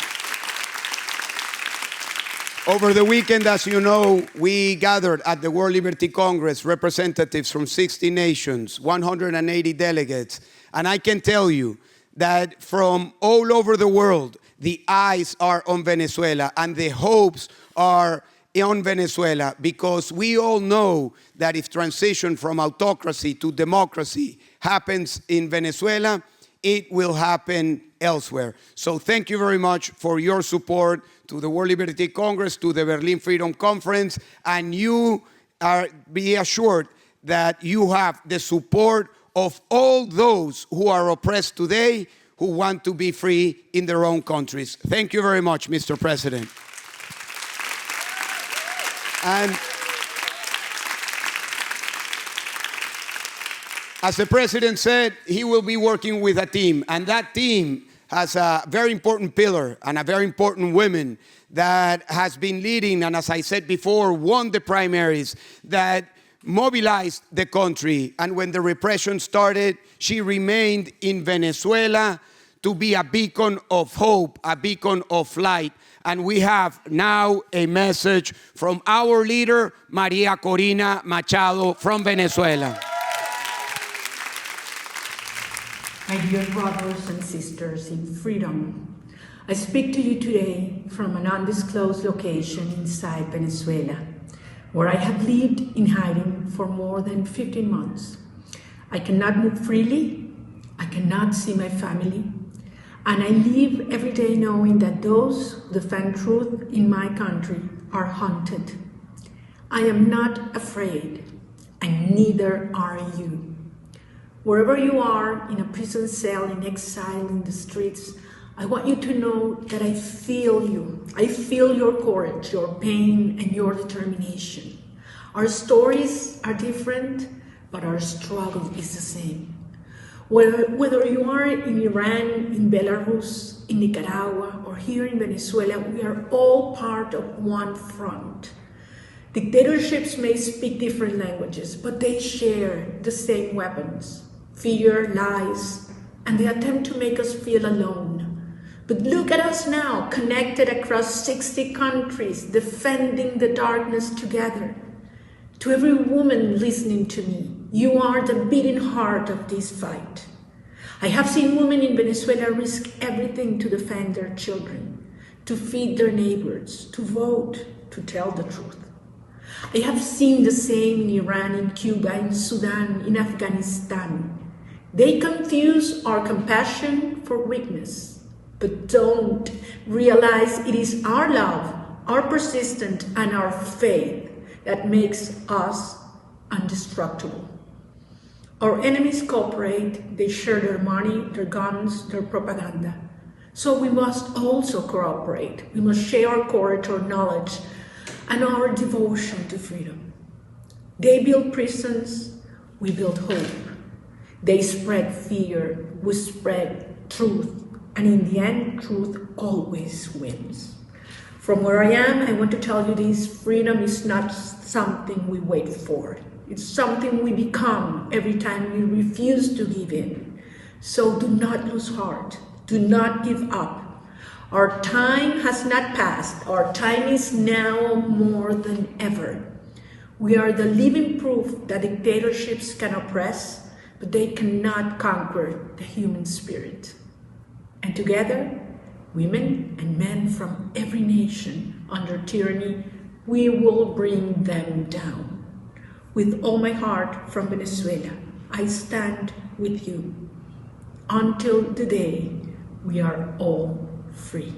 Over the weekend, as you know, we gathered at the World Liberty Congress representatives from 60 nations, 180 delegates, and I can tell you that from all over the world, the eyes are on Venezuela and the hopes are on Venezuela, because we all know that if transition from autocracy to democracy happens in Venezuela, it will happen elsewhere. So thank you very much for your support to the World Liberty Congress, to the Berlin Freedom Conference, and you be assured that you have the support of all those who are oppressed today, who want to be free in their own countries. Thank you very much, Mr. President. And as the President said, he will be working with a team, and that team has a very important pillar and a very important woman that has been leading, and as I said before, won the primaries, that mobilized the country. And when the repression started, she remained in Venezuela to be a beacon of hope, a beacon of light. And we have now a message from our leader, Maria Corina Machado from Venezuela. My dear brothers and sisters in freedom, I speak to you today from an undisclosed location inside Venezuela, where I have lived in hiding for more than 15 months. I cannot move freely, I cannot see my family, and I live every day knowing that those who defend truth in my country are hunted. I am not afraid, and neither are you. Wherever you are, in a prison cell, in exile, in the streets, I want you to know that I feel you. I feel your courage, your pain, and your determination. Our stories are different, but our struggle is the same. Whether you are in Iran, in Belarus, in Nicaragua, or here in Venezuela, we are all part of one front. Dictatorships may speak different languages, but they share the same weapons: fear, lies, and they attempt to make us feel alone. But look at us now, connected across 60 countries, defending the darkness together. To every woman listening to me, you are the beating heart of this fight. I have seen women in Venezuela risk everything to defend their children, to feed their neighbors, to vote, to tell the truth. I have seen the same in Iran, in Cuba, in Sudan, in Afghanistan. They confuse our compassion for weakness, but don't realize it is our love, our persistence, and our faith that makes us indestructible. Our enemies cooperate, they share their money, their guns, their propaganda. So we must also cooperate. We must share our courage, our knowledge, and our devotion to freedom. They build prisons, we build hope. They spread fear, we spread truth. And in the end, truth always wins. From where I am, I want to tell you this: freedom is not something we wait for. It's something we become every time we refuse to give in. So do not lose heart. Do not give up. Our time has not passed. Our time is now more than ever. We are the living proof that dictatorships can oppress, but they cannot conquer the human spirit. And together, women and men from every nation under tyranny, we will bring them down. With all my heart from Venezuela, I stand with you until the day we are all free.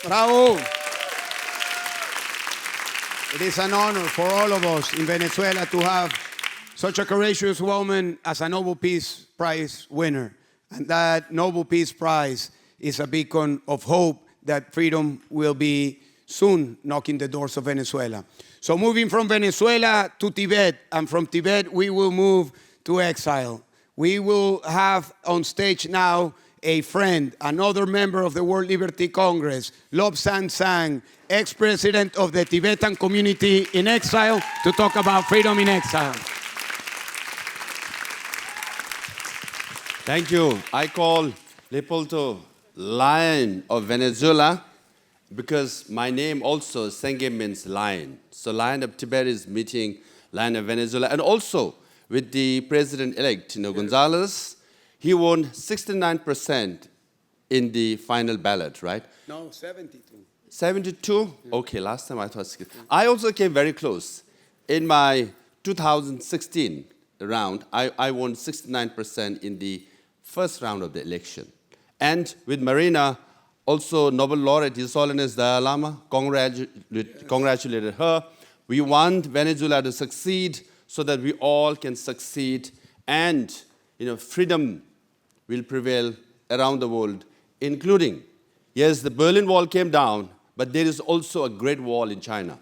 Bravo! It is an honor for all of us in Venezuela to have such a courageous woman as a Nobel Peace Prize winner. And that Nobel Peace Prize is a beacon of hope that freedom will be soon knocking the doors of Venezuela. So moving from Venezuela to Tibet, and from Tibet we will move to exile. We will have on stage now a friend, another member of the World Liberty Congress, Lobsang Sang, ex-president of the Tibetan community in exile, to talk about freedom in exile. Thank you. I call Leopoldo Lion of Venezuela because my name also, Senge, means lion. So Lion of Tibet is meeting Lion of Venezuela. And also with the president-elect, Gonzalez, he won 69% in the final ballot, right? No, 72. 72? Okay, last time I thought 60. I also came very close. In my 2016 round, I won 69% in the first round of the election. And with Marina, also Nobel laureate, His Holiness Dalai Lama, congratulated her. We want Venezuela to succeed so that we all can succeed, and freedom will prevail around the world, including, yes, the Berlin Wall came down, but there is also a Great Wall in China.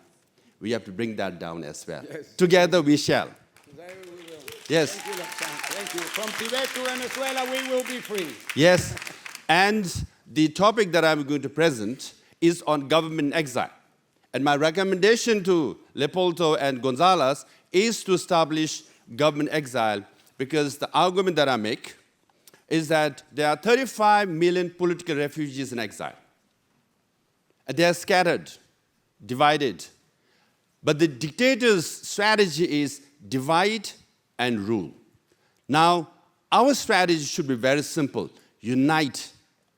We have to bring that down as well. Yes. Together we shall. Yes. Thank you, Thank you. From Tibet to Venezuela, we will be free. Yes. And the topic that I'm going to present is on government exile. And my recommendation to Leopoldo and Gonzalez is to establish government exile, because the argument that I make is that there are 35 million political refugees in exile. And they are scattered, divided. But the dictator's strategy is divide and rule. Now, our strategy should be very simple: unite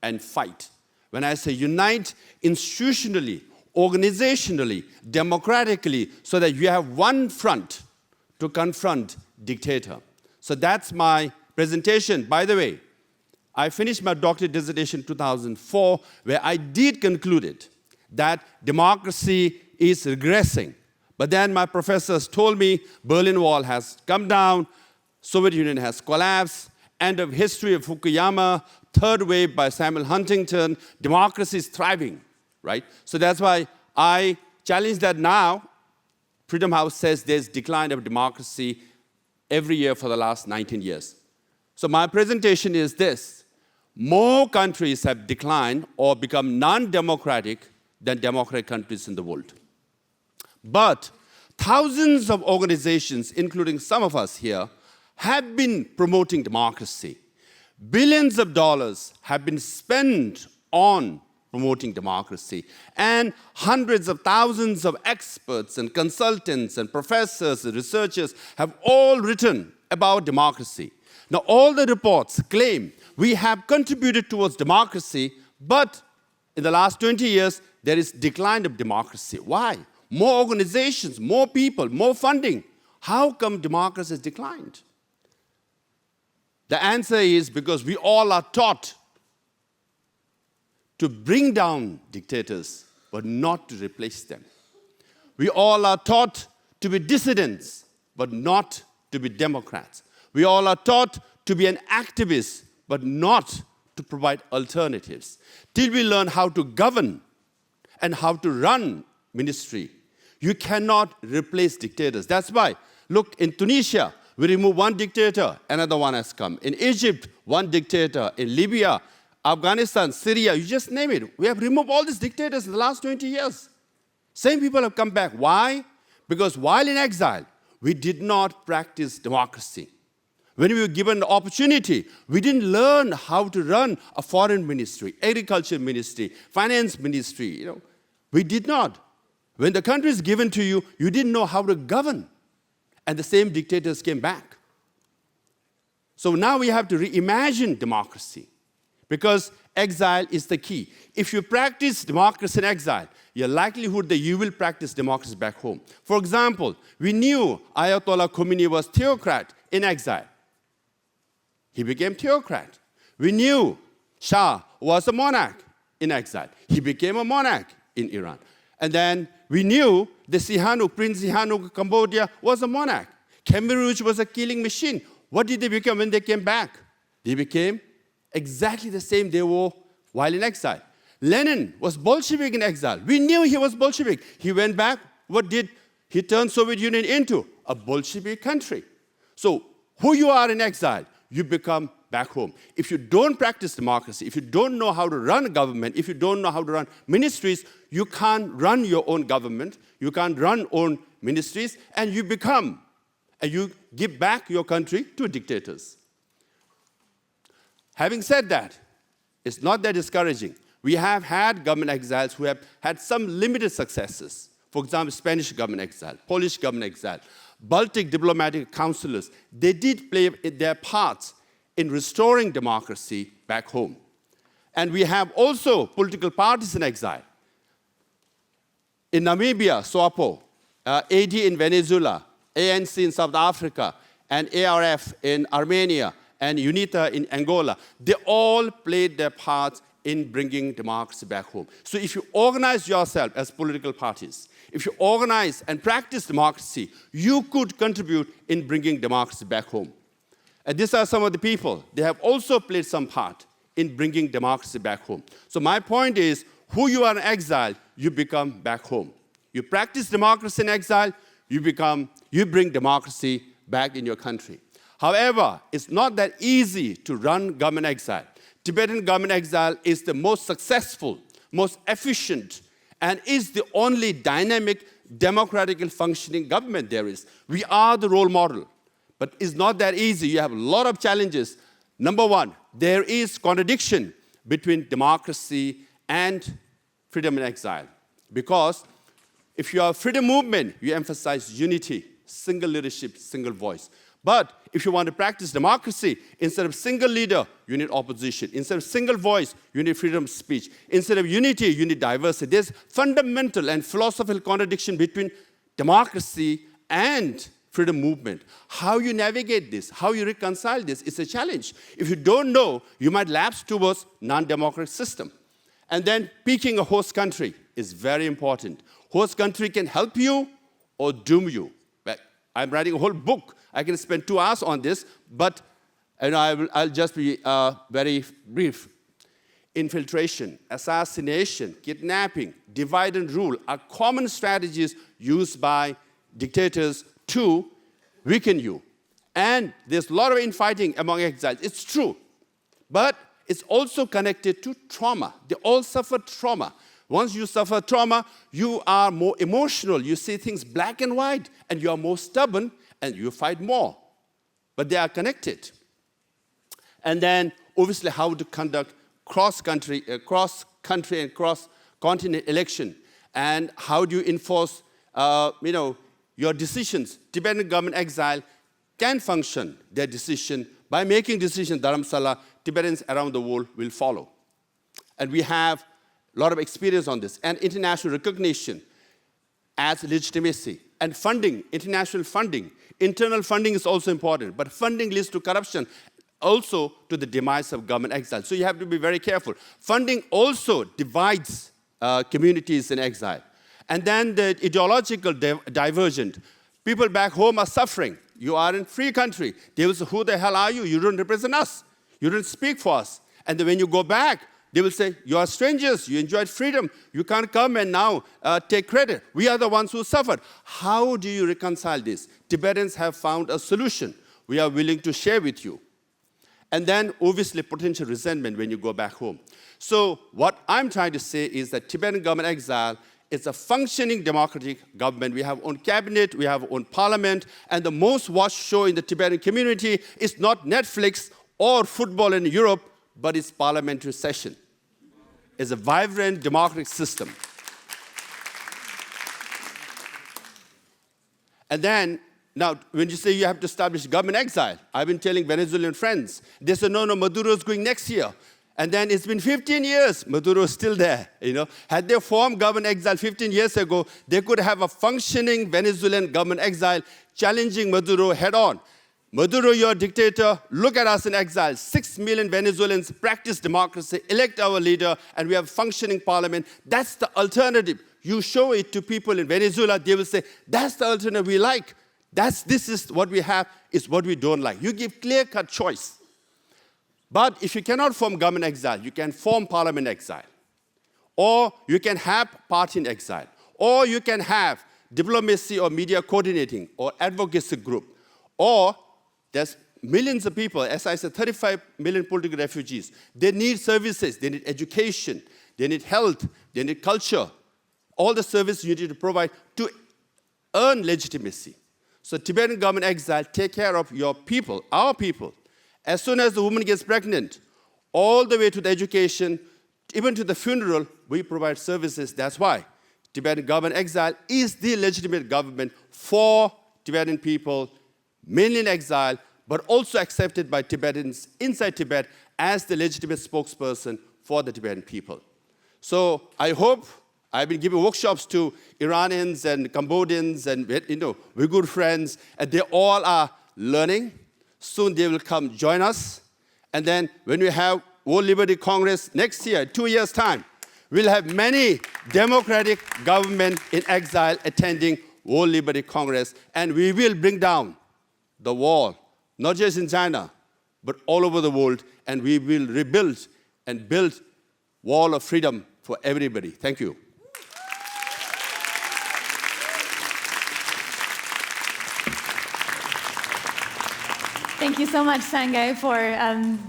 and fight. When I say unite institutionally, organizationally, democratically, so that you have one front to confront dictator. So that's my presentation. By the way, I finished my doctorate dissertation in 2004, where I did conclude that democracy is regressing. But then my professors told me Berlin Wall has come down, Soviet Union has collapsed, end of history of Fukuyama, third wave by Samuel Huntington, democracy is thriving, right? So that's why I challenge that now. Freedom House says there's decline of democracy every year for the last 19 years. So my presentation is this. More countries have declined or become non-democratic than democratic countries in the world. But thousands of organizations, including some of us here, have been promoting democracy. Billions of dollars have been spent on promoting democracy. And hundreds of thousands of experts and consultants and professors and researchers have all written about democracy. Now, all the reports claim we have contributed towards democracy, but in the last 20 years, there is decline of democracy. Why? More organizations, more people, more funding. How come democracy has declined? The answer is because we all are taught to bring down dictators, but not to replace them. We all are taught to be dissidents, but not to be Democrats. We all are taught to be an activist, but not to provide alternatives. Till we learn how to govern and how to run ministry, you cannot replace dictators. That's why, look, in Tunisia, we remove one dictator, another one has come. In Egypt, one dictator. In Libya, Afghanistan, Syria, you just name it. We have removed all these dictators in the last 20 years. Same people have come back. Why? Because while in exile, we did not practice democracy. When we were given the opportunity, we didn't learn how to run a foreign ministry, agriculture ministry, finance ministry. We did not. When the country is given to you, you didn't know how to govern. And the same dictators came back. So now we have to reimagine democracy, because exile is the key. If you practice democracy in exile, your likelihood that you will practice democracy back home. For example, we knew Ayatollah Khomeini was theocrat in exile. He became theocrat. We knew Shah was a monarch in exile. He became a monarch in Iran. And then we knew the Sihanouk, Prince Sihanouk of Cambodia was a monarch. Khmer Rouge was a killing machine. What did they become when they came back? They became exactly the same they were while in exile. Lenin was Bolshevik in exile. We knew he was Bolshevik. He went back. What did he turn Soviet Union into? A Bolshevik country. So who you are in exile, you become back home. If you don't practice democracy, if you don't know how to run a government, if you don't know how to run ministries, you can't run your own government, you can't run own ministries, and you give back your country to dictators. Having said that, it's not that discouraging. We have had government exiles who have had some limited successes. For example, Spanish government exile, Polish government exile, Baltic diplomatic counselors. They did play their parts in restoring democracy back home. And we have also political parties in exile. In Namibia, SWAPO, AD in Venezuela, ANC in South Africa, and ARF in Armenia, and UNITA in Angola, they all played their parts in bringing democracy back home. So if you organize yourself as political parties, if you organize and practice democracy, you could contribute in bringing democracy back home. And these are some of the people. They have also played some part in bringing democracy back home. So my point is, who you are in exile, you become back home. You practice democracy in exile, you bring democracy back in your country. However, it's not that easy to run government exile. Tibetan government exile is the most successful, most efficient, and is the only dynamic, democratically functioning government there is. We are the role model. But it's not that easy. You have a lot of challenges. Number one, there is contradiction between democracy and freedom in exile. Because if you are a freedom movement, you emphasize unity, single leadership, single voice. But if if you want to practice democracy, instead of single leader, you need opposition. Instead of single voice, you need freedom of speech. Instead of unity, you need diversity. There's fundamental and philosophical contradiction between democracy and freedom movement. How you navigate this, how you reconcile this, is a challenge. If you don't know, you might lapse towards non-democratic system. And then picking a host country is very important. Host country can help you or doom you. I'm writing a whole book. I can spend 2 hours on this, but I'll just be very brief. Infiltration, assassination, kidnapping, divide and rule are common strategies used by dictators to weaken you. And there's a lot of infighting among exiles. It's true. But it's also connected to trauma. They all suffer trauma. Once you suffer trauma, you are more emotional. You see things black and white, and you are more stubborn, and you fight more. But they are connected. And then, obviously, how to conduct cross-country and cross-continent election, and how do you enforce, your decisions. Tibetan government exile can function their decision by making decisions. Dharamsala, Tibetans around the world will follow. And we have a lot of experience on this, and international recognition as legitimacy, and funding, international funding. Internal funding is also important, but funding leads to corruption, also to the demise of government exile. So you have to be very careful. Funding also divides communities in exile. And then the ideological divergent. People back home are suffering. You are in a free country. They will say, who the hell are you? You don't represent us. You don't speak for us. And then when you go back, they will say, you are strangers. You enjoyed freedom. You can't come and now take credit. We are the ones who suffered. How do you reconcile this? Tibetans have found a solution. We are willing to share with you. And then, obviously, potential resentment when you go back home. So what I'm trying to say is that Tibetan government exile is a functioning democratic government. We have our own cabinet, we have our own parliament, and the most watched show in the Tibetan community is not Netflix or football in Europe, but it's parliamentary session. It's a vibrant democratic system. And then, now, when you say you have to establish government exile, I've been telling Venezuelan friends, they say, no, Maduro's going next year. And then it's been 15 years, Maduro is still there. Had they formed government exile 15 years ago, they could have a functioning Venezuelan government exile challenging Maduro head on. Maduro, you're a dictator. Look at us in exile. 6 million Venezuelans practice democracy, elect our leader, and we have a functioning parliament. That's the alternative. You show it to people in Venezuela, they will say, that's the alternative we like. This is what we have, is what we don't like. You give clear-cut choice. But if you cannot form government exile, you can form parliament exile. Or you can have party in exile. Or you can have diplomacy or media coordinating or advocacy group. Or there's millions of people, as I said, 35 million political refugees. They need services, they need education, they need health, they need culture. All the services you need to provide to earn legitimacy. So Tibetan government exile, take care of your people, our people. As soon as the woman gets pregnant, all the way to the education, even to the funeral, we provide services. That's why Tibetan government exile is the legitimate government for Tibetan people, mainly in exile, but also accepted by Tibetans inside Tibet as the legitimate spokesperson for the Tibetan people. So I hope, I've been giving workshops to Iranians and Cambodians and we're good friends, and they all are learning. Soon they will come join us. And then when we have World Liberty Congress next year, 2 years' time, we'll have many democratic government in exile attending World Liberty Congress. And we will bring down the wall, not just in China, but all over the world. And we will rebuild and build wall of freedom for everybody. Thank you. Thank you so much, Sangay, for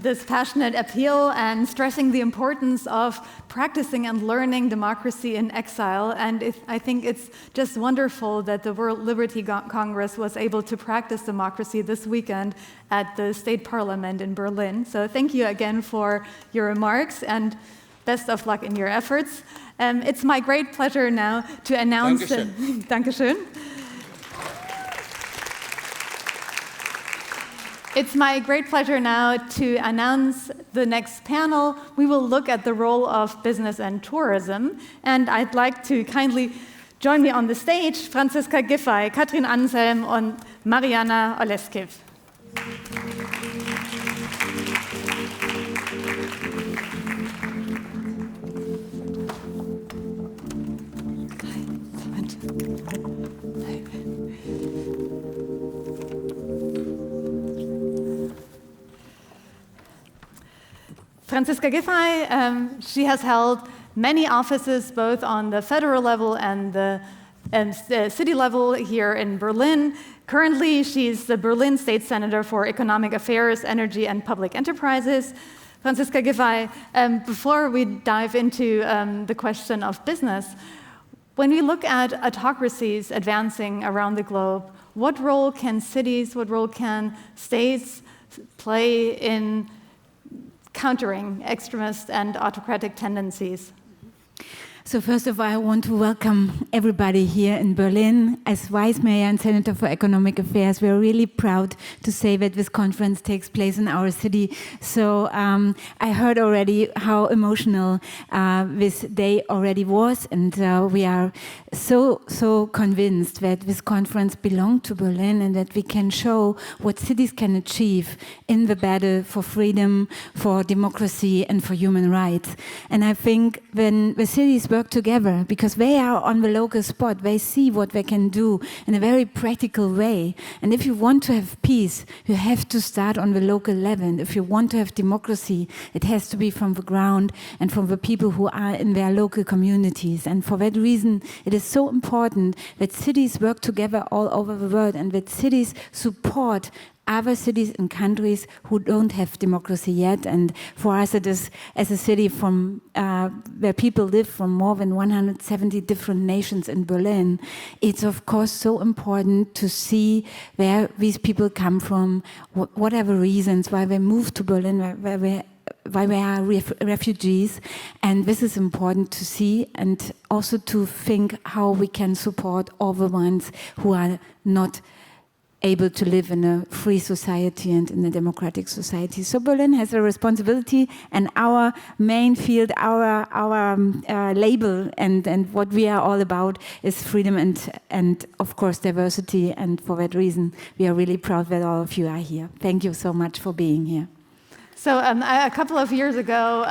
this passionate appeal and stressing the importance of practicing and learning democracy in exile. And I think it's just wonderful that the World Liberty Congress was able to practice democracy this weekend at the State Parliament in Berlin. So thank you again for your remarks, and best of luck in your efforts. It's my great pleasure now to announce... Dankeschön. It's my great pleasure now to announce the next panel. We will look at the role of business and tourism, and I'd like to kindly join me on the stage Franziska Giffey, Katrin Anselm und Mariana Oleskiv. Franziska Giffey, she has held many offices both on the federal level and the city level here in Berlin. Currently, she's the Berlin State Senator for Economic Affairs, Energy, and Public Enterprises. Franziska Giffey, before we dive into the question of business, when we look at autocracies advancing around the globe, what role can cities, what role can states play in countering extremist and autocratic tendencies? So first of all, I want to welcome everybody here in Berlin. As Vice Mayor and Senator for Economic Affairs, we are really proud to say that this conference takes place in our city. So I heard already how emotional this day already was, and we are so convinced that this conference belongs to Berlin and that we can show what cities can achieve in the battle for freedom, for democracy, and for human rights. And I think when the cities work together, because they are on the local spot, they see what they can do in a very practical way. And if you want to have peace, you have to start on the local level. And if you want to have democracy, it has to be from the ground and from the people who are in their local communities. And for that reason, it is so important that cities work together all over the world and that cities support other cities and countries who don't have democracy yet. And for us, it is, as a city from where people live from more than 170 different nations in Berlin, it's of course so important to see where these people come from, whatever reasons, why they moved to Berlin, why they are refugees. And this is important to see and also to think how we can support all the ones who are not able to live in a free society and in a democratic society. So Berlin has a responsibility, and our main field, our label and what we are all about is freedom and of course diversity. And for that reason, we are really proud that all of you are here. Thank you so much for being here. So a couple of years ago,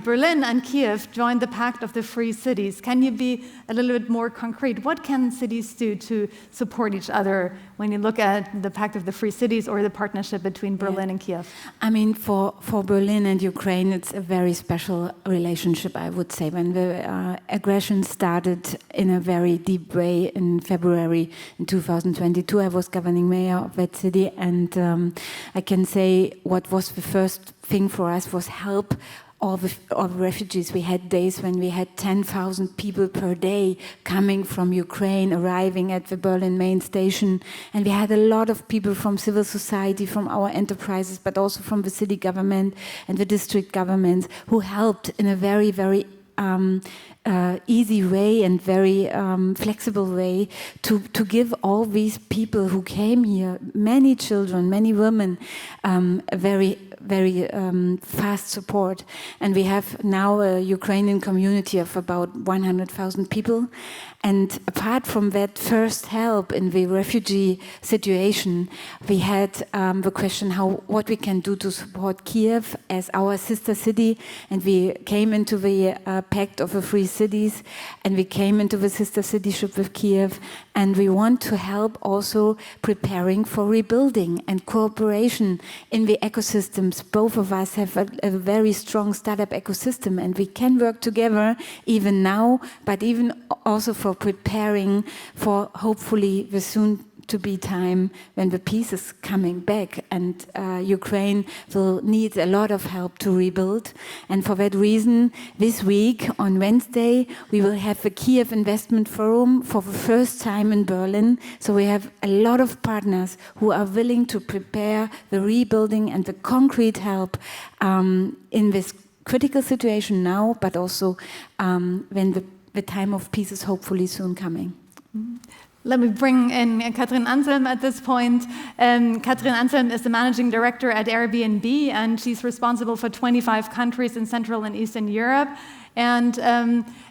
Berlin and Kiev joined the Pact of the Free Cities. Can you be a little bit more concrete? What can cities do to support each other when you look at the Pact of the Free Cities or the partnership between Berlin and Kiev? I mean, for Berlin and Ukraine, it's a very special relationship, I would say. When the aggression started in a very deep way in February in 2022, I was governing mayor of that city, and I can say what was the first thing for us was help all the refugees. We had days when we had 10,000 people per day coming from Ukraine, arriving at the Berlin main station. And we had a lot of people from civil society, from our enterprises, but also from the city government and the district governments who helped in a very, very easy way and very flexible way to give all these people who came here, many children, many women, a very fast support. And we have now a Ukrainian community of about 100,000 people. And apart from that first help in the refugee situation, we had the question what we can do to support Kiev as our sister city. And we came into the Pact of the Free Cities, and we came into the sister cityship with Kiev. And we want to help also preparing for rebuilding and cooperation in the ecosystems. Both of us have a very strong startup ecosystem, and we can work together even now, but even also for preparing for hopefully the soon to be time when the peace is coming back, and Ukraine will need a lot of help to rebuild. And for that reason, this week on Wednesday, we will have the Kiev Investment Forum for the first time in Berlin. So we have a lot of partners who are willing to prepare the rebuilding and the concrete help in this critical situation now, but also when the time of peace is hopefully soon coming. Let me bring in Katrin Anselm at this point. Katrin Anselm is the managing director at Airbnb, and she's responsible for 25 countries in Central and Eastern Europe. And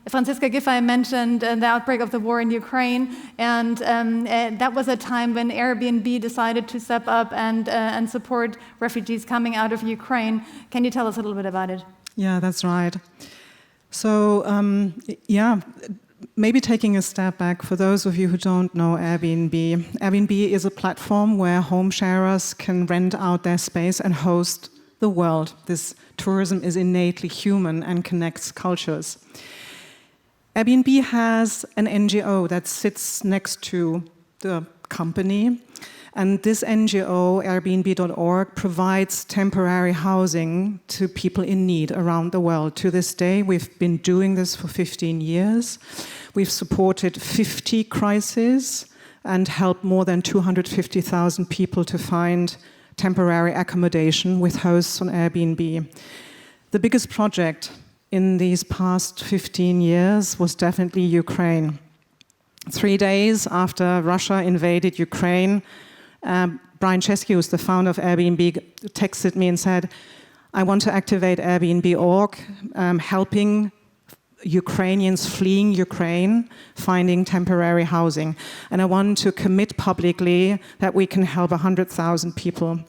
Franziska Giffey mentioned the outbreak of the war in Ukraine, and that was a time when Airbnb decided to step up and support refugees coming out of Ukraine. Can you tell us a little bit about it? Yeah, that's right. So, maybe taking a step back, for those of you who don't know Airbnb, Airbnb is a platform where home sharers can rent out their space and host the world. This tourism is innately human and connects cultures. Airbnb has an NGO that sits next to the company, and this NGO, Airbnb.org, provides temporary housing to people in need around the world. To this day, we've been doing this for 15 years. We've supported 50 crises and helped more than 250,000 people to find temporary accommodation with hosts on Airbnb. The biggest project in these past 15 years was definitely Ukraine. 3 days after Russia invaded Ukraine, Brian Chesky, who's the founder of Airbnb, texted me and said, I want to activate Airbnb.org, helping Ukrainians fleeing Ukraine, finding temporary housing. And I want to commit publicly that we can help 100,000 people.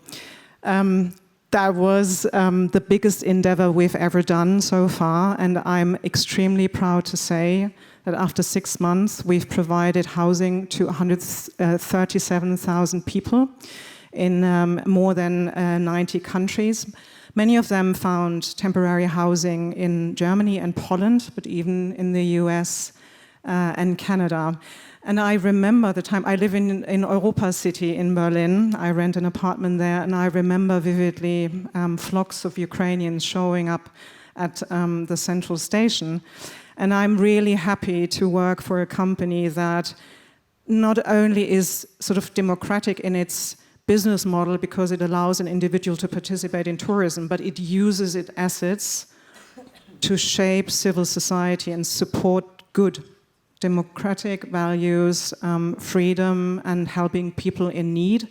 That was the biggest endeavor we've ever done so far, and I'm extremely proud to say that after 6 months, we've provided housing to 137,000 people in more than 90 countries. Many of them found temporary housing in Germany and Poland, but even in the US and Canada. And I remember the time, I live in Europa City in Berlin. I rent an apartment there, and I remember vividly flocks of Ukrainians showing up at the central station. And I'm really happy to work for a company that not only is sort of democratic in its business model because it allows an individual to participate in tourism, but it uses its assets to shape civil society and support good democratic values, freedom, and helping people in need.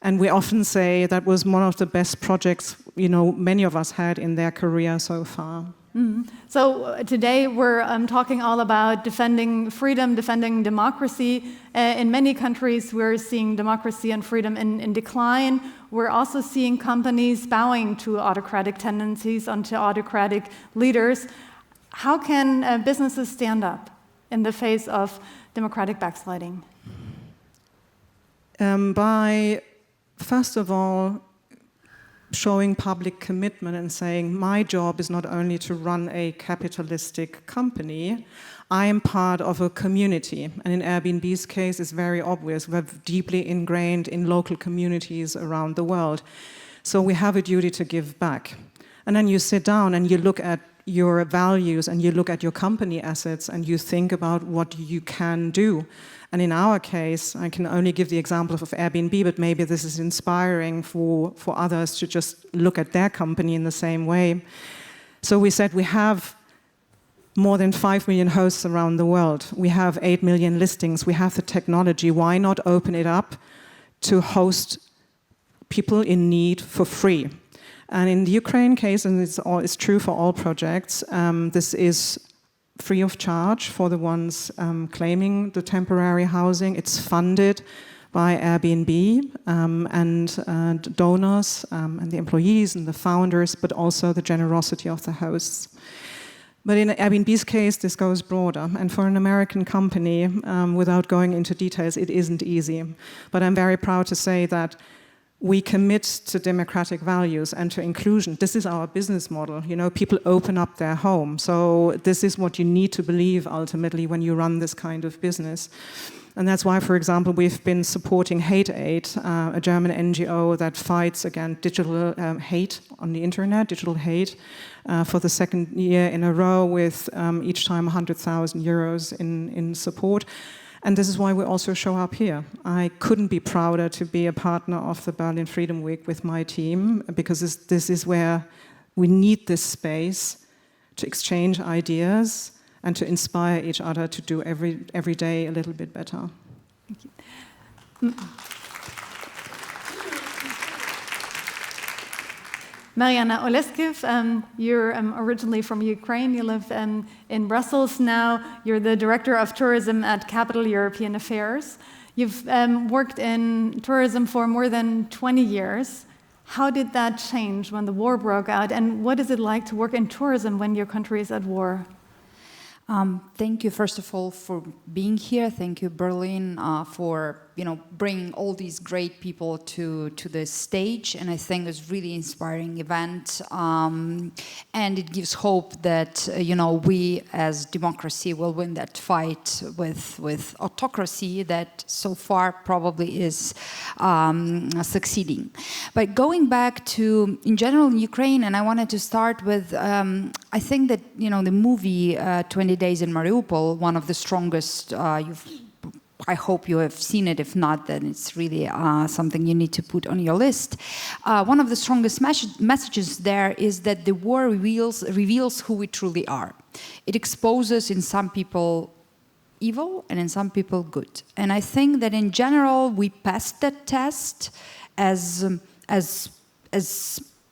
And we often say that was one of the best projects, many of us had in their career so far. Mm-hmm. So today we're talking all about defending freedom, defending democracy. In many countries, we're seeing democracy and freedom in decline. We're also seeing companies bowing to autocratic tendencies, onto autocratic leaders. How can businesses stand up in the face of democratic backsliding? By, first of all, showing public commitment and saying, my job is not only to run a capitalistic company, I am part of a community. And in Airbnb's case, it's very obvious. We're deeply ingrained in local communities around the world. So we have a duty to give back. And then you sit down and you look at your values and you look at your company assets and you think about what you can do. And in our case, I can only give the example of Airbnb, but maybe this is inspiring for others to just look at their company in the same way. So we said we have more than 5 million hosts around the world. We have 8 million listings. We have the technology. Why not open it up to host people in need for free? And in the Ukraine case, and it's true for all projects, this is free of charge for the ones claiming the temporary housing. It's funded by Airbnb and donors and the employees and the founders, but also the generosity of the hosts. But in Airbnb's case, this goes broader. And for an American company, without going into details, it isn't easy. But I'm very proud to say that we commit to democratic values and to inclusion. This is our business model. People open up their home. So this is what you need to believe ultimately when you run this kind of business. And that's why, for example, we've been supporting Hate Aid, a German NGO that fights against digital hate on the internet, digital hate, for the second year in a row with each time 100,000 euros in support. And this is why we also show up here. I couldn't be prouder to be a partner of the Berlin Freedom Week with my team, because this is where we need this space to exchange ideas and to inspire each other to do every day a little bit better. Thank you. Mariana Oleskev, you're originally from Ukraine. You live in Brussels now. You're the Director of Tourism at Capital European Affairs. You've worked in tourism for more than 20 years. How did that change when the war broke out? And what is it like to work in tourism when your country is at war? Thank you, first of all, for being here. Thank you, Berlin, for bringing all these great people to the stage. And I think it's really inspiring event. And it gives hope that we, as democracy, will win that fight with autocracy that so far probably is succeeding. But going back to, in general, in Ukraine, and I wanted to start with, I think that the movie 20 Days in Mariupol, one of the strongest, I hope you have seen it. If not, then it's really something you need to put on your list. One of the strongest messages there is that the war reveals who we truly are. It exposes in some people evil and in some people good. And I think that in general, we passed that test as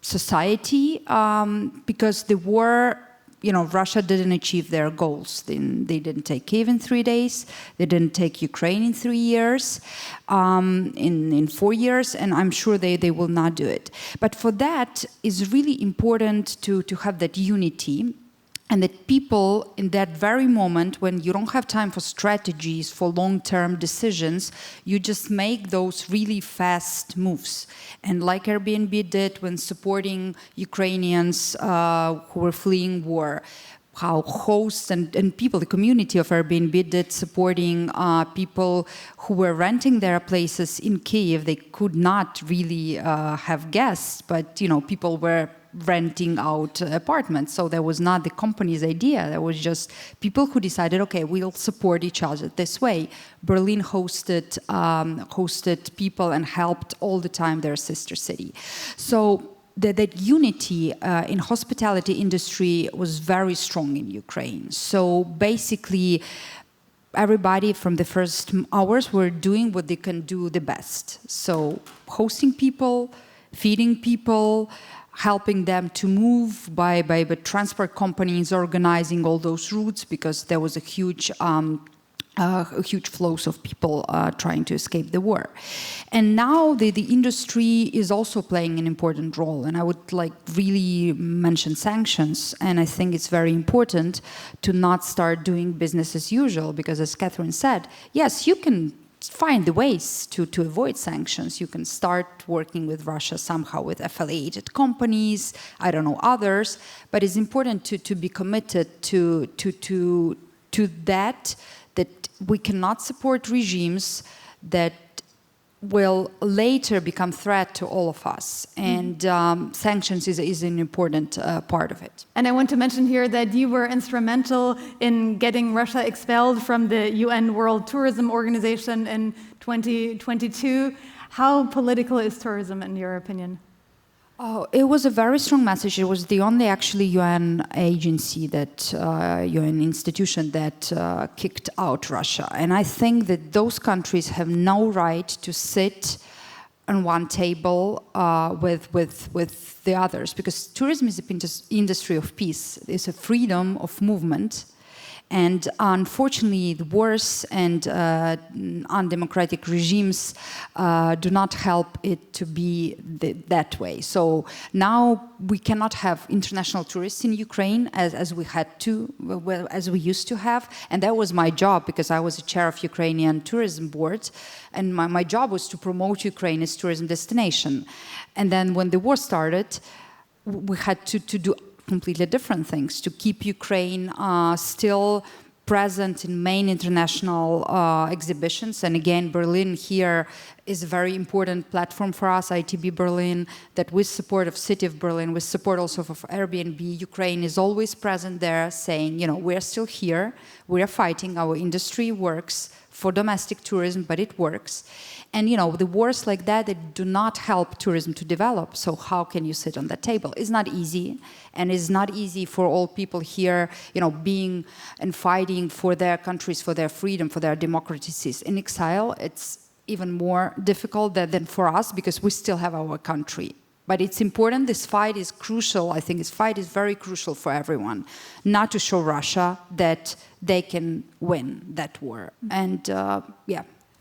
society because the war, Russia didn't achieve their goals. They didn't take Kyiv in 3 days. They didn't take Ukraine in 3 years, in 4 years, and I'm sure they will not do it. But for that, it's really important to have that unity, and that people in that very moment when you don't have time for strategies, for long-term decisions, you just make those really fast moves. And like Airbnb did when supporting Ukrainians who were fleeing war, how hosts and people, the community of Airbnb did supporting people who were renting their places in Kyiv. They could not really have guests, but people were renting out apartments. So that was not the company's idea. That was just people who decided, okay, we'll support each other this way. Berlin hosted people and helped all the time their sister city. So that unity in hospitality industry was very strong in Ukraine. So basically, everybody from the first hours were doing what they can do the best. So hosting people, feeding people, helping them to move by transport companies organizing all those routes because there was a huge flows of people trying to escape the war. And now the industry is also playing an important role. And I would really mention sanctions. And I think it's very important to not start doing business as usual because, as Catherine said, yes, you can find the ways to avoid sanctions. You can start working with Russia somehow with affiliated companies, I don't know, others, but it's important to be committed to that we cannot support regimes that will later become threat to all of us. And sanctions is an important part of it. And I want to mention here that you were instrumental in getting Russia expelled from the UN World Tourism Organization in 2022. How political is tourism, in your opinion? Oh, it was a very strong message. It was the only actually UN agency UN institution that kicked out Russia. And I think that those countries have no right to sit on one table with the others, because tourism is an industry of peace. It's a freedom of movement. And unfortunately, the wars and undemocratic regimes do not help it to be that way. So now we cannot have international tourists in Ukraine as we used to have. And that was my job, because I was a chair of Ukrainian tourism board. And my job was to promote Ukraine as tourism destination. And then when the war started, we had to do completely different things to keep Ukraine still present in main international exhibitions. And again, Berlin here is a very important platform for us, ITB Berlin, that with support of City of Berlin, with support also of Airbnb, Ukraine is always present there saying, we're still here, we're fighting, our industry works for domestic tourism, but it works. And the wars like that, they do not help tourism to develop. So how can you sit on that table? It's not easy, and it's not easy for all people here, being and fighting for their countries, for their freedom, for their democracies. In exile, it's even more difficult than for us because we still have our country. But it's important, this fight is crucial. I think this fight is very crucial for everyone, not to show Russia that they can win that war. And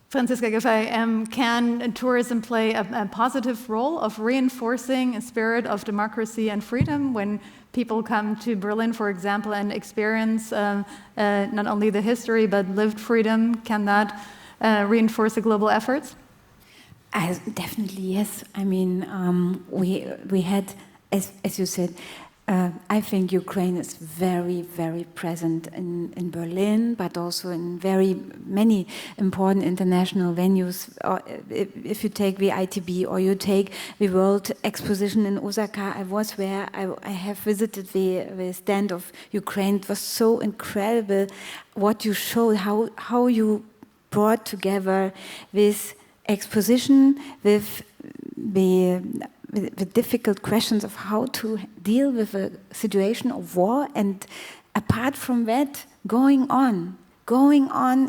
Franziska Giffey, can tourism play a positive role of reinforcing a spirit of democracy and freedom when people come to Berlin, for example, and experience not only the history but lived freedom? Can that reinforce the global efforts? Definitely, yes. I mean, we had, as you said, I think Ukraine is very, very present in Berlin, but also in very many important international venues. If you take the ITB or you take the World Exposition in Osaka, I was where I have visited the stand of Ukraine. It was so incredible what you showed, how you brought together this exposition with the difficult questions of how to deal with a situation of war, and apart from that, going on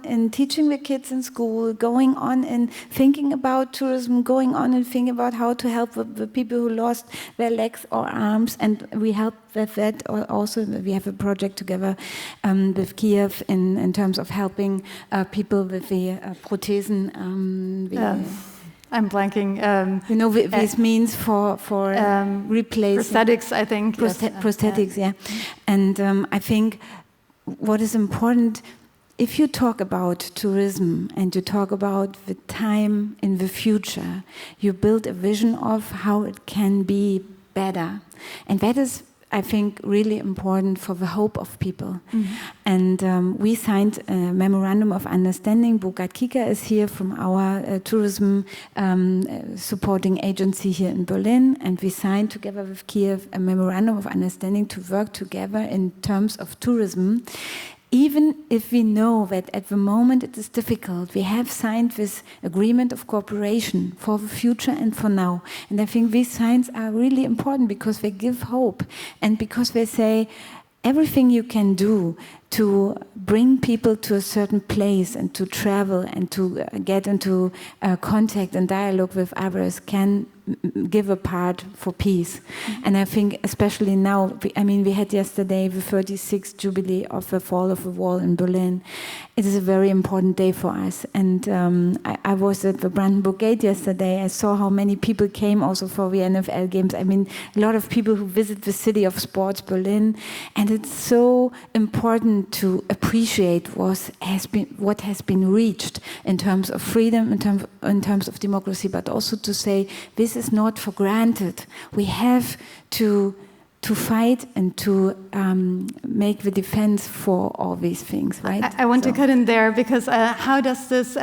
and teaching the kids in school, going on and thinking about tourism, going on and thinking about how to help the people who lost their legs or arms. And we help with that also. We have a project together with Kiev in terms of helping people with the prothesen. I'm blanking. This means for replacing prosthetics, I think. Prosthetics, yeah. And I think what is important, if you talk about tourism and you talk about the time in the future, you build a vision of how it can be better. And that is, I think, really important for the hope of people. Mm-hmm. And we signed a memorandum of understanding. Burkhard Kicker is here from our tourism supporting agency here in Berlin. And we signed together with Kiev a memorandum of understanding to work together in terms of tourism. Even if we know that at the moment it is difficult, we have signed this agreement of cooperation for the future and for now. And I think these signs are really important because they give hope and because they say everything you can do to bring people to a certain place and to travel and to get into contact and dialogue with others can give a part for peace. Mm-hmm. And I think especially now, we had yesterday the 36th jubilee of the fall of the wall in Berlin. It is a very important day for us. And I was at the Brandenburg Gate yesterday. I saw how many people came also for the NFL games. A lot of people who visit the city of sports, Berlin. And it's so important to appreciate what has been reached in terms of freedom, in terms of democracy, but also to say this is not for granted. We have to fight and to make the defense for all these things, right? I want to cut in there because how does this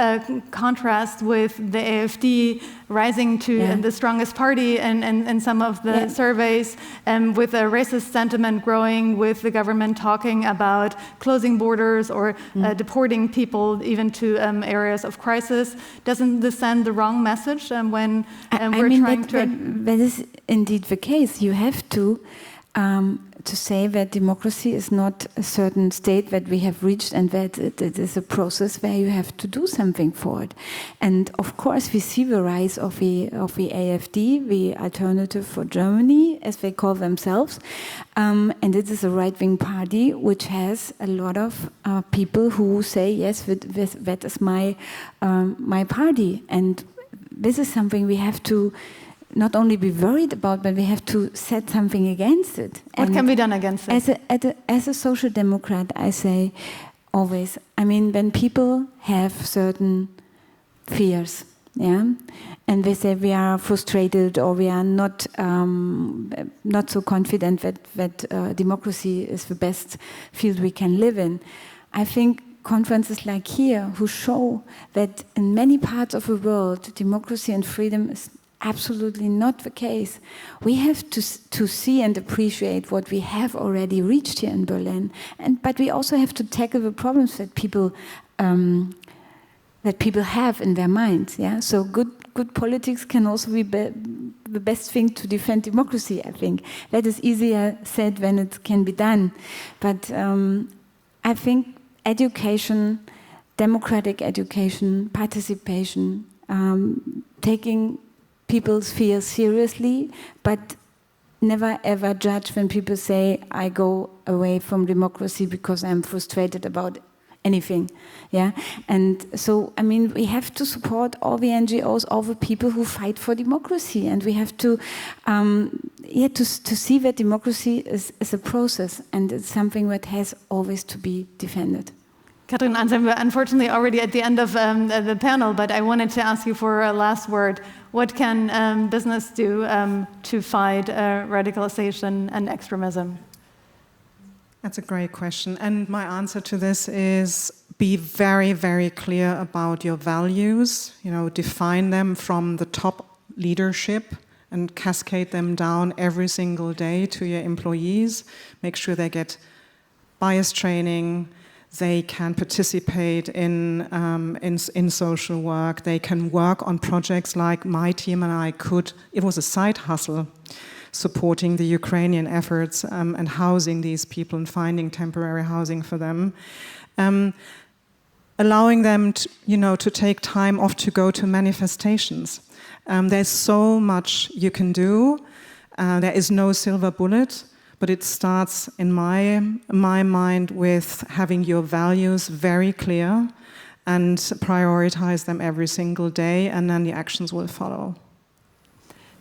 contrast with the AfD rising to the strongest party and some of the surveys, with a racist sentiment growing, with the government talking about closing borders or deporting people even to areas of crisis? Doesn't this send the wrong message when we're trying to... That is indeed the case. You have to say that democracy is not a certain state that we have reached and that it is a process where you have to do something for it. And of course we see the rise of the AfD, the Alternative for Germany, as they call themselves. And it is a right-wing party which has a lot of people who say, yes, that is my party. And this is something we have to not only be worried about, but we have to set something against it. What can be done against it? As a social democrat, I say always, when people have certain fears, and they say we are frustrated or we are not so confident that democracy is the best field we can live in, I think conferences like here who show that in many parts of the world, democracy and freedom is absolutely not the case. We have to see and appreciate what we have already reached here in Berlin, but we also have to tackle the problems that people that people have in their minds. Yeah, so good politics can also be the best thing to defend democracy. I think that is easier said when it can be done, but I think education, democratic education, participation, taking people's fears seriously, but never ever judge when people say, I go away from democracy because I'm frustrated about anything. Yeah, and so, I mean, we have to support all the NGOs, all the people who fight for democracy, and we have to, to see that democracy is a process, and it's something that has always to be defended. Katrin Anselm, we're unfortunately already at the end of the panel, but I wanted to ask you for a last word. What can business do to fight radicalization and extremism? That's a great question. And my answer to this is be very, very clear about your values. You know, define them from the top leadership and cascade them down every single day to your employees. Make sure they get bias training. They can participate in social work. They can work on projects like my team and I could. It was a side hustle, supporting the Ukrainian efforts and housing these people and finding temporary housing for them. Allowing them to take time off to go to manifestations. There's so much you can do. There is no silver bullet. But it starts, in my mind, with having your values very clear and prioritize them every single day, and then the actions will follow.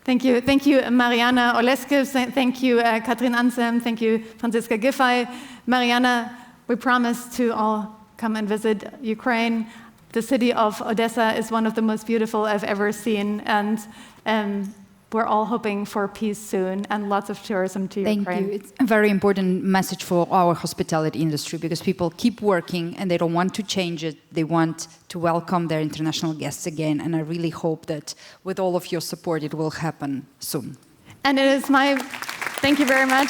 Thank you. Thank you, Mariana Oleske. Thank you, Katrin Anselm. Thank you, Franziska Giffey. Mariana, we promise to all come and visit Ukraine. The city of Odessa is one of the most beautiful I've ever seen, and we're all hoping for peace soon and lots of tourism to Ukraine. Thank you. It's a very important message for our hospitality industry because people keep working and they don't want to change it. They want to welcome their international guests again. And I really hope that with all of your support, it will happen soon. And it is thank you very much.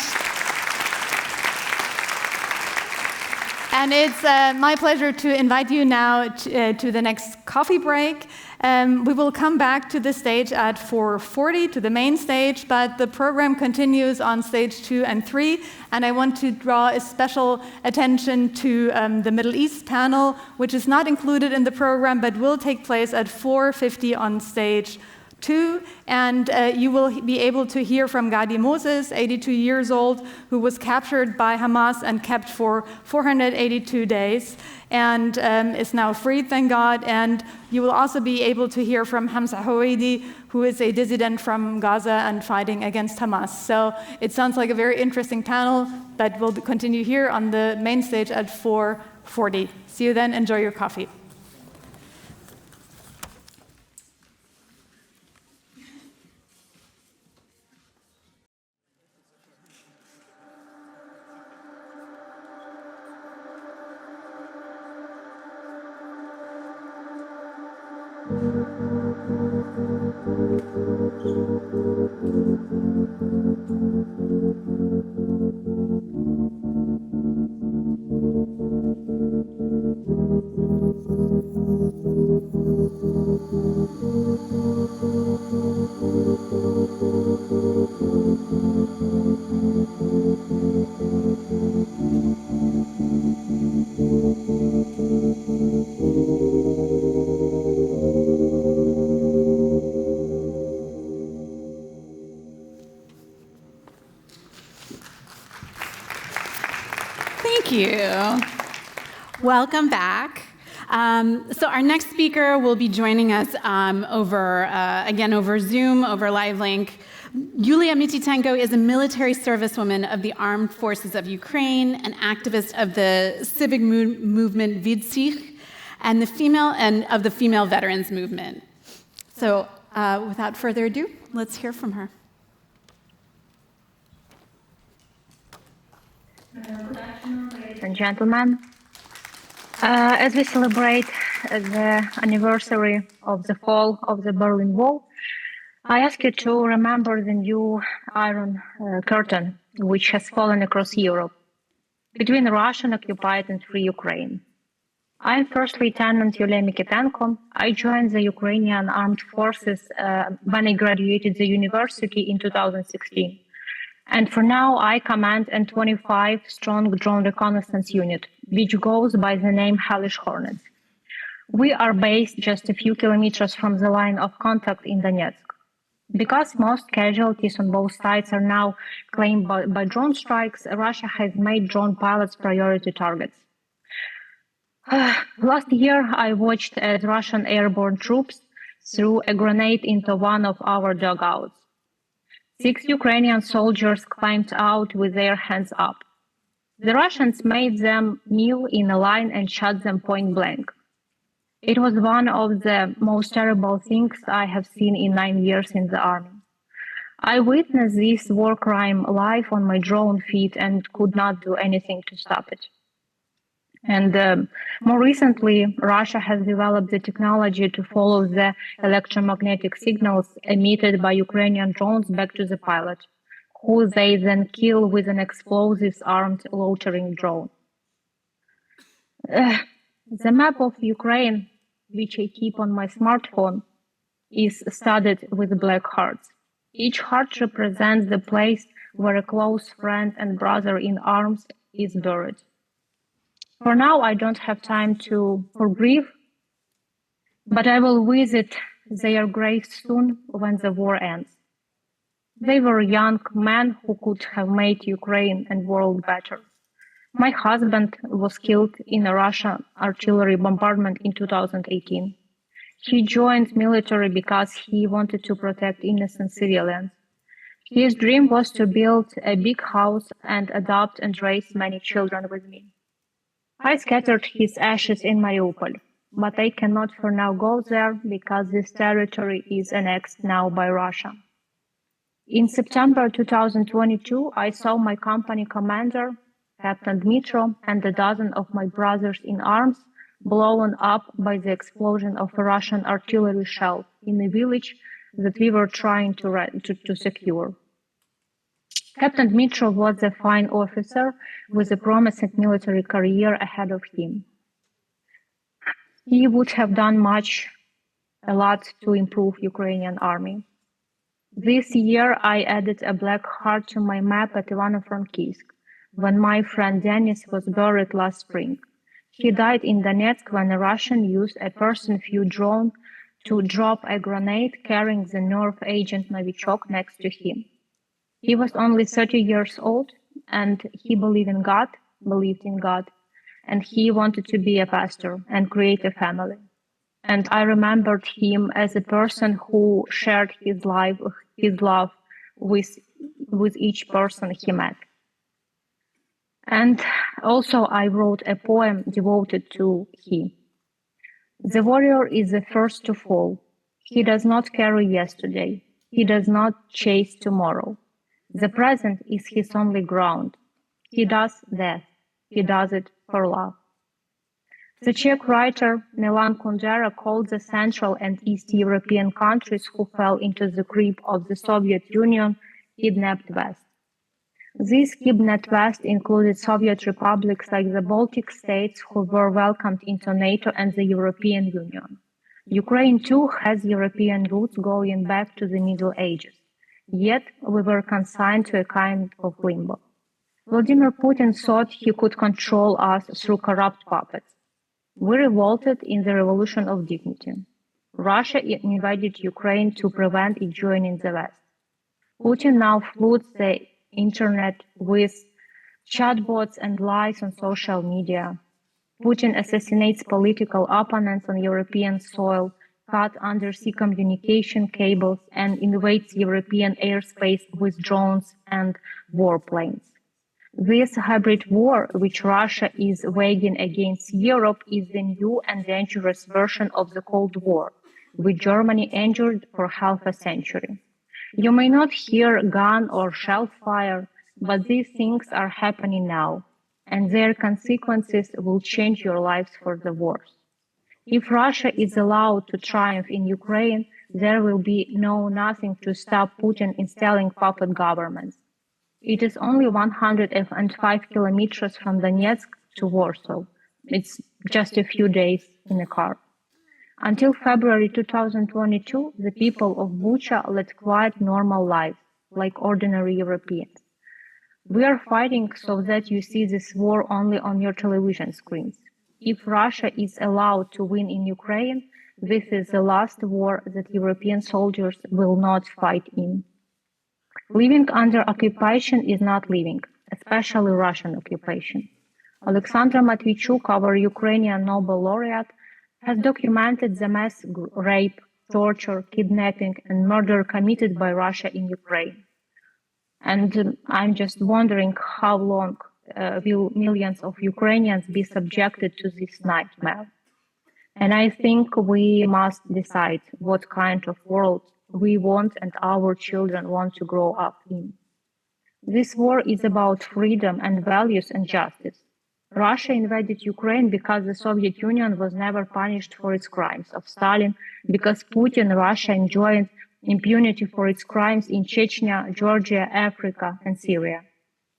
And it's my pleasure to invite you now to the next coffee break. We will come back to the stage at 4:40 to the main stage, but the program continues on stage 2 and 3. And I want to draw a special attention to the Middle East panel, which is not included in the program, but will take place at 4:50 on stage 2, and you will be able to hear from Gadi Moses, 82 years old, who was captured by Hamas and kept for 482 days, and is now freed, thank God. And you will also be able to hear from Hamza Houidi, who is a dissident from Gaza and fighting against Hamas. So it sounds like a very interesting panel that will continue here on the main stage at 4:40. See you then. Enjoy your coffee. Thank you. Welcome back. So our next speaker will be joining us over Zoom, over live link. Yulia Mititenko is a military servicewoman of the Armed Forces of Ukraine, an activist of the civic movement Vidzich, and of the female veterans movement. So without further ado, let's hear from her. Ladies and gentlemen, as we celebrate the anniversary of the fall of the Berlin Wall, I ask you to remember the new Iron Curtain, which has fallen across Europe between Russian-occupied and free Ukraine. I'm First Lieutenant Yulia Mikitenko. I joined the Ukrainian Armed Forces when I graduated the university in 2016. And for now, I command a 25-strong drone reconnaissance unit, which goes by the name Hellish Hornets. We are based just a few kilometers from the line of contact in Donetsk. Because most casualties on both sides are now claimed by drone strikes, Russia has made drone pilots priority targets. Last year, I watched as Russian airborne troops threw a grenade into one of our dugouts. 6 Ukrainian soldiers climbed out with their hands up. The Russians made them kneel in a line and shot them point blank. It was one of the most terrible things I have seen in 9 years in the army. I witnessed this war crime live on my drone feed and could not do anything to stop it. And more recently, Russia has developed the technology to follow the electromagnetic signals emitted by Ukrainian drones back to the pilot, who they then kill with an explosives-armed loitering drone. The map of Ukraine, which I keep on my smartphone, is studded with black hearts. Each heart represents the place where a close friend and brother in arms is buried. For now, I don't have time for grief, but I will visit their graves soon when the war ends. They were young men who could have made Ukraine and world better. My husband was killed in a Russian artillery bombardment in 2018. He joined military because he wanted to protect innocent civilians. His dream was to build a big house and adopt and raise many children with me. I scattered his ashes in Mariupol, but I cannot for now go there because this territory is annexed now by Russia. In September 2022, I saw my company commander, Captain Dmitro, and a dozen of my brothers in arms blown up by the explosion of a Russian artillery shell in a village that we were trying to secure. Captain Dmitro was a fine officer with a promising military career ahead of him. He would have done a lot to improve Ukrainian army. This year, I added a black heart to my map at Ivano-Frankivsk, when my friend Denis was buried last spring. He died in Donetsk when a Russian used a person-few drone to drop a grenade carrying the nerve agent Novichok next to him. He was only 30 years old, and he believed in God, and he wanted to be a pastor and create a family. And I remembered him as a person who shared his love with each person he met. And also I wrote a poem devoted to him. The warrior is the first to fall. He does not carry yesterday. He does not chase tomorrow. The present is his only ground. He does death. He does it for love. The Czech writer Milan Kundera called the Central and East European countries who fell into the grip of the Soviet Union kidnapped West. This kidnapped West included Soviet republics like the Baltic states who were welcomed into NATO and the European Union. Ukraine too has European roots going back to the Middle Ages. Yet we were consigned to a kind of limbo. Vladimir Putin thought he could control us through corrupt puppets. We revolted in the Revolution of Dignity. Russia invaded Ukraine to prevent it joining the West. Putin now floods the internet with chatbots and lies on social media. Putin assassinates political opponents on European soil, cut undersea communication cables, and invades European airspace with drones and warplanes. This hybrid war, which Russia is waging against Europe, is the new and dangerous version of the Cold War, which Germany endured for half a century. You may not hear gun or shell fire, but these things are happening now, and their consequences will change your lives for the worse. If Russia is allowed to triumph in Ukraine, there will be nothing to stop Putin installing puppet governments. It is only 105 kilometers from Donetsk to Warsaw, It's just a few days in a car. Until February 2022, the people of Bucha led quite normal lives, like ordinary Europeans. We are fighting so that you see this war only on your television screens. If Russia is allowed to win in Ukraine, this is the last war that European soldiers will not fight in. Living under occupation is not living, especially Russian occupation. Alexandra Matviichuk, our Ukrainian Nobel laureate, has documented the mass rape, torture, kidnapping, and murder committed by Russia in Ukraine. And I'm just wondering how long will millions of Ukrainians be subjected to this nightmare. And I think we must decide what kind of world we want and our children want to grow up in. This war is about freedom and values and justice. Russia invaded Ukraine because the Soviet Union was never punished for its crimes of Stalin, because Putin, Russia enjoyed impunity for its crimes in Chechnya, Georgia, Africa, and Syria.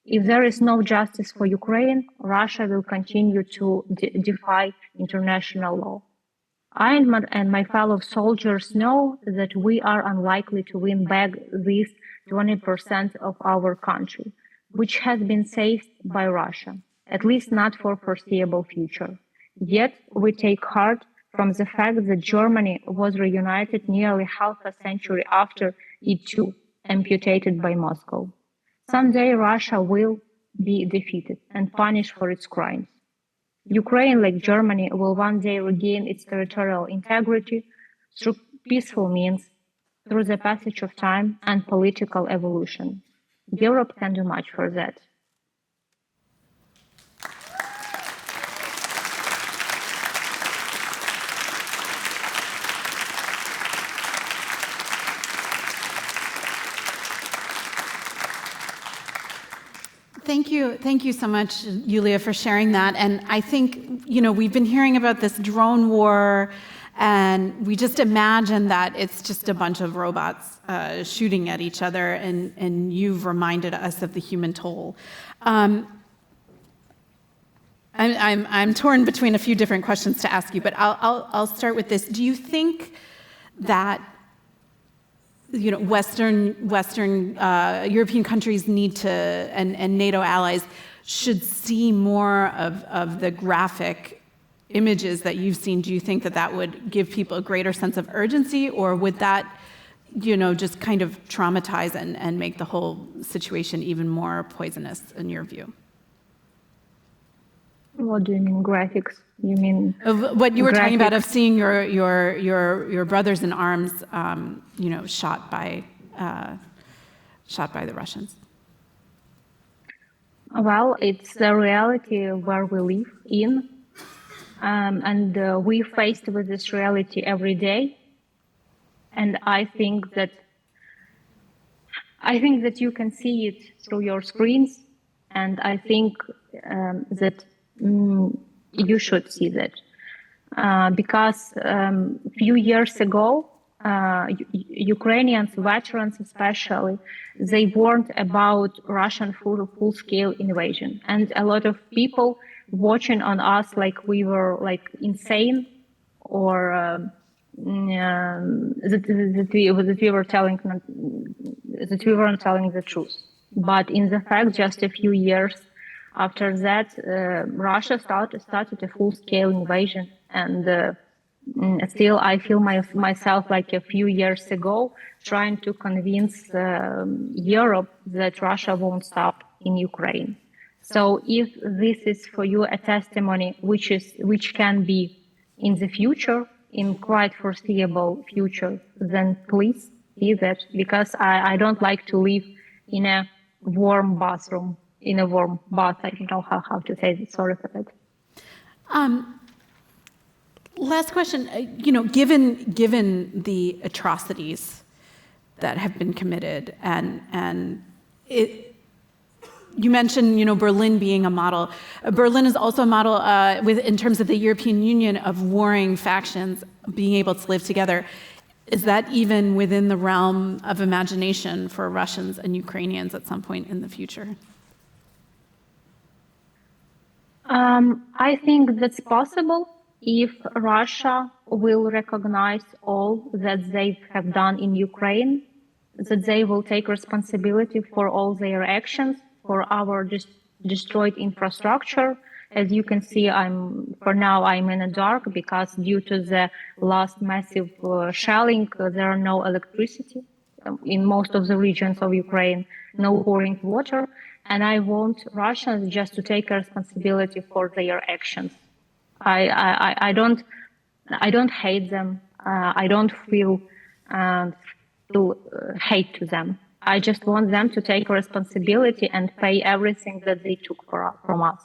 If there is no justice for Ukraine, Russia will continue to defy international law. I and my fellow soldiers know that we are unlikely to win back this 20% of our country, which has been seized by Russia, at least not for foreseeable future. Yet we take heart from the fact that Germany was reunited nearly half a century after it too amputated by Moscow. Someday Russia will be defeated and punished for its crimes. Ukraine, like Germany, will one day regain its territorial integrity through peaceful means, through the passage of time and political evolution. Europe can do much for that. Thank you so much, Yulia, for sharing that. And I think, we've been hearing about this drone war, and we just imagine that it's just a bunch of robots shooting at each other, and you've reminded us of the human toll. I'm torn between a few different questions to ask you, but I'll start with this. Do you think that Western European countries need to, and NATO allies should see more of the graphic images that you've seen? Do you think that would give people a greater sense of urgency, or would that, just kind of traumatize and make the whole situation even more poisonous in your view? What do you mean graphics? You mean what you were talking about of seeing your brothers in arms, shot by the Russians? Well, it's the reality where we live in, and we faced with this reality every day. And I think that you can see it through your screens, and I think that. You should see that because a few years ago, Ukrainians, veterans especially, they warned about Russian full-scale invasion, and a lot of people watching on us like we were like insane, or that we weren't telling the truth. But in the fact, just a few years after that, Russia started a full-scale invasion, and still I feel myself like a few years ago trying to convince Europe that Russia won't stop in Ukraine. So if this is for you a testimony which can be in the future, in quite foreseeable future, then please see that, because I don't like to live in a warm bathroom. In a warm bath, I don't know how to say this. Sorry for that. Last question. Given the atrocities that have been committed, and you mentioned Berlin being a model. Berlin is also a model in terms of the European Union of warring factions being able to live together. Is that even within the realm of imagination for Russians and Ukrainians at some point in the future? I think that's possible if Russia will recognize all that they have done in Ukraine, that they will take responsibility for all their actions, for our destroyed infrastructure. As you can see, for now I'm in the dark because due to the last massive shelling, there are no electricity in most of the regions of Ukraine, no pouring water. And I want Russians just to take responsibility for their actions. I don't hate them. I don't feel hate to them. I just want them to take responsibility and pay everything that they took from us.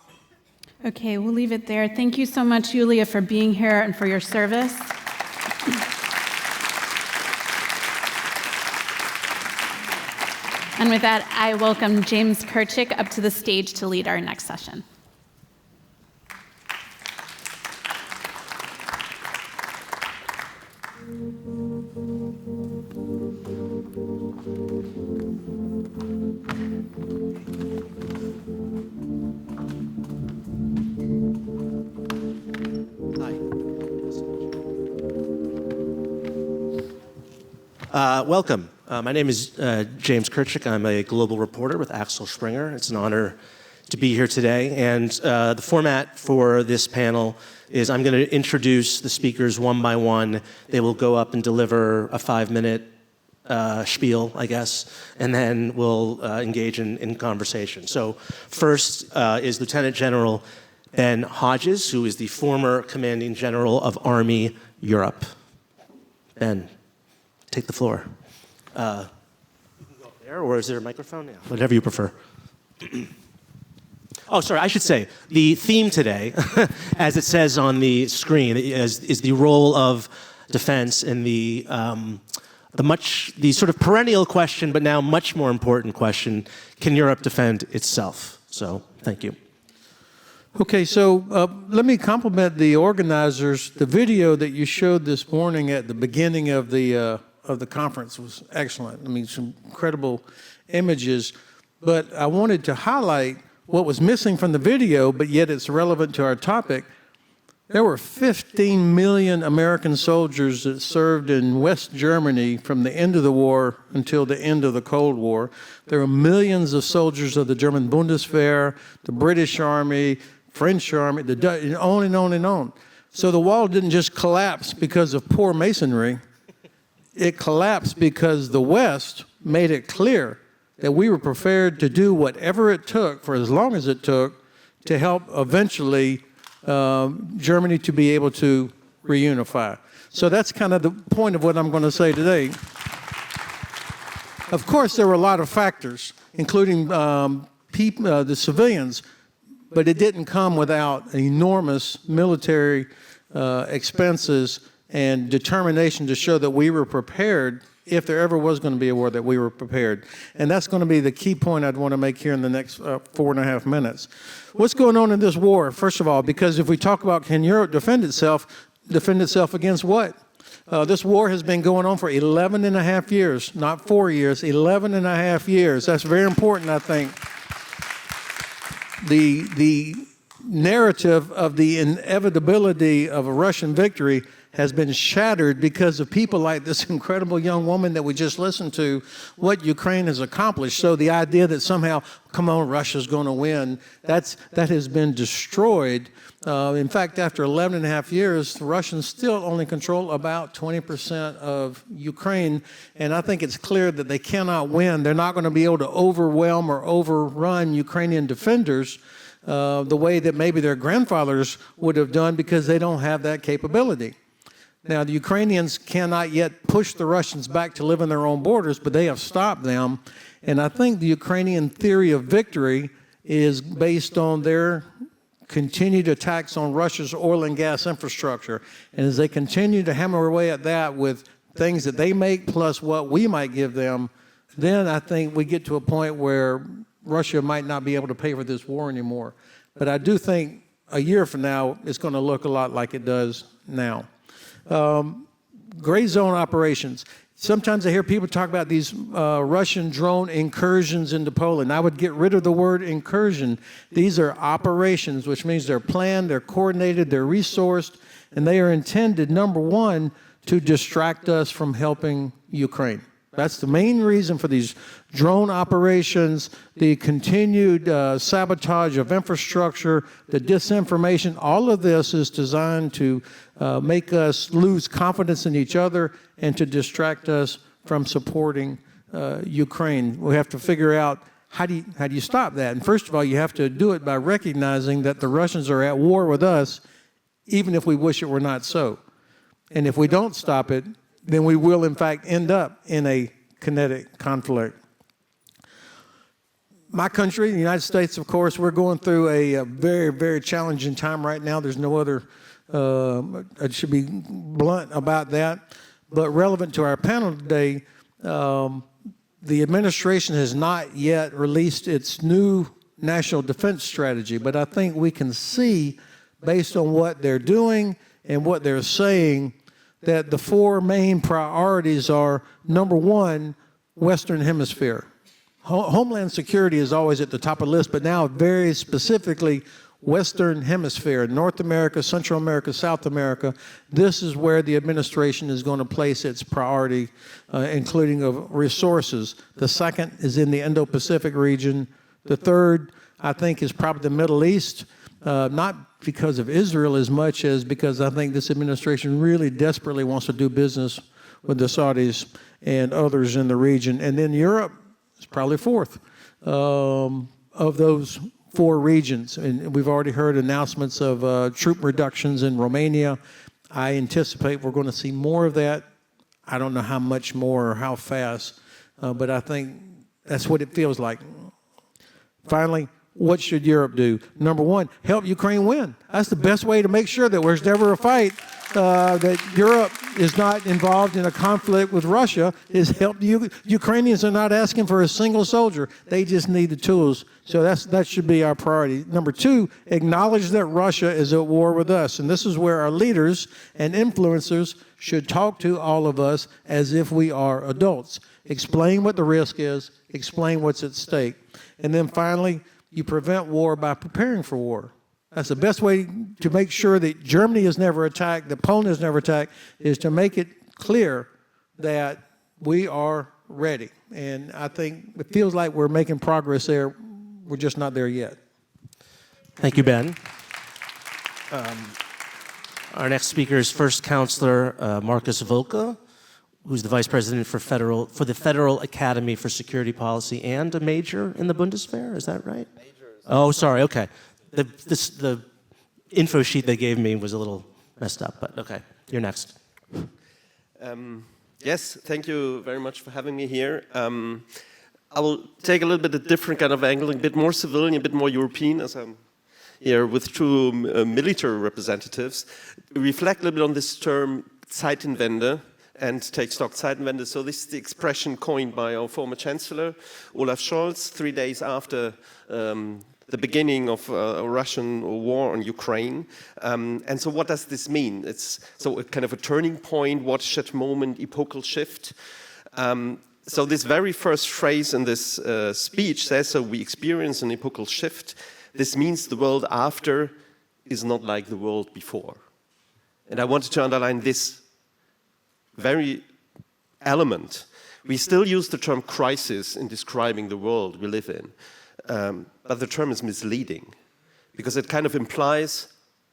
Okay, we'll leave it there. Thank you so much, Yulia, for being here and for your service. And with that, I welcome James Kirchick up to the stage to lead our next session. Welcome. My name is James Kirchick. I'm a global reporter with Axel Springer. It's an honor to be here today. And the format for this panel is I'm going to introduce the speakers one by one. They will go up and deliver a 5-minute spiel, I guess, and then we'll engage in conversation. So first is Lieutenant General Ben Hodges, who is the former Commanding General of Army Europe. Ben, take the floor. You can go up there, or is there a microphone? Yeah, whatever you prefer. Oh, sorry, I should say, the theme today, as it says on the screen, is the role of defense in the sort of perennial question, but now much more important question, can Europe defend itself? So, thank you. Okay, so let me compliment the organizers. The video that you showed this morning at the beginning of the conference was excellent. I mean, some incredible images. But I wanted to highlight what was missing from the video, but yet it's relevant to our topic. There were 15 million American soldiers that served in West Germany from the end of the war until the end of the Cold War. There were millions of soldiers of the German Bundeswehr, the British Army, French Army, the Dutch, and on and on and on. So the wall didn't just collapse because of poor masonry. It collapsed because the West made it clear that we were prepared to do whatever it took for as long as it took to help eventually Germany to be able to reunify. So that's kind of the point of what I'm going to say today. Of course, there were a lot of factors, including the civilians, but it didn't come without enormous military expenses and determination to show that we were prepared if there ever was going to be a war, that we were prepared. And that's going to be the key point I'd want to make here in the next 4.5 minutes. What's going on in this war, first of all? Because if we talk about can Europe defend itself against what? This war has been going on for 11 and a half years, not 4 years, 11 and a half years. That's very important, I think. The narrative of the inevitability of a Russian victory has been shattered because of people like this incredible young woman that we just listened to, what Ukraine has accomplished. So the idea that somehow, come on, Russia's going to win, that has been destroyed. In fact, after 11 and a half years, the Russians still only control about 20% of Ukraine. And I think it's clear that they cannot win. They're not going to be able to overwhelm or overrun Ukrainian defenders the way that maybe their grandfathers would have done because they don't have that capability. Now, the Ukrainians cannot yet push the Russians back to live in their own borders, but they have stopped them. And I think the Ukrainian theory of victory is based on their continued attacks on Russia's oil and gas infrastructure. And as they continue to hammer away at that with things that they make plus what we might give them, then I think we get to a point where Russia might not be able to pay for this war anymore. But I do think a year from now, it's going to look a lot like it does now. Gray zone operations. Sometimes I hear people talk about these Russian drone incursions into Poland. I would get rid of the word incursion. These are operations, which means they're planned, they're coordinated, they're resourced, and they are intended, number one, to distract us from helping Ukraine. That's the main reason for these drone operations, the continued sabotage of infrastructure, the disinformation. All of this is designed to make us lose confidence in each other and to distract us from supporting Ukraine. We have to figure out how do you stop that? And first of all, you have to do it by recognizing that the Russians are at war with us, even if we wish it were not so. And if we don't stop it, then we will, in fact, end up in a kinetic conflict. My country, the United States, of course, we're going through a very, very challenging time right now. There's no other, I should be blunt about that. But relevant to our panel today, the administration has not yet released its new national defense strategy. But I think we can see, based on what they're doing and what they're saying, that the four main priorities are, number one, Western Hemisphere. Homeland security is always at the top of the list, but now very specifically Western Hemisphere, North America, Central America, South America. This is where the administration is going to place its priority, including of resources. The second is in the Indo-Pacific region. The third, I think, is probably the Middle East, not because of Israel as much as because I think this administration really desperately wants to do business with the Saudis and others in the region. And then Europe is probably fourth of those four regions. And we've already heard announcements of troop reductions in Romania. I anticipate we're going to see more of that. I don't know how much more or how fast, but I think that's what it feels like. Finally, what should Europe do? Number one, help Ukraine win. That's the best way to make sure that there's never a fight, that Europe is not involved in a conflict with Russia, is help the Ukrainians are not asking for a single soldier. They just need the tools. So that should be our priority. Number two, acknowledge that Russia is at war with us. And this is where our leaders and influencers should talk to all of us as if we are adults. Explain what the risk is, explain what's at stake. And then finally, you prevent war by preparing for war. That's the best way to make sure that Germany is never attacked, that Poland is never attacked, is to make it clear that we are ready. And I think it feels like we're making progress there. We're just not there yet. Thank you, Ben. Our next speaker is First Counselor Markus Wolke, who's the Vice President for the Federal Academy for Security Policy and a major in the Bundeswehr. Is that right? Oh, sorry. Okay. The info sheet they gave me was a little messed up, but okay. You're next. Yes, thank you very much for having me here. I will take a little bit of a different kind of angle, a bit more civilian, a bit more European, as I'm here with two military representatives. Reflect a little bit on this term Zeitenwende and take stock Zeitenwende. So this is the expression coined by our former Chancellor, Olaf Scholz, 3 days after the beginning of a Russian war on Ukraine. And so what does this mean? It's so a kind of a turning point, watershed moment, epochal shift. So this very first phrase in this speech says, so we experience an epochal shift. This means the world after is not like the world before. And I wanted to underline this very element. We still use the term crisis in describing the world we live in. But the term is misleading because it kind of implies,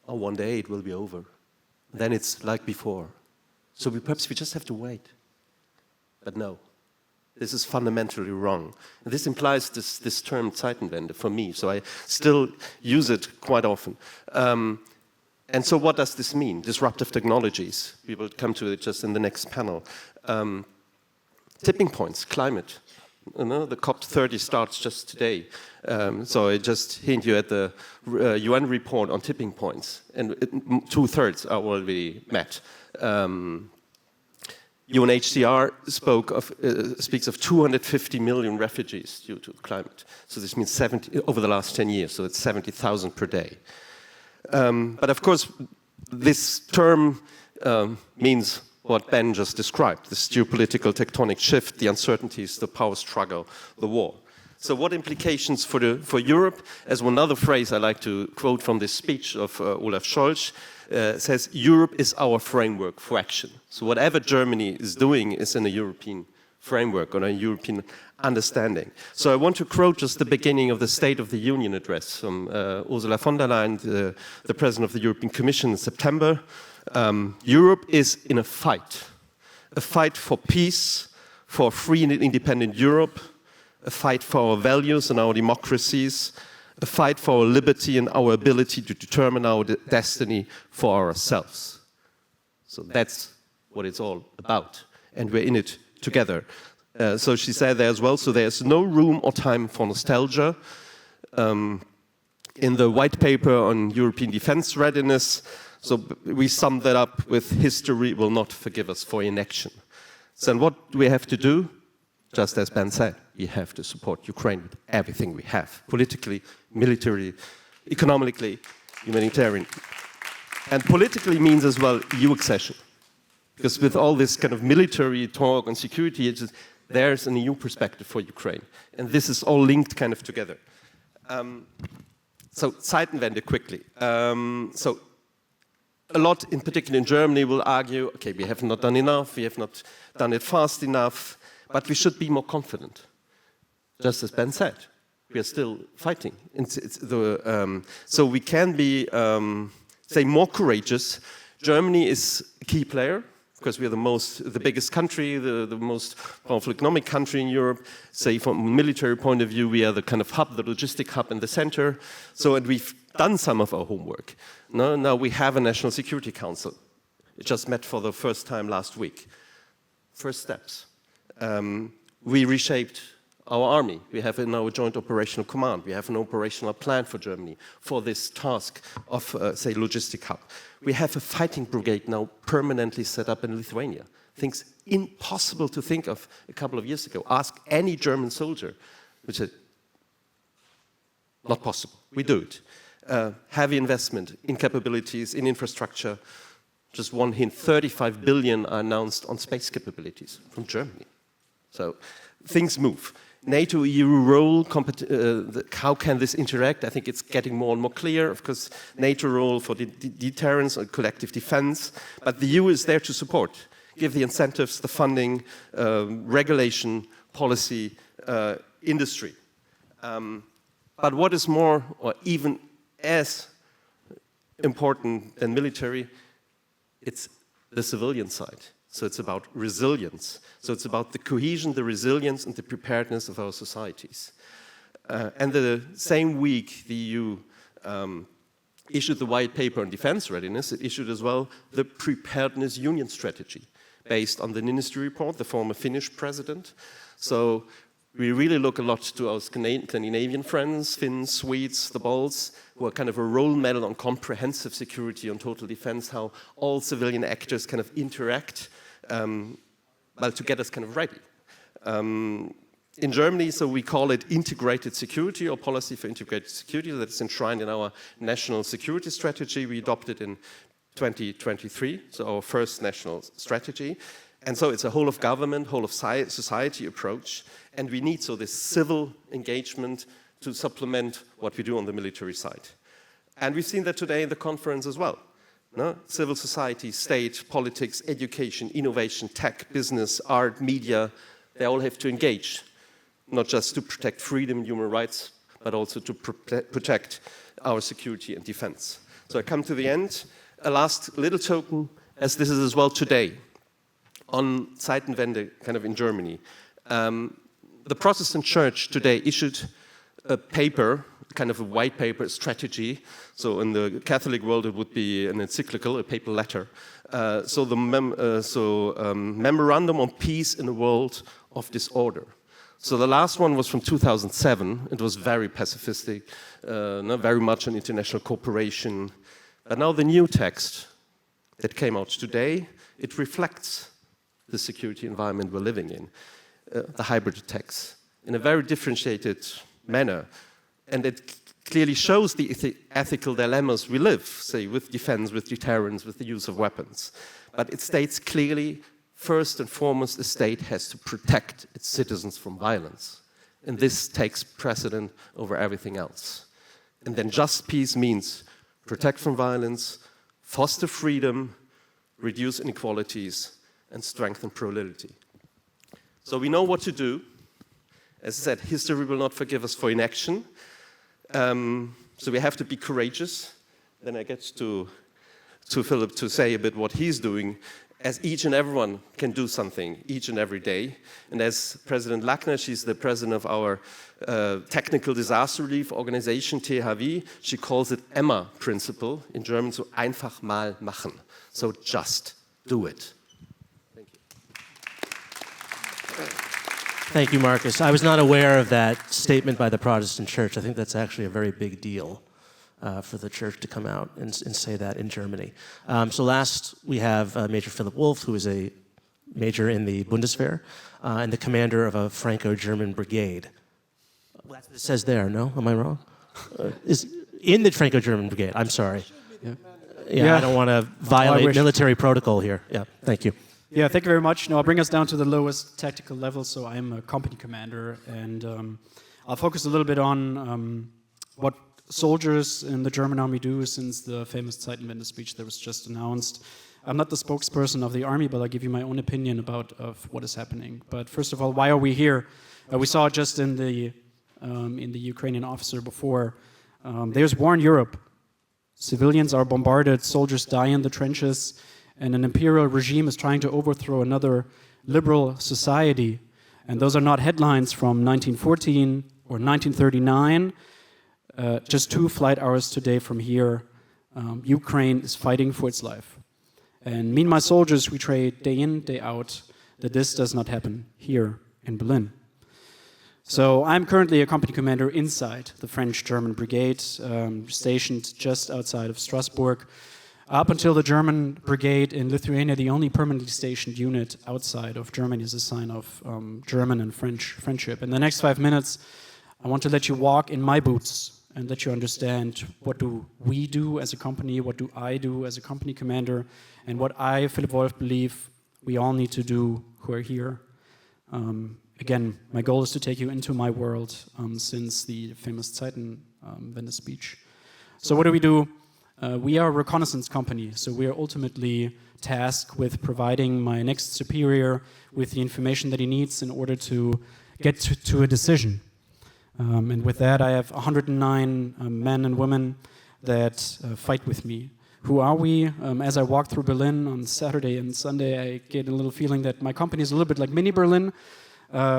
oh, one day it will be over. Then it's like before. So perhaps we just have to wait. But no, this is fundamentally wrong. And this implies this term Zeitenwende for me, so I still use it quite often. And so what does this mean? Disruptive technologies. We will come to it just in the next panel. Tipping points, climate. You know, the COP30 starts just today. So I just hint you at the UN report on tipping points. And 2/3 are already met. UNHCR speaks of 250 million refugees due to climate. So this means 70 over the last 10 years. So it's 70,000 per day. But of course, this term means what Ben just described, this geopolitical tectonic shift, the uncertainties, the power struggle, the war. So what implications for Europe? As one other phrase I like to quote from this speech of Olaf Scholz, says, Europe is our framework for action. So whatever Germany is doing is in a European framework or a European understanding. So I want to quote just the beginning of the State of the Union address from Ursula von der Leyen, the President of the European Commission in September. Europe is in a fight for peace, for free and independent Europe, a fight for our values and our democracies, a fight for our liberty and our ability to determine our destiny for ourselves. So that's what it's all about, and we're in it together. So she said there as well, so there's no room or time for nostalgia. In the white paper on European defense readiness, so we summed that up with history will not forgive us for inaction. So then what do we have to do? Just as Ben said, we have to support Ukraine with everything we have, politically, militarily, economically, humanitarian. And politically means as well EU accession. Because with all this kind of military talk and security, there's an EU perspective for Ukraine. And this is all linked kind of together. So Zeitenwende quickly. So a lot, in particular in Germany, will argue, okay, we have not done enough, we have not done it fast enough, but we should be more confident. Just as Ben said, we are still fighting. So we can be, say, more courageous. Germany is a key player, because we are the biggest country, the most powerful economic country in Europe. Say, from a military point of view, we are the kind of hub, the logistic hub in the center. So, and we've done some of our homework. Now we have a National Security Council. It just met for the first time last week. First steps. We reshaped our army. We have in our joint operational command. We have an operational plan for Germany for this task of, say, logistic hub. We have a fighting brigade now permanently set up in Lithuania. Things impossible to think of a couple of years ago. Ask any German soldier, which is not possible. We do it. Heavy investment in capabilities, in infrastructure. Just one hint, 35 billion are announced on space capabilities from Germany. So things move. NATO, EU role, how can this interact? I think it's getting more and more clear. Of course, NATO role for deterrence and collective defense, but the EU is there to support, give the incentives, the funding, regulation, policy, industry. But what is more, or even as important than military, it's the civilian side. So it's about resilience. So it's about the cohesion, the resilience, and the preparedness of our societies. And the same week, the EU issued the white paper on defense readiness. It issued as well the Preparedness Union strategy, based on the Niinistö report, the former Finnish president. So we really look a lot to our Scandinavian friends, Finns, Swedes, the Balts, who are kind of a role model on comprehensive security, on total defense, how all civilian actors kind of interact, well, to get us kind of ready. In Germany, so we call it integrated security or policy for integrated security. That's enshrined in our national security strategy. We adopted in 2023, so our first national strategy. And so it's a whole of government, whole of society approach. And we need so this civil engagement to supplement what we do on the military side. And we've seen that today in the conference as well. No? Civil society, state, politics, education, innovation, tech, business, art, media, they all have to engage, not just to protect freedom and human rights, but also to protect our security and defense. So I come to the end. A last little token, as this is as well today, on Zeitenwende, kind of in Germany. The Protestant Church today issued a paper, kind of a white paper strategy. So in the Catholic world, it would be an encyclical, a papal letter. So the Memorandum on Peace in a World of Disorder. So the last one was from 2007. It was very pacifistic, not very much on international cooperation. But now the new text that came out today, it reflects the security environment we're living in, the hybrid attacks, in a very differentiated manner. And it clearly shows the ethical dilemmas we live, say, with defense, with deterrence, with the use of weapons. but it states clearly, first and foremost, the state has to protect its citizens from violence. And this takes precedent over everything else. And then just peace means protect from violence, foster freedom, reduce inequalities, and strengthen plurality. So we know what to do. As I said, history will not forgive us for inaction. So we have to be courageous. Then I get to Philip to say a bit what he's doing, as each and everyone can do something each and every day. And as President Lackner, she's the president of our technical disaster relief organization, THW, she calls it EMMA principle, in German, so einfach mal machen. So just do it. Thank you. Thank you, Marcus. I was not aware of that statement by the Protestant Church. I think that's actually a very big deal for the church to come out and say that in Germany. So last, we have Major Philip Wolf, who is a major in the Bundeswehr and the commander of a Franco-German brigade. That's what it says there, no? Am I wrong? Is in the Franco-German brigade. I'm sorry. Yeah, I don't want to violate military protocol here. Yeah, thank you. Yeah, thank you very much. Now, I'll bring us down to the lowest tactical level. So I'm a company commander, and I'll focus a little bit on what soldiers in the German army do since the famous Zeitenwende speech that was just announced. I'm not the spokesperson of the army, but I'll give you my own opinion about what is happening. But first of all, why are we here? We saw just in the Ukrainian officer before. There's war in Europe. Civilians are bombarded, soldiers die in the trenches, and an imperial regime is trying to overthrow another liberal society. And those are not headlines from 1914 or 1939. Just 2 flight hours today from here, Ukraine is fighting for its life. And me and my soldiers, we trade day in, day out, that this does not happen here in Berlin. So I'm currently a company commander inside the French-German brigade, stationed just outside of Strasbourg. Up until the German brigade in Lithuania, the only permanently stationed unit outside of Germany, is a sign of German and French friendship. In the next 5 minutes, I want to let you walk in my boots and let you understand what do we do as a company, what do I do as a company commander, and what I, Philip Wolf, believe we all need to do who are here. Again, my goal is to take you into my world since the famous Zeitenwende speech. So what do? We are a reconnaissance company, so we are ultimately tasked with providing my next superior with the information that he needs in order to get to a decision. And with that, I have 109 men and women that fight with me. Who are we? As I walk through Berlin on Saturday and Sunday, I get a little feeling that my company is a little bit like mini Berlin,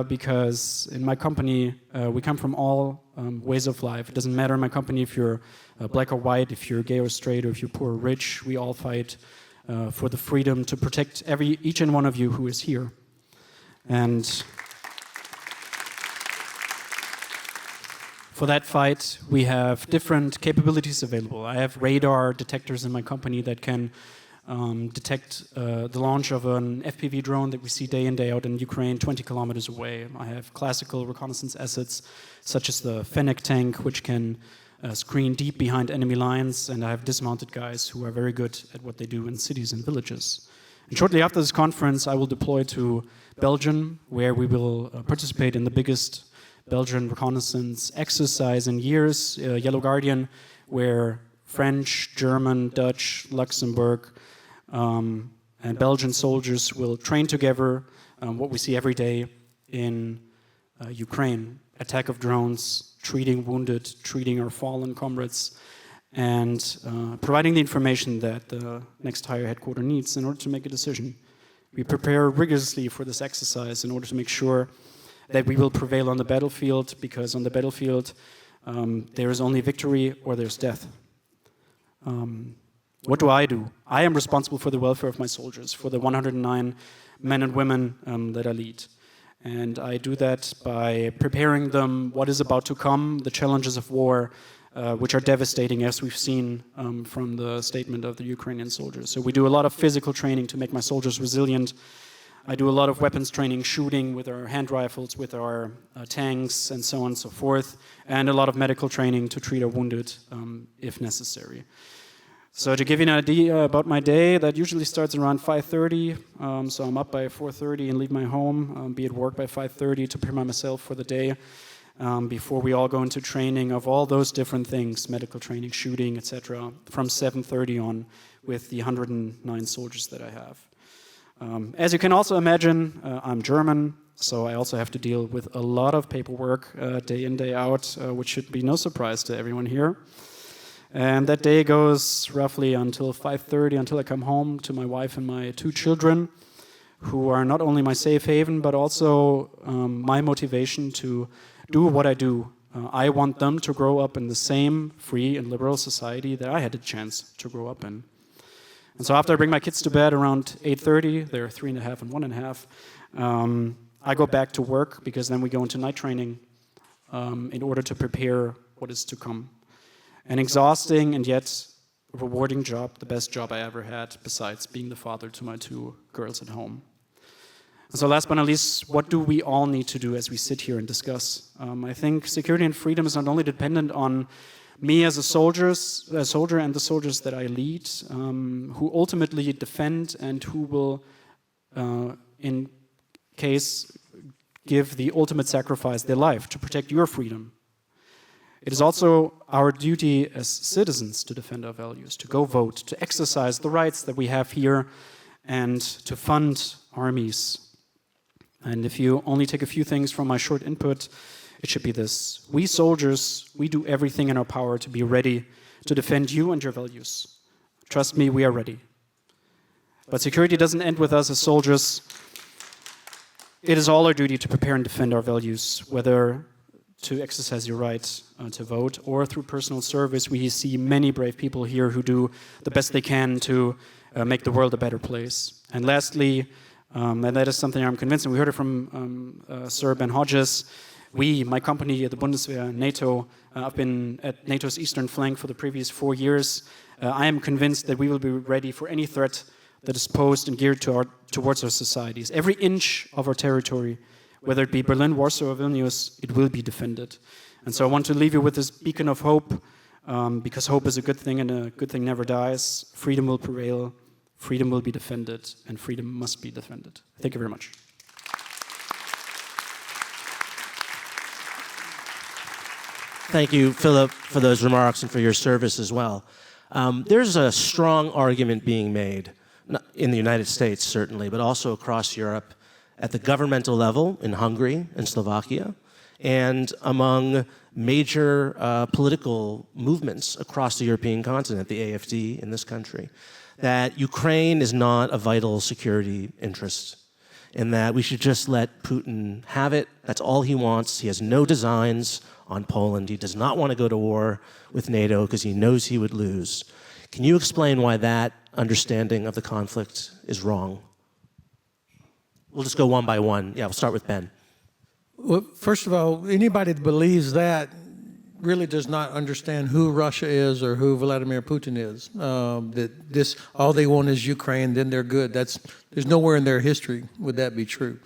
because in my company, we come from all ways of life. It doesn't matter in my company if you're black or white, if you're gay or straight, or if you're poor or rich. We all fight for the freedom to protect each and one of you who is here. And for that fight, we have different capabilities available. I have radar detectors in my company that can detect the launch of an FPV drone that we see day in, day out in Ukraine, 20 kilometers away. I have classical reconnaissance assets, such as the Fennec tank, which can screen deep behind enemy lines, and I have dismounted guys who are very good at what they do in cities and villages. And shortly after this conference, I will deploy to Belgium, where we will participate in the biggest Belgian reconnaissance exercise in years, Yellow Guardian, where French, German, Dutch, Luxembourg, and Belgian soldiers will train together what we see every day in Ukraine. Attack of drones, treating wounded, treating our fallen comrades, and providing the information that the next higher headquarters needs in order to make a decision. We prepare rigorously for this exercise in order to make sure that we will prevail on the battlefield, because on the battlefield there is only victory or there's death. What do? I am responsible for the welfare of my soldiers, for the 109 men and women that I lead. And I do that by preparing them what is about to come, the challenges of war, which are devastating, as we've seen from the statement of the Ukrainian soldiers. So we do a lot of physical training to make my soldiers resilient. I do a lot of weapons training, shooting with our hand rifles, with our tanks, and so on and so forth, and a lot of medical training to treat our wounded if necessary. So to give you an idea about my day, that usually starts around 5:30. So I'm up by 4:30 and leave my home, be at work by 5:30 to prepare myself for the day before we all go into training of all those different things, medical training, shooting, etc., from 7:30 on with the 109 soldiers that I have. As you can also imagine, I'm German, so I also have to deal with a lot of paperwork day in, day out, which should be no surprise to everyone here. And that day goes roughly until 5:30, until I come home to my wife and my 2 children, who are not only my safe haven, but also my motivation to do what I do. I want them to grow up in the same free and liberal society that I had the chance to grow up in. And so after I bring my kids to bed around 8:30, they're 3.5 and 1.5, I go back to work, because then we go into night training in order to prepare what is to come. An exhausting and yet rewarding job, the best job I ever had, besides being the father to my 2 girls at home. And so last but not least, what do we all need to do as we sit here and discuss? I think security and freedom is not only dependent on me as a soldier and the soldiers that I lead, who ultimately defend and who will, in case, give the ultimate sacrifice, their life, to protect your freedom. It is also our duty as citizens to defend our values, to go vote, to exercise the rights that we have here, and to fund armies. And if you only take a few things from my short input, it should be this. We soldiers, we do everything in our power to be ready to defend you and your values. Trust me, we are ready. But security doesn't end with us as soldiers. It is all our duty to prepare and defend our values, whether to exercise your right to vote or through personal service. We see many brave people here who do the best they can to make the world a better place. And lastly, and that is something I'm convinced, and we heard it from Sir Ben Hodges, we, my company, the Bundeswehr, NATO, I've been at NATO's eastern flank for the previous 4 years. I am convinced that we will be ready for any threat that is posed and geared towards our societies. Every inch of our territory, whether it be Berlin, Warsaw, or Vilnius, it will be defended. And so I want to leave you with this beacon of hope, because hope is a good thing and a good thing never dies. Freedom will prevail, freedom will be defended, and freedom must be defended. Thank you very much. Thank you, Philip, for those remarks and for your service as well. There's a strong argument being made, in the United States certainly, but also across Europe, at the governmental level in Hungary and Slovakia, and among major political movements across the European continent, the AfD in this country, that Ukraine is not a vital security interest, and that we should just let Putin have it. That's all he wants. He has no designs on Poland. He does not want to go to war with NATO because he knows he would lose. Can you explain why that understanding of the conflict is wrong? We'll just go one by one. Yeah, we'll start with Ben. Well, first of all, anybody that believes that really does not understand who Russia is or who Vladimir Putin is. That all they want is Ukraine, then they're good. There's nowhere in their history would that be true.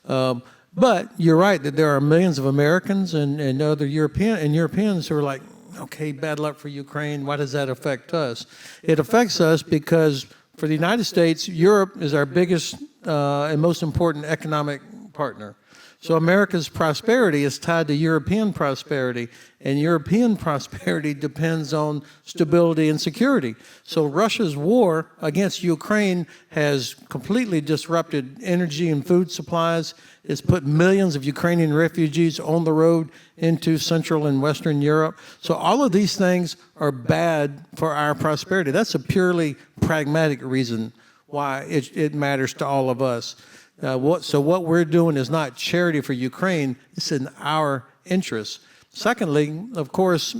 But you're right that there are millions of Americans and other Europeans who are like, okay, bad luck for Ukraine. Why does that affect us? It affects us because for the United States, Europe is our biggest and most important economic partner. So America's prosperity is tied to European prosperity, and European prosperity depends on stability and security. So Russia's war against Ukraine has completely disrupted energy and food supplies. It's put millions of Ukrainian refugees on the road into Central and Western Europe. So all of these things are bad for our prosperity. That's a purely pragmatic reason why it matters to all of us. So what we're doing is not charity for Ukraine, it's in our interest. Secondly, of course,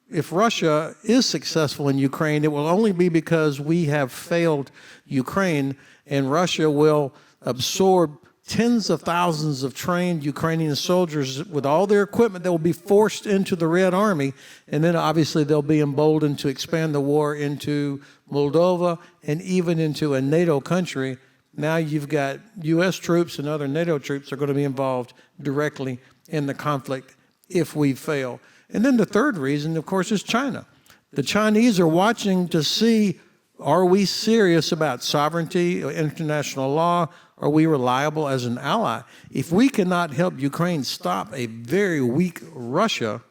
if Russia is successful in Ukraine, it will only be because we have failed Ukraine, and Russia will absorb tens of thousands of trained Ukrainian soldiers with all their equipment that will be forced into the Red Army, and then obviously they'll be emboldened to expand the war into Moldova and even into a NATO country. Now you've got U.S. troops and other NATO troops are going to be involved directly in the conflict if we fail. And then the third reason, of course, is China. The Chinese are watching to see, are we serious about sovereignty, international law? Are we reliable as an ally? If we cannot help Ukraine stop a very weak Russia,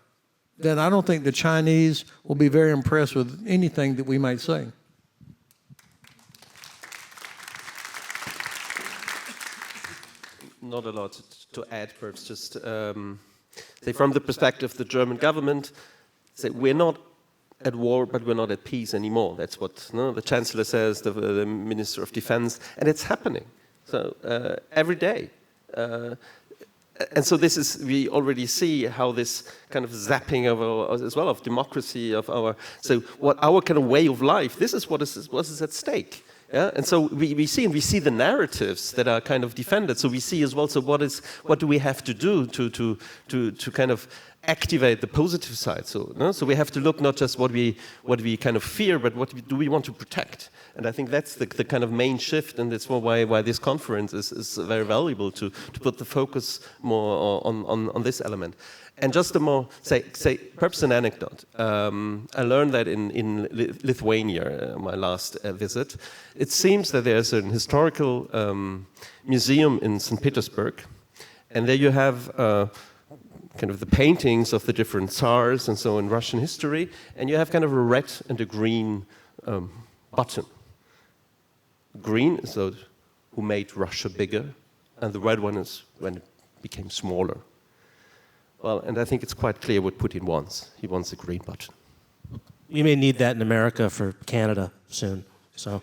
then I don't think the Chinese will be very impressed with anything that we might say. Not a lot to add, perhaps just say from the perspective of the German government, say we're not at war, but we're not at peace anymore. That's what the Chancellor says, the Minister of Defense, and it's happening. So every day. And so this is, we already see how this kind of zapping of our, as well, of democracy, of our, so what our kind of way of life, this is what is at stake. Yeah? And so we see the narratives that are kind of defended. So we see as well, so what do we have to do to kind of activate the positive side? So we have to look not just what we kind of fear, but what do we want to protect? And I think that's the kind of main shift, and that's why this conference is very valuable to put the focus more on this element. And just a more, say perhaps an anecdote. I learned that in Lithuania, my last visit, it seems that there's an historical museum in St. Petersburg, and there you have kind of the paintings of the different tsars and so in Russian history, and you have kind of a red and a green button. Green is those who made Russia bigger, and the red one is when it became smaller. Well, and I think it's quite clear what Putin wants. He wants a green button. We may need that in America for Canada soon. So,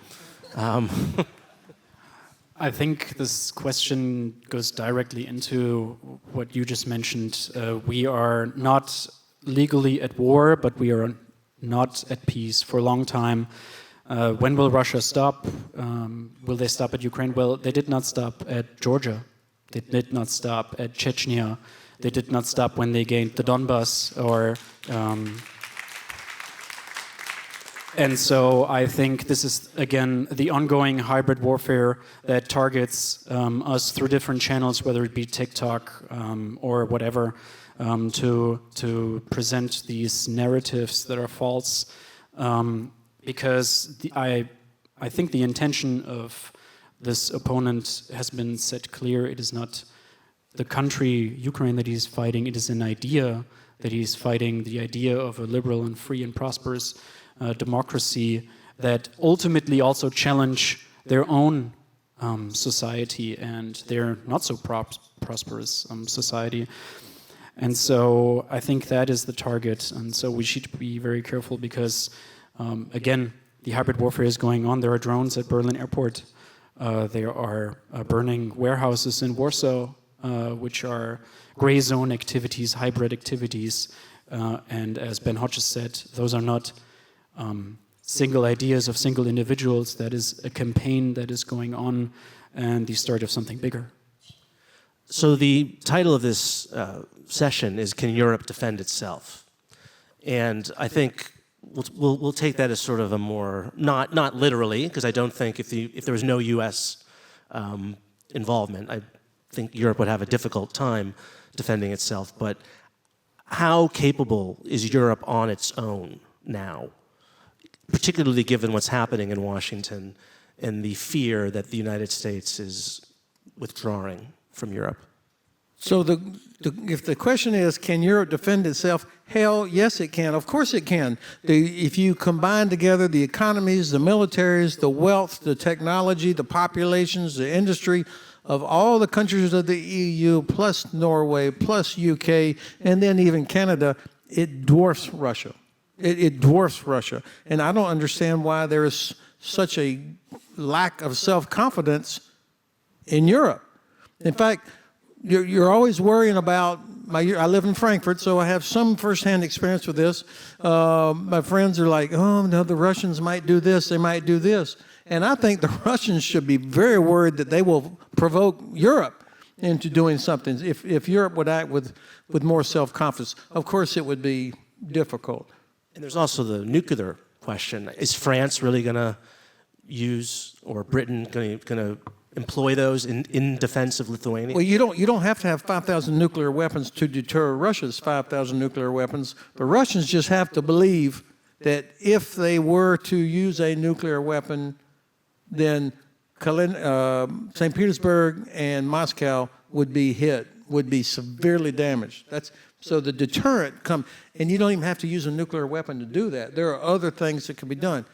I think this question goes directly into what you just mentioned. We are not legally at war, but we are not at peace for a long time. When will Russia stop? Will they stop at Ukraine? Well, they did not stop at Georgia. They did not stop at Chechnya. They did not stop when they gained the Donbas. And so I think this is, again, the ongoing hybrid warfare that targets us through different channels, whether it be TikTok or whatever, to present these narratives that are false. Because I think the intention of this opponent has been set clear. It is not the country, Ukraine, that he's fighting. It is an idea that he's fighting, the idea of a liberal and free and prosperous democracy that ultimately also challenge their own society and their not so prosperous society. And so I think that is the target. And so we should be very careful because again, the hybrid warfare is going on. There are drones at Berlin airport. There are burning warehouses in Warsaw, which are gray zone activities, hybrid activities. And as Ben Hodges said, those are not single ideas of single individuals. That is a campaign that is going on and the start of something bigger. So the title of this session is "Can Europe Defend Itself?" And I think we'll take that as sort of a more, not literally, because I don't think if there was no U.S. Involvement, I think Europe would have a difficult time defending itself. But how capable is Europe on its own now, particularly given what's happening in Washington and the fear that the United States is withdrawing from Europe? So if the question is, can Europe defend itself? Hell, yes, it can. Of course it can. If you combine together the economies, the militaries, the wealth, the technology, the populations, the industry of all the countries of the EU, plus Norway, plus UK, and then even Canada, it dwarfs Russia. It dwarfs Russia. And I don't understand why there is such a lack of self-confidence in Europe. In fact, you're always worrying about, I live in Frankfurt, so I have some firsthand experience with this. My friends are like, oh, no, the Russians might do this, they might do this. And I think the Russians should be very worried that they will provoke Europe into doing something. If Europe would act with more self-confidence, of course it would be difficult. And there's also the nuclear question. Is France really going to use, or Britain going to employ those in defense of Lithuania? Well, you don't have to have 5,000 nuclear weapons to deter Russia's 5,000 nuclear weapons. The Russians just have to believe that if they were to use a nuclear weapon, then St. Petersburg and Moscow would be hit, would be severely damaged. So the deterrent comes, and you don't even have to use a nuclear weapon to do that. There are other things that can be done.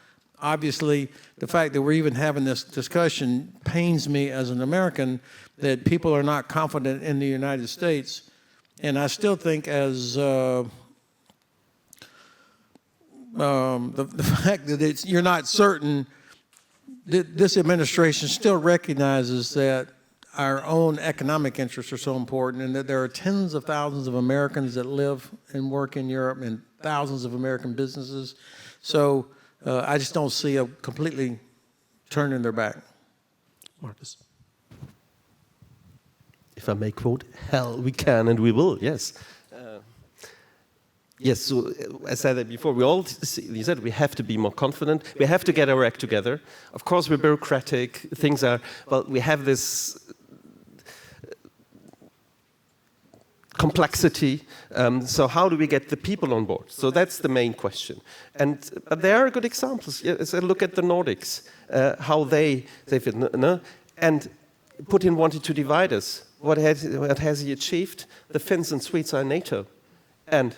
Obviously, the fact that we're even having this discussion pains me as an American, that people are not confident in the United States. And I still think as the fact that you're not certain, this administration still recognizes that our own economic interests are so important, and that there are tens of thousands of Americans that live and work in Europe, and thousands of American businesses. So I just don't see a completely turning their back. Marcus. If I may quote, hell, we can and we will, yes. Yes, so I said that before, you said we have to be more confident, we have to get our act together. Of course, we're bureaucratic, things are, well, we have this complexity, so how do we get the people on board? So that's the main question. But there are good examples. Yes, look at the Nordics, how they fit, no? And Putin wanted to divide us. What has he achieved? The Finns and Swedes are in NATO. And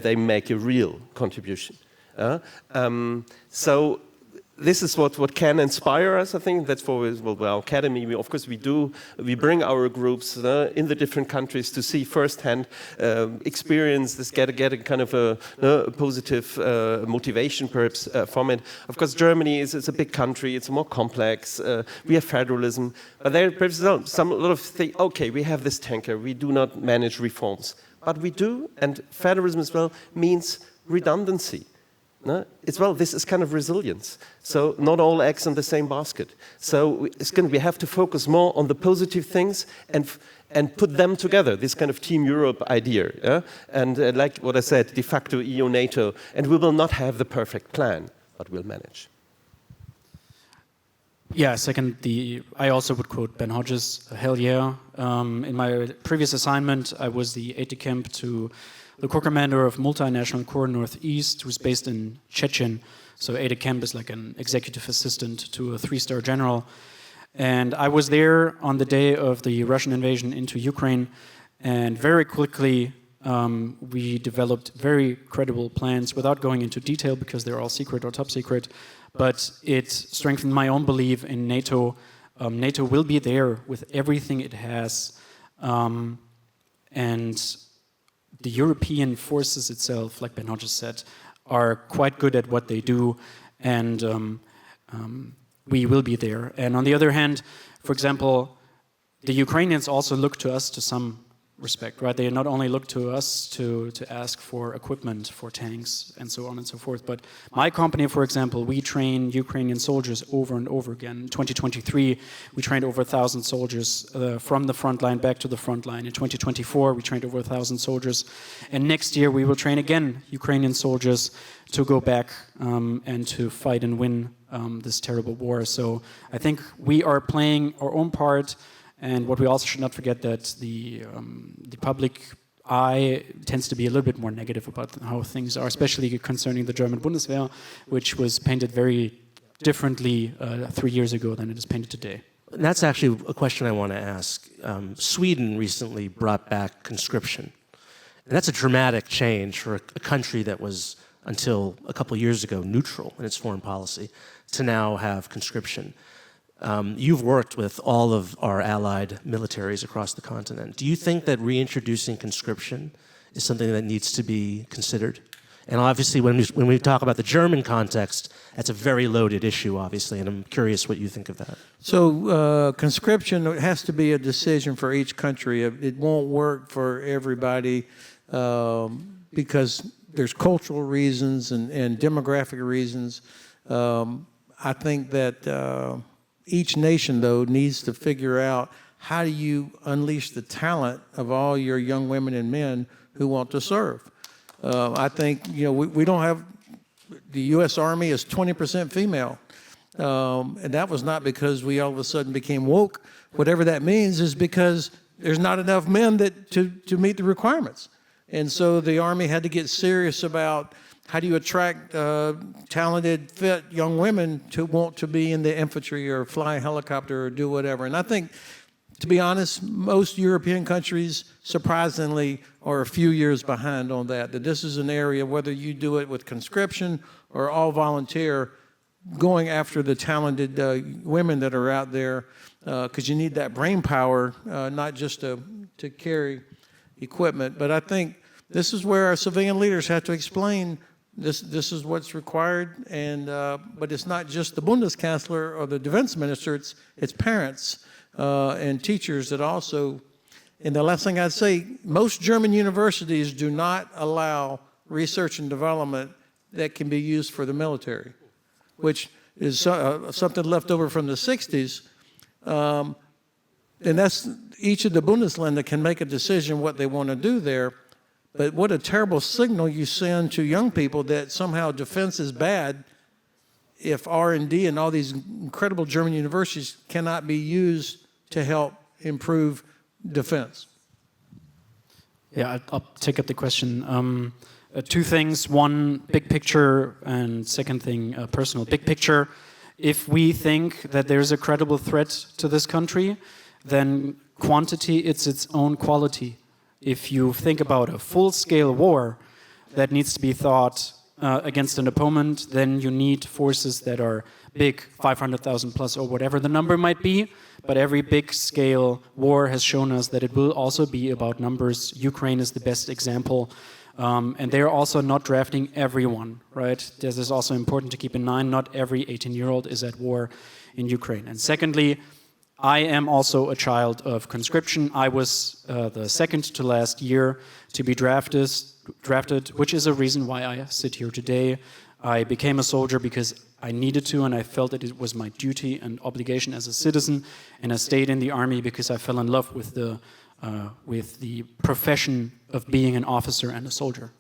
they make a real contribution. So this is what can inspire us, I think. That's for our academy. We bring our groups in the different countries to see firsthand experience this, get a kind of a positive motivation perhaps from it. Of course, Germany is a big country. It's more complex. We have federalism. But there perhaps a lot of things. Okay, we have this tanker. We do not manage reforms. But we do, and federalism as well means redundancy. No? As well, this is kind of resilience. So not all eggs in the same basket. So we have to focus more on the positive things and put them together, this kind of Team Europe idea. Yeah? And like what I said, de facto EU, NATO, and we will not have the perfect plan, but we'll manage. Yeah, second, I also would quote Ben Hodges, hell yeah. In my previous assignment, I was the aide-de-camp to the corps commander of Multinational Corps Northeast, who's based in Chechen. So aide-de-camp is like an executive assistant to a 3-star general. And I was there on the day of the Russian invasion into Ukraine, and very quickly we developed very credible plans without going into detail because they're all secret or top secret. But it strengthened my own belief in NATO. NATO will be there with everything it has. And the European forces itself, like Ben Hodges said, are quite good at what they do. And we will be there. And on the other hand, for example, the Ukrainians also look to us to some respect, right? They not only look to us to ask for equipment, for tanks, and so on and so forth, but my company, for example, we train Ukrainian soldiers over and over again. In 2023, we trained over 1,000 soldiers from the front line back to the front line. In 2024, we trained over 1,000 soldiers. And next year, we will train again Ukrainian soldiers to go back and to fight and win this terrible war. So I think we are playing our own part. And what we also should not forget that the public eye tends to be a little bit more negative about how things are, especially concerning the German Bundeswehr, which was painted very differently 3 years ago than it is painted today. And that's actually a question I want to ask. Sweden recently brought back conscription. And that's a dramatic change for a country that was, until a couple of years ago, neutral in its foreign policy, to now have conscription. You've worked with all of our allied militaries across the continent. Do you think that reintroducing conscription is something that needs to be considered? And obviously, when we talk about the German context, that's a very loaded issue, obviously, and I'm curious what you think of that. So conscription has to be a decision for each country. It won't work for everybody because there's cultural reasons and demographic reasons. I think that each nation, though, needs to figure out how do you unleash the talent of all your young women and men who want to serve. I think, we don't have, the U.S. Army is 20% female. And that was not because we all of a sudden became woke. Whatever that means is because there's not enough men to meet the requirements. And so the Army had to get serious about How do you attract talented, fit young women to want to be in the infantry or fly a helicopter or do whatever? And I think, to be honest, most European countries, surprisingly, are a few years behind on that. That this is an area, whether you do it with conscription or all volunteer, going after the talented women that are out there, because you need that brain power, not just to carry equipment. But I think this is where our civilian leaders have to explain this is what's required, and but it's not just the Bundeskanzler or the defense minister, it's parents and teachers that also. And the last thing I'd say, most German universities do not allow research and development that can be used for the military, which is something left over from the 60s. And that's, each of the Bundesländer can make a decision what they want to do there. But what a terrible signal you send to young people that somehow defense is bad if R&D and all these incredible German universities cannot be used to help improve defense. Yeah, I'll take up the question. Two things. One, big picture, and second thing, personal. Big picture, if we think that there's a credible threat to this country, then quantity, it's its own quality. If you think about a full-scale war that needs to be fought against an opponent, then you need forces that are big, 500,000 plus or whatever the number might be. But every big-scale war has shown us that it will also be about numbers. Ukraine is the best example. And they're also not drafting everyone, right? This is also important to keep in mind. Not every 18-year-old is at war in Ukraine. And secondly, I am also a child of conscription. I was the second to last year to be drafted, which is a reason why I sit here today. I became a soldier because I needed to, and I felt that it was my duty and obligation as a citizen. And I stayed in the army because I fell in love with the profession of being an officer and a soldier.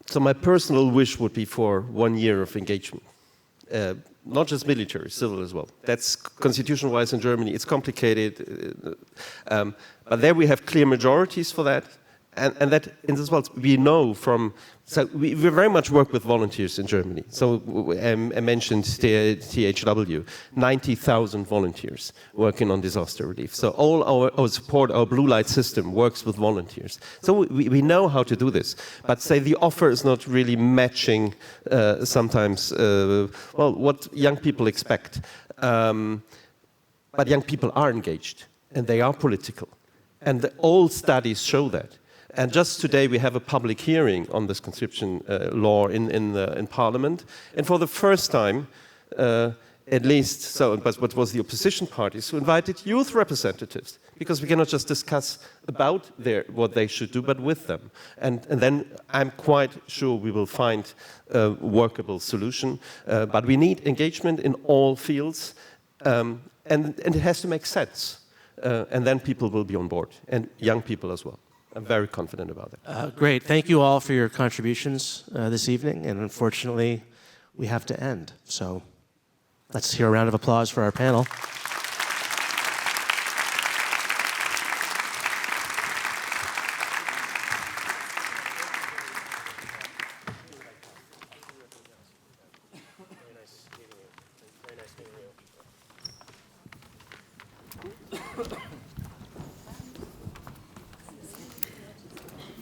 So my personal wish would be for 1 year of engagement. Not just military, civil as well. That's constitution-wise in Germany. It's complicated, but there we have clear majorities for that, and that in as well we know from. So we very much work with volunteers in Germany. So I mentioned THW, 90,000 volunteers working on disaster relief. So all our support, our blue light system works with volunteers. So we know how to do this. But say the offer is not really matching sometimes, well, what young people expect. But young people are engaged and they are political. And all studies show that. And just today we have a public hearing on this conscription law in Parliament. And for the first time, at least, but what was the opposition parties who invited youth representatives, because we cannot just discuss about what they should do, but with them. And then I'm quite sure we will find a workable solution. But we need engagement in all fields, and it has to make sense. And then people will be on board, and young people as well. I'm very confident about it. Great. Thank you all for your contributions this evening. And unfortunately, we have to end. So let's hear a round of applause for our panel.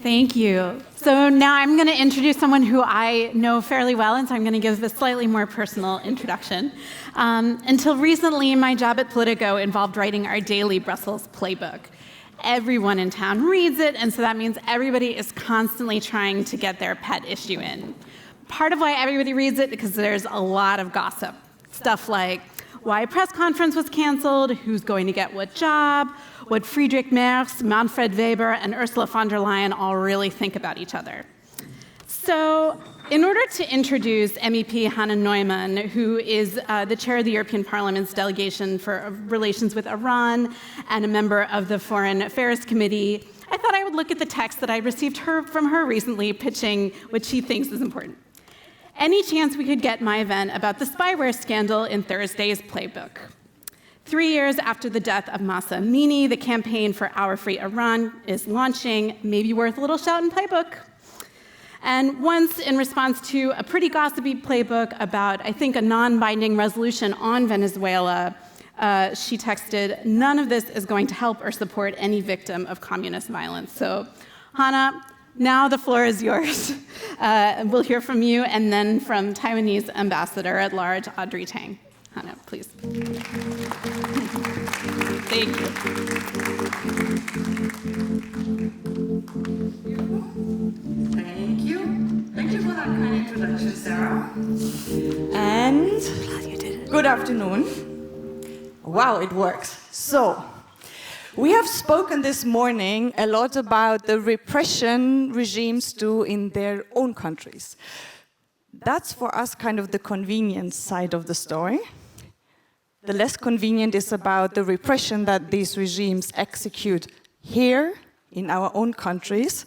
Thank you. So now I'm going to introduce someone who I know fairly well, and so I'm going to give a slightly more personal introduction. Until recently, my job at Politico involved writing our daily Brussels playbook. Everyone in town reads it, and so that means everybody is constantly trying to get their pet issue in. Part of why everybody reads it is because there's a lot of gossip. Stuff like why a press conference was canceled, who's going to get what job, what Friedrich Merz, Manfred Weber, and Ursula von der Leyen all really think about each other. So, in order to introduce MEP Hannah Neumann, who is the chair of the European Parliament's delegation for relations with Iran and a member of the Foreign Affairs Committee, I thought I would look at the text that I received from her recently pitching what she thinks is important. Any chance we could get my event about the spyware scandal in Thursday's playbook. 3 years after the death of Mahsa Amini, the campaign for Our Free Iran is launching, maybe worth a little shout in playbook. And once, in response to a pretty gossipy playbook about, I think, a non-binding resolution on Venezuela, she texted, "None of this is going to help or support any victim of communist violence." So, Hannah, now the floor is yours. We'll hear from you and then from Taiwanese Ambassador at Large, Audrey Tang. Hannah, please. Thank you. Thank you. Thank you for that kind introduction, Sarah. And good afternoon. Wow, it works. So, we have spoken this morning a lot about the repression regimes do in their own countries. That's for us kind of the convenience side of the story. The less convenient is about the repression that these regimes execute here in our own countries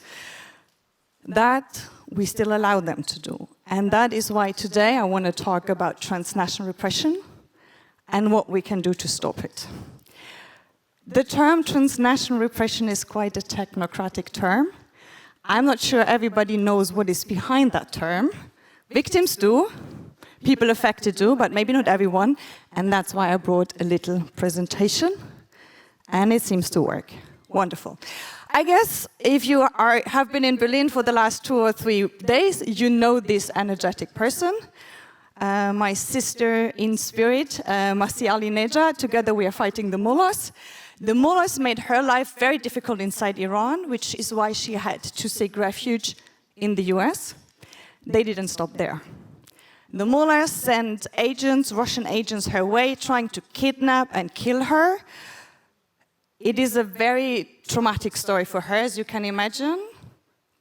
that we still allow them to do. And that is why today I want to talk about transnational repression and what we can do to stop it. The term transnational repression is quite a technocratic term. I'm not sure everybody knows what is behind that term. Victims do, people affected do, but maybe not everyone, and that's why I brought a little presentation, and it seems to work. Wonderful. I guess if you have been in Berlin for the last 2 or 3 days, you know this energetic person. My sister in spirit, Masih Alinejad. Together we are fighting the mullahs. The mullahs made her life very difficult inside Iran, which is why she had to seek refuge in the US. They didn't stop there. The mullahs sent agents, Russian agents, her way, trying to kidnap and kill her. It is a very traumatic story for her, as you can imagine.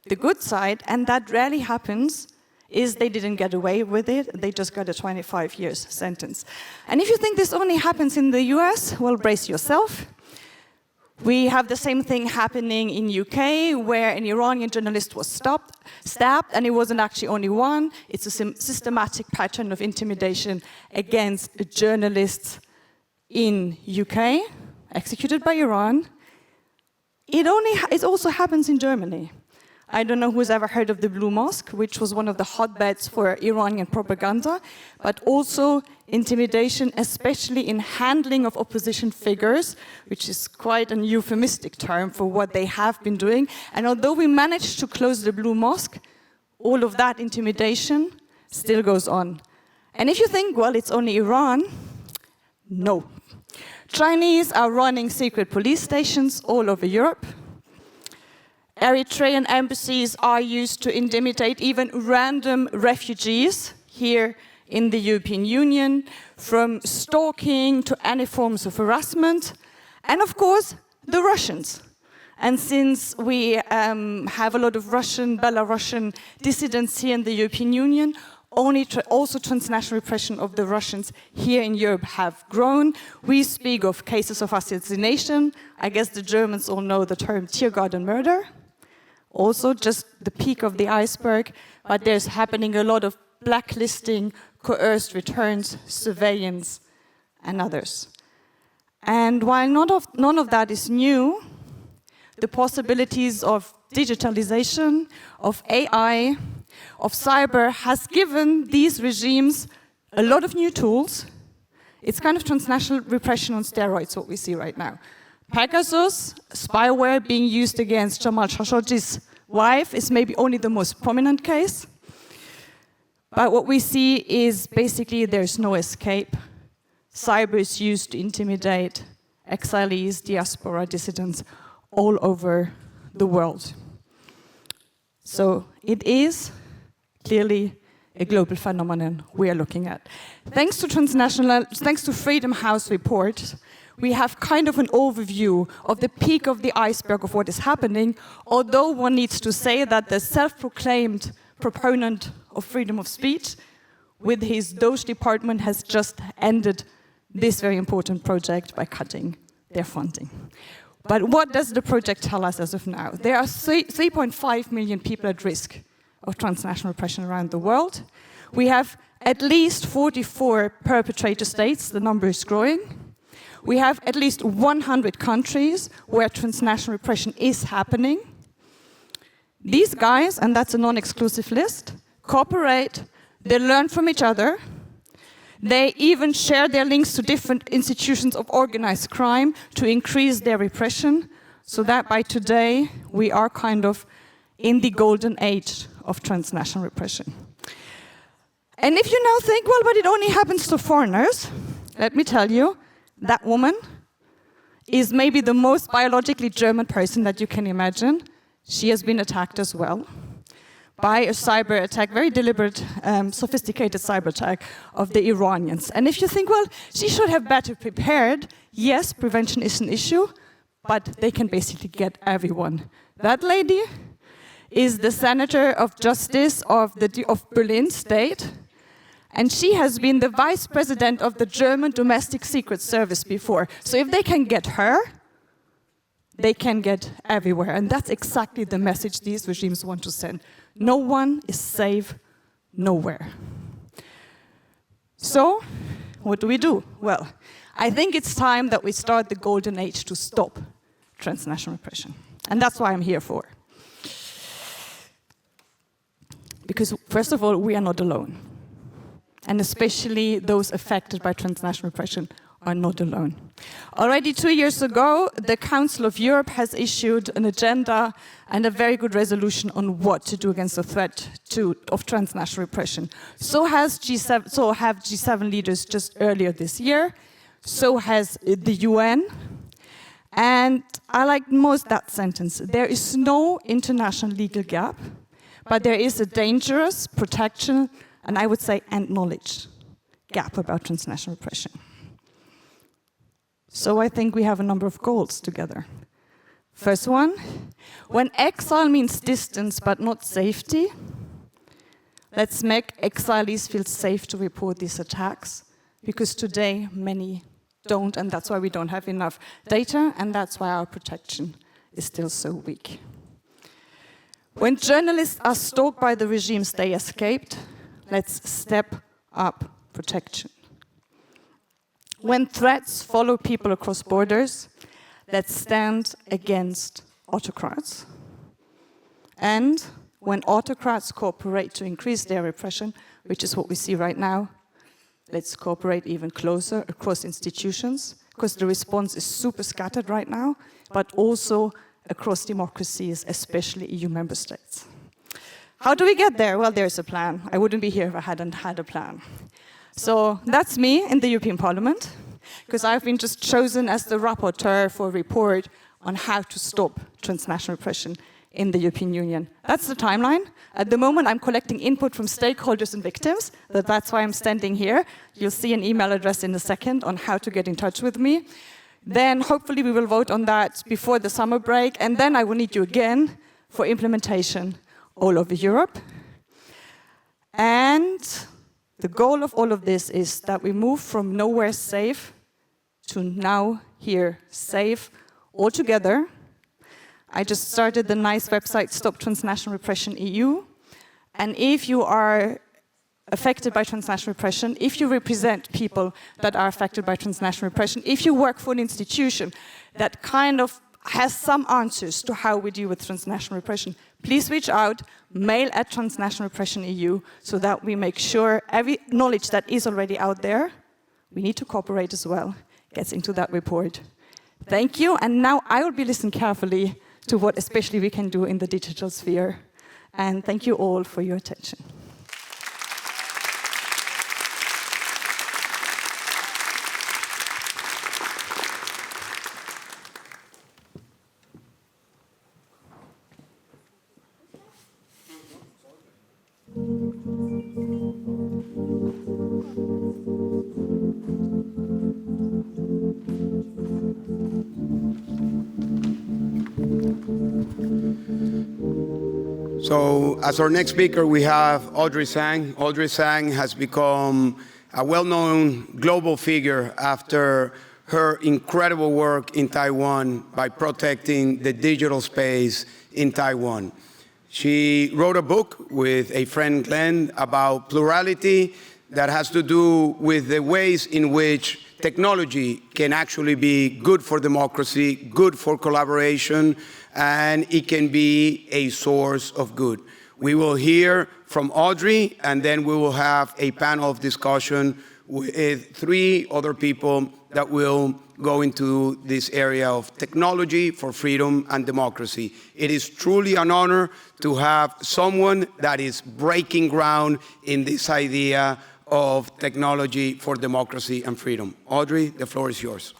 The good side, and that rarely happens, is they didn't get away with it. They just got a 25 years sentence. And if you think this only happens in the US, well, brace yourself. We have the same thing happening in UK, where an Iranian journalist was stabbed, and it wasn't actually only one. It's a systematic pattern of intimidation against journalists in UK, executed by Iran. It also happens in Germany. I don't know who's ever heard of the Blue Mosque, which was one of the hotbeds for Iranian propaganda, but also intimidation, especially in handling of opposition figures, which is quite a euphemistic term for what they have been doing. And although we managed to close the Blue Mosque, all of that intimidation still goes on. And if you think, well, it's only Iran, no. Chinese are running secret police stations all over Europe. Eritrean embassies are used to intimidate even random refugees here in the European Union, from stalking to any forms of harassment, and of course, the Russians. And since we have a lot of Russian, Belarusian dissidents here in the European Union, also transnational repression of the Russians here in Europe have grown. We speak of cases of assassination. I guess the Germans all know the term Tiergarten murder. Also just the peak of the iceberg, but there's happening a lot of blacklisting, coerced returns, surveillance, and others. And while none of that is new, the possibilities of digitalization, of AI, of cyber has given these regimes a lot of new tools. It's kind of transnational repression on steroids, what we see right now. Pegasus, spyware being used against Jamal Khashoggi's wife, is maybe only the most prominent case. But what we see is basically there's no escape. Cyber is used to intimidate exilees, diaspora, dissidents all over the world. So it is clearly a global phenomenon we are looking at. Thanks to Freedom House report, we have kind of an overview of the peak of the iceberg of what is happening, although one needs to say that the self-proclaimed proponent of freedom of speech with his Doge department has just ended this very important project by cutting their funding. But what does the project tell us as of now? There are 3.5 million people at risk of transnational repression around the world. We have at least 44 perpetrator states, the number is growing. We have at least 100 countries where transnational repression is happening. These guys, and that's a non-exclusive list, cooperate, they learn from each other, they even share their links to different institutions of organized crime to increase their repression, so that by today we are kind of in the golden age of transnational repression. And if you now think, well, but it only happens to foreigners, let me tell you, that woman is maybe the most biologically German person that you can imagine. She has been attacked as well by a cyber attack, very deliberate, sophisticated cyber attack of the Iranians. And if you think, well, she should have better prepared, yes, prevention is an issue, but they can basically get everyone. That lady is the Senator of Justice of Berlin State, and she has been the Vice President of the German Domestic Secret Service before. So if they can get her, they can get everywhere. And that's exactly the message these regimes want to send. No one is safe nowhere. So, what do? Well, I think it's time that we start the golden age to stop transnational repression. And that's what I'm here for. Because, first of all, we are not alone. And especially those affected by transnational repression are not alone. Already 2 years ago, the Council of Europe has issued an agenda and a very good resolution on what to do against the threat of transnational repression. So have G7 leaders just earlier this year. So has the UN. And I like most that sentence. There is no international legal gap, but there is a dangerous protection, and I would say, and knowledge gap about transnational repression. So I think we have a number of goals together. First one, when exile means distance but not safety, let's make exilees feel safe to report these attacks, because today many don't, and that's why we don't have enough data, and that's why our protection is still so weak. When journalists are stalked by the regimes they escaped, let's step up protection. When threats follow people across borders, let's stand against autocrats. And when autocrats cooperate to increase their repression, which is what we see right now, let's cooperate even closer across institutions, because the response is super scattered right now, but also across democracies, especially EU member states. How do we get there? Well, there's a plan. I wouldn't be here if I hadn't had a plan. So that's me in the European Parliament, because I've been just chosen as the rapporteur for a report on how to stop transnational repression in the European Union. That's the timeline. At the moment, I'm collecting input from stakeholders and victims. That's why I'm standing here. You'll see an email address in a second on how to get in touch with me. Then hopefully we will vote on that before the summer break, and then I will need you again for implementation all over Europe. And the goal of all of this is that we move from nowhere safe to now here safe all together. I just started the nice website Stop Transnational Repression EU. And if you are affected by transnational repression, if you represent people that are affected by transnational repression, if you work for an institution that kind of has some answers to how we deal with transnational repression, please reach out, mail at Transnational Repression EU, so that we make sure every knowledge that is already out there, we need to cooperate as well, gets into that report. Thank you, and now I will be listening carefully to what especially we can do in the digital sphere. And thank you all for your attention. So as our next speaker, we have Audrey Tang. Audrey Tang has become a well-known global figure after her incredible work in Taiwan by protecting the digital space in Taiwan. She wrote a book with a friend, Glenn, about plurality that has to do with the ways in which technology can actually be good for democracy, good for collaboration, and it can be a source of good. We will hear from Audrey, and then we will have a panel of discussion with 3 other people that will go into this area of technology for freedom and democracy. It is truly an honor to have someone that is breaking ground in this idea of technology for democracy and freedom. Audrey, the floor is yours.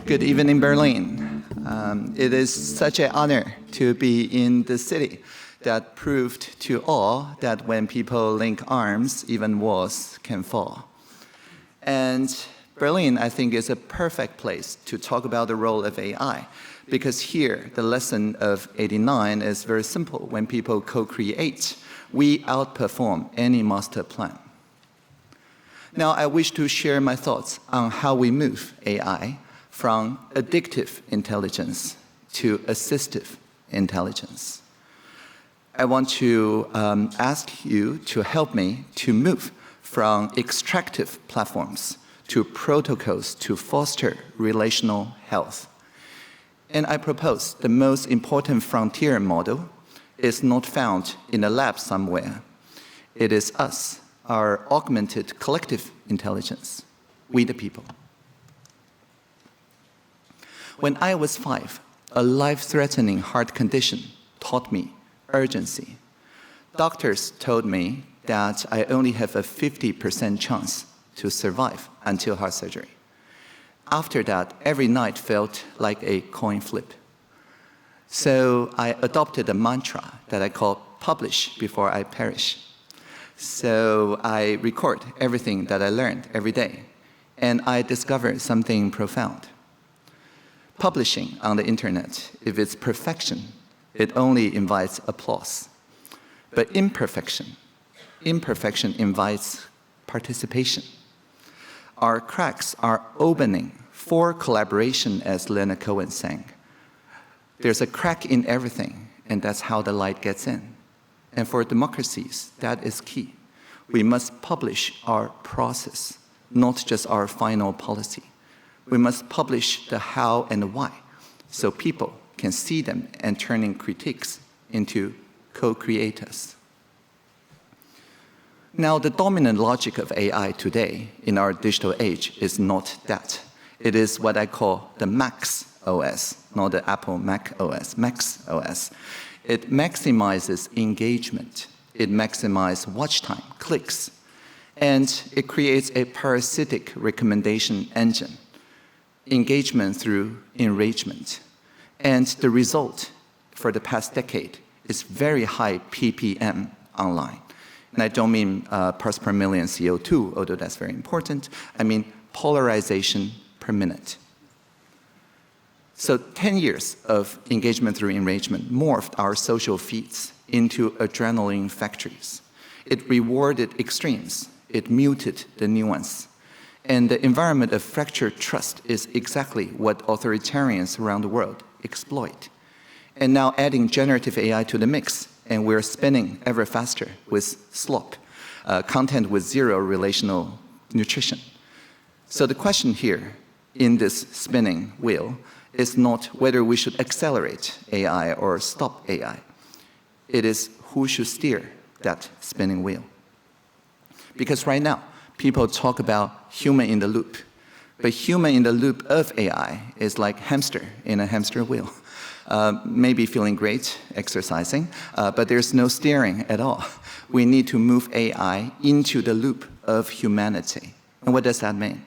Good evening, Berlin. It is such an honor to be in the city that proved to all that when people link arms, even walls can fall. And Berlin, I think, is a perfect place to talk about the role of AI, because here, the lesson of '89 is very simple. When people co-create, we outperform any master plan. Now, I wish to share my thoughts on how we move AI from addictive intelligence to assistive intelligence. I want to ask you to help me to move from extractive platforms to protocols to foster relational health. And I propose the most important frontier model is not found in a lab somewhere. It is us, our augmented collective intelligence, we the people. When I was 5, a life-threatening heart condition taught me urgency. Doctors told me that I only have a 50% chance to survive until heart surgery. After that, every night felt like a coin flip. So I adopted a mantra that I call publish before I perish. So I record everything that I learned every day, and I discovered something profound. Publishing on the internet, if it's perfection, it only invites applause. But imperfection invites participation. Our cracks are opening for collaboration, as Leonard Cohen sang. There's a crack in everything, and that's how the light gets in. And for democracies, that is key. We must publish our process, not just our final policy. We must publish the how and the why, so people can see them and turning critiques into co-creators. Now, the dominant logic of AI today in our digital age is not that. It is what I call the Max OS, not the Apple Mac OS, Max OS. It maximizes engagement. It maximizes watch time, clicks, and it creates a parasitic recommendation engine, engagement through enragement. And the result for the past decade is very high PPM online. And I don't mean parts per million CO2, although that's very important. I mean polarization per minute. So 10 years of engagement through enragement morphed our social feeds into adrenaline factories. It rewarded extremes. It muted the nuance. And the environment of fractured trust is exactly what authoritarians around the world exploit. And now adding generative AI to the mix, and we're spinning ever faster with slop, content with zero relational nutrition. So the question here in this spinning wheel is not whether we should accelerate AI or stop AI. It is who should steer that spinning wheel. Because right now, people talk about human in the loop. But human in the loop of AI is like hamster in a hamster wheel. Maybe feeling great, exercising, but there's no steering at all. We need to move AI into the loop of humanity. And what does that mean?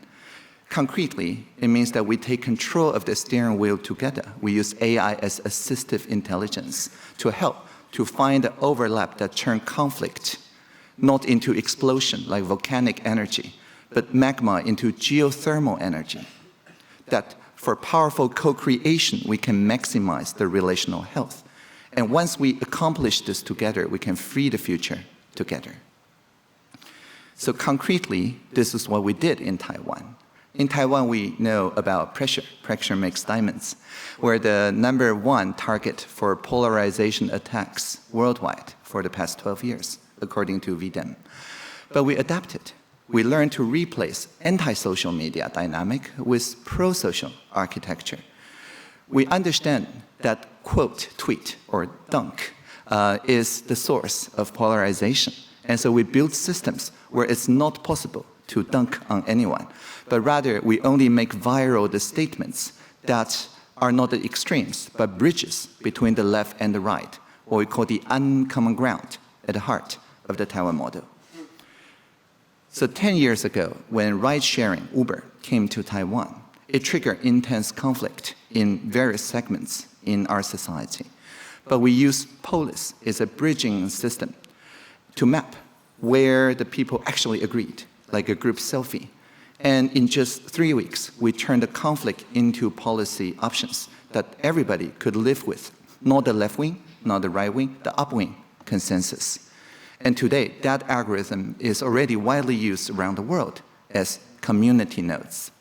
Concretely, it means that we take control of the steering wheel together. We use AI as assistive intelligence to help to find the overlap that turn conflict not into explosion like volcanic energy, but magma into geothermal energy. That for powerful co-creation, we can maximize the relational health. And once we accomplish this together, we can free the future together. So concretely, this is what we did in Taiwan. In Taiwan, we know about pressure. Pressure makes diamonds. We're the #1 target for polarization attacks worldwide for the past 12 years, according to VDEM. But we adapted. We learned to replace anti-social media dynamic with pro-social architecture. We understand that quote tweet or dunk is the source of polarization. And so we build systems where it's not possible to dunk on anyone, but rather we only make viral the statements that are not the extremes, but bridges between the left and the right, what we call the uncommon ground at the heart of the Taiwan model. So 10 years ago, when ride-sharing, Uber, came to Taiwan, it triggered intense conflict in various segments in our society. But we use Polis as a bridging system to map where the people actually agreed, like a group selfie. And in just 3 weeks, we turned the conflict into policy options that everybody could live with, not the left wing, not the right wing, the upwing consensus. And today, that algorithm is already widely used around the world as community nodes.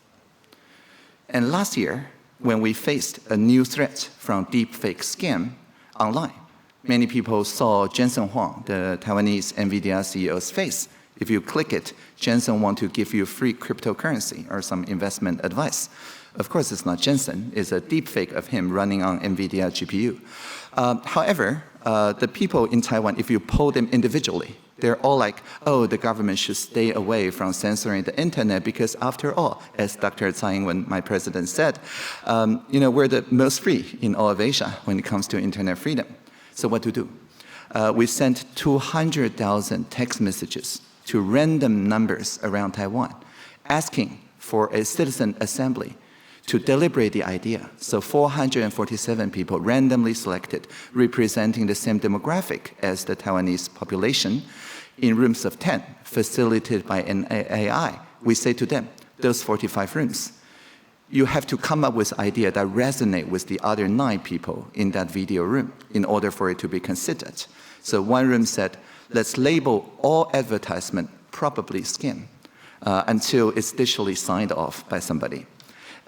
And last year, when we faced a new threat from deepfake scam online, many people saw Jensen Huang, the Taiwanese NVIDIA CEO's face. If you click it, Jensen wants to give you free cryptocurrency or some investment advice. Of course, it's not Jensen. It's a deepfake of him running on NVIDIA GPU. However, the people in Taiwan, if you poll them individually, they're all like, oh, the government should stay away from censoring the internet because after all, as Dr. Tsai Ing-wen, my president, said, we're the most free in all of Asia when it comes to internet freedom. So what to do? We sent 200,000 text messages to random numbers around Taiwan, asking for a citizen assembly to deliberate the idea. So 447 people randomly selected, representing the same demographic as the Taiwanese population, in rooms of 10, facilitated by an AI. We say to them, those 45 rooms, you have to come up with ideas that resonate with the other 9 people in that video room in order for it to be considered. So one room said, let's label all advertisement probably scam until it's digitally signed off by somebody.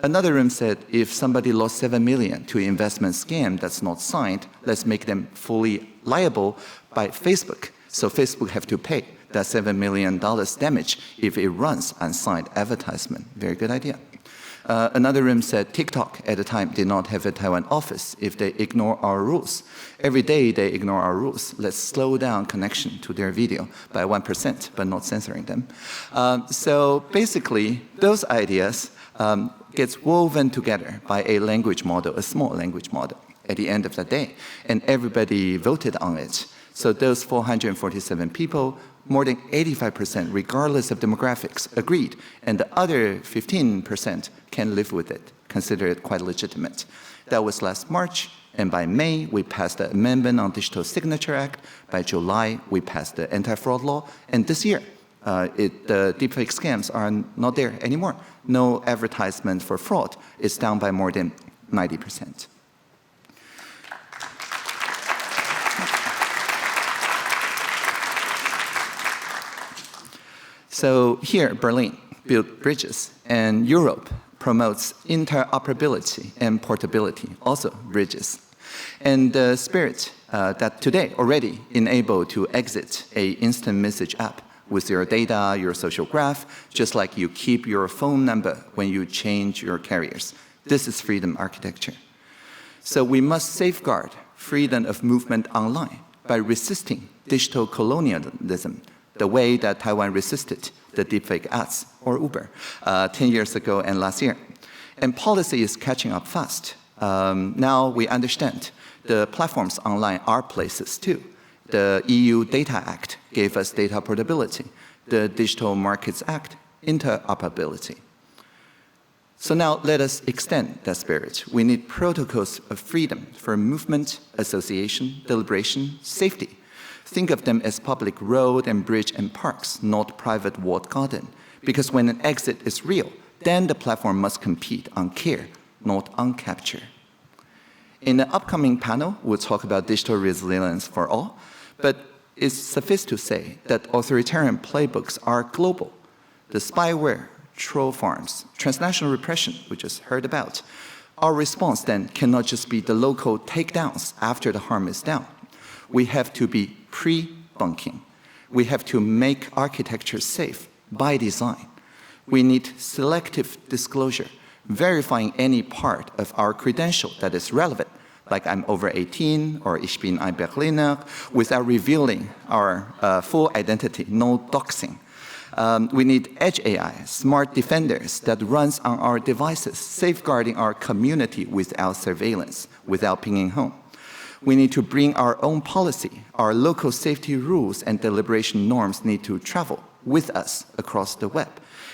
Another room said, if somebody lost 7 million to investment scam that's not signed, let's make them fully liable by Facebook. So Facebook have to pay that $7 million damage if it runs unsigned advertisement. Very good idea. Another room said TikTok at the time did not have a Taiwan office if they ignore our rules. Every day they ignore our rules. Let's slow down connection to their video by 1%, but not censoring them. So basically, those ideas gets woven together by a language model, a small language model, at the end of the day. And everybody voted on it. So those 447 people, more than 85%, regardless of demographics, agreed. And the other 15% can live with it, consider it quite legitimate. That was last March. And by May, we passed the Amendment on Digital Signature Act. By July, we passed the anti-fraud law. And this year, the deepfake scams are not there anymore. No advertisement for fraud. It's down by more than 90%. So here, Berlin built bridges, and Europe promotes interoperability and portability, also bridges. And the spirit that today already enable to exit a instant message app with your data, your social graph, just like you keep your phone number when you change your carriers. This is freedom architecture. So we must safeguard freedom of movement online by resisting digital colonialism, the way that Taiwan resisted the deepfake ads or Uber 10 years ago and last year. And policy is catching up fast. Now we understand the platforms online are places too. The EU Data Act gave us data portability. The Digital Markets Act, interoperability. So now let us extend that spirit. We need protocols of freedom for movement, association, deliberation, safety. Think of them as public road and bridge and parks, not private walled garden. Because when an exit is real, then the platform must compete on care, not on capture. In the upcoming panel, we'll talk about digital resilience for all, but it's suffice to say that authoritarian playbooks are global. The spyware, troll farms, transnational repression we just heard about. Our response then cannot just be the local takedowns after the harm is done. We have to be pre-bunking. We have to make architecture safe by design. We need selective disclosure, verifying any part of our credential that is relevant, like I'm over 18 or ich bin ein Berliner, without revealing our full identity, no doxing. We need edge AI, smart defenders that runs on our devices, safeguarding our community without surveillance, without pinging home. We need to bring our own policy. Our local safety rules and deliberation norms need to travel with us across the web.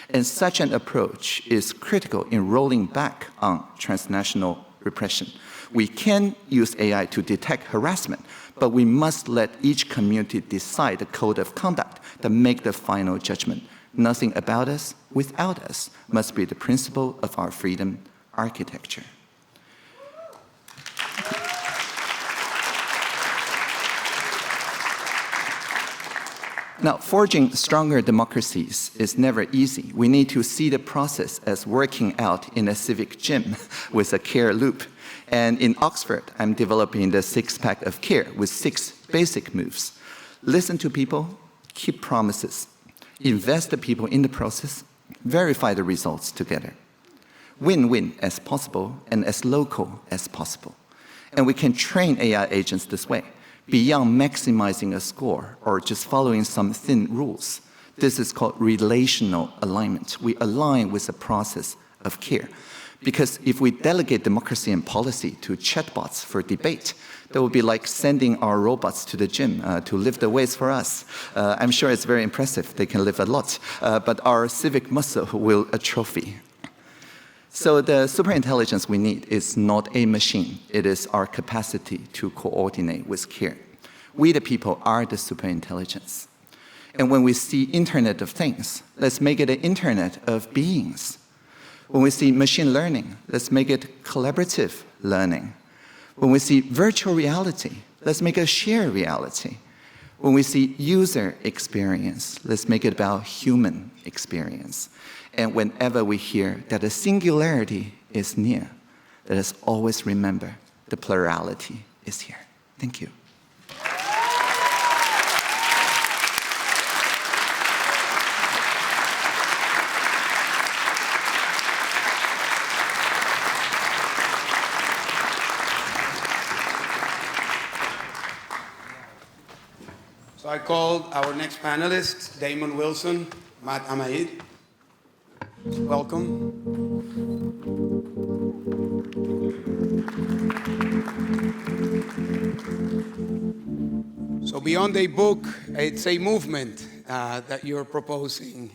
And such an approach is critical in rolling back on transnational repression. We can use AI to detect harassment, but we must let each community decide the code of conduct that make the final judgment. Nothing about us without us must be the principle of our freedom architecture. Now, forging stronger democracies is never easy. We need to see the process as working out in a civic gym with a care loop. And in Oxford, I'm developing the six-pack of care with 6 basic moves. Listen to people, keep promises, invest the people in the process, verify the results together. Win-win as possible and as local as possible. And we can train AI agents this way, beyond maximizing a score or just following some thin rules. This is called relational alignment. We align with the process of care. Because if we delegate democracy and policy to chatbots for debate, that would be like sending our robots to the gym to lift the weights for us. I'm sure it's very impressive. They can lift a lot. But our civic muscle will atrophy. So the superintelligence we need is not a machine. It is our capacity to coordinate with care. We, the people, are the superintelligence. And when we see Internet of Things, let's make it an Internet of beings. When we see machine learning, let's make it collaborative learning. When we see virtual reality, let's make it a shared reality. When we see user experience, let's make it about human experience. And whenever we hear that a singularity is near, let us always remember the plurality is here. Thank you. So I called our next panelists, Damon Wilson, Matt Amaid. Welcome. So beyond a book, it's a movement that you're proposing,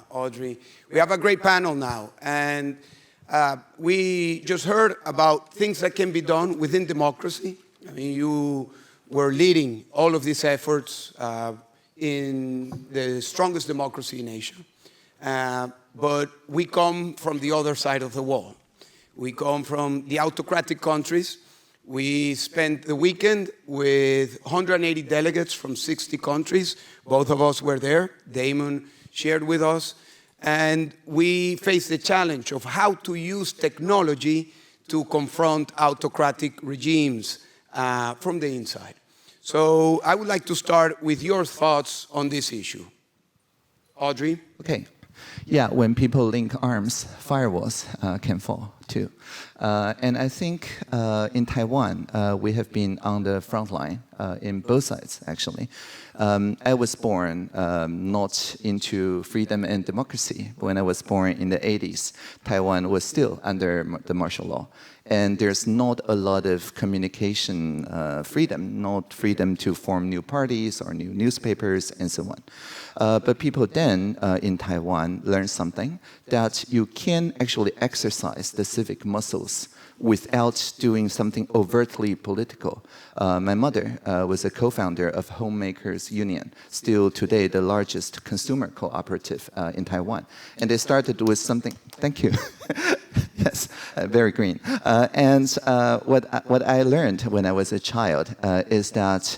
Audrey. We have a great panel now, and we just heard about things that can be done within democracy. I mean, you were leading all of these efforts in the strongest democracy in Asia. But we come from the other side of the wall. We come from the autocratic countries. We spent the weekend with 180 delegates from 60 countries. Both of us were there. Damon shared with us. And we faced the challenge of how to use technology to confront autocratic regimes from the inside. So I would like to start with your thoughts on this issue. Audrey? Okay. Yeah, when people link arms, firewalls can fall too. And I think in Taiwan, we have been on the front line in both sides, actually. I was born not into freedom and democracy. When I was born in the 80s, Taiwan was still under the martial law. And there's not a lot of communication freedom, not freedom to form new parties or new newspapers and so on. But people then in Taiwan learned something, that you can actually exercise the civic muscles without doing something overtly political. My mother was a co-founder of Homemakers Union, still today the largest consumer cooperative in Taiwan. And they started with something, thank you. Yes, very green. And what I learned when I was a child is that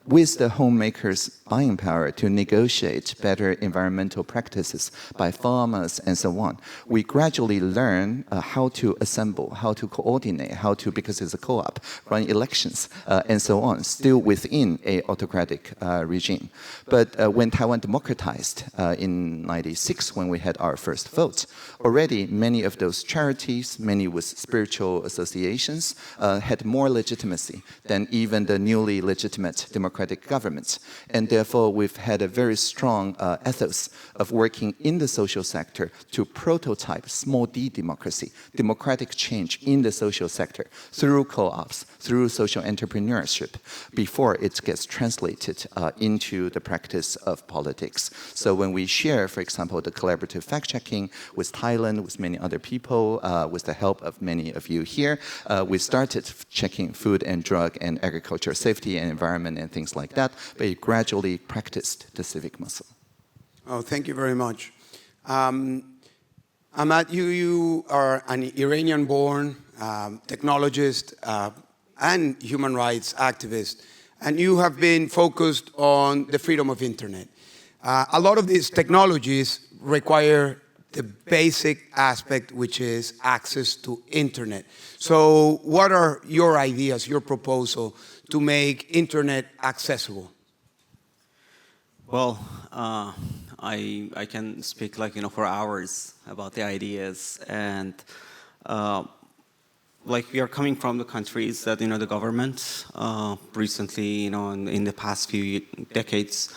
with the homemakers' buying power to negotiate better environmental practices by farmers and so on, we gradually learn how to assemble, how to coordinate, how to, because it's a co-op, run elections and so on, still within a autocratic regime. But when Taiwan democratized in '96, when we had our first vote, already many of those charities, many with spiritual associations, had more legitimacy than even the newly legitimate democratic governments. And therefore, we've had a very strong ethos of working in the social sector to prototype small d democracy, democratic change in the social sector through co-ops, through social entrepreneurship, before it gets translated into the practice of politics. So when we share, for example, the collaborative fact-checking with Thailand, with many other people, with the help of many of you here, we started checking food and drug and agriculture safety and environment and things like that, but it gradually practiced the civic muscle. Oh, thank you very much. Ahmad, you are an Iranian-born technologist and human rights activist, and you have been focused on the freedom of internet. A lot of these technologies require the basic aspect, which is access to internet. So what are your ideas, your proposal to make internet accessible? Well, I can speak for hours about the ideas, and we are coming from the countries that the government recently in the past few decades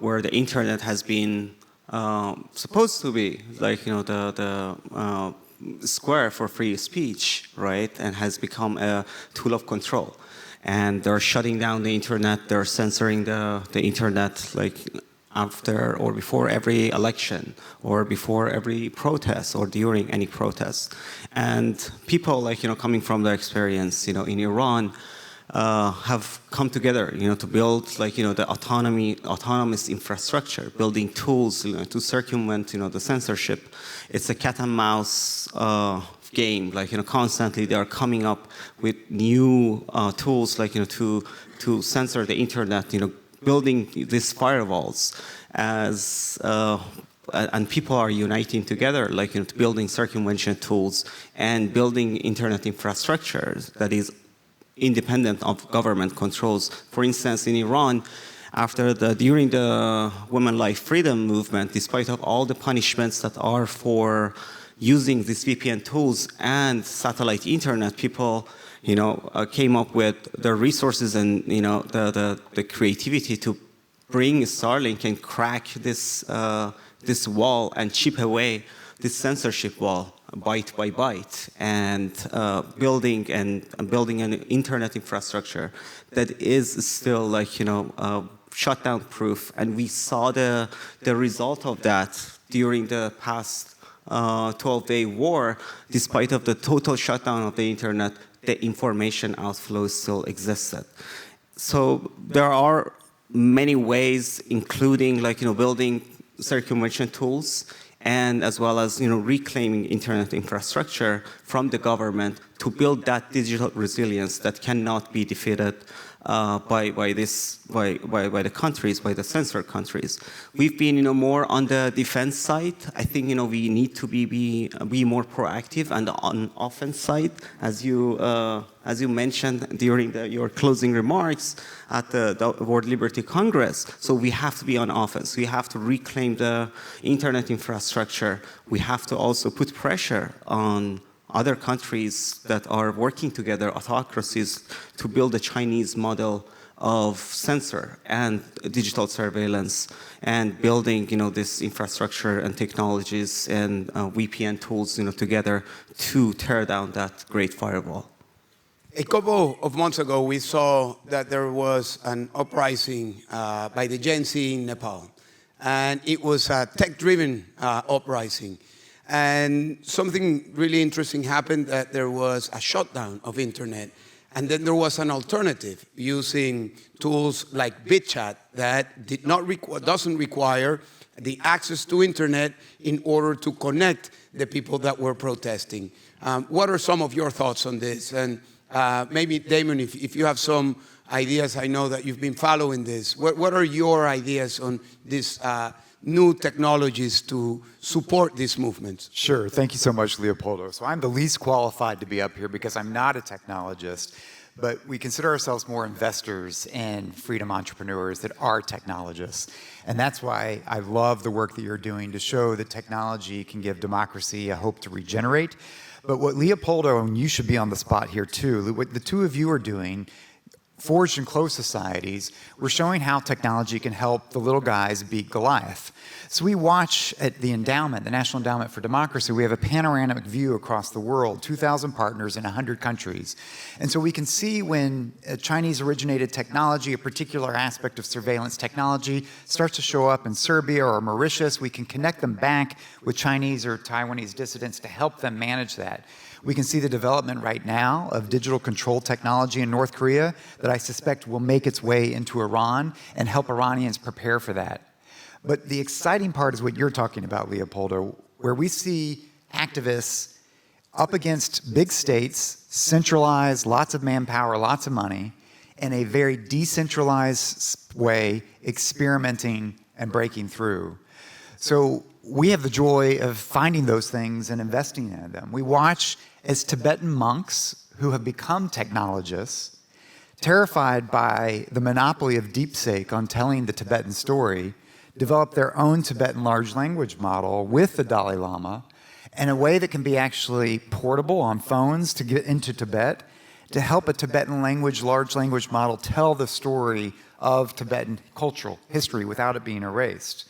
where the internet has been supposed to be the square for free speech, right, and has become a tool of control. And they're shutting down the internet, they're censoring the internet after or before every election, or before every protest, or during any protest. And people coming from the experience in Iran have come together to build the autonomous infrastructure, building tools to circumvent the censorship. It's a cat and mouse game. Constantly they are coming up with new tools to censor the internet, building these firewalls and people are uniting together, building circumvention tools and building internet infrastructure that is independent of government controls. For instance, in Iran, during the Women Life Freedom movement, despite of all the punishments that are for using these VPN tools and satellite internet, people came up with the resources and the creativity to bring Starlink and crack this wall and chip away this censorship wall byte by byte, and building an internet infrastructure that is still shutdown proof. And we saw the result of that during the past 12-day war. Despite of the total shutdown of the internet, the information outflow still existed. So there are many ways, including building circumvention tools, and as well as reclaiming internet infrastructure from the government to build that digital resilience that cannot be defeated by the countries, by the censored countries. We've been your on the defense side. I think we need to be more proactive and on offense side, as you mentioned during your closing remarks at the World Liberty Congress. So we have to be on offense. We have to reclaim the internet infrastructure. We have to also put pressure on other countries that are working together, autocracies, to build a Chinese model of censor and digital surveillance, and building this infrastructure and technologies and VPN tools together to tear down that great firewall. A couple of months ago, we saw that there was an uprising by the Gen Z in Nepal, and it was a tech-driven uprising. And something really interesting happened, that there was a shutdown of internet, and then there was an alternative using tools like BitChat that doesn't require the access to internet in order to connect the people that were protesting. What are some of your thoughts on this? And maybe Damon, if you have some ideas, I know that you've been following this. What are your ideas on these new technologies to support these movements? Sure. Thank you so much, Leopoldo. So I'm the least qualified to be up here because I'm not a technologist, but we consider ourselves more investors and freedom entrepreneurs that are technologists. And that's why I love the work that you're doing to show that technology can give democracy a hope to regenerate. But what Leopoldo, and you should be on the spot here too, what the two of you are doing, Forged in Closed Societies, we're showing how technology can help the little guys beat Goliath. So we watch at the endowment, the National Endowment for Democracy, we have a panoramic view across the world, 2,000 partners in 100 countries. And so we can see when Chinese-originated technology, a particular aspect of surveillance technology, starts to show up in Serbia or Mauritius, we can connect them back with Chinese or Taiwanese dissidents to help them manage that. We can see the development right now of digital control technology in North Korea that I suspect will make its way into Iran and help Iranians prepare for that. But the exciting part is what you're talking about, Leopoldo, where we see activists up against big states, centralized, lots of manpower, lots of money, in a very decentralized way, experimenting and breaking through. So we have the joy of finding those things and investing in them. We watch as Tibetan monks who have become technologists, terrified by the monopoly of DeepSeek on telling the Tibetan story, develop their own Tibetan large language model with the Dalai Lama in a way that can be actually portable on phones to get into Tibet, to help a Tibetan language, large language model tell the story of Tibetan cultural history without it being erased.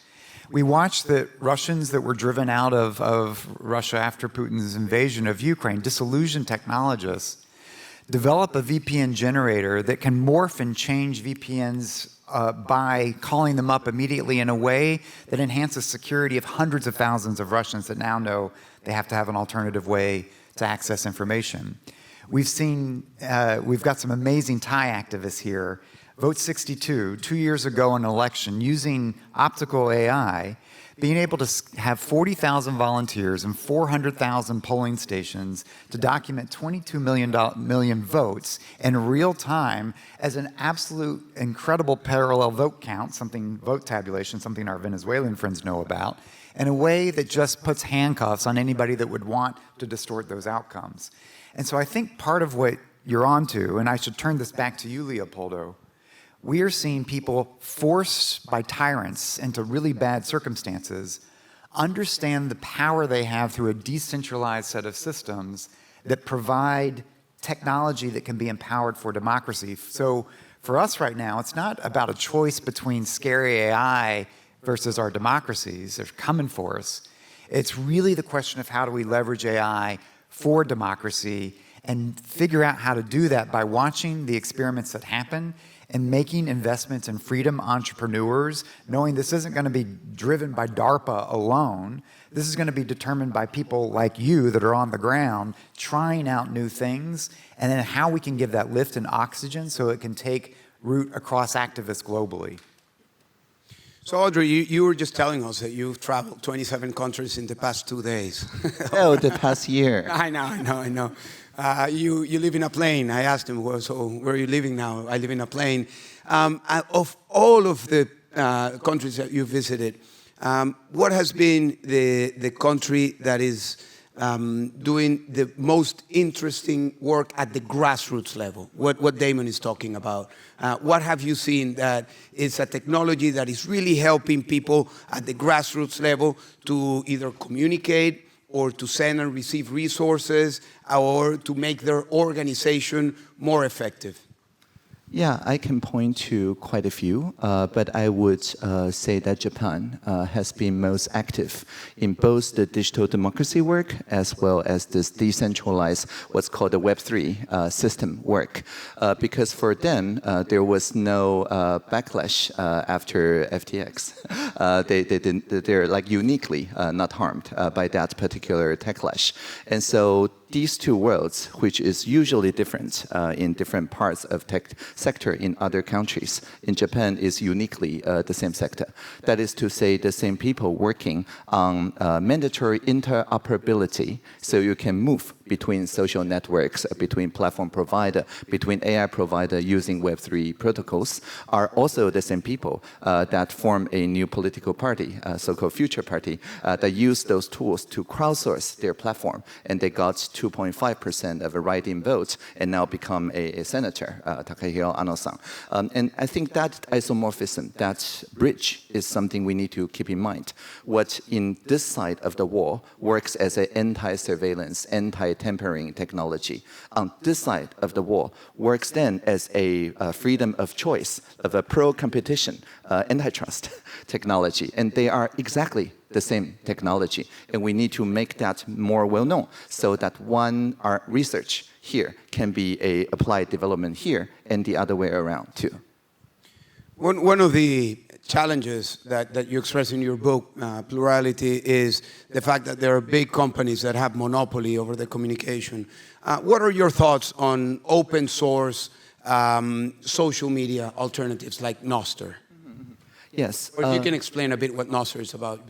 We watched the Russians that were driven out of Russia after Putin's invasion of Ukraine, disillusioned technologists, develop a VPN generator that can morph and change VPNs by calling them up immediately in a way that enhances security of hundreds of thousands of Russians that now know they have to have an alternative way to access information. We've got some amazing Thai activists here. Vote 62, 2 years ago in an election, using optical AI, being able to have 40,000 volunteers and 400,000 polling stations to document 22 million votes in real time as an absolute incredible parallel vote count, vote tabulation, something our Venezuelan friends know about, in a way that just puts handcuffs on anybody that would want to distort those outcomes. And so I think part of what you're onto, and I should turn this back to you, Leopoldo, we are seeing people forced by tyrants into really bad circumstances understand the power they have through a decentralized set of systems that provide technology that can be empowered for democracy. So for us right now, it's not about a choice between scary AI versus our democracies. They're coming for us. It's really the question of how do we leverage AI for democracy and figure out how to do that by watching the experiments that happen and making investments in freedom entrepreneurs, knowing this isn't going to be driven by DARPA alone. This is going to be determined by people like you that are on the ground trying out new things, and then how we can give that lift and oxygen so it can take root across activists globally. So Audrey, you were just telling us that you've traveled 27 countries in the past 2 days. Oh, the past year. I know. You live in a plane. I asked him, well, so where are you living now? I live in a plane. Of all of the countries that you visited, what has been the country that is doing the most interesting work at the grassroots level? What Damon is talking about. What have you seen that is a technology that is really helping people at the grassroots level to either communicate or to send and receive resources, or to make their organization more effective? Yeah, I can point to quite a few, but I would say that Japan has been most active in both the digital democracy work as well as this decentralized, what's called the Web3 system work. Because for them, there was no backlash after FTX. They're like uniquely not harmed by that particular techlash. And so these two worlds, which is usually different in different parts of tech sector in other countries, in Japan is uniquely the same sector. That is to say, the same people working on mandatory interoperability, so you can move between social networks, between platform provider, between AI provider using Web3 protocols are also the same people that form a new political party, so-called Future Party, that use those tools to crowdsource their platform. And they got 2.5% of a write-in vote and now become a senator, Takahiro Ano-san. And I think that isomorphism, that bridge is something we need to keep in mind. What in this side of the wall works as an anti-surveillance, anti-tampering technology, on this side of the wall works then as a freedom of choice, of a pro-competition, antitrust technology. And they are exactly the same technology. And we need to make that more well-known so that our research here can be a applied development here and the other way around too. One of the challenges that you express in your book, Plurality, is the fact that there are big companies that have monopoly over the communication. What are your thoughts on open source social media alternatives like Nostr? Yes. Or if you can explain a bit what Nostr is about.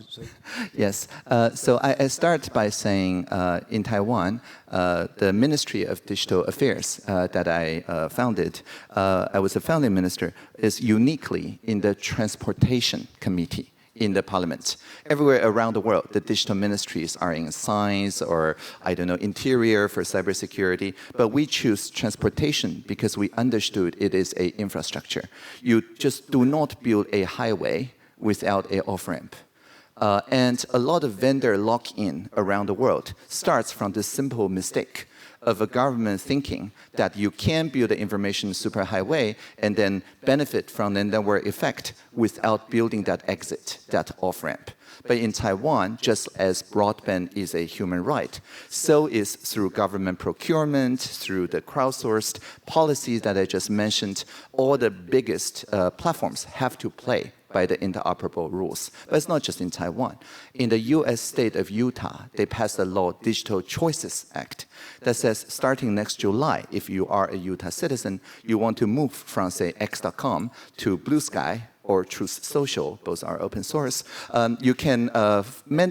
Yes. So I start by saying in Taiwan, the Ministry of Digital Affairs that I founded, I was a founding minister, is uniquely in the Transportation Committee in the parliament. Everywhere around the world, the digital ministries are in science or, I don't know, interior for cybersecurity. But we choose transportation because we understood it is an infrastructure. You just do not build a highway without an off-ramp. And a lot of vendor lock-in around the world starts from this simple mistake of a government thinking that you can build an information superhighway and then benefit from the network effect without building that exit, that off-ramp. But in Taiwan, just as broadband is a human right, so is through government procurement, through the crowdsourced policies that I just mentioned, all the biggest platforms have to play by the interoperable rules. But it's not just in Taiwan. In the US state of Utah, they passed the law Digital Choices Act that says starting next July, if you are a Utah citizen, you want to move from, say, X.com to Blue Sky or Truth Social, both are open source, you can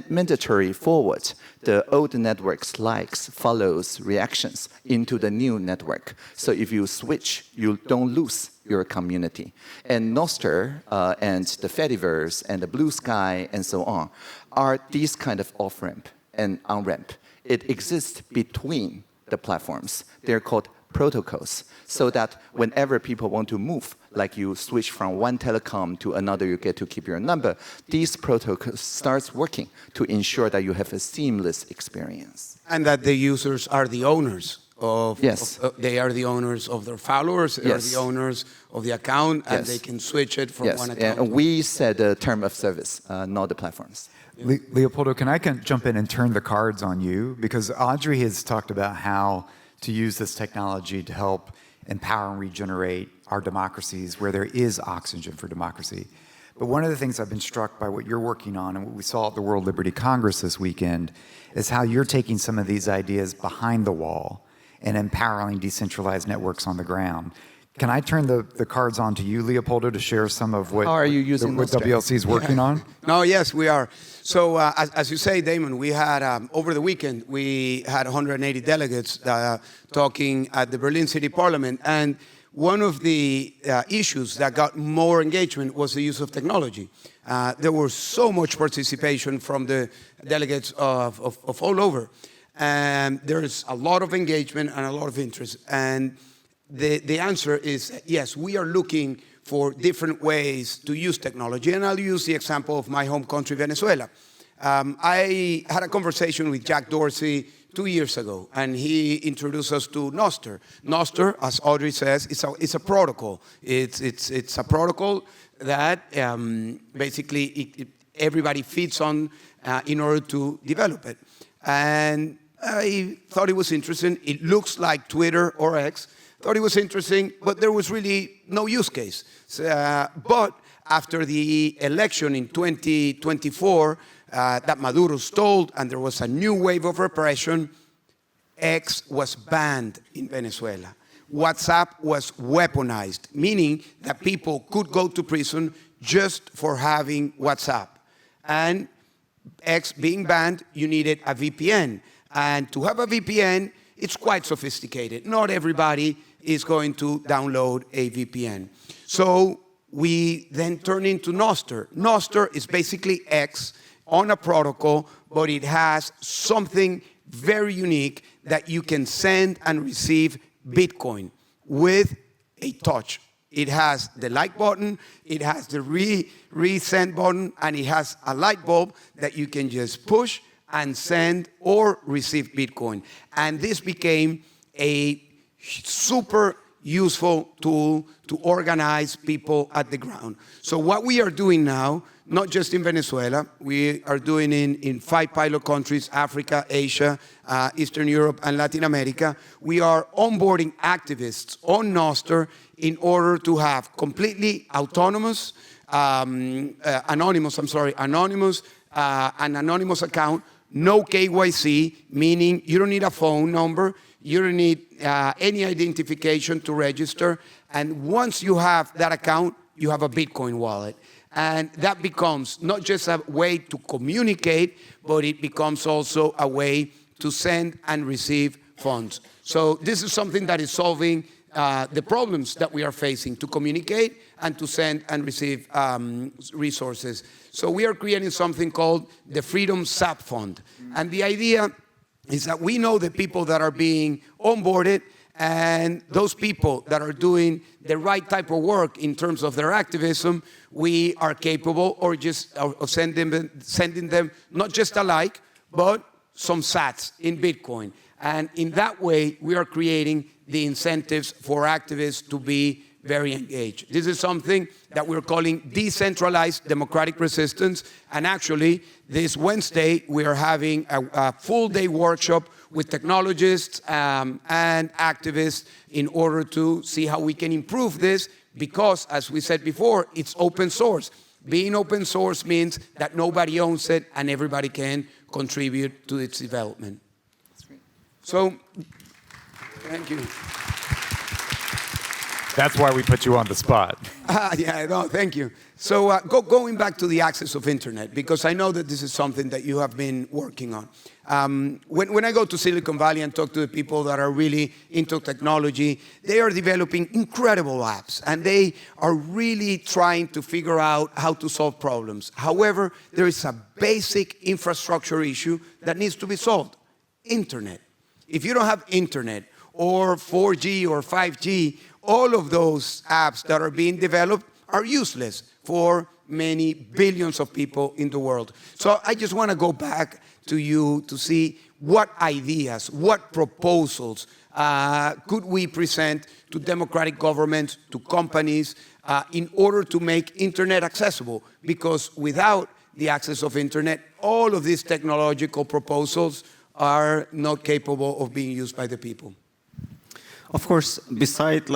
mandatory forward the old network's likes, follows, reactions into the new network. So if you switch, you don't lose your community. And Nostr and the Fediverse and the Blue Sky and so on are these kind of off-ramp and on-ramp. It exists between the platforms. They're called protocols, so that whenever people want to move, like you switch from one telecom to another, you get to keep your number, these protocols starts working to ensure that you have a seamless experience. And that the users are the owners of, yes. They are the owners of their followers, they yes. are the owners of the account, and yes. they can switch it from yes. one account. And we set the term of service, not the platforms. Leopoldo, can I jump in and turn the cards on you? Because Audrey has talked about how to use this technology to help empower and regenerate our democracies where there is oxygen for democracy. But one of the things I've been struck by what you're working on and what we saw at the World Liberty Congress this weekend is how you're taking some of these ideas behind the wall and empowering decentralized networks on the ground. Can I turn the cards on to you, Leopoldo, to share some of what, how are you using what WLC is working on? No, yes, we are. So as you say, Damon, we had, over the weekend, we had 180 delegates talking at the Berlin City Parliament. And one of the issues that got more engagement was the use of technology. There was so much participation from the delegates of all over. And there's a lot of engagement and a lot of interest. And the answer is yes, we are looking for different ways to use technology. And I'll use the example of my home country, Venezuela. I had a conversation with Jack Dorsey 2 years ago, and he introduced us to Nostr. Nostr, as Audrey says, it's a protocol. It's a protocol that basically everybody feeds on in order to develop it. And I thought it was interesting. It looks like Twitter or X. Thought it was interesting, but there was really no use case. But after the election in 2024 that Maduro stole, and there was a new wave of repression, X was banned in Venezuela. WhatsApp was weaponized, meaning that people could go to prison just for having WhatsApp. And X being banned, you needed a VPN. And to have a VPN, it's quite sophisticated. Not everybody is going to download a VPN. So we then turn into Nostr. Nostr is basically X on a protocol, but it has something very unique that you can send and receive Bitcoin with a touch. It has the like button, it has the resend button, and it has a light bulb that you can just push and send or receive Bitcoin. And this became a super useful tool to organize people at the ground. So what we are doing now, not just in Venezuela, we are doing in 5 pilot countries, Africa, Asia, Eastern Europe, and Latin America. We are onboarding activists on Nostr in order to have completely anonymous an anonymous account, no KYC, meaning you don't need a phone number, you don't need any identification to register, and once you have that account, you have a Bitcoin wallet. And that becomes not just a way to communicate, but it becomes also a way to send and receive funds. So this is something that is solving the problems that we are facing, to communicate and to send and receive resources. So we are creating something called the Freedom SAP Fund. And the idea is that we know the people that are being onboarded, and those people that are doing the right type of work in terms of their activism, we are capable of sending them not just a like, but some sats in Bitcoin. And in that way, we are creating the incentives for activists to be very engaged. This is something that we're calling decentralized democratic resistance. And actually, this Wednesday, we are having a full-day workshop with technologists and activists in order to see how we can improve this, because, as we said before, it's open source. Being open source means that nobody owns it and everybody can contribute to its development. That's great. So, thank you. That's why we put you on the spot. Yeah, no, thank you. So going back to the access of internet, because I know that this is something that you have been working on. When I go to Silicon Valley and talk to the people that are really into technology, they are developing incredible apps, and they are really trying to figure out how to solve problems. However, there is a basic infrastructure issue that needs to be solved: internet. If you don't have internet, or 4G or 5G, all of those apps that are being developed are useless for many billions of people in the world. So I just want to go back to you to see what ideas, what proposals could we present to democratic governments, to companies, in order to make internet accessible. Because without the access of internet, all of these technological proposals are not capable of being used by the people. Of course, besides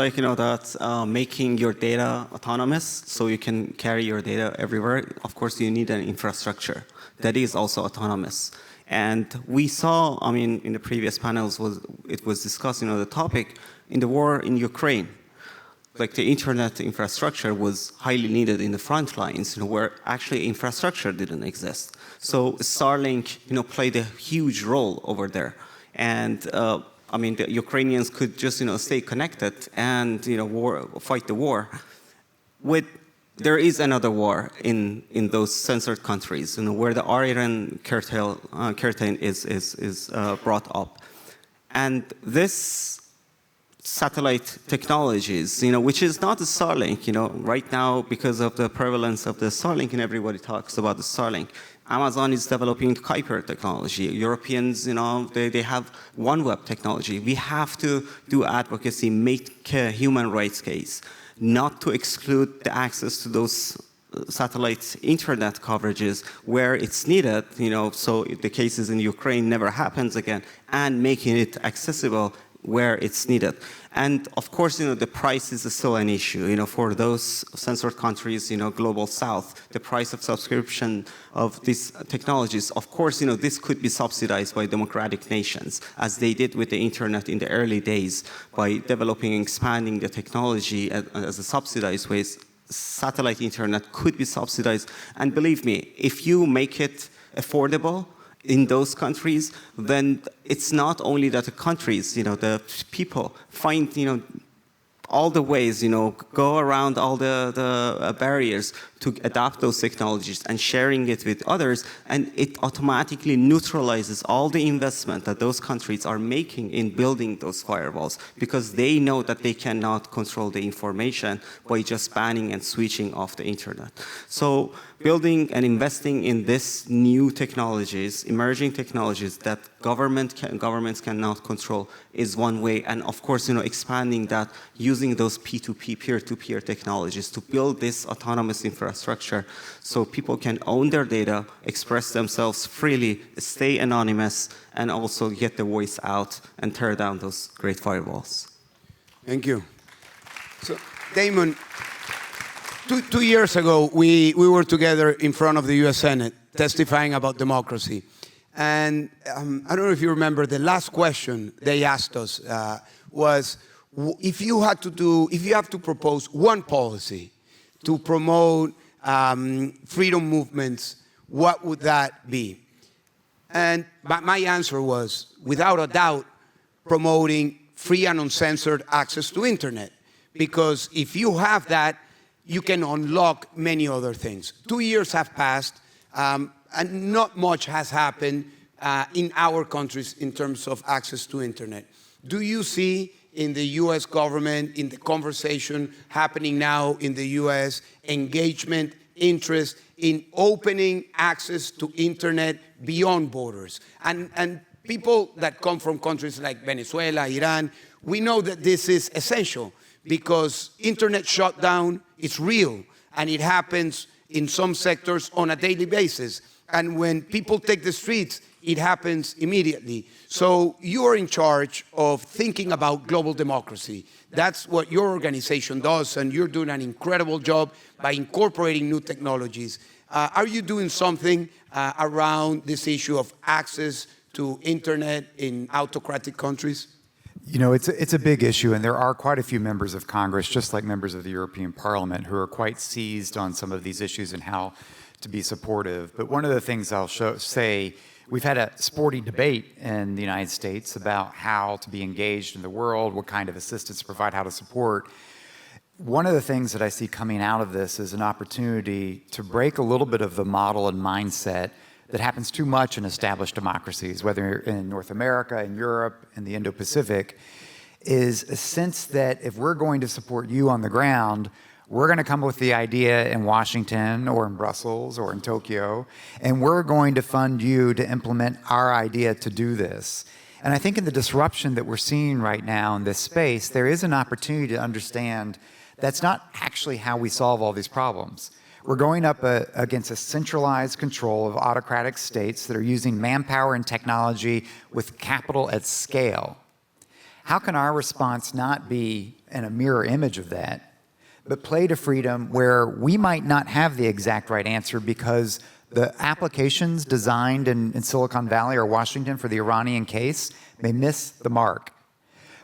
making your data autonomous so you can carry your data everywhere, of course you need an infrastructure that is also autonomous. And we saw, in the previous panels, it was discussed, the topic in the war in Ukraine. Like the internet infrastructure was highly needed in the front lines, where actually infrastructure didn't exist. So Starlink, played a huge role over there. And the Ukrainians could just, stay connected and, fight the war. There is another war in those censored countries, where the Iran curtain is brought up. And this satellite technologies, which is not the Starlink, right now, because of the prevalence of the Starlink, and everybody talks about the Starlink. Amazon is developing Kuiper technology. Europeans, they have OneWeb technology. We have to do advocacy, make a human rights case, not to exclude the access to those satellite internet coverages where it's needed, so the cases in Ukraine never happens again, and making it accessible where it's needed. And of course, the price is still an issue. For those censored countries, global south, the price of subscription of these technologies, of course, this could be subsidized by democratic nations, as they did with the internet in the early days, by developing and expanding the technology as a subsidized way. Satellite internet could be subsidized. And believe me, if you make it affordable, in those countries, then it's not only that the countries, the people find, all the ways, go around all the barriers to adopt those technologies and sharing it with others, and it automatically neutralizes all the investment that those countries are making in building those firewalls, because they know that they cannot control the information by just banning and switching off the internet. So building and investing in this new technologies, emerging technologies that governments cannot control is one way, and of course, expanding that using those P2P, peer-to-peer technologies to build this autonomous infrastructure so people can own their data, express themselves freely, stay anonymous, and also get their voice out and tear down those great firewalls. Thank you. So, Damon, two years ago, we were together in front of the US Senate testifying about democracy. And I don't know if you remember, the last question they asked us was, if you have to propose one policy to promote freedom movements, what would that be? And my answer was, without a doubt, promoting free and uncensored access to internet. Because if you have that, you can unlock many other things. 2 years have passed, and not much has happened in our countries in terms of access to internet. Do you see in the US government, in the conversation happening now in the US, engagement, interest in opening access to internet beyond borders? And people that come from countries like Venezuela, Iran, we know that this is essential because internet shutdown is real and it happens in some sectors on a daily basis. And when people take the streets, it happens immediately. So you are in charge of thinking about global democracy. That's what your organization does, and you're doing an incredible job by incorporating new technologies. Are you doing something around this issue of access to internet in autocratic countries? It's a big issue, and there are quite a few members of Congress, just like members of the European Parliament, who are quite seized on some of these issues and how to be supportive. But one of the things I'll say, we've had a sporty debate in the United States about how to be engaged in the world, what kind of assistance to provide, how to support. One of the things that I see coming out of this is an opportunity to break a little bit of the model and mindset that happens too much in established democracies, whether in North America, in Europe, in the Indo-Pacific, is a sense that if we're going to support you on the ground, we're going to come up with the idea in Washington or in Brussels or in Tokyo, and we're going to fund you to implement our idea to do this. And I think in the disruption that we're seeing right now in this space, there is an opportunity to understand that's not actually how we solve all these problems. We're going up against a centralized control of autocratic states that are using manpower and technology with capital at scale. How can our response not be in a mirror image of that, but play to freedom where we might not have the exact right answer because the applications designed in Silicon Valley or Washington for the Iranian case may miss the mark.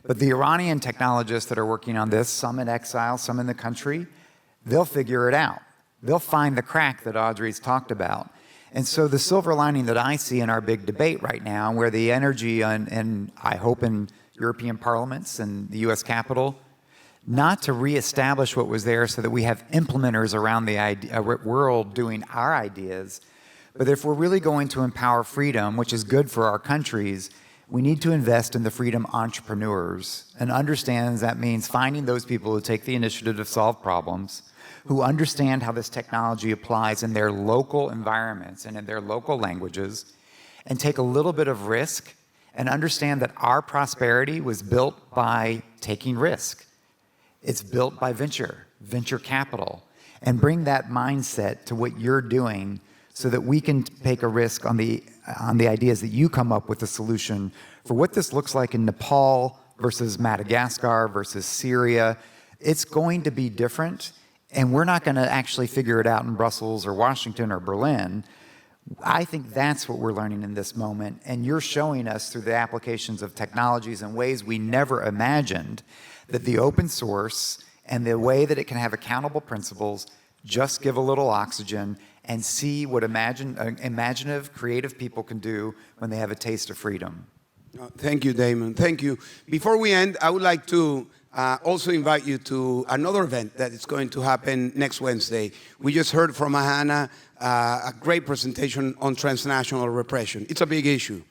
But the Iranian technologists that are working on this, some in exile, some in the country, they'll figure it out. They'll find the crack that Audrey's talked about. And so the silver lining that I see in our big debate right now, where the energy, and I hope in European parliaments and the US Capitol, not to reestablish what was there so that we have implementers around the world doing our ideas, but if we're really going to empower freedom, which is good for our countries, we need to invest in the freedom entrepreneurs and understand that means finding those people who take the initiative to solve problems, who understand how this technology applies in their local environments and in their local languages, and take a little bit of risk and understand that our prosperity was built by taking risk. It's built by venture capital, and bring that mindset to what you're doing so that we can take a risk on the ideas that you come up with a solution for what this looks like in Nepal versus Madagascar versus Syria. It's going to be different, and we're not going to actually figure it out in Brussels or Washington or Berlin. I think that's what we're learning in this moment, and you're showing us through the applications of technologies in ways we never imagined that the open source and the way that it can have accountable principles just give a little oxygen and see what imaginative, creative people can do when they have a taste of freedom. Thank you, Damon. Thank you. Before we end, I would like to also invite you to another event that is going to happen next Wednesday. We just heard from Ahana a great presentation on transnational repression. It's a big issue.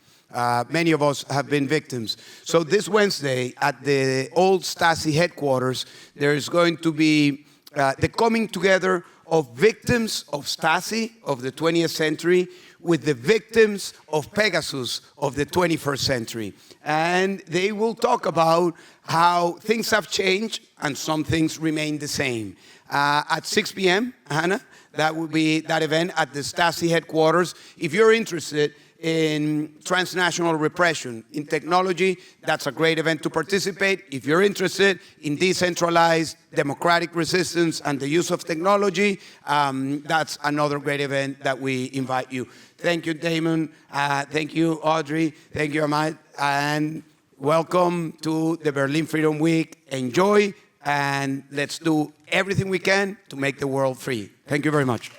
Many of us have been victims. So this Wednesday at the old Stasi headquarters, there is going to be the coming together of victims of Stasi of the 20th century with the victims of Pegasus of the 21st century. And they will talk about how things have changed and some things remain the same. At 6 p.m., Hannah, that will be that event at the Stasi headquarters. If you're interested in transnational repression, in technology, that's a great event to participate. If you're interested in decentralized democratic resistance and the use of technology, that's another great event that we invite you. Thank you, Damon. Thank you, Audrey. Thank you, Ahmad. And welcome to the Berlin Freedom Week. Enjoy, and let's do everything we can to make the world free. Thank you very much.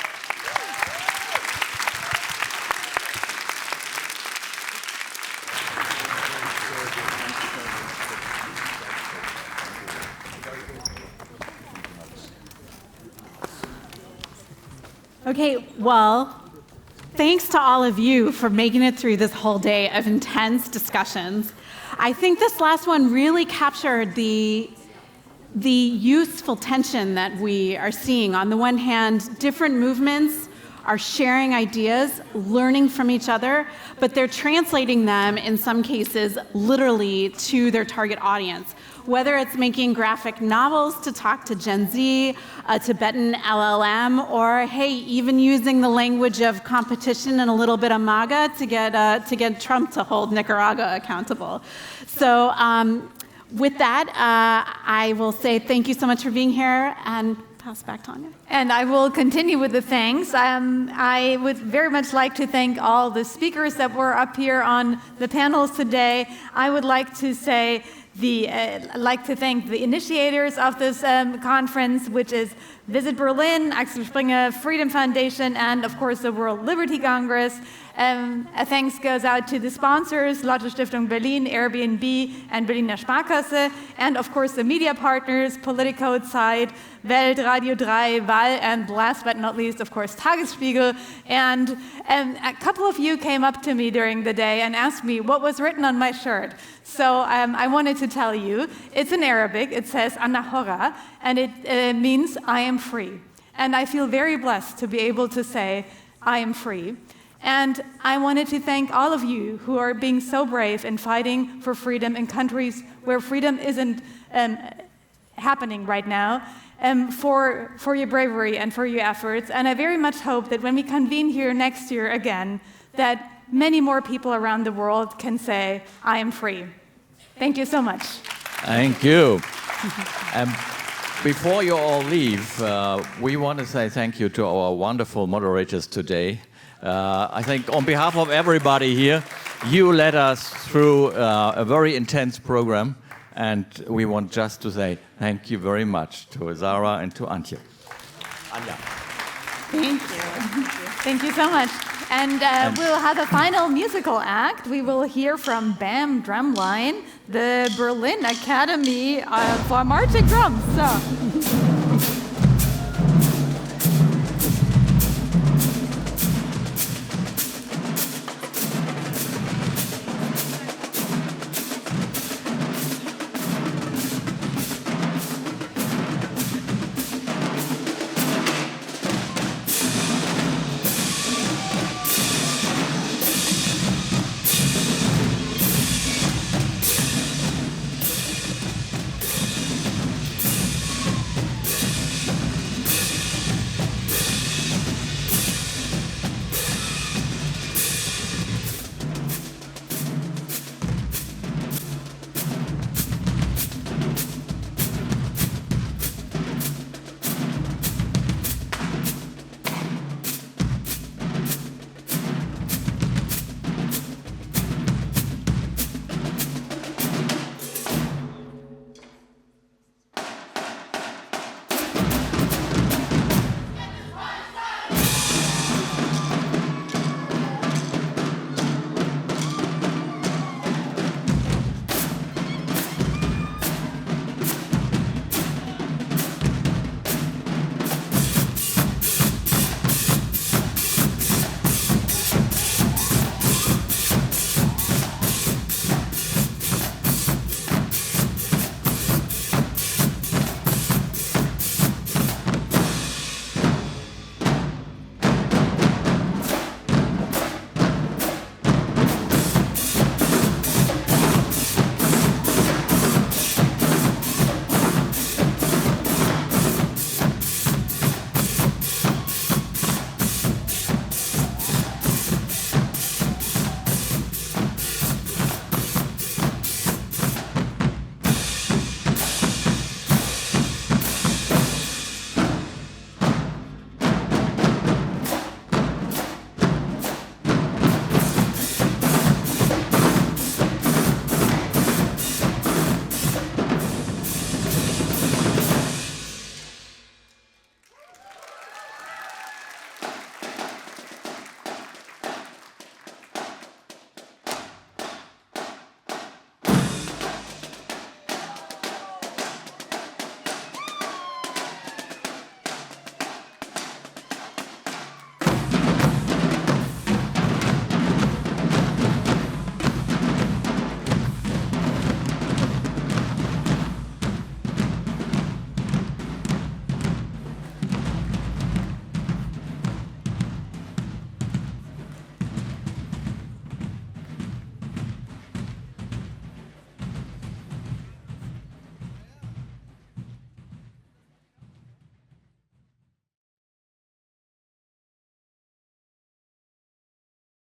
Okay, well, thanks to all of you for making it through this whole day of intense discussions. I think this last one really captured the useful tension that we are seeing. On the one hand, different movements are sharing ideas, learning from each other, but they're translating them, in some cases, literally to their target audience. Whether it's making graphic novels to talk to Gen Z, a Tibetan LLM, or hey, even using the language of competition and a little bit of MAGA to get Trump to hold Nicaragua accountable. So with that, I will say thank you so much for being here and pass back to Anya. And I will continue with the thanks. I would very much like to thank all the speakers that were up here on the panels today. I would like to say thank the initiators of this conference, which is Visit Berlin, Axel Springer Freedom Foundation, and of course the World Liberty Congress. A thanks goes out to the sponsors, Lotte Stiftung Berlin, Airbnb, and Berliner Sparkasse, and of course the media partners, Politico, Zeit, Welt, Radio 3, Wahl, and last but not least, of course, Tagesspiegel. And a couple of you came up to me during the day and asked me what was written on my shirt. So I wanted to tell you, it's in Arabic, it says Ana Hora, and it means I am free. And I feel very blessed to be able to say I am free. And I wanted to thank all of you who are being so brave and fighting for freedom in countries where freedom isn't happening right now, for your bravery and for your efforts. And I very much hope that when we convene here next year again, that many more people around the world can say, I am free. Thank you so much. Thank you. Before you all leave, we want to say thank you to our wonderful moderators today. I think on behalf of everybody here, you led us through a very intense program, and we want just to say thank you very much to Zara and to Antje. Anja. Thank you. Thank you so much. And we'll have a final musical act. We will hear from BAM Drumline, the Berlin Academy for Marching Drums. So.